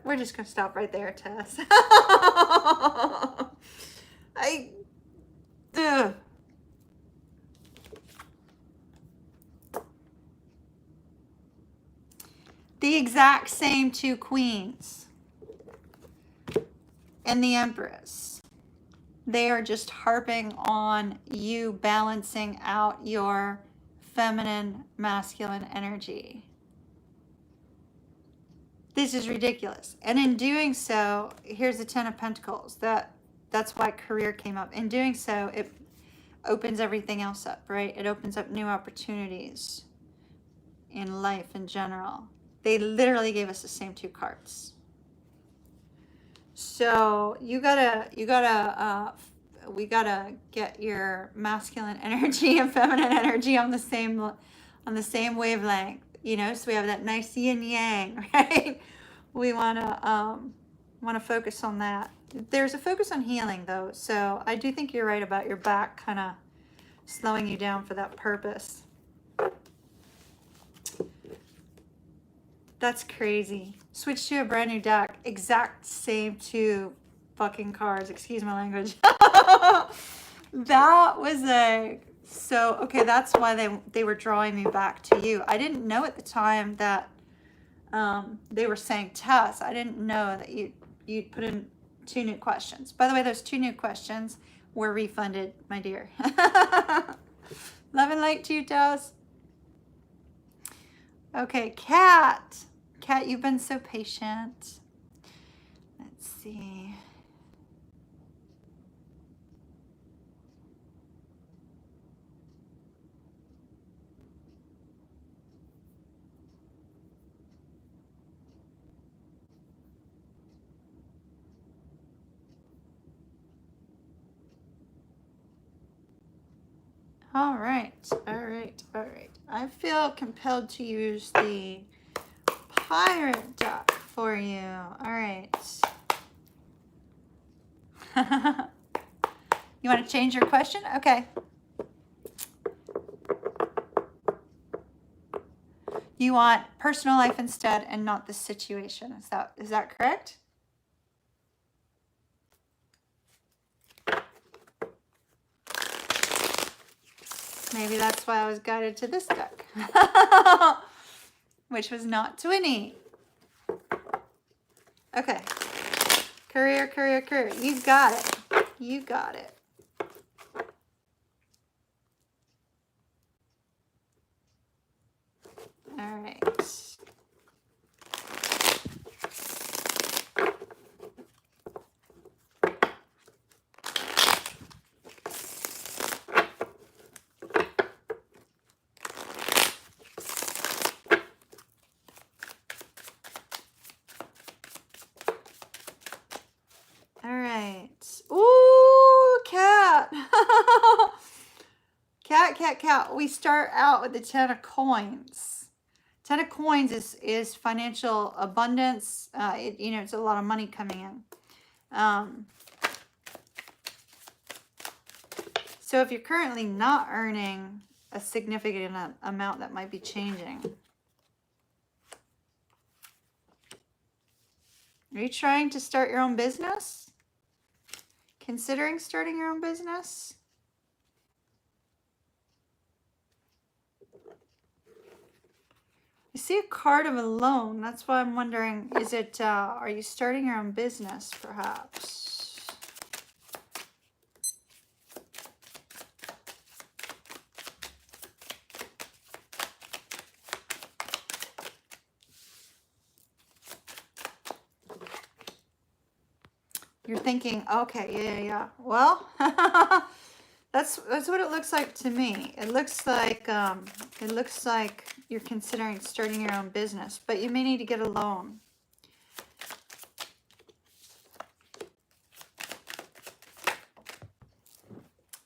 We're just going to stop right there, Tess. The exact same two queens and the Empress. They are just harping on you balancing out your feminine, masculine energy. This is ridiculous. And in doing so, here's the Ten of Pentacles. That's why career came up. In doing so, it opens everything else up, right? It opens up new opportunities in life in general. They literally gave us the same two cards. So you gotta we gotta get your masculine energy and feminine energy on the same wavelength, you know, so we have that nice yin yang, right? We wanna focus on that. There's a focus on healing though, so I do think you're right about your back kind of slowing you down for that purpose. That's crazy. Switch to a brand new deck. Exact same two fucking cards. Excuse my language. That was okay, that's why they were drawing me back to you. I didn't know at the time that they were saying Tess. I didn't know that you'd put in 2 new questions. By the way, those 2 new questions were refunded, my dear. Love and light to you, Tess. Okay, Kat. Kat, you've been so patient. Let's see. All right. I feel compelled to use the pirate deck for you. All right. You want to change your question? Okay. You want personal life instead and not the situation. Is that correct? Maybe that's why I was guided to this deck, which was not 20. Okay. Career. You got it. You got it. All right. Cat. We start out with the 10 of coins. 10 of coins is financial abundance. It's a lot of money coming in. So if you're currently not earning a significant amount, that might be changing. Are you trying to start your own business? Considering starting your own business? I see a card of a loan. That's why I'm wondering, are you starting your own business perhaps? You're thinking, okay, yeah. Well, that's what it looks like to me. It looks like you're considering starting your own business, but you may need to get a loan.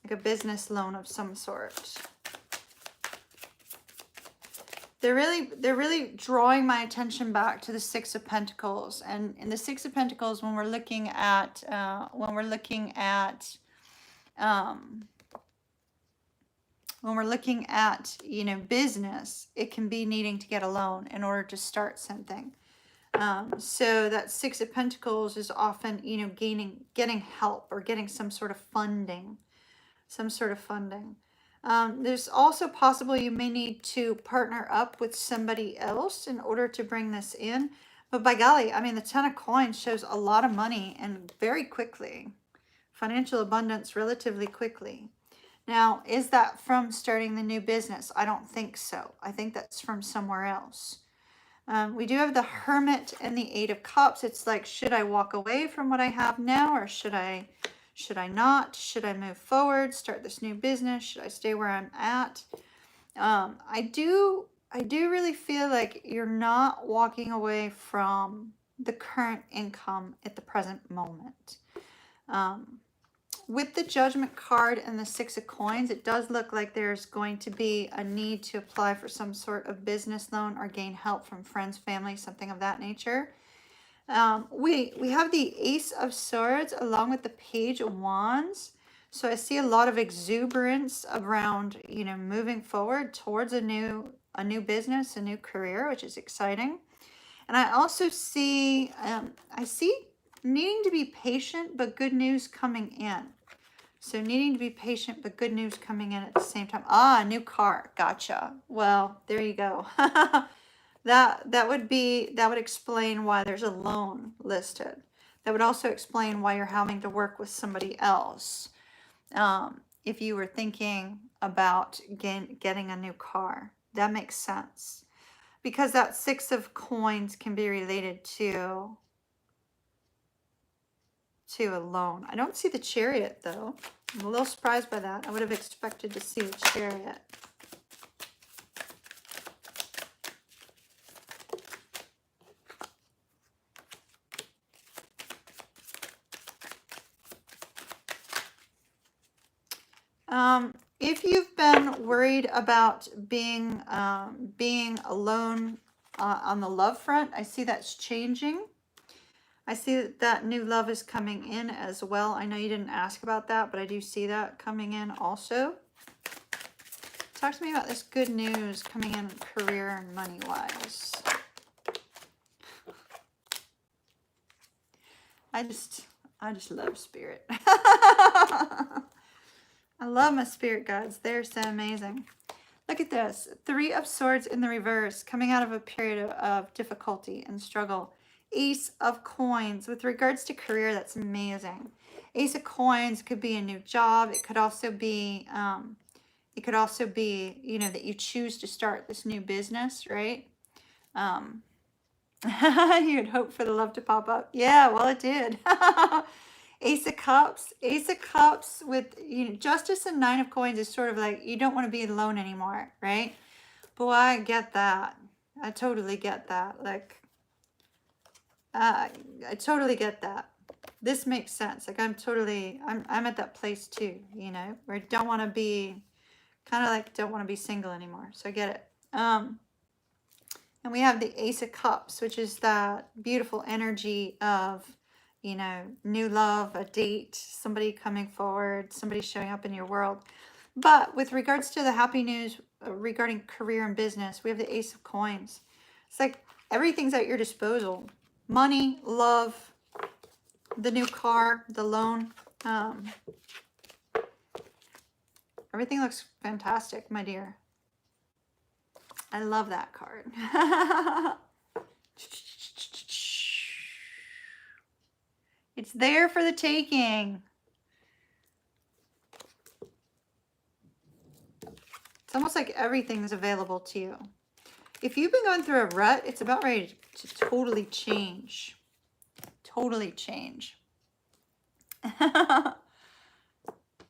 Like a business loan of some sort. They're really drawing my attention back to the 6 of Pentacles, and in the 6 of Pentacles, when we're looking at business, it can be needing to get a loan in order to start something. So that 6 of Pentacles is often, getting help or getting some sort of funding. There's also possible you may need to partner up with somebody else in order to bring this in. But by golly, the 10 of coins shows a lot of money and very quickly. Financial abundance relatively quickly. Now, is that from starting the new business? I don't think so. I think that's from somewhere else. We do have the Hermit and the 8 of Cups. It's like, should I walk away from what I have now, or should I not? Should I move forward, start this new business? Should I stay where I'm at? I do really feel like you're not walking away from the current income at the present moment. with the Judgment card and the Six of Coins, it does look like there's going to be a need to apply for some sort of business loan or gain help from friends, family, something of that nature. We have the Ace of Swords along with the Page of Wands. So I see a lot of exuberance around, you know, moving forward towards a new business, a new career, which is exciting. And I also see, I see needing to be patient, but good news coming in. So needing to be patient, but good news coming in at the same time. Ah, new car. Gotcha. Well, there you go. That would explain why there's a loan listed. That would also explain why you're having to work with somebody else. If you were thinking about getting a new car, that makes sense. Because that Six of Coins can be related to a loan. I don't see the Chariot though. I'm a little surprised by that. I would have expected to see the Chariot. If you've been worried about being alone on the love front, I see that's changing. I see that new love is coming in as well. I know you didn't ask about that, but I do see that coming in also. Talk to me about this good news coming in career and money-wise. I just love Spirit. I love my spirit guides. They're so amazing. Look at this. Three of Swords in the reverse, coming out of a period of difficulty and struggle. Ace of Coins. With regards to career, that's amazing. Ace of Coins could be a new job. It could also be, you know, that you choose to start this new business, right? You'd hope for the love to pop up. Yeah, well, it did. Ace of Cups. Ace of Cups with, you know, Justice and Nine of Coins is sort of like you don't want to be alone anymore, right? Boy, I get that. I totally get that. Like, I totally get that. This makes sense. Like, I'm at that place too, you know, where I don't want to be, kind of like don't want to be single anymore. So I get it. And we have the Ace of Cups, which is that beautiful energy of, you know, new love, a date, somebody coming forward, somebody showing up in your world. But with regards to the happy news regarding career and business, we have the Ace of Coins. It's like everything's at your disposal. Money, love, the new car, the loan. Everything looks fantastic, my dear. I love that card. It's there for the taking. It's almost like everything is available to you. If you've been going through a rut, it's about ready to totally change. Totally change.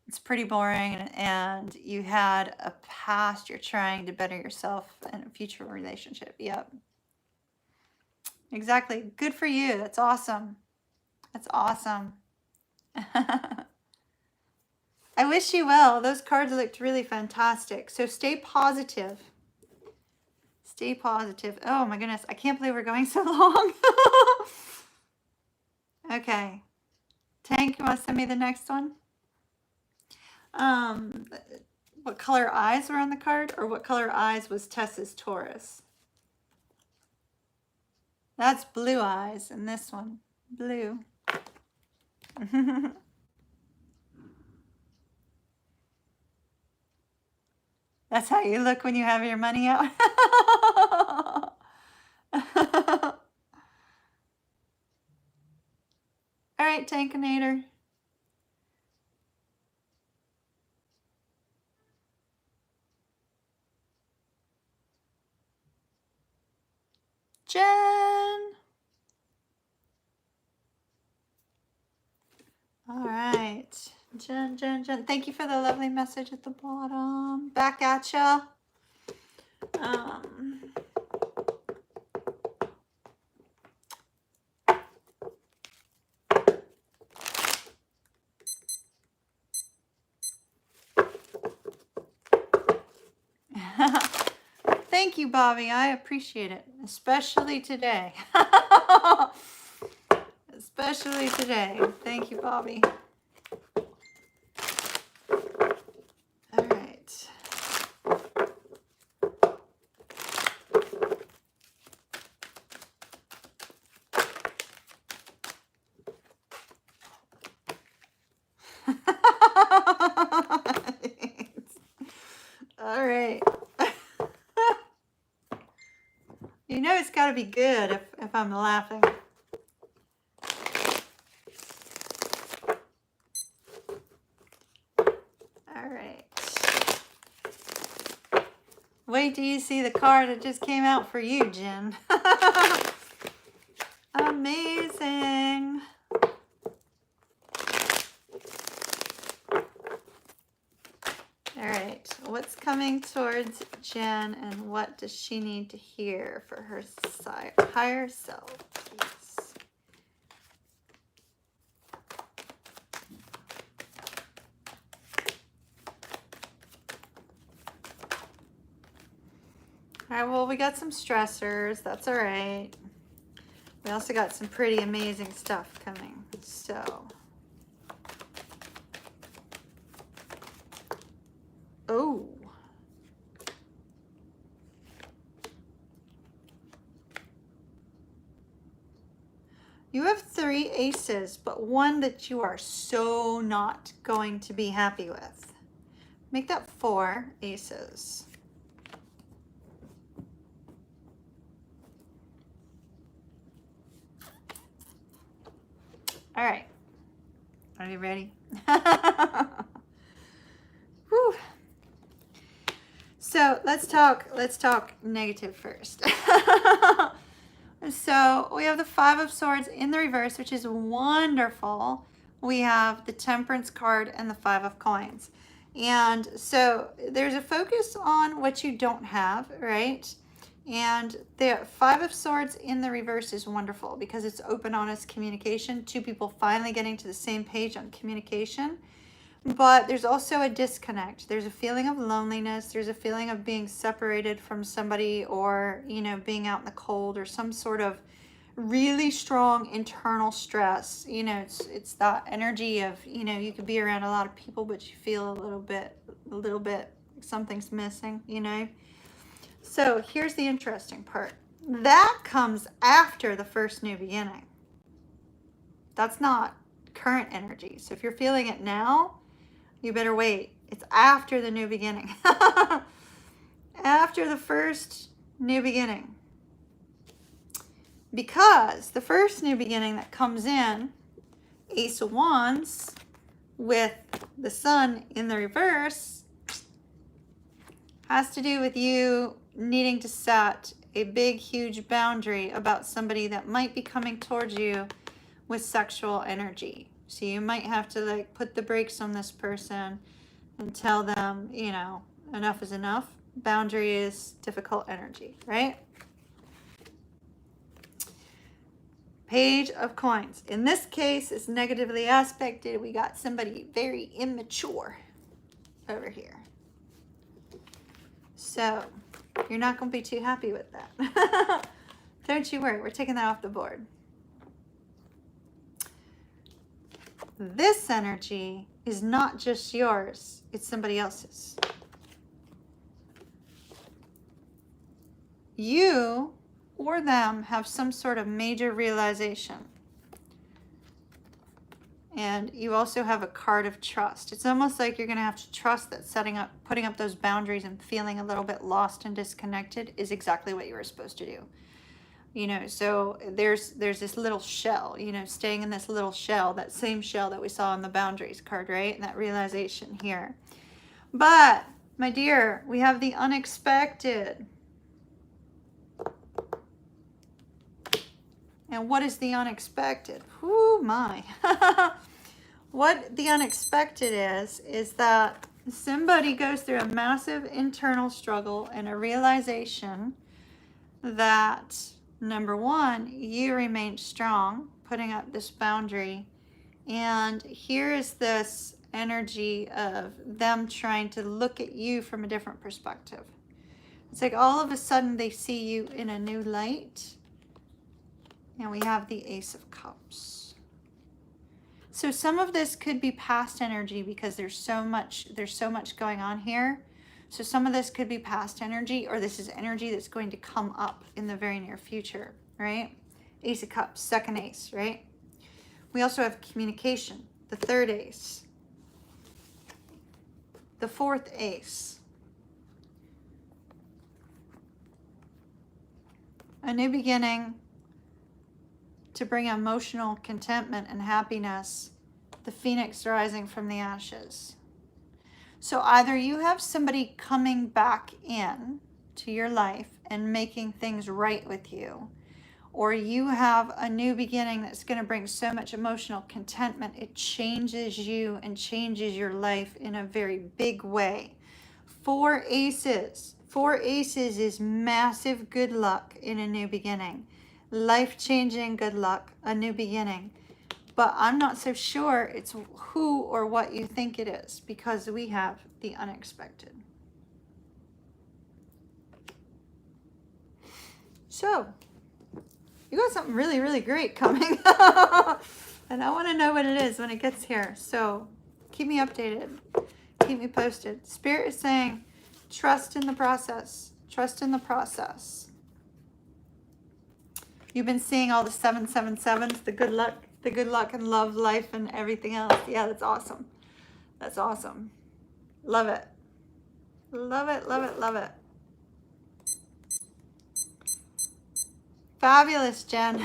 It's pretty boring, and you had a past you're trying to better yourself in a future relationship. Yep. Exactly. Good for you. That's awesome. That's awesome. I wish you well. Those cards looked really fantastic. So stay positive. Stay positive. Oh my goodness. I can't believe we're going so long. Okay. Tank, you want to send me the next one? What color eyes were on the card, or what color eyes was Tessa's Taurus? That's blue eyes in this one. Blue. That's how you look when you have your money out. All right, Tankinator. Jen. All right. Jen. Thank you for the lovely message at the bottom. Back at ya. you, Bobby. I appreciate it, especially today. Especially today. Thank you, Bobby. All right. All right. You know it's got to be good if I'm laughing. All right. Wait till you see the card that just came out for you, Jen. Amazing. All right, what's coming towards Jen and what does she need to hear for her higher self, please? All right, well, we got some stressors. That's all right. We also got some pretty amazing stuff coming. So, oh. You have 3 aces, but one that you are so not going to be happy with. Make that 4 aces. All right. Are you ready? Whew. So let's talk negative first. So we have the 5 of Swords in the reverse, which is wonderful. We have the Temperance card and the 5 of Coins. And so there's a focus on what you don't have, right? And the 5 of Swords in the reverse is wonderful because it's open, honest communication. 2 people finally getting to the same page on communication. But there's also a disconnect. There's a feeling of loneliness. There's a feeling of being separated from somebody, or, you know, being out in the cold, or some sort of really strong internal stress. You know, it's that energy of, you know, you could be around a lot of people, but you feel a little bit like something's missing, you know. So here's the interesting part. That comes after the first new beginning. That's not current energy. So if you're feeling it now, you better wait. It's after the new beginning. After the first new beginning. Because the first new beginning that comes in, Ace of Wands, with the Sun in the reverse, has to do with you needing to set a big, huge boundary about somebody that might be coming towards you with sexual energy. So you might have to like put the brakes on this person and tell them, you know, enough is enough. Boundary is difficult energy, right? Page of Coins. In this case, it's negatively aspected. We got somebody very immature over here. So you're not going to be too happy with that. Don't you worry. We're taking that off the board. This energy is not just yours, it's somebody else's. You or them have some sort of major realization. And you also have a card of trust. It's almost like you're going to have to trust that putting up those boundaries and feeling a little bit lost and disconnected is exactly what you were supposed to do. You know, so there's this little shell, you know, staying in this little shell, that same shell that we saw on the boundaries card, right? And that realization here. But, my dear, we have the unexpected. And what is the unexpected? Whoo, my. What the unexpected is that somebody goes through a massive internal struggle and a realization that, number one, you remain strong, putting up this boundary. And here is this energy of them trying to look at you from a different perspective. It's like all of a sudden they see you in a new light. And we have the Ace of Cups. So some of this could be past energy because there's so much going on here. So some of this could be past energy, or this is energy that's going to come up in the very near future, right? Ace of Cups, second ace, right? We also have communication, the third ace, the fourth ace, a new beginning to bring emotional contentment and happiness, the phoenix rising from the ashes. So either you have somebody coming back in to your life and making things right with you, or you have a new beginning that's going to bring so much emotional contentment, it changes you and changes your life in a very big way. Four aces. Four aces is massive good luck in a new beginning. Life-changing good luck, a new beginning. But I'm not so sure it's who or what you think it is, because we have the unexpected. So, you got something really, really great coming. And I want to know what it is when it gets here. So, keep me updated. Keep me posted. Spirit is saying, trust in the process. Trust in the process. You've been seeing all the 777s, the good luck and love, life, and everything else. Yeah, that's awesome. That's awesome. Love it. Love it, love it, love it. Fabulous, Jen.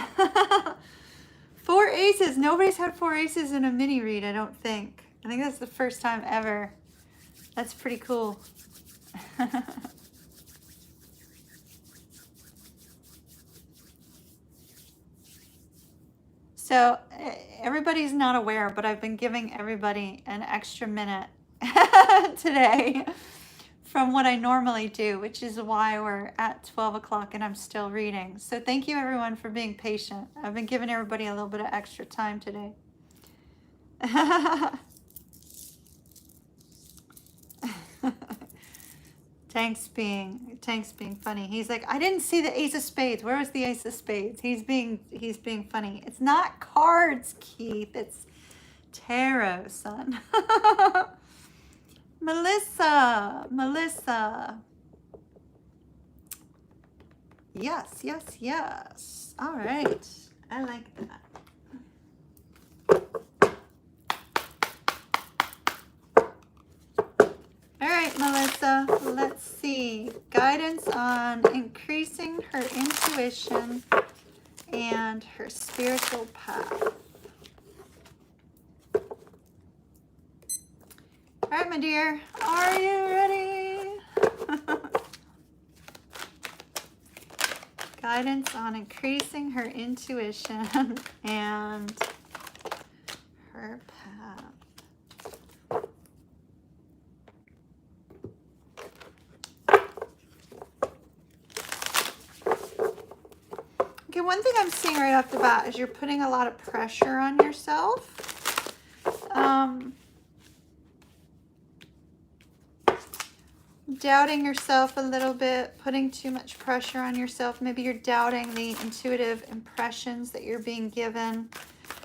Four aces. Nobody's had four aces in a mini read, I don't think. I think that's the first time ever. That's pretty cool. So everybody's not aware, but I've been giving everybody an extra minute today from what I normally do, which is why we're at 12 o'clock and I'm still reading. So thank you everyone for being patient. I've been giving everybody a little bit of extra time today. Tank's being funny. He's like, I didn't see the ace of spades. Where was the ace of spades? He's being funny. It's not cards, Keith. It's tarot, son. Melissa. Yes. All right. I like that. All right, Melissa, let's see. Guidance on increasing her intuition and her spiritual path. All right, my dear, are you ready? Guidance on increasing her intuition and her path. Okay, one thing I'm seeing right off the bat is you're putting a lot of pressure on yourself. Doubting yourself a little bit, putting too much pressure on yourself. Maybe you're doubting the intuitive impressions that you're being given,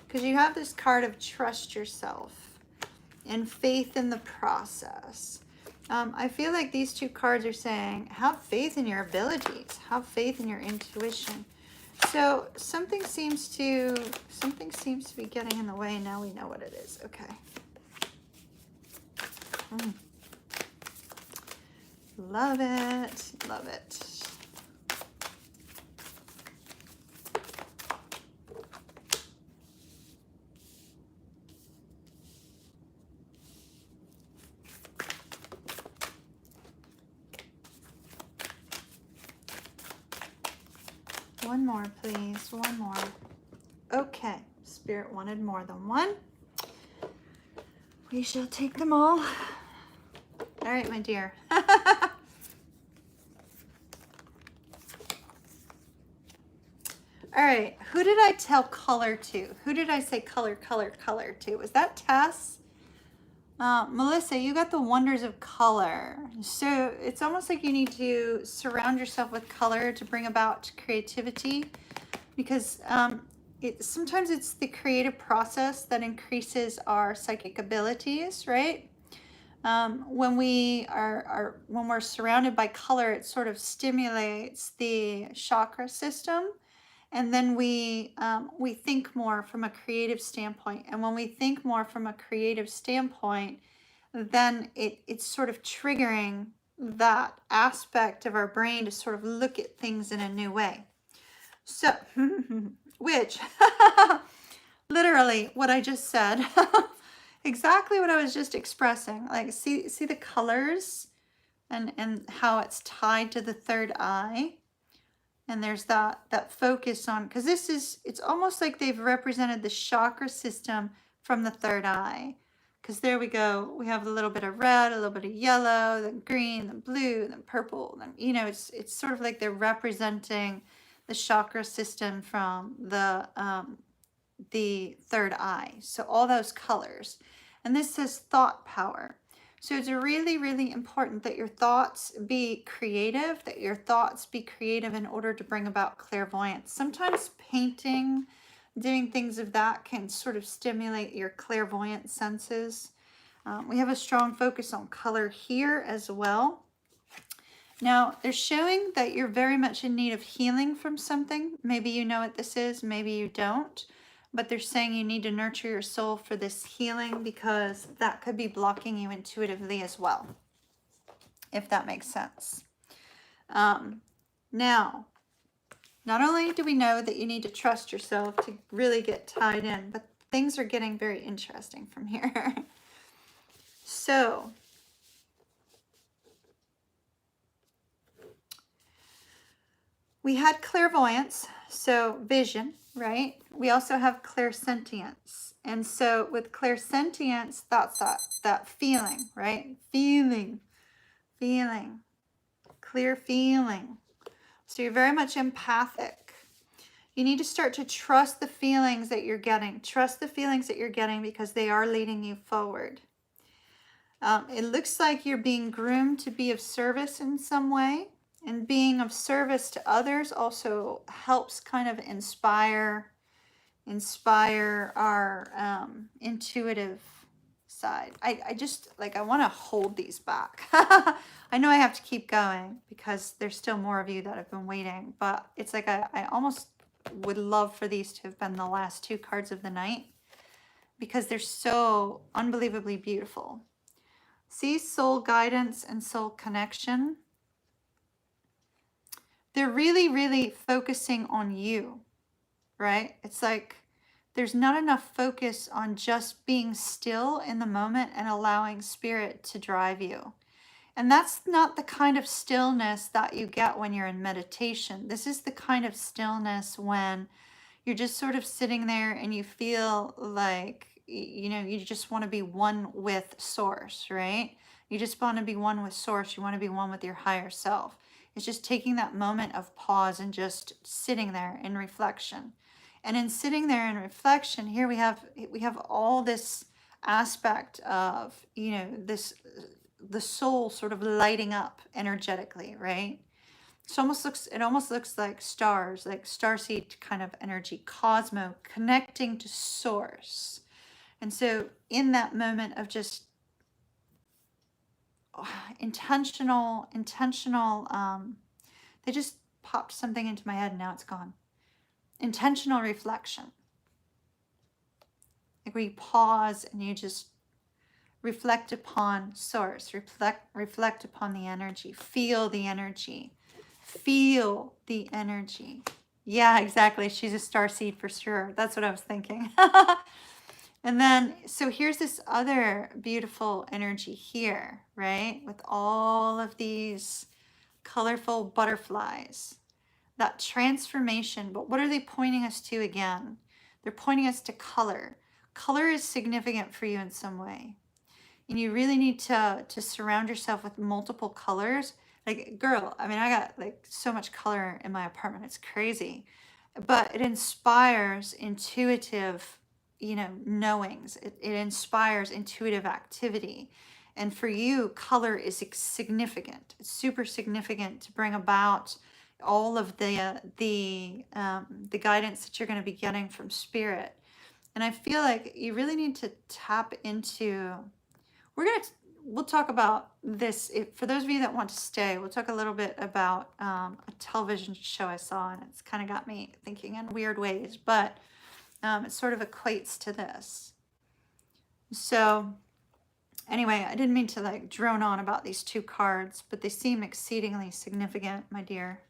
because you have this card of trust yourself and faith in the process. I feel like these two cards are saying, have faith in your abilities, have faith in your intuition. So something seems to be getting in the way. Now we know what it is. Okay. Love it. Love it. One more, please. One more. Okay. Spirit wanted more than one. We shall take them all. All right, my dear. All right, who did I tell color to? Who did I say color to? Was that Tess? Melissa, you got the wonders of color. So it's almost like you need to surround yourself with color to bring about creativity, because sometimes it's the creative process that increases our psychic abilities, right? When when we're surrounded by color, it sort of stimulates the chakra system, and then we think more from a creative standpoint. And when we think more from a creative standpoint, then it's sort of triggering that aspect of our brain to sort of look at things in a new way. So, which literally what I just said, exactly what I was just expressing. Like, see the colors and how it's tied to the third eye. And there's that focus on, because it's almost like they've represented the chakra system from the third eye. Because there we go, we have a little bit of red, a little bit of yellow, then green, then blue, then purple. Then, it's sort of like they're representing the chakra system from the third eye. So all those colors. And this says thought power. So it's really, really important that your thoughts be creative, in order to bring about clairvoyance. Sometimes painting, doing things of that can sort of stimulate your clairvoyant senses. We have a strong focus on color here as well. Now, they're showing that you're very much in need of healing from something. Maybe you know what this is, maybe you don't. But they're saying you need to nurture your soul for this healing, because that could be blocking you intuitively as well, if that makes sense. Now, not only do we know that you need to trust yourself to really get tied in, but things are getting very interesting from here. So, we had clairvoyance, so vision, right? We also have clairsentience. And so with clairsentience, that's that feeling, right? Feeling, clear feeling. So you're very much empathic. You need to start to trust the feelings that you're getting. Trust the feelings that you're getting, because they are leading you forward. It looks like you're being groomed to be of service in some way. And being of service to others also helps kind of inspire our intuitive side. I just, like, I want to hold these back. I know I have to keep going because there's still more of you that have been waiting, but it's like I almost would love for these to have been the last two cards of the night, because they're so unbelievably beautiful. See, soul guidance and soul connection. They're really, really focusing on you, right? It's like there's not enough focus on just being still in the moment and allowing spirit to drive you. And that's not the kind of stillness that you get when you're in meditation. This is the kind of stillness when you're just sort of sitting there and you feel like, you just want to be one with source, right? You just want to be one with source. You want to be one with your higher self. It's just taking that moment of pause and just sitting there in reflection. And in sitting there in reflection, here we have all this aspect of, the soul sort of lighting up energetically, right? It almost looks like stars, like starseed kind of energy, cosmo connecting to source. And so in that moment of just intentional, they just popped something into my head and now it's gone. Intentional reflection. Like where you pause and you just reflect upon source, reflect upon the energy, feel the energy. Feel the energy. Yeah, exactly. She's a starseed for sure. That's what I was thinking. And then, so here's this other beautiful energy here, right? With all of these colorful butterflies. That transformation. But what are they pointing us to again? They're pointing us to color. Color is significant for you in some way. And you really need to surround yourself with multiple colors. Like, girl, I mean, I got like so much color in my apartment. It's crazy. But it inspires intuitive knowings. It inspires intuitive activity. And for you, color is significant. It's super significant to bring about all of the guidance that you're going to be getting from spirit. And I feel like you really need to tap into. We'll talk about this for those of you that want to stay. We'll talk a little bit about a television show I saw, and it's kind of got me thinking in weird ways, but it sort of equates to this. So anyway, I didn't mean to like drone on about these two cards, but they seem exceedingly significant, my dear,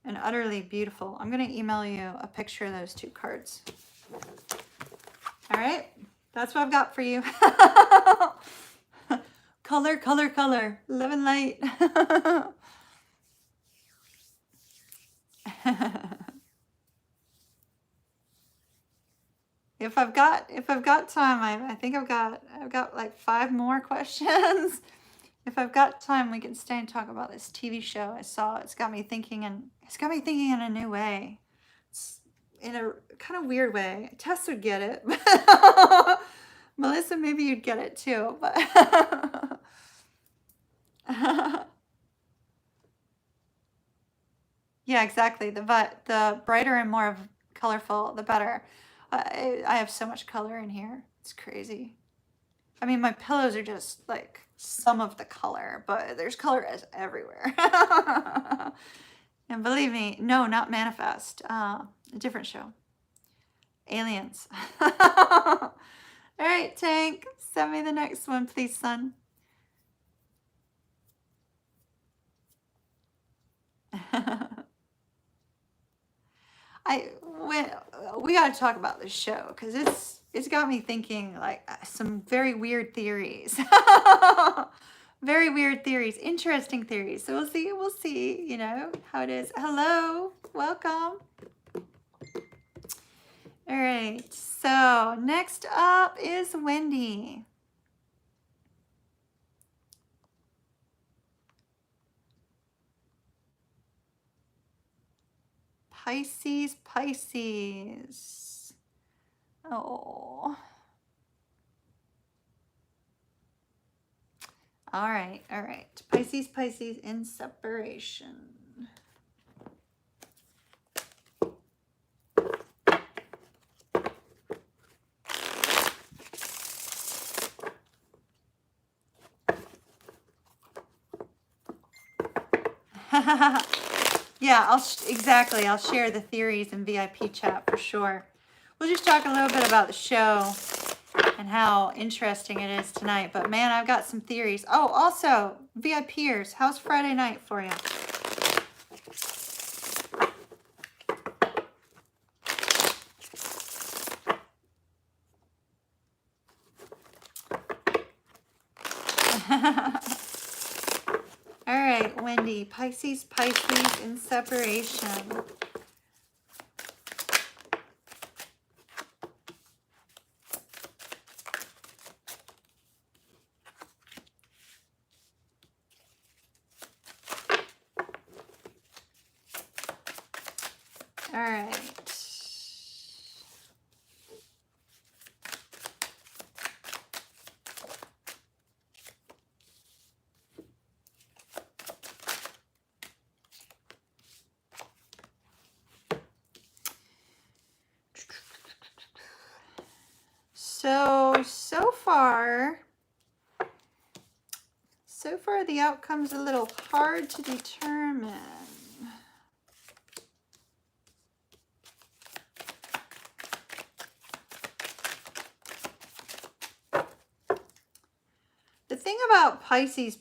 and utterly beautiful. I'm going to email you a picture of those two cards. All right, that's what I've got for you. Color, color, color, love and light. If I've got time, I think I've got like 5 more questions. If I've got time, we can stay and talk about this TV show I saw. It's got me thinking in a new way. It's in a kind of weird way. Tess would get it. Melissa, maybe you'd get it too, but yeah, exactly. The brighter and more colorful, the better. I have so much color in here. It's crazy. I mean, my pillows are just like some of the color, but there's color everywhere. And believe me, no, not Manifest. A different show. Aliens. All right, Tank. Send me the next one, please, son. We got to talk about this show because it's got me thinking like some very weird theories. Very weird theories, interesting theories. So we'll see, how it is. Hello, welcome. All right, so next up is Wendy. Pisces. Oh. All right. Pisces in separation. Yeah, exactly. I'll share the theories in VIP chat for sure. We'll just talk a little bit about the show and how interesting it is tonight. But man, I've got some theories. Oh, also, VIPers, how's Friday night for you? All right, Wendy, Pisces in separation. All right. So far the outcome's a little hard to determine. The thing about Pisces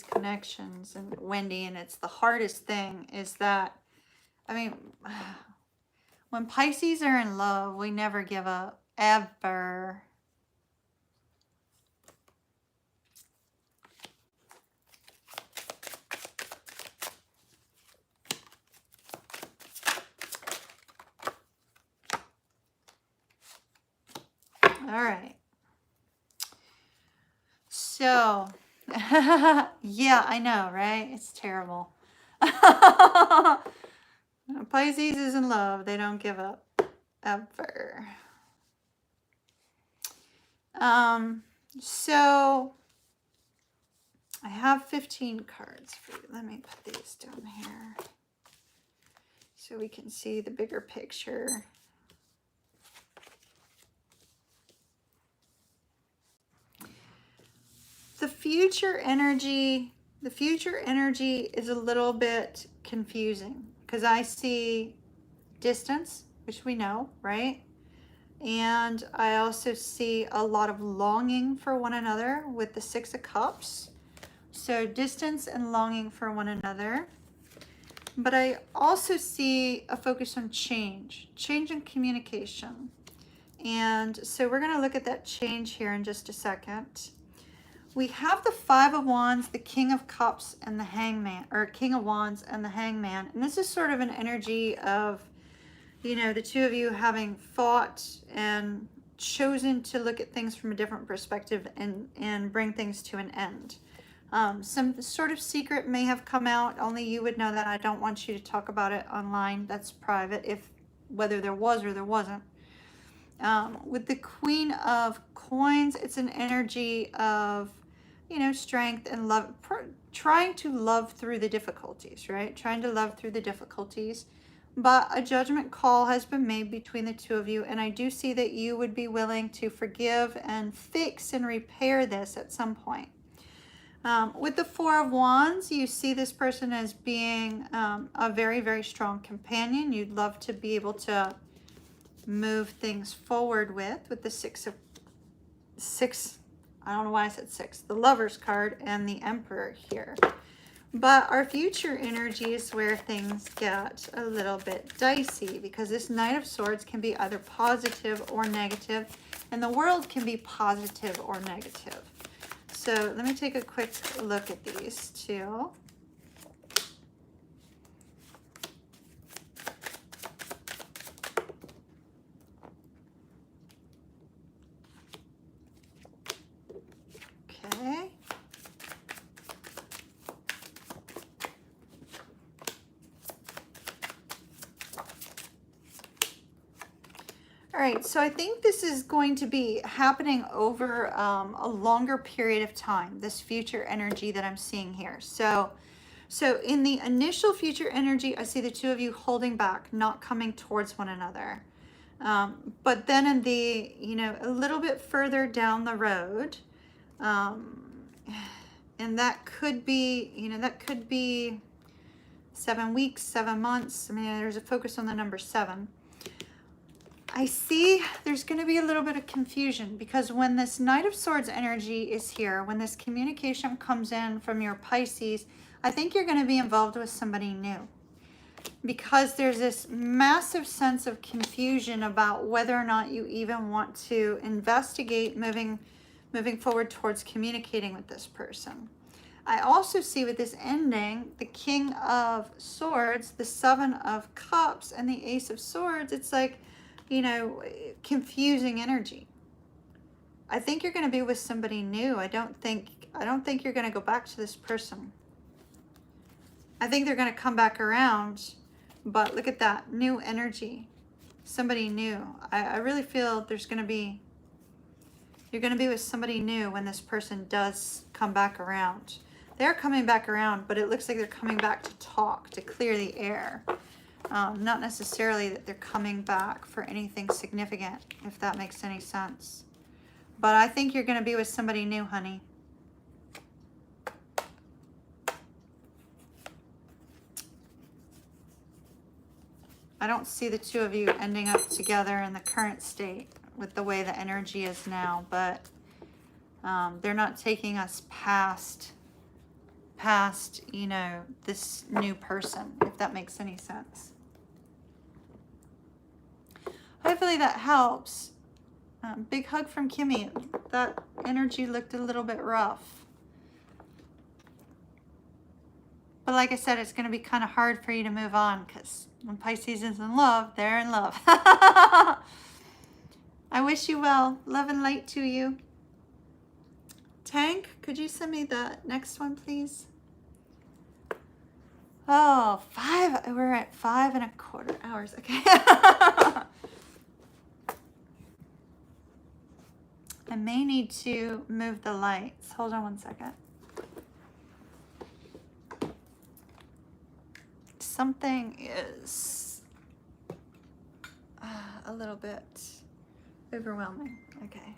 connections and Wendy, and it's the hardest thing, is that, I mean, when Pisces are in love, we never give up, ever. All right. So, yeah, I know, right? It's terrible. Pisces is in love. They don't give up, ever. So I have 15 cards for you. Let me put these down here so we can see the bigger picture. The future energy is a little bit confusing because I see distance, which we know, right? And I also see a lot of longing for one another with the Six of Cups. So distance and longing for one another. But I also see a focus on change in communication. And so we're going to look at that change here in just a second. We have the Five of Wands, the King of Cups, and the Hangman, or King of Wands and the Hangman. And this is sort of an energy of, you know, the two of you having fought and chosen to look at things from a different perspective and bring things to an end. Some sort of secret may have come out. Only you would know that. I don't want you to talk about it online. That's private, whether there was or there wasn't. With the Queen of Coins, it's an energy of, you know, strength and love, trying to love through the difficulties, right? Trying to love through the difficulties. But a judgment call has been made between the two of you, and I do see that you would be willing to forgive and fix and repair this at some point. With the Four of Wands, you see this person as being a very, very strong companion. You'd love to be able to move things forward with the I don't know why I said six, the Lover's card and the Emperor here. But our future energy is where things get a little bit dicey, because this Knight of Swords can be either positive or negative, and the World can be positive or negative. So let me take a quick look at these two. Okay. All right, so I think this is going to be happening over a longer period of time, this future energy that I'm seeing here. So in the initial future energy, I see the two of you holding back, not coming towards one another. But then in the, you know, a little bit further down the road, and that could be, you know, that could be 7 weeks, 7 months. I mean, there's a focus on the number 7. I see there's going to be a little bit of confusion, because when this Knight of Swords energy is here, when this communication comes in from your Pisces, I think you're going to be involved with somebody new, because there's this massive sense of confusion about whether or not you even want to investigate moving forward towards communicating with this person. I also see with this ending, the King of Swords, the Seven of Cups, and the Ace of Swords. It's like, you know, confusing energy. I think you're going to be with somebody new. I don't think you're going to go back to this person. I think they're going to come back around, but look at that new energy, somebody new. I really feel you're going to be with somebody new when this person does come back around. They're coming back around, but it looks like they're coming back to talk, to clear the air. Not necessarily that they're coming back for anything significant, if that makes any sense. But I think you're going to be with somebody new, honey. I don't see the two of you ending up together in the current state with the way the energy is now, but they're not taking us past, you know, this new person, if that makes any sense. Hopefully that helps. Big hug from Kimmy. That energy looked a little bit rough. But like I said, it's going to be kind of hard for you to move on, because when Pisces is in love, they're in love. I wish you well. Love and light to you. Tank, could you send me the next one, please? Oh, 5. We're at 5.25 hours. Okay. I may need to move the lights. Hold on one second. Something is a little bit overwhelming. Okay.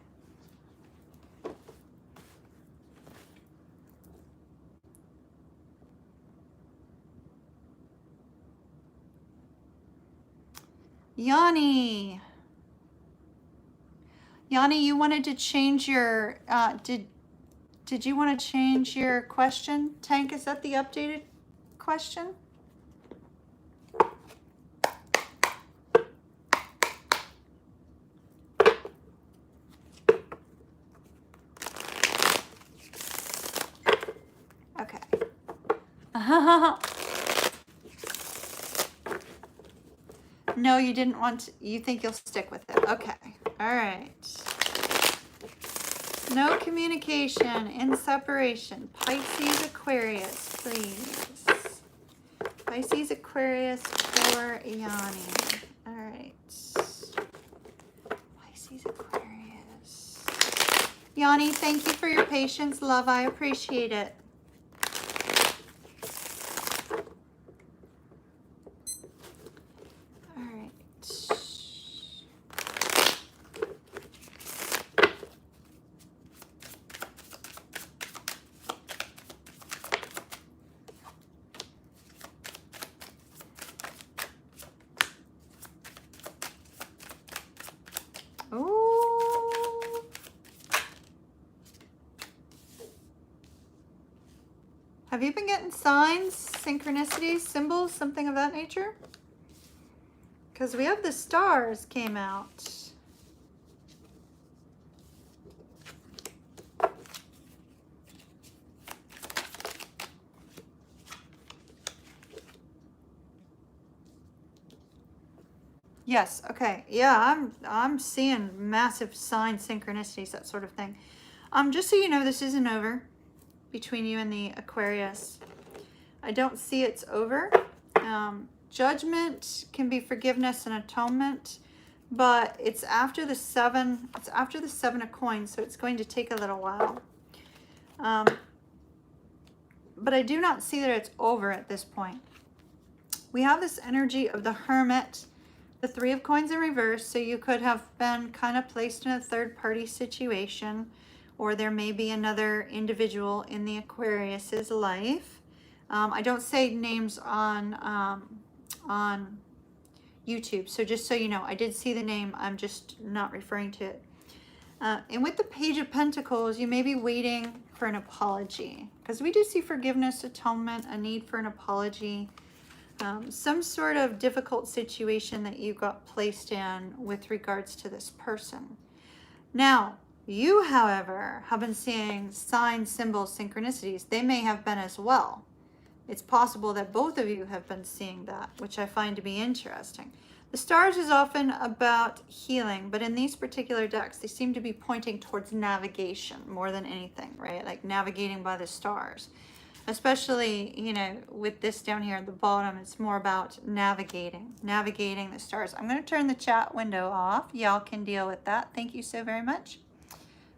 Yanni, you wanted to change your, did you want to change your question? Tank, is that the updated question? Okay. No, you didn't want to, you think you'll stick with it. Okay. All right. No communication in separation. Pisces, Aquarius, please. Pisces, Aquarius for Yanni. All right. Pisces, Aquarius. Yanni, thank you for your patience, love. I appreciate it. All right. Ooh. Have you been getting signs, synchronicities, symbols, something of that nature? Because we have the stars came out. Yes, okay. Yeah, I'm seeing massive sign synchronicities, that sort of thing. Just so you know, this isn't over between you and the Aquarius. I don't see it's over. Judgment can be forgiveness and atonement, but it's after the seven of coins, so it's going to take a little while. But I do not see that it's over at this point. We have this energy of the Hermit, the Three of Coins in reverse, so you could have been kind of placed in a third-party situation, or there may be another individual in the Aquarius's life. I don't say names on YouTube, so just so you know, I did see the name, I'm just not referring to it. And with the Page of Pentacles, you may be waiting for an apology, because we do see forgiveness, atonement, a need for an apology, some sort of difficult situation that you got placed in with regards to this person. Now, you, however, have been seeing signs, symbols, synchronicities. They may have been as well. It's possible that both of you have been seeing that, which I find to be interesting. The stars is often about healing, but in these particular decks, they seem to be pointing towards navigation more than anything, right? Like navigating by the stars. Especially, you know, with this down here at the bottom, it's more about navigating the stars. I'm going to turn the chat window off. Y'all can deal with that. Thank you so very much.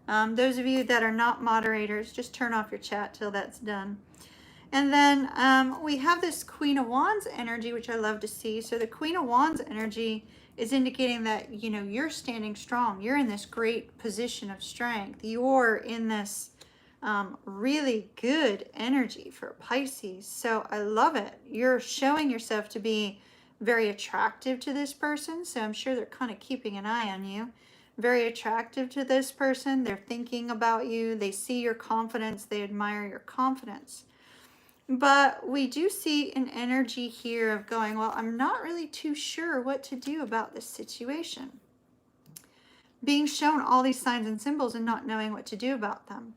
Those of you that are not moderators, just turn off your chat till that's done. And then we have this Queen of Wands energy, which I love to see. So the Queen of Wands energy is indicating that, you know, you're standing strong. You're in this great position of strength. You're in this really good energy for Pisces. So I love it. You're showing yourself to be very attractive to this person. So I'm sure they're kind of keeping an eye on you. Very attractive to this person. They're thinking about you. They see your confidence. They admire your confidence. But we do see an energy here of going, well, I'm not really too sure what to do about this situation. Being shown all these signs and symbols and not knowing what to do about them.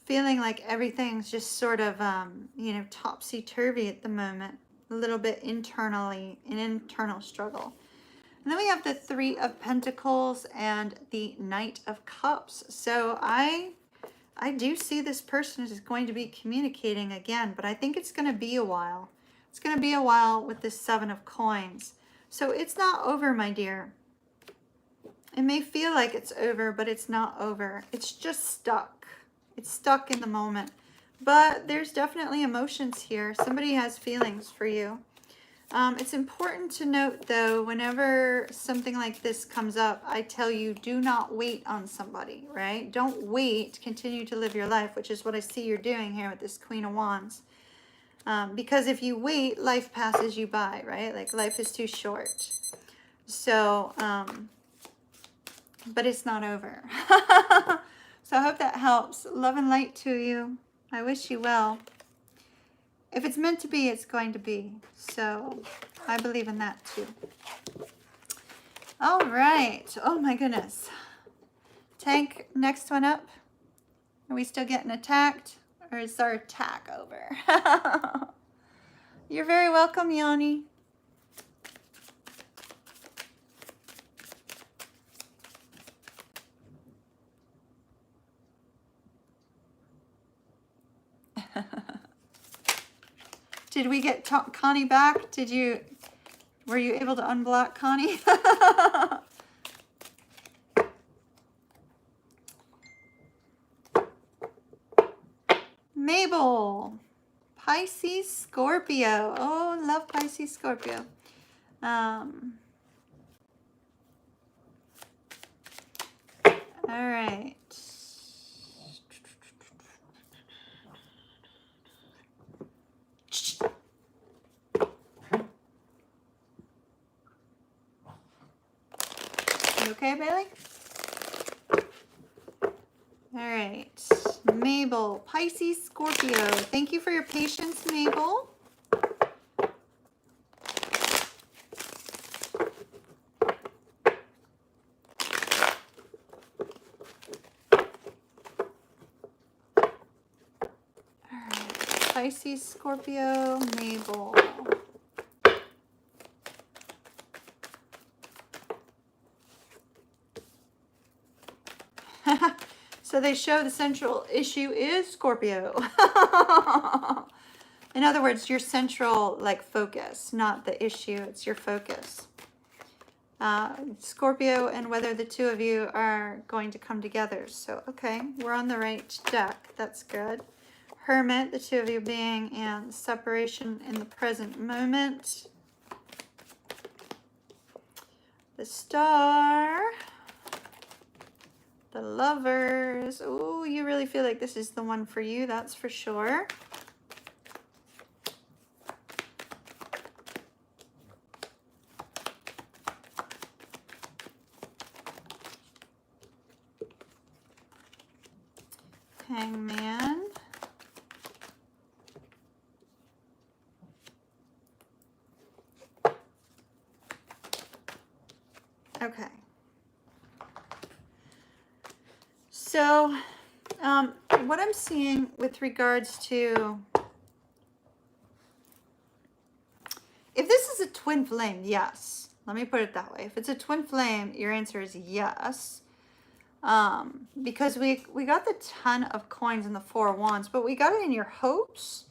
Feeling like everything's just sort of, you know, topsy-turvy at the moment. A little bit internally, an internal struggle. And then we have the Three of Pentacles and the Knight of Cups. So I do see this person is going to be communicating again, but I think it's going to be a while. It's going to be a while with this Seven of Coins. So it's not over, my dear. It may feel like it's over, but it's not over. It's just stuck. It's stuck in the moment. But there's definitely emotions here. Somebody has feelings for you. It's important to note, though, whenever something like this comes up, I tell you, do not wait on somebody, right? Don't wait. Continue to live your life, which is what I see you're doing here with this Queen of Wands. Because if you wait, life passes you by, right? Like, life is too short. So, but it's not over. So I hope that helps. Love and light to you. I wish you well. If it's meant to be, it's going to be. So I believe in that too. All right. Oh my goodness. Tank, next one up. Are we still getting attacked? Or is our attack over? You're very welcome, Yanni. Did we get Connie back? Were you able to unblock Connie? Mabel, Pisces, Scorpio. Oh, love Pisces, Scorpio. All right. You okay, Bailey? All right. Mabel, Pisces, Scorpio. Thank you for your patience, Mabel. All right. Pisces, Scorpio, Mabel. So they show the central issue is Scorpio. In other words, your central focus, not the issue, it's your focus. Scorpio and whether the two of you are going to come together. So, okay, we're on the right deck. That's good. Hermit, the two of you being in separation in the present moment. The Star. The Lovers. Oh, you really feel like this is the one for you, that's for sure. Hangman. Okay. So, what I'm seeing with regards to, if this is a twin flame, yes. Let me put it that way. If it's a twin flame, your answer is yes. Because we got the 10 of coins and the 4 of wands, but we got it in your hopes.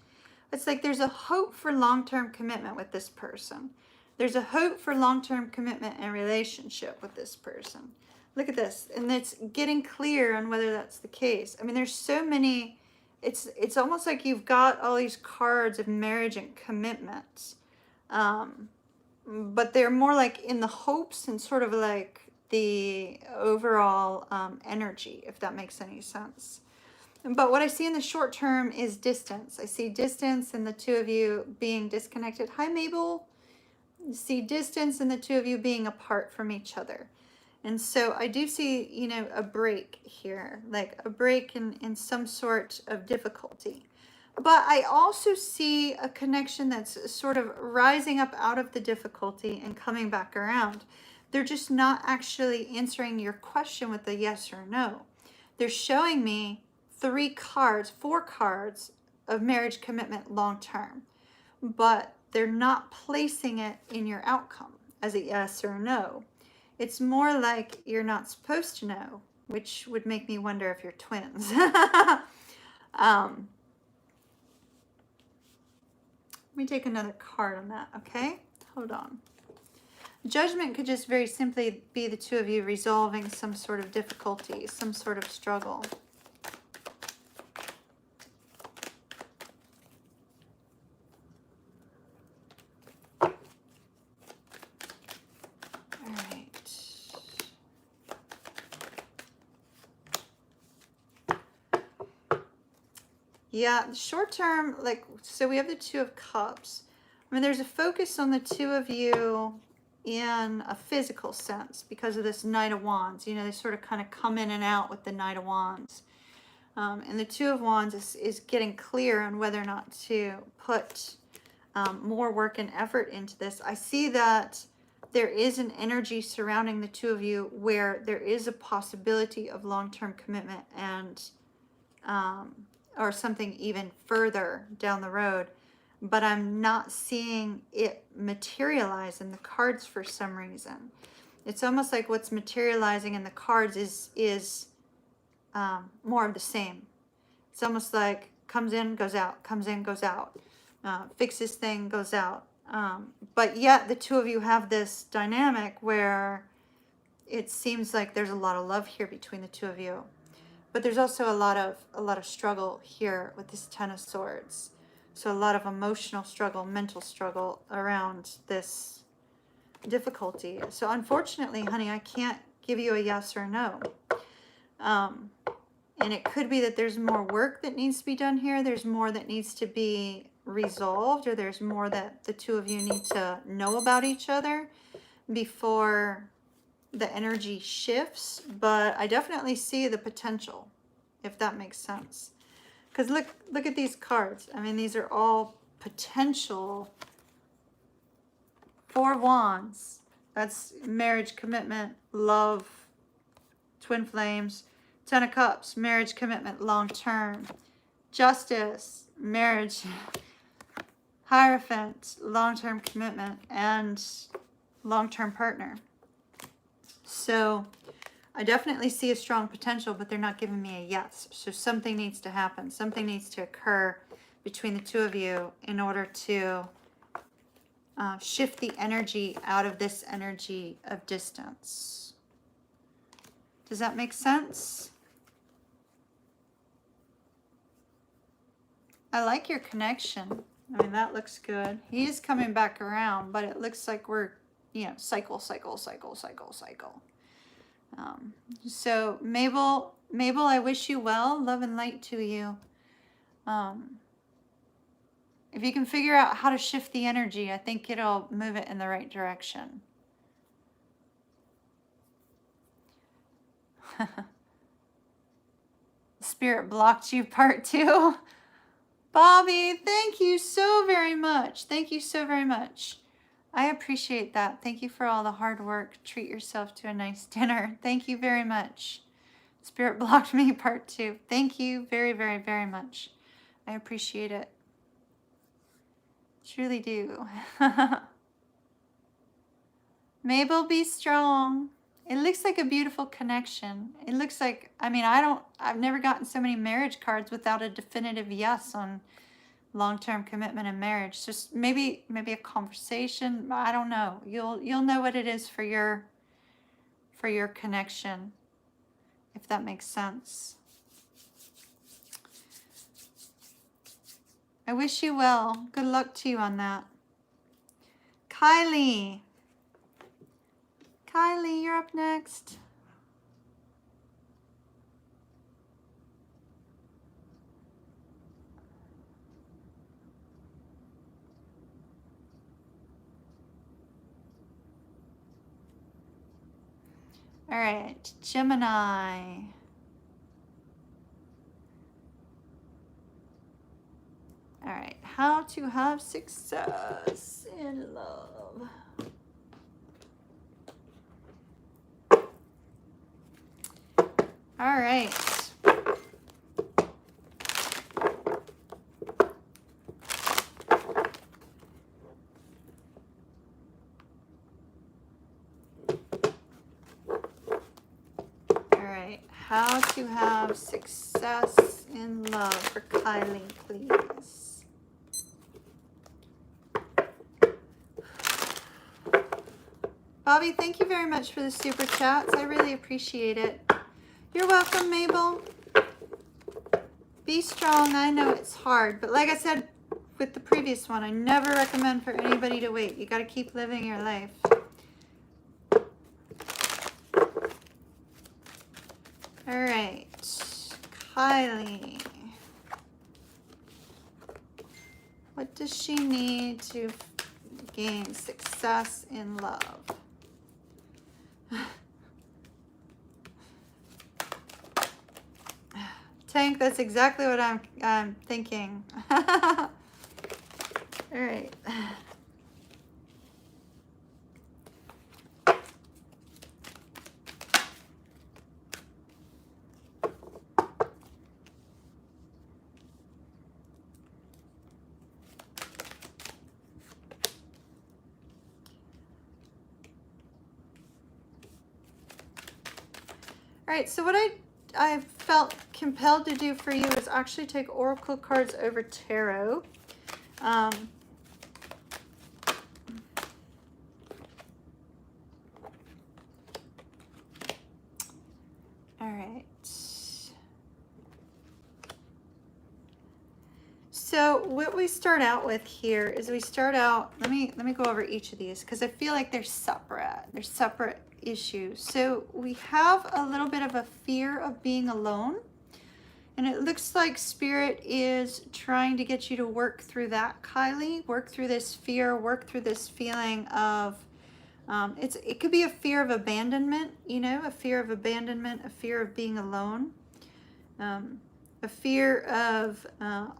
It's like there's a hope for long-term commitment with this person. There's a hope for long-term commitment and relationship with this person. Look at this. And it's getting clear on whether that's the case. I mean, there's so many, it's almost like you've got all these cards of marriage and commitment. But they're more like in the hopes and sort of like the overall energy, if that makes any sense. But what I see in the short term is distance. I see distance and the two of you being disconnected. Hi, Mabel. I see distance and the two of you being apart from each other. And so I do see, you know, a break here, like a break in some sort of difficulty. But I also see a connection that's sort of rising up out of the difficulty and coming back around. They're just not actually answering your question with a yes or no. They're showing me 4 cards of marriage commitment long term, but they're not placing it in your outcome as a yes or no. It's more like you're not supposed to know, which would make me wonder if you're twins. Let me take another card on that, okay? Hold on. Judgment could just very simply be the two of you resolving some sort of difficulty, some sort of struggle. Yeah, short term, like, so we have the Two of Cups. I mean, there's a focus on the two of you in a physical sense because of this Knight of Wands. You know, they sort of kind of come in and out with the Knight of Wands. And the Two of Wands is getting clear on whether or not to put more work and effort into this. I see that there is an energy surrounding the two of you where there is a possibility of long-term commitment and or something even further down the road, but I'm not seeing it materialize in the cards for some reason. It's almost like what's materializing in the cards is more of the same. It's almost like comes in, goes out, comes in, goes out, fixes thing, goes out. But yet the two of you have this dynamic where it seems like there's a lot of love here between the two of you. But there's also a lot of struggle here with this Ten of Swords. So a lot of emotional struggle, mental struggle around this difficulty. So unfortunately, honey, I can't give you a yes or no. And it could be that there's more work that needs to be done here. There's more that needs to be resolved, or there's more that the two of you need to know about each other before the energy shifts. But I definitely see the potential, if that makes sense. Because look at these cards. I mean, these are all potential. Four of Wands. That's marriage, commitment, love, twin flames. Ten of Cups, marriage, commitment, long term. Justice, marriage, Hierophant, long-term commitment, and long-term partner. So I definitely see a strong potential, but they're not giving me a yes. So something needs to happen. Something needs to occur between the two of you in order to shift the energy out of this energy of distance. Does that make sense? I like your connection. I mean, that looks good. He is coming back around, but it looks like we're, you know, cycle. So Mabel, I wish you well. Love and light to you. If you can figure out how to shift the energy, I think it'll move it in the right direction. Spirit blocked you, part 2. Bobby, thank you so very much. Thank you so very much. I appreciate that. Thank you for all the hard work. Treat yourself to a nice dinner. Thank you very much. Spirit blocked me, part 2. Thank you very, very, very much. I appreciate it. Truly do. Mabel, be strong. It looks like a beautiful connection. It looks like, I mean, I've never gotten so many marriage cards without a definitive yes on long-term commitment and marriage. Just maybe a conversation. I don't know. You'll know what it is for your connection, if that makes sense. I wish you well. Good luck to you on that. Kylie, you're up next. All right, Gemini. All right, how to have success in love. All right. How to have success in love for Kylie, please. Bobby, thank you very much for the super chats. I really appreciate it. You're welcome, Mabel. Be strong. I know it's hard, but like I said with the previous one, I never recommend for anybody to wait. You got to keep living your life. All right, Kylie. What does she need to gain success in love? Tank, that's exactly what I'm thinking. All right. All right, so what I felt compelled to do for you is actually take Oracle cards over Tarot. All right. So what we start out with here is we start out, let me go over each of these because I feel like they're separate. They're separate issues. So we have a little bit of a fear of being alone. And it looks like Spirit is trying to get you to work through that, Kylie. Work through this fear, work through this feeling of, it could be a fear of abandonment, you know, a fear of abandonment, a fear of being alone. A fear of,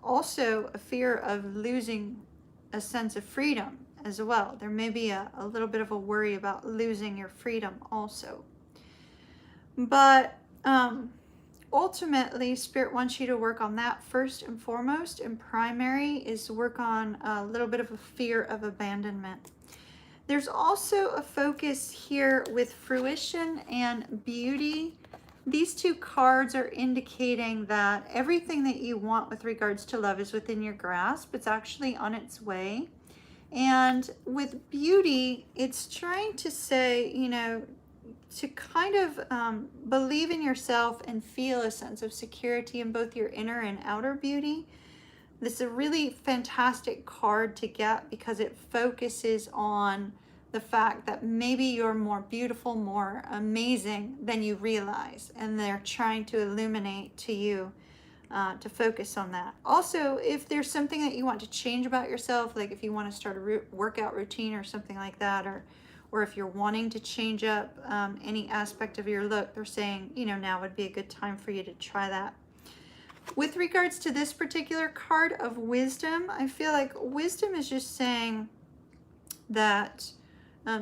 also a fear of losing a sense of freedom as well. There may be a little bit of a worry about losing your freedom also. But ultimately, Spirit wants you to work on that first and foremost, and primary is work on a little bit of a fear of abandonment. There's also a focus here with fruition and beauty. These two cards are indicating that everything that you want with regards to love is within your grasp. It's actually on its way. And with beauty, it's trying to say, you know, to kind of believe in yourself and feel a sense of security in both your inner and outer beauty. This is a really fantastic card to get because it focuses on the fact that maybe you're more beautiful, more amazing than you realize. And they're trying to illuminate to you to focus on that. Also, if there's something that you want to change about yourself, like if you want to start a workout routine or something like that, or if you're wanting to change up any aspect of your look, they're saying, you know, now would be a good time for you to try that. With regards to this particular card of wisdom, I feel like wisdom is just saying that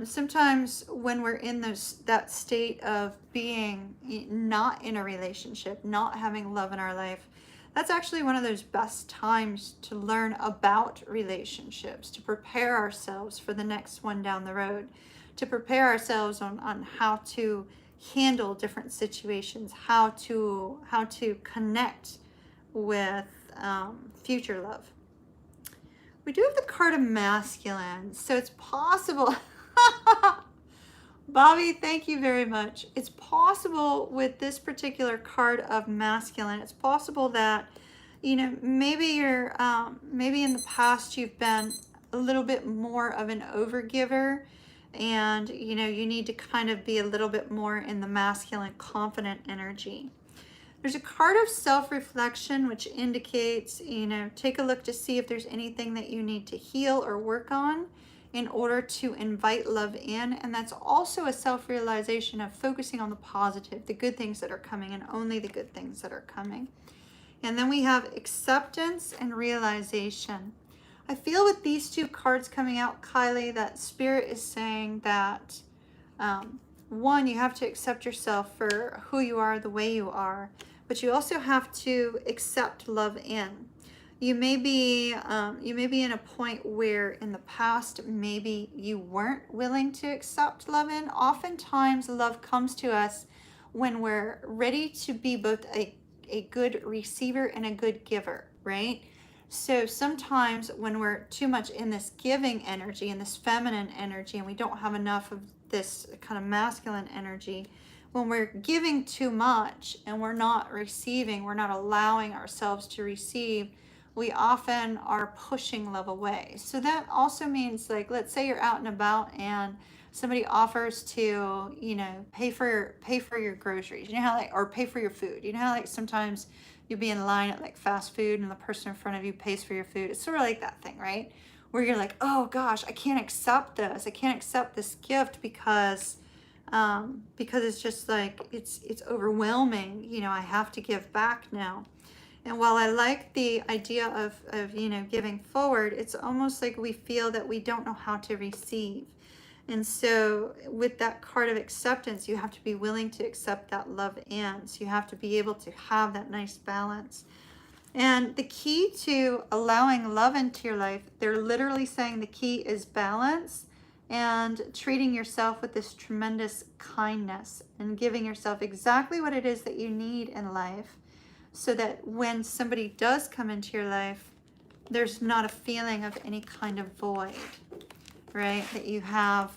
sometimes when we're in that state of being not in a relationship, not having love in our life, that's actually one of those best times to learn about relationships, to prepare ourselves for the next one down the road, to prepare ourselves on how to handle different situations, how to connect with future love. We do have the card of masculine, so it's possible. Bobby, thank you very much. It's possible with this particular card of masculine, it's possible that, you know, maybe you're, maybe in the past you've been a little bit more of an overgiver, and, you know, you need to kind of be a little bit more in the masculine, confident energy. There's a card of self-reflection, which indicates, you know, take a look to see if there's anything that you need to heal or work on in order to invite love in. And that's also a self-realization of focusing on the positive, the good things that are coming, and only the good things that are coming. And then we have acceptance and realization. I feel with these two cards coming out, Kylie, that Spirit is saying that, one, you have to accept yourself for who you are, the way you are, but you also have to accept love in. You may be in a point where in the past maybe you weren't willing to accept love in. Oftentimes love comes to us when we're ready to be both a good receiver and a good giver, right? So sometimes when we're too much in this giving energy, in this feminine energy, and we don't have enough of this kind of masculine energy. When we're giving too much and we're not receiving, we're not allowing ourselves to receive, we often are pushing love away. So that also means, like, let's say you're out and about and somebody offers to, you know, pay for your groceries. You know how, like, or pay for your food. You know how, like, sometimes you'll be in line at like fast food and the person in front of you pays for your food. It's sort of like that thing, right? Where you're like, oh gosh, I can't accept this. I can't accept this gift because it's just like, it's overwhelming. You know, I have to give back now. And while I like the idea of, you know, giving forward, it's almost like we feel that we don't know how to receive. And so with that card of acceptance, you have to be willing to accept that love in. So you have to be able to have that nice balance. And the key to allowing love into your life, they're literally saying the key is balance and treating yourself with this tremendous kindness and giving yourself exactly what it is that you need in life, so that when somebody does come into your life, there's not a feeling of any kind of void, right? That you have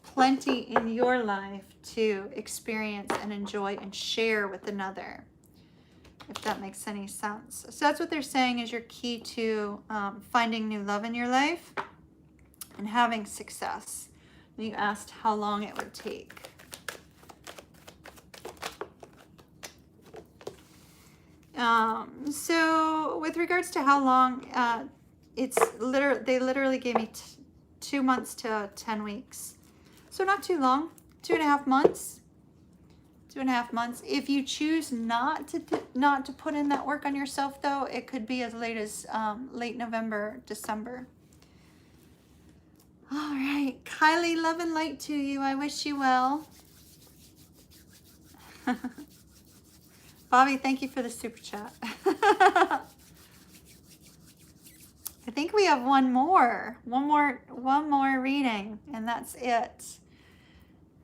plenty in your life to experience and enjoy and share with another, if that makes any sense. So that's what they're saying is your key to finding new love in your life and having success. You asked how long it would take. So with regards to how long, they literally gave me 2 months to 10 weeks. So not too long, 2.5 months. 2.5 months. If you choose not to put in that work on yourself, though, it could be as late as late November, December. All right, Kylie, love and light to you. I wish you well. Bobby, thank you for the super chat. I think we have one more reading, and that's it.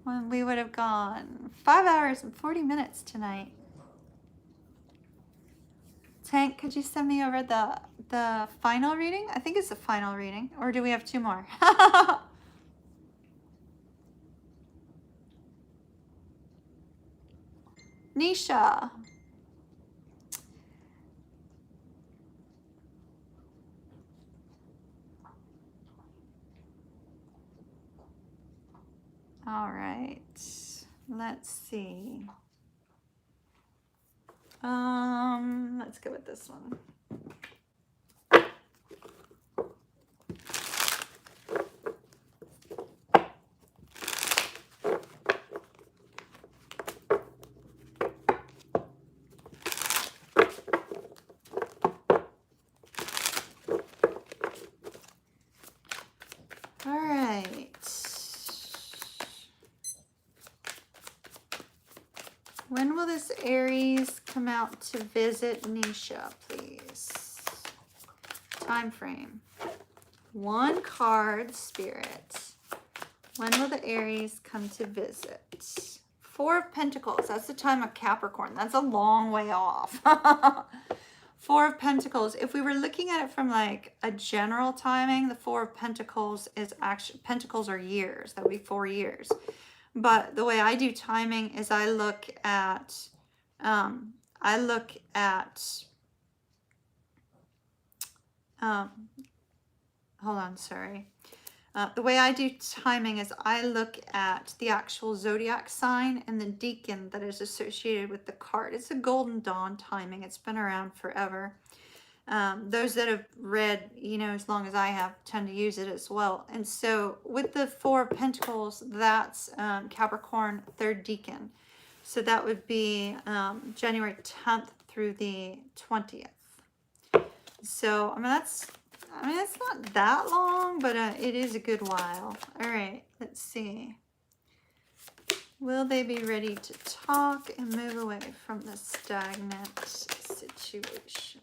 When we would have gone 5 hours and 40 minutes tonight. Tank, could you send me over the final reading? I think it's the final reading, or do we have 2 more? Nisha. All right, let's see. Let's go with this one. All right. When will this Aries come out to visit Nisha, please? Time frame. 1 card, Spirit. When will the Aries come to visit? 4 of Pentacles. That's the time of Capricorn. That's a long way off. 4 of Pentacles. If we were looking at it from like a general timing, the 4 of Pentacles is actually, Pentacles are years. That would be 4 years. But the way I do timing is I look at, hold on, sorry. The way I do timing is I look at the actual zodiac sign and the decan that is associated with the card. It's a Golden Dawn timing. It's been around forever. Those that have read, you know, as long as I have, tend to use it as well. And so with the 4 of Pentacles, that's Capricorn 3rd decan. So that would be January 10th through the 20th. So, I mean, it's not that long, but it is a good while. All right, let's see. Will they be ready to talk and move away from the stagnant situation?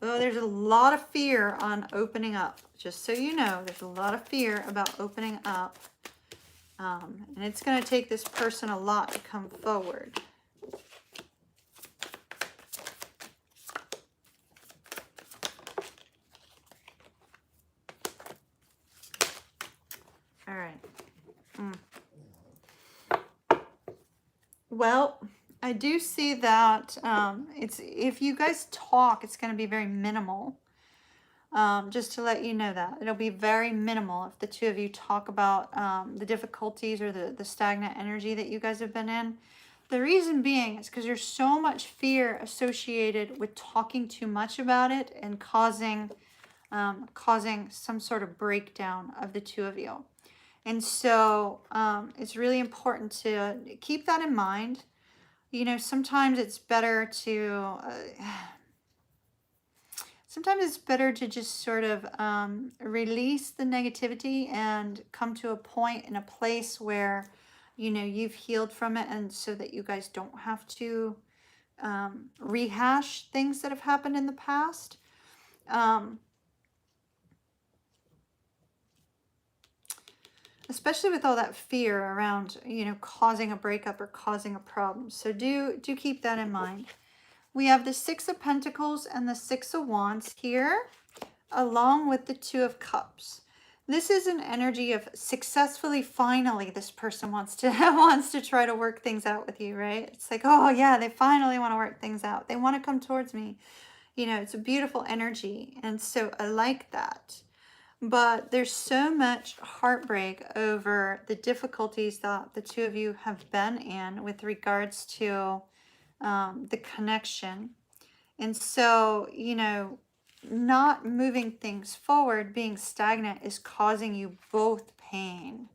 Oh, there's a lot of fear on opening up. Just so you know, there's a lot of fear about opening up. And it's going to take this person a lot to come forward. Well, I do see that it's if you guys talk, it's going to be very minimal. Just to let you know that it'll be very minimal if the two of you talk about the difficulties or the stagnant energy that you guys have been in. The reason being is because there's so much fear associated with talking too much about it and causing some sort of breakdown of the two of you. And so it's really important to keep that in mind. You know, sometimes it's better to just sort of release the negativity and come to a point in a place where, you know, you've healed from it, and so that you guys don't have to rehash things that have happened in the past. Especially with all that fear around, you know, causing a breakup or causing a problem. So do keep that in mind. We have the Six of Pentacles and the Six of Wands here, along with the Two of Cups. This is an energy of successfully, finally, this person wants to try to work things out with you, right? It's like, oh yeah, they finally want to work things out. They want to come towards me. You know, it's a beautiful energy. And so I like that. But there's so much heartbreak over the difficulties that the two of you have been in with regards to the connection. And so, you know, not moving things forward, being stagnant, is causing you both pain.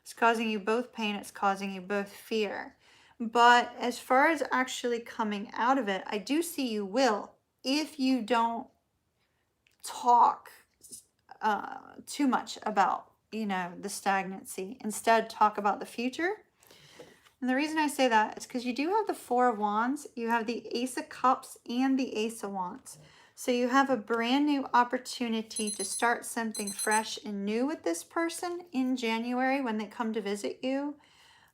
It's causing you both pain. It's causing you both fear. But as far as actually coming out of it, I do see you will, if you don't talk too much about, you know, the stagnancy. Instead, talk about the future. And the reason I say that is because you do have the Four of Wands, you have the Ace of Cups, and the Ace of Wands. So you have a brand new opportunity to start something fresh and new with this person in January when they come to visit you.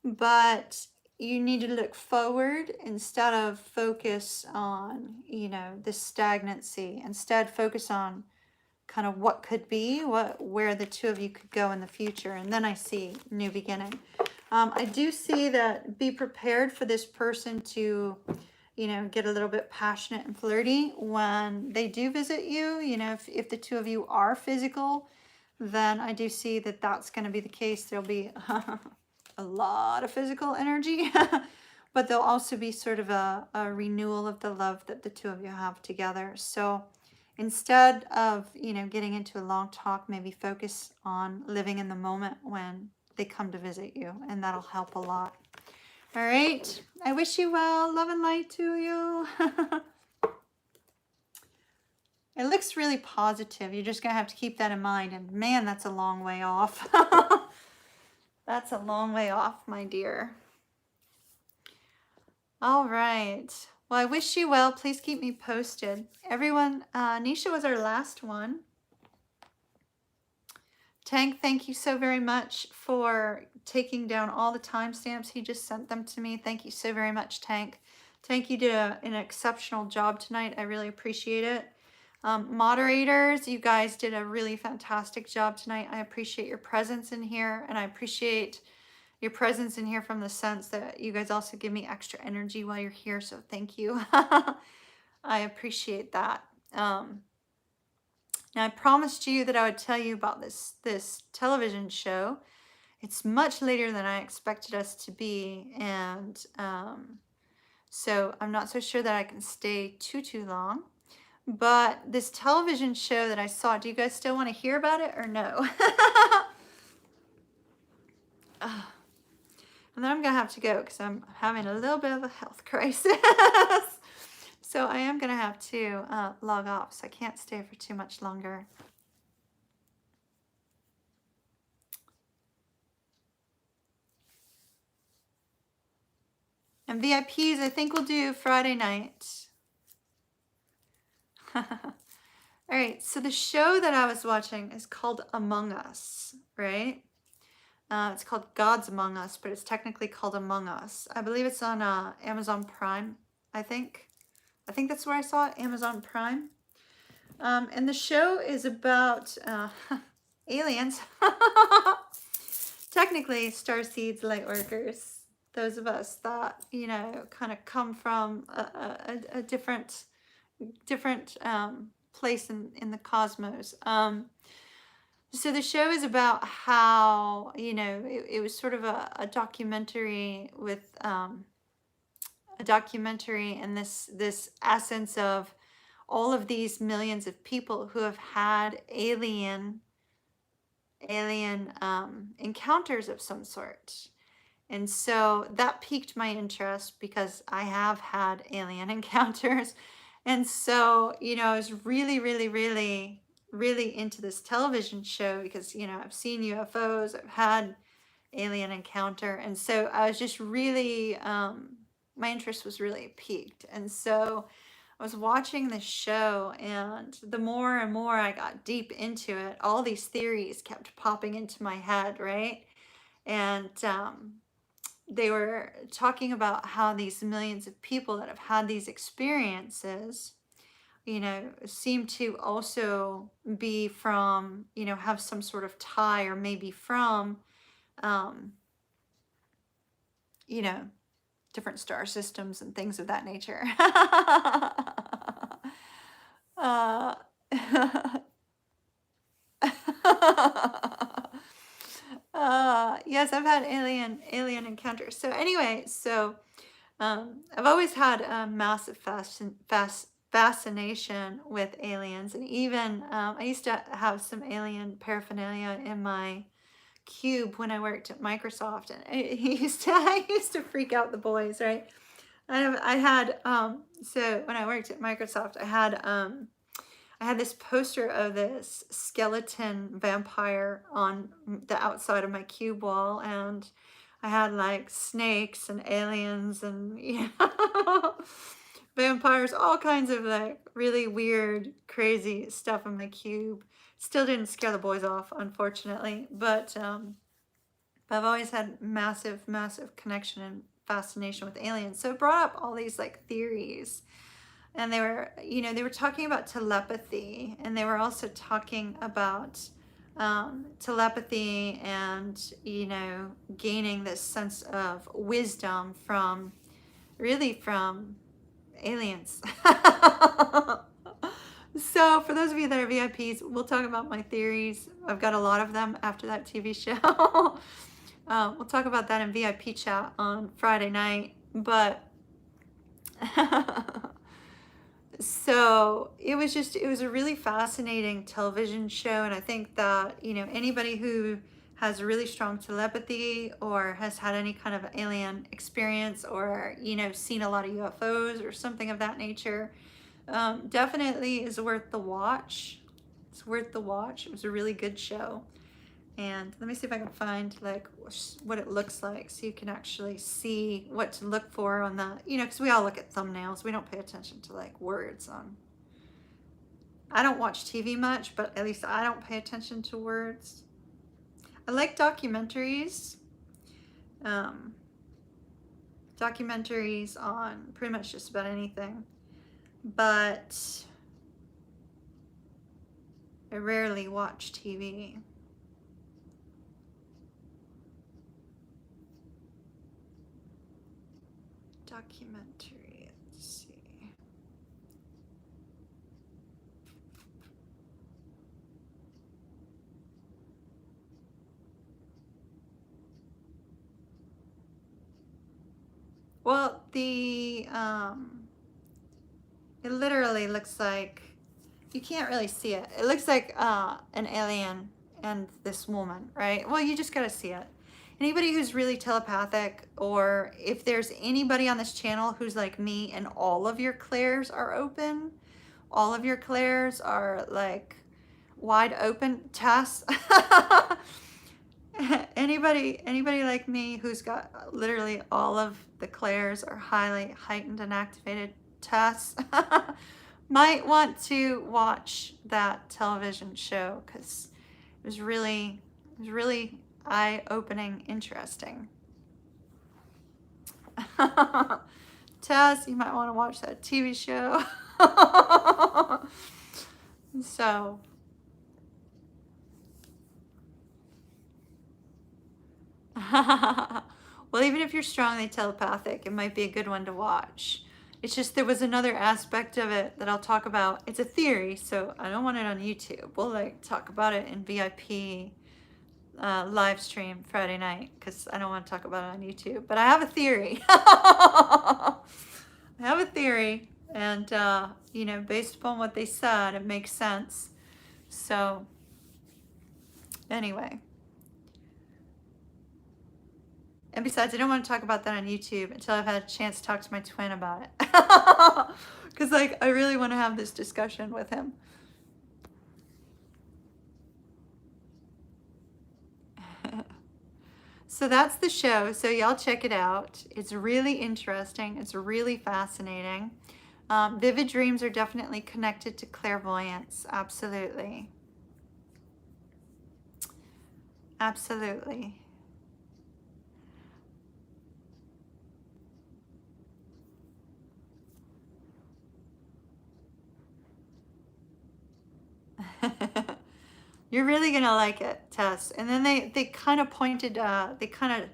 But you need to look forward instead of focus on, you know, the stagnancy. Instead, focus on kind of what could be, where the two of you could go in the future. And then I see new beginning. I do see that be prepared for this person to, you know, get a little bit passionate and flirty when they do visit you. You know, if the two of you are physical, then I do see that that's going to be the case. There'll be a lot of physical energy, but there'll also be sort of a renewal of the love that the two of you have together. So instead of, you know, getting into a long talk, maybe focus on living in the moment when they come to visit you, and that'll help a lot. All right. I wish you well. Love and light to you. It looks really positive. You're just going to have to keep that in mind. And man, that's a long way off. That's a long way off, my dear. All right. Well, I wish you well. Please keep me posted. Everyone, Nisha was our last one. Tank, thank you so very much for taking down all the timestamps. He just sent them to me. Thank you so very much, Tank. Tank, you did an exceptional job tonight. I really appreciate it. Moderators, you guys did a really fantastic job tonight. I appreciate your presence in here, and I appreciate your presence in here from the sense that you guys also give me extra energy while you're here, so thank you. I appreciate that. Now, I promised you that I would tell you about this television show. It's much later than I expected us to be, and so I'm not so sure that I can stay too long. But this television show that I saw, do you guys still want to hear about it or no? And then I'm going to have to go because I'm having a little bit of a health crisis. So I am going to have to log off, so I can't stay for too much longer. And VIPs, I think we'll do Friday night. All right, so the show that I was watching is called Among Us, right? It's called Gods Among Us, but it's technically called Among Us. I believe it's on Amazon Prime, I think. I think that's where I saw it, Amazon Prime. And the show is about aliens. Technically, starseeds, light workers. those of us that, kind of come from a different place in the cosmos. So the show is about how, it was sort of a documentary with a documentary and this essence of all of these millions of people who have had alien encounters of some sort. And so that piqued my interest because I have had alien encounters. And so, I was really, really, really, really into this television show because, I've seen UFOs, I've had alien encounter. And so I was just really, my interest was really piqued. And so I was watching this show, and the more and more I got deep into it, all these theories kept popping into my head, right? And they were talking about how these millions of people that have had these experiences, seem to also be from, have some sort of tie or maybe from, you know, different star systems and things of that nature. uh, yes, I've had alien encounters. So anyway, I've always had a massive fascination with aliens, and even I used to have some alien paraphernalia in my cube when I worked at Microsoft, and I used to freak out the boys, right? I had so when I worked at Microsoft, I had this poster of this skeleton vampire on the outside of my cube wall, and I had like snakes and aliens and vampires, all kinds of like really weird, crazy stuff in my cube. Still didn't scare the boys off, unfortunately, but I've always had massive, massive connection and fascination with aliens. So it brought up all these like theories, and they were talking about telepathy, and they were also talking about telepathy and gaining this sense of wisdom from aliens. So for those of you that are VIPs, we'll talk about my theories. I've got a lot of them after that TV show. We'll talk about that in VIP chat on Friday night. But so it was a really fascinating television show. And I think that, anybody who has really strong telepathy or has had any kind of alien experience or, seen a lot of UFOs or something of that nature, definitely is worth the watch. It's worth the watch. It was a really good show. And let me see if I can find like what it looks like so you can actually see what to look for on the, because we all look at thumbnails. We don't pay attention to like words on. I don't watch TV much, but at least I don't pay attention to words. I like documentaries. Documentaries on pretty much just about anything. But I rarely watch TV. Documentary, let's see. Well, it literally looks like, you can't really see it. It looks like an alien and this woman, right? Well, you just gotta see it. Anybody who's really telepathic, or if there's anybody on this channel who's like me and all of your clairs are open, all of your clairs are like wide open, Tess. Anybody like me who's got literally all of the clairs are highly heightened and activated, Tess, might want to watch that television show because it was really eye-opening, interesting. Tess, you might want to watch that TV show. So Well, even if you're strongly telepathic, it might be a good one to watch. It's just there was another aspect of it that I'll talk about. It's a theory, so I don't want it on YouTube. We'll like talk about it in VIP live stream Friday night because I don't want to talk about it on YouTube. But I have a theory. I have a theory, and you know, based upon what they said, it makes sense. So anyway. And besides, I don't want to talk about that on YouTube until I've had a chance to talk to my twin about it. Because, like, I really want to have this discussion with him. So that's the show. So y'all check it out. It's really interesting. It's really fascinating. Vivid dreams are definitely connected to clairvoyance. Absolutely. Absolutely. You're really gonna like it, Tess. And then they kind of pointed, they kind of,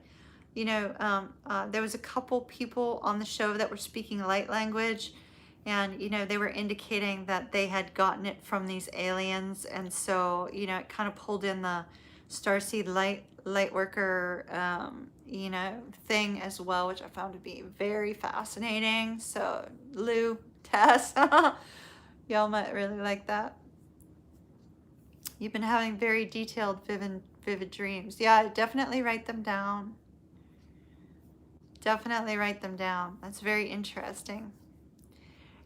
you know, there was a couple people on the show that were speaking light language, and you know they were indicating that they had gotten it from these aliens, and so you know it kind of pulled in the starseed light worker, you know, thing as well, which I found to be very fascinating. So Lou, Tess, y'all might really like that. You've been having very detailed, vivid dreams. Yeah, definitely write them down. Definitely write them down. That's very interesting.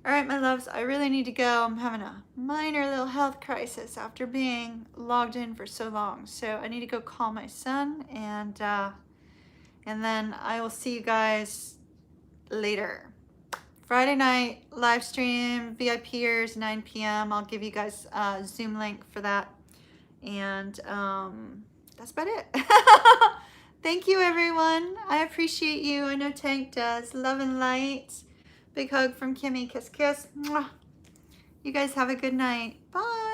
All right, my loves, I really need to go. I'm having a minor little health crisis after being logged in for so long. So I need to go call my son, and then I will see you guys later. Friday night, live stream, VIPers, 9 p.m. I'll give you guys a Zoom link for that. And that's about it. Thank you, everyone. I appreciate you. I know Tank does. Love and light. Big hug from Kimmy. Kiss, kiss. Mwah. You guys have a good night. Bye.